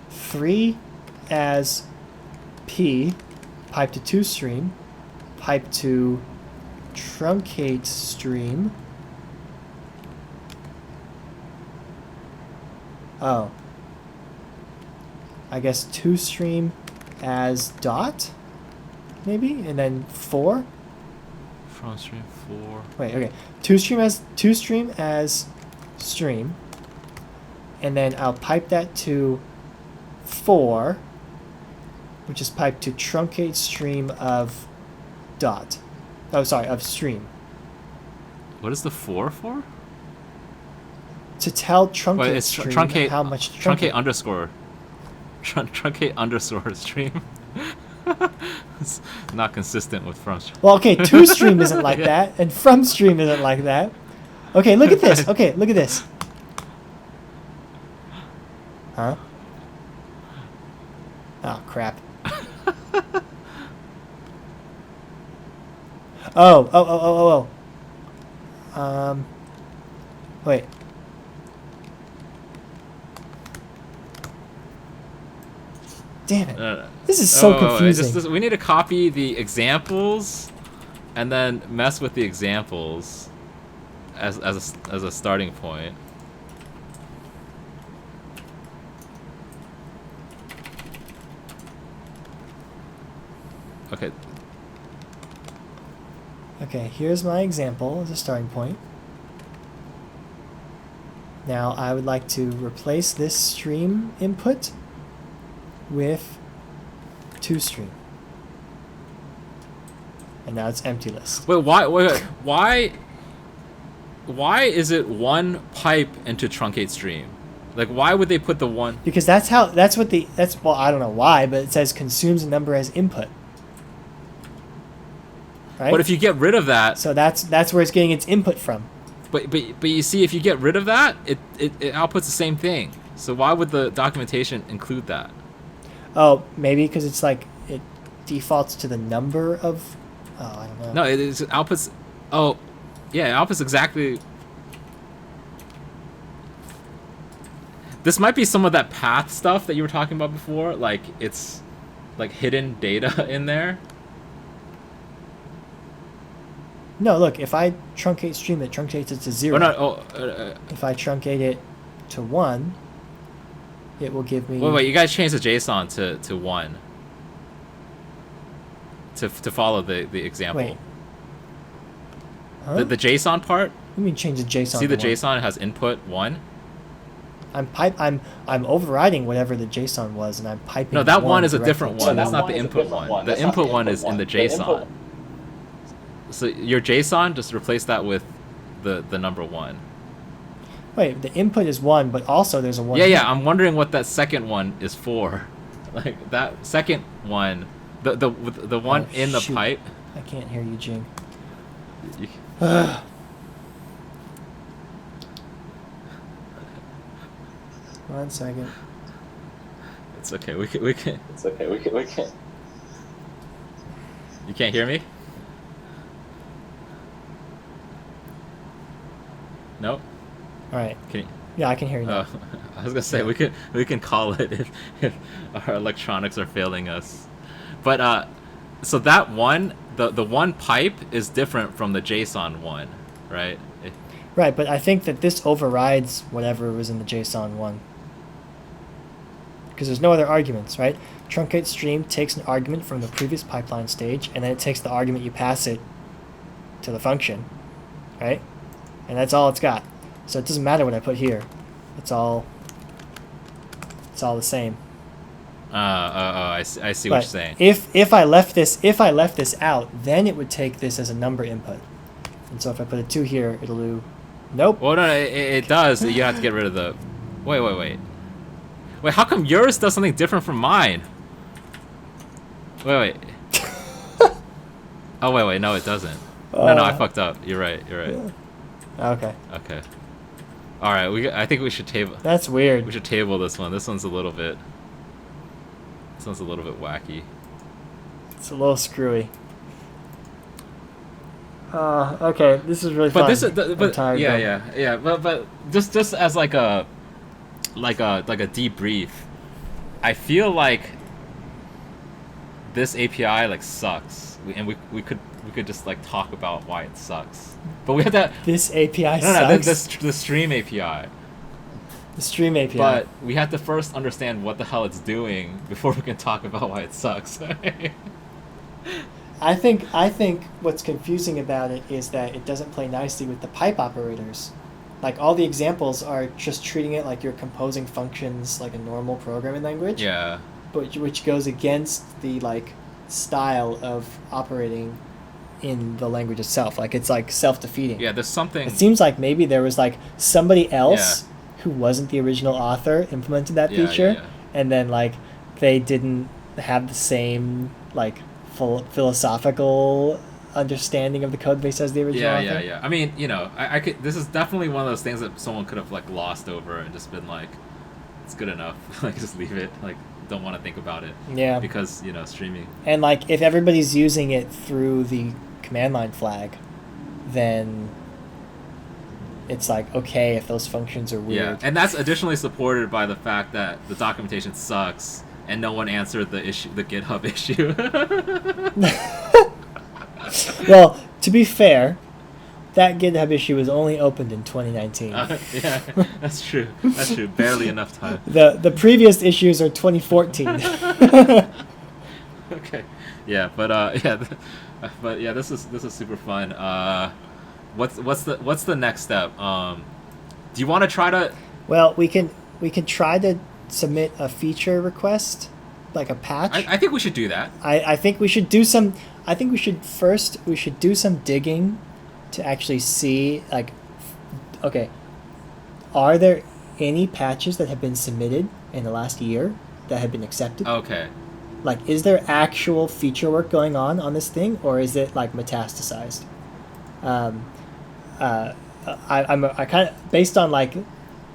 S1: 3 as P, pipe to toStream, pipe to truncate stream. Oh. I guess toStream as dot, maybe, and then 4.
S2: From stream 4.
S1: Wait, okay. toStream as stream, and then I'll pipe that to 4, which is piped to truncate stream of dot. Oh, sorry, of stream.
S2: What is the 4 for?
S1: To tell truncate
S2: Wait, it's
S1: stream
S2: truncate.
S1: how much
S2: Truncate underscore. Truncate underscore stream. It's not consistent with from stream.
S1: Well, okay, toStream isn't like that, and FromStream isn't like that. Okay, look at this. Okay, look at this. Huh? Oh, crap. Wait. Damn it. This is so confusing.
S2: We need to copy the examples and then mess with the examples as a starting point. Okay.
S1: Okay, here's my example as a starting point. Now I would like to replace this stream input with toStream. And now it's empty list.
S2: Wait, why is it one pipe into truncate stream? Like, why would they put the one?
S1: Because well, I don't know why, but it says consumes a number as input. Right?
S2: But if you get rid of that,
S1: so that's where it's getting its input from.
S2: But you see, if you get rid of that, it outputs the same thing. So why would the documentation include that?
S1: Oh, maybe because it's like it defaults to the number of. Oh, I don't know.
S2: No, it outputs. Oh, yeah, it outputs exactly. This might be some of that path stuff that you were talking about before. Like it's like hidden data in there.
S1: No, look, if I truncate stream, it truncates it to 0.
S2: Oh, no,
S1: if I truncate it to 1, it will give me...
S2: Wait, you guys changed the JSON to 1. To follow the example.
S1: Wait. Huh?
S2: The JSON part?
S1: What do you mean change the JSON
S2: See the
S1: to 1?
S2: JSON has input 1?
S1: I'm overriding whatever the JSON was, and I'm piping.
S2: No, that one is a
S1: directly
S2: different
S1: to
S2: one. That's not the input one. The input one is in the JSON. So your JSON, just replace that with the number 1.
S1: Wait, the input is 1, but also there's a 1.
S2: Yeah. I'm wondering what that second one is for. Like that second one, the one in the pipe.
S1: I can't hear you, Jing. One second.
S2: It's okay. We can.
S3: It's okay. We can.
S2: You can't hear me? Nope.
S1: All right.
S2: Can you?
S1: Yeah, I can hear you now.
S2: I was gonna say we can call it if our electronics are failing us, but so that one the one pipe is different from the JSON one, right?
S1: Right, but I think that this overrides whatever was in the JSON one. Because there's no other arguments, right? Truncate stream takes an argument from the previous pipeline stage, and then it takes the argument you pass it to the function, right? And that's all it's got. So it doesn't matter what I put here. It's all the same.
S2: I see what you're saying.
S1: If I left this out, then it would take this as a number input. And so if I put a 2 here, it'll do nope.
S2: Well, no, it does. You have to get rid of the. Wait. How come yours does something different from mine? Wait. Oh wait. No, it doesn't. No, I fucked up. You're right.
S1: Yeah. Okay.
S2: All right. I think we should table.
S1: That's weird.
S2: We should table this one. This one's a little bit wacky.
S1: It's a little screwy. Okay, this is really fun. I'm tired.
S2: Yeah. But just as like a debrief, I feel like this API like sucks, and we could just like talk about why it sucks. But we have to.
S1: This API sucks.
S2: No, the stream API.
S1: The stream API.
S2: But we have to first understand what the hell it's doing before we can talk about why it sucks.
S1: I think what's confusing about it is that it doesn't play nicely with the pipe operators. Like all the examples are just treating it like you're composing functions like a normal programming language.
S2: Yeah.
S1: But which goes against the like style of operating in the language itself. Like it's like self-defeating.
S2: Yeah, there's something.
S1: It seems like maybe there was like somebody else who wasn't the original author implemented that feature, and then like they didn't have the same like philosophical understanding of the code base as the original author.
S2: Yeah. I mean, I could. This is definitely one of those things that someone could have like glossed over and just been like, it's good enough. Like just leave it. Like don't want to think about it.
S1: Yeah.
S2: Because streaming.
S1: And like if everybody's using it through the command line flag, then it's like okay if those functions are weird.
S2: Yeah, and that's additionally supported by the fact that the documentation sucks and no one answered the GitHub issue.
S1: Well, to be fair, that GitHub issue was only opened in 2019.
S2: Yeah, that's true. That's true. Barely enough time.
S1: The previous issues are 2014.
S2: Okay. Yeah, but this is super fun. What's the next step? Do you want to try to?
S1: Well, we can try to submit a feature request, like a patch.
S2: I think we should do that.
S1: I think we should do some. I think we should do some digging to actually see, like, okay, are there any patches that have been submitted in the last year that have been accepted?
S2: Okay.
S1: Like, is there actual feature work going on this thing, or is it like metastasized? I kind of, based on like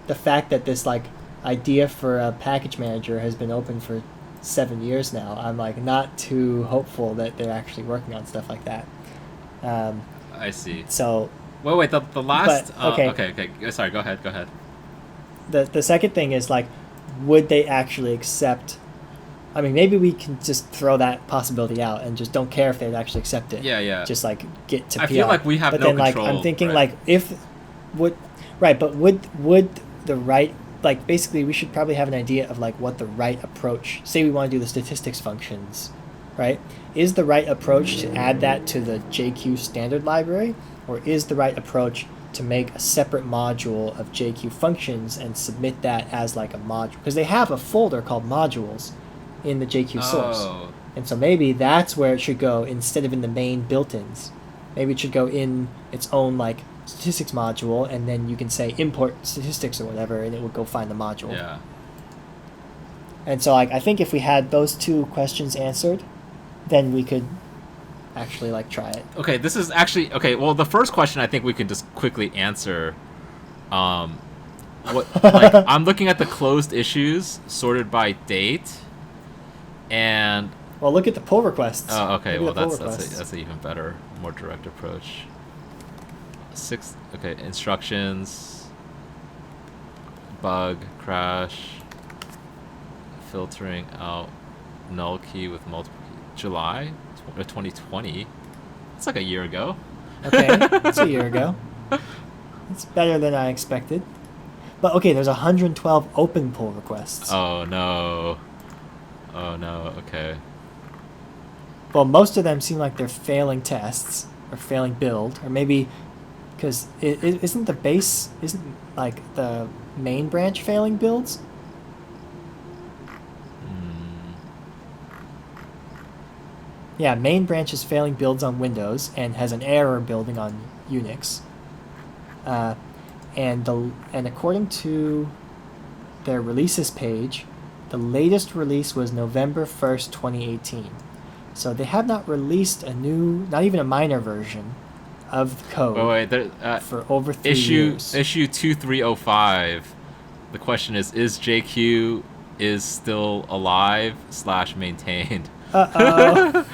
S1: the fact that this like idea for a package manager has been open for 7 years now, I'm like not too hopeful that they're actually working on stuff like that.
S2: I see.
S1: So.
S2: Wait. The last.
S1: But, okay.
S2: Okay. Sorry. Go ahead.
S1: The second thing is like, would they actually accept? I mean, maybe we can just throw that possibility out and just don't care if they'd actually accept it.
S2: Yeah.
S1: Just like get to PR.
S2: I feel like we have
S1: but
S2: no
S1: then,
S2: control.
S1: Like, I'm thinking
S2: right?
S1: like would the right, like basically we should probably have an idea of like what the right approach. Say we want to do the statistics functions, right? Is the right approach to add that to the JQ standard library, or is the right approach to make a separate module of JQ functions and submit that as like a module? Because they have a folder called modules in the JQ source.
S2: Oh.
S1: And so maybe that's where it should go instead of in the main built-ins. Maybe it should go in its own like statistics module, and then you can say import statistics or whatever, and it will go find the module.
S2: Yeah.
S1: And so like I think if we had those two questions answered, then we could actually like try it.
S2: Okay, this is actually okay. Well, the first question I think we can just quickly answer. What like I'm looking at the closed issues sorted by date, and
S1: well, look at the pull requests.
S2: Oh, okay. Well, that's an even better, more direct approach. Okay, instructions, bug, crash, filtering out null key with multiple July 2020. It's like a year ago.
S1: Okay, it's a year ago. It's better than I expected. But okay, there's 112 open pull requests.
S2: Oh no. Okay.
S1: Well, most of them seem like they're failing tests or failing build, or maybe because isn't like the main branch failing builds? Yeah, main branch is failing builds on Windows and has an error building on Unix. And according to their releases page, the latest release was November 1st, 2018. So they have not released a new, not even a minor version of the code for over 3 years.
S2: Issue 2305. The question is JQ is still alive / maintained?
S1: Uh-oh,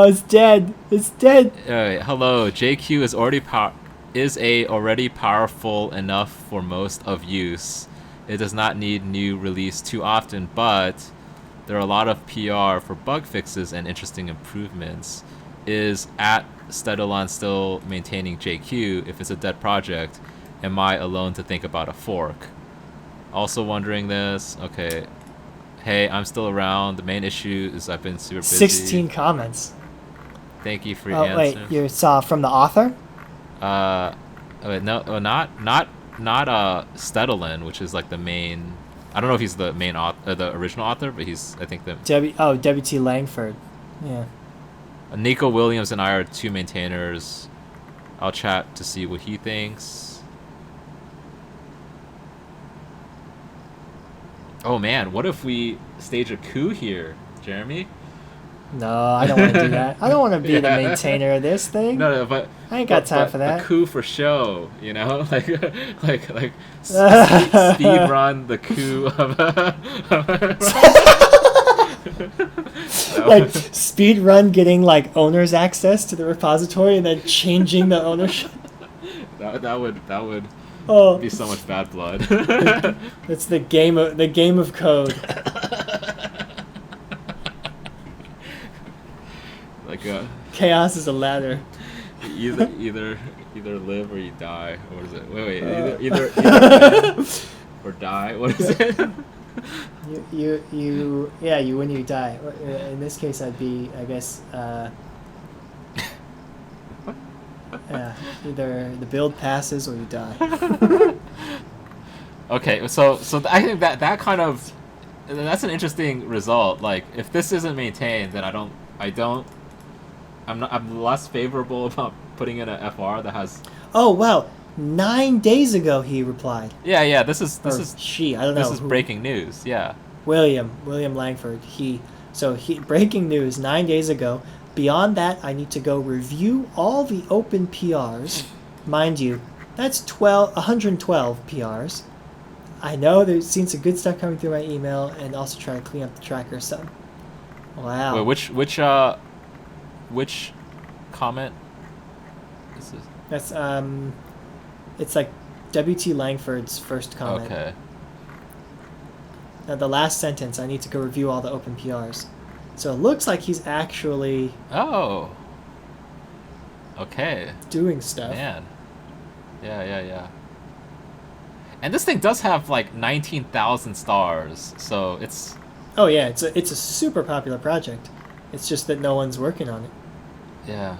S1: it's dead. It's dead.
S2: Hello, JQ is already powerful enough for most of use. It does not need new release too often, but there are a lot of PR for bug fixes and interesting improvements. Is @Stedalon still maintaining JQ? If it's a dead project, am I alone to think about a fork? Also wondering this. Okay. Hey, I'm still around. The main issue is I've been super busy.
S1: 16 comments.
S2: Thank you for your answer.
S1: Wait, you saw from the author?
S2: No, not Stedalon, which is like the main. I don't know if he's the main author, the original author, but he's, I think, the
S1: W.T. Langford. Yeah.
S2: Nico Williams and I are 2 maintainers. I'll chat to see what he thinks. Oh man, what if we stage a coup here, Jeremy?
S1: No, I don't want to do that. I don't want to be the maintainer of this thing.
S2: No, but
S1: I ain't got time for that.
S2: A coup for show, you know, like speed run the coup of.
S1: Like speed run getting like owner's access to the repository and then changing the ownership.
S2: That would
S1: Oh,
S2: be so much bad blood.
S1: it's the game of code.
S2: Like
S1: Chaos is a ladder.
S2: either live or you die. Or what is it? Wait, either win or die. What is it?
S1: You win or you die. In this case, I'd be, I guess, either the build passes or you die.
S2: Okay, so I think that kind of, that's an interesting result. Like, if this isn't maintained, then I'm less favorable about putting in a FR that has.
S1: Oh wow! 9 days ago, he replied.
S2: Yeah. This is
S1: she. I don't know.
S2: This is breaking news. Yeah.
S1: William Langford. Breaking news 9 days ago. Beyond that, I need to go review all the open PRs. Mind you, that's 112 PRs. I know there's seen some good stuff coming through my email, and also try to clean up the tracker. So, wow.
S2: Wait, which comment? This is.
S1: That's it's like W.T. Langford's first comment.
S2: Okay.
S1: Now the last sentence, I need to go review all the open PRs. So it looks like he's actually.
S2: Oh. Okay.
S1: Doing stuff.
S2: Man. Yeah. And this thing does have like 19,000 stars, so it's.
S1: Oh yeah, it's a super popular project. It's just that no one's working on it.
S2: Yeah.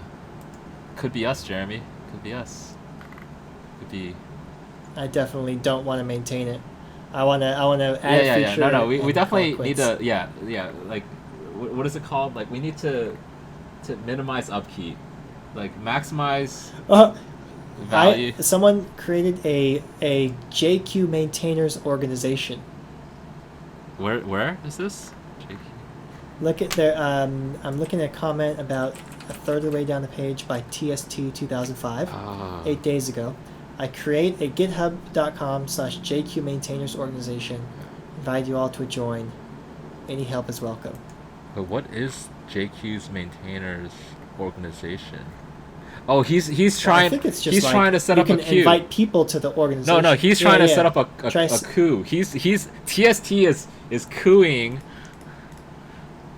S2: Could be us, Jeremy. Could be us. Could be.
S1: I definitely don't want to maintain it. I want to add a feature.
S2: No. We definitely need to. Yeah. Like, what is it called? Like, we need to minimize upkeep, like maximize value.
S1: Someone created a JQ maintainers organization.
S2: Where is this? JQ?
S1: Look at their. I'm looking at a comment about a third of the way down the page by TST 2005, 8 days ago. I create a github.com/JQ maintainers organization. Invite you all to join. Any help is welcome.
S2: But what is JQ's maintainers organization? Oh, he's trying.
S1: I think it's just
S2: he's trying to set up a queue.
S1: You can invite people to the organization.
S2: No, he's trying to set up a coup. He's TST is cooing.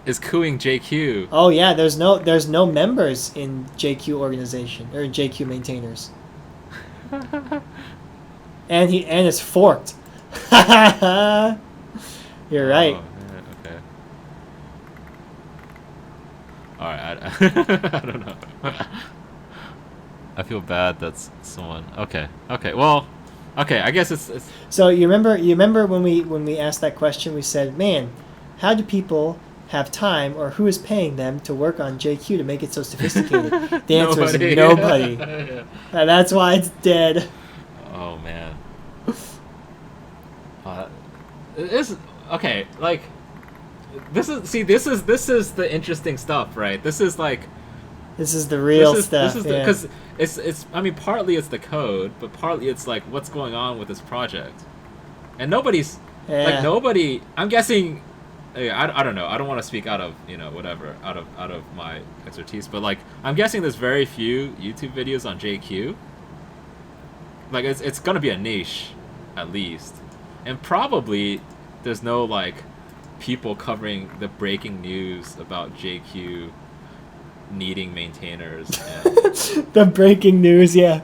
S2: Is cooing JQ.
S1: Oh yeah, there's no members in JQ organization or in JQ maintainers. and it's forked. You're right.
S2: Oh, okay. All right, I don't know. I feel bad that's someone. Okay. Well, okay. I guess it's.
S1: So you remember when we asked that question, we said, man, how do people have time, or who is paying them to work on JQ to make it so sophisticated? The answer is nobody.
S2: Yeah.
S1: And that's why it's dead.
S2: Oh man. This okay. Like, this is the interesting stuff, right? This is like.
S1: This is the real stuff.
S2: Because it's. I mean, partly it's the code, but partly it's like what's going on with this project, and nobody's like nobody. I'm guessing. I don't know. I don't want to speak out of whatever out of my expertise, but like I'm guessing there's very few YouTube videos on JQ. Like it's gonna be a niche, at least, and probably there's no like people covering the breaking news about JQ needing maintainers. And
S1: the breaking news, yeah.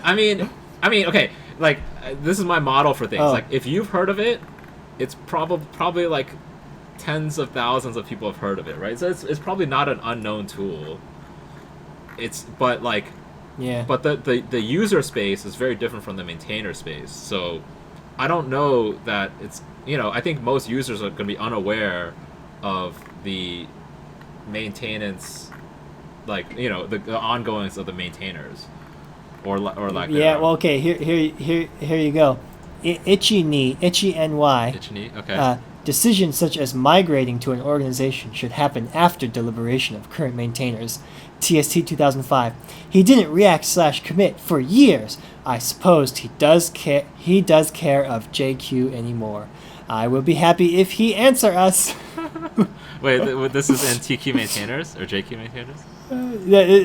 S2: I mean, okay. Like this is my model for things. Like if you've heard of it. It's probably like tens of thousands of people have heard of it, right? So it's probably not an unknown tool. But the user space is very different from the maintainer space. So I don't know that it's I think most users are going to be unaware of the maintenance, like the ongoings of the maintainers, or like
S1: well, okay, here you go. Itchy NY.
S2: Okay.
S1: Decisions such as migrating to an organization should happen after deliberation of current maintainers. TST 2005. He didn't react/commit for years. I suppose he does care. He does care of JQ anymore. I will be happy if he answer us.
S2: Wait, this is in TQ maintainers or JQ maintainers?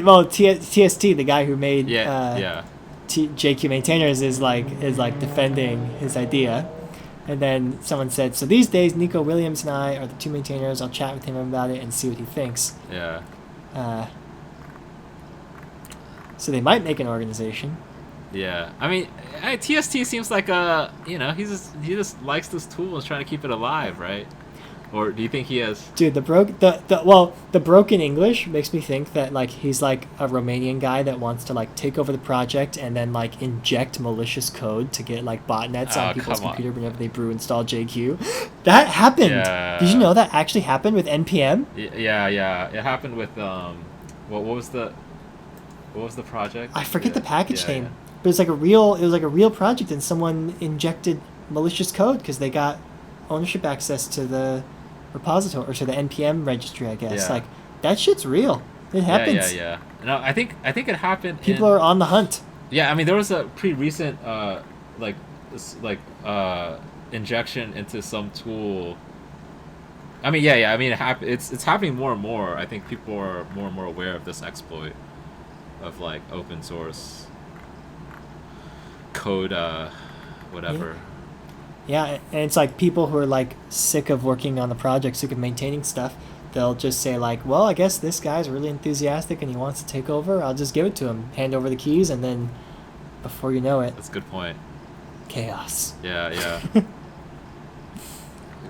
S1: Well, TST, the guy who made
S2: Yeah.
S1: JQ maintainers, is like defending his idea. And then someone said, so these days Nico Williams and I are the two maintainers. I'll chat with him about it and see what he thinks.
S2: Yeah.
S1: So they might make an organization.
S2: Yeah. I mean, TST seems like he just likes this tool and is trying to keep it alive, right? Or do you think he has?
S1: Dude, the broken English makes me think that like he's like a Romanian guy that wants to like take over the project and then like inject malicious code to get like botnets on people's computer whenever they brew install JQ. That happened.
S2: Yeah.
S1: Did you know that actually happened with NPM?
S2: Yeah. It happened with what was the project?
S1: I forget the package name,
S2: yeah.
S1: but it was like a real project, and someone injected malicious code because they got ownership access to the repository or to the NPM registry, I guess.
S2: Yeah.
S1: Like that shit's real. It happens.
S2: Yeah. No, I think it happened.
S1: People are on the hunt.
S2: Yeah, I mean there was a pretty recent injection into some tool. I mean, yeah. I mean, it's happening more and more. I think people are more and more aware of this exploit of like open source code, whatever.
S1: Yeah, and it's like people who are like sick of working on the project, sick of maintaining stuff. They'll just say like, well, I guess this guy's really enthusiastic and he wants to take over. I'll just give it to him, hand over the keys, and then before you know it,
S2: That's a good point.
S1: Chaos.
S2: Yeah.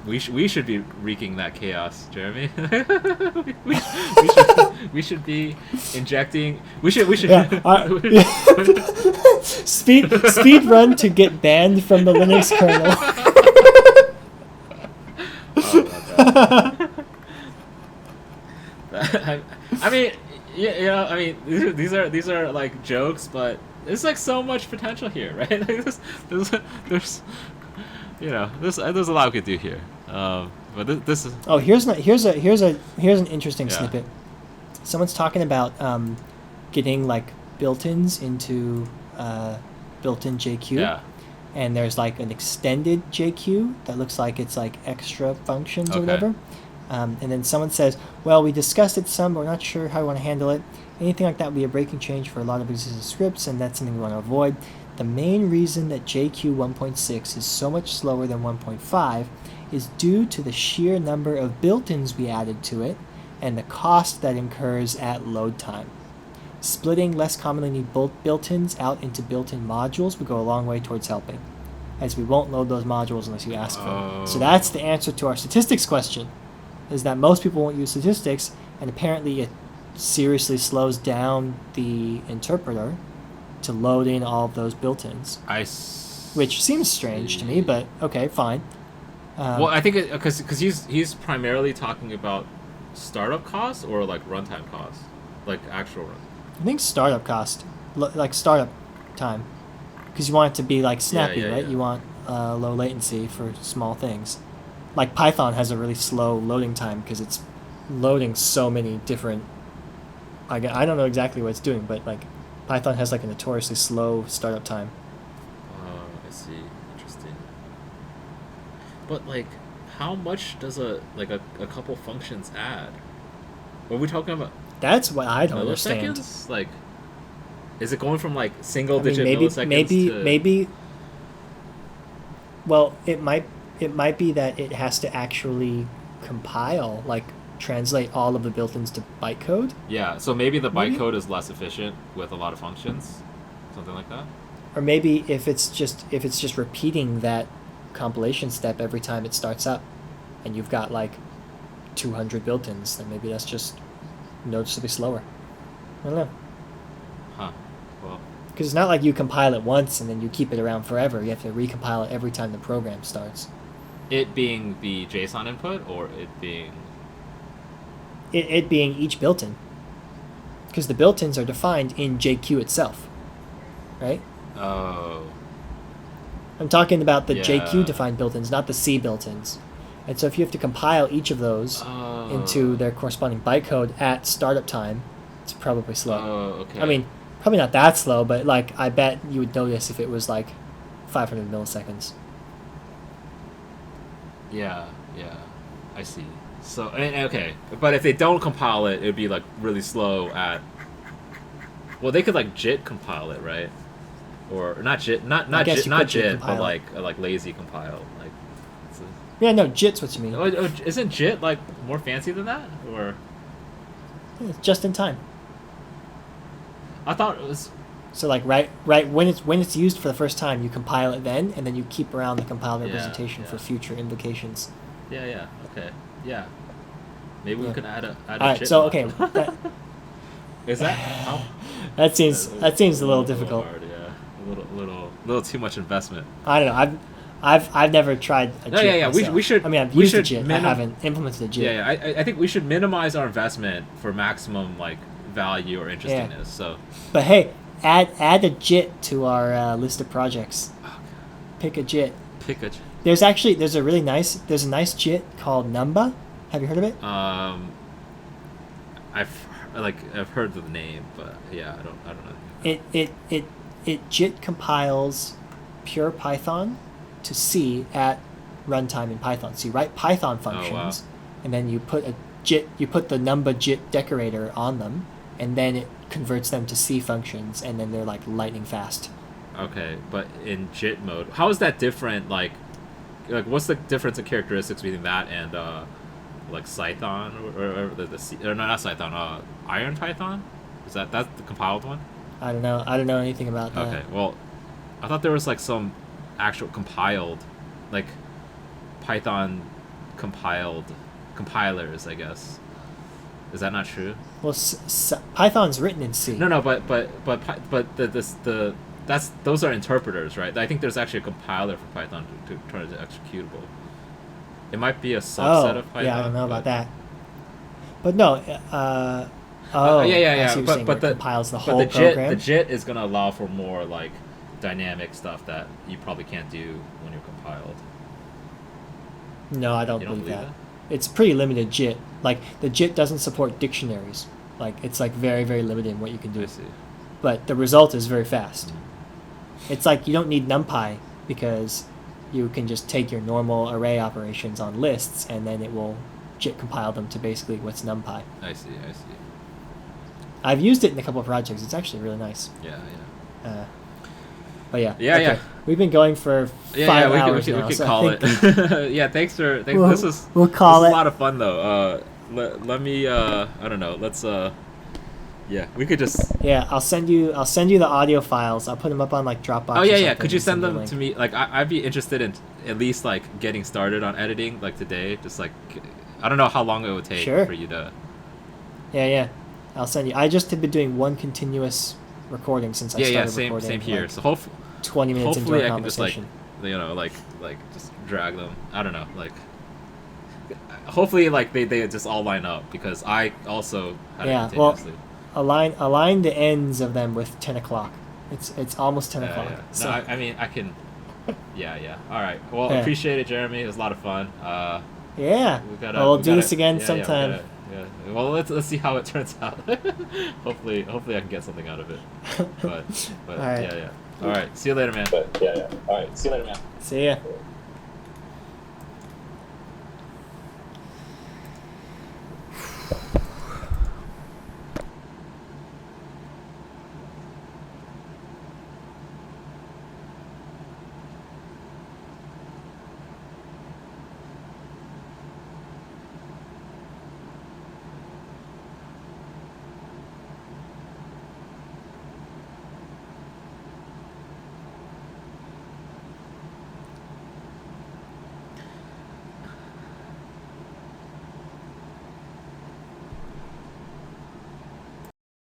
S2: We should be wreaking that chaos, Jeremy. we should be injecting. We should.
S1: Speed run to get banned from the Linux kernel.
S2: I mean, I mean, these are like jokes, but there's like so much potential here, right? Like there's there's a lot we could do here. But this is.
S1: Oh, here's an interesting snippet. Someone's talking about getting like built-ins into built-in JQ.
S2: Yeah.
S1: And there's like an extended JQ that looks like it's like extra functions or whatever. And then someone says, well, we discussed it some, but we're not sure how we want to handle it. Anything like that would be a breaking change for a lot of existing scripts, and that's something we want to avoid. The main reason that JQ 1.6 is so much slower than 1.5 is due to the sheer number of built-ins we added to it and the cost that incurs at load time. Splitting less commonly needed built-ins out into built-in modules would go a long way towards helping, as we won't load those modules unless you ask for them. So that's the answer to our statistics question, is that most people won't use statistics, and apparently it seriously slows down the interpreter to load in all of those built-ins. Which seems strange to me, but okay, fine.
S2: Well, I think because he's primarily talking about startup costs or like runtime costs, like actual run.
S1: I think startup cost, like startup time, because you want it to be like snappy, right? Yeah. You want low latency for small things. Like Python has a really slow loading time because it's loading so many different. I don't know exactly what it's doing, but like Python has like a notoriously slow startup time.
S2: I see. Interesting. But like, how much does a couple functions add? What are we talking about?
S1: That's what I don't understand.
S2: Like, is it going from like single-digit milliseconds to...
S1: Maybe. Well, it might be that it has to actually compile, like translate all of the built-ins to bytecode.
S2: Yeah, so maybe the bytecode is less efficient with a lot of functions, something like that.
S1: Or maybe if it's just repeating that compilation step every time it starts up, and you've got like 200 built-ins, then maybe that's just noticeably slower. I don't know.
S2: Huh. Well.
S1: Because it's not like you compile it once and then you keep it around forever. You have to recompile it every time the program starts.
S2: It being the JSON input, or it being...
S1: It being each built-in. Because the built-ins are defined in JQ itself. Right?
S2: Oh.
S1: I'm talking about the JQ-defined built-ins, not the C built-ins. And so if you have to compile each of those into their corresponding bytecode at startup time, it's probably slow.
S2: Oh, okay.
S1: I mean, probably not that slow, but like I bet you would notice if it was like 500 milliseconds.
S2: Yeah, I see. So okay, but if they don't compile it, it'd be like really slow at. Well, they could like JIT compile it, right? Or not JIT, not JIT, but like lazy compile, like.
S1: Yeah, no, JIT's what you mean.
S2: Oh, isn't JIT like more fancy than that, or?
S1: It's just in time.
S2: I thought it was.
S1: So like right when it's used for the first time, you compile it then, and then you keep around the compiled representation for future invocations.
S2: Yeah. Okay. Yeah. Maybe we can add a
S1: Alright,
S2: JIT
S1: so
S2: module.
S1: okay.
S2: Is that how?
S1: That seems a little difficult.
S2: Hard, yeah. A little too much investment.
S1: I don't know. I've never tried a JIT.
S2: Yeah.
S1: Myself.
S2: We should.
S1: I mean, I've
S2: we
S1: used a
S2: should
S1: JIT. I haven't implemented a JIT.
S2: Yeah. I think we should minimize our investment for maximum like value or interestingness. Yeah. So.
S1: But hey, add a JIT to our list of projects. Pick a JIT. There's a nice JIT called Numba. Have you heard of it?
S2: I've heard the name, but yeah, I don't know.
S1: It JIT compiles pure Python to C at runtime in Python. So you write Python functions, and then you put the Numba JIT decorator on them, and then it converts them to C functions, and then they're like lightning fast.
S2: Okay, but in JIT mode, how is that different? Like what's the difference in characteristics between that and like Python or not Python, Iron Python? Is that's the compiled one?
S1: I don't know anything about that.
S2: Okay, well, I thought there was like some actual compiled, like Python compilers, I guess. Is that not true?
S1: Well, Python's written in C.
S2: No, but those are interpreters, right? I think there's actually a compiler for Python to turn it to executable. It might be a subset of Python.
S1: Yeah, I don't know about that. But no,
S2: yeah.
S1: But it compiles the whole program.
S2: The JIT is going to allow for more like dynamic stuff that you probably can't do when you're compiled.
S1: No, I don't believe that. It's pretty limited JIT. Like the JIT doesn't support dictionaries. Like it's like very, very limited in what you can do.
S2: I see.
S1: But the result is very fast. It's like you don't need NumPy because you can just take your normal array operations on lists and then it will JIT compile them to basically what's NumPy.
S2: I see.
S1: I've used it in a couple of projects. It's actually really nice.
S2: Yeah.
S1: But yeah.
S2: Yeah,
S1: okay.
S2: yeah.
S1: We've been going for 5 hours now.
S2: We could
S1: so
S2: call it. Yeah, thanks.
S1: We'll call it.
S2: A lot of fun though. Let me. I don't know. Let's. Yeah, we could just.
S1: Yeah, I'll send you the audio files. I'll put them up on like Dropbox.
S2: Oh yeah. Could you send them to me? Like I'd be interested in at least like getting started on editing like today. Just like I don't know how long it would take for you to.
S1: Yeah. I'll send you. I just have been doing one continuous recording since I started recording.
S2: Same here.
S1: Like,
S2: so hopefully
S1: 20 minutes into our conversation.
S2: I can just like just drag them. I don't know, like hopefully like they just all line up because I also had to continuously.
S1: Align the ends of them with 10 o'clock. It's almost 10 o'clock.
S2: Yeah.
S1: So.
S2: No, I mean I can. Yeah. All right. Well, appreciate it, Jeremy. It was a lot of fun.
S1: Yeah. We'll do this again sometime.
S2: Yeah. Well, let's see how it turns out. hopefully I can get something out of it. But
S1: all right.
S2: Yeah. All right. See you later, man.
S1: See ya.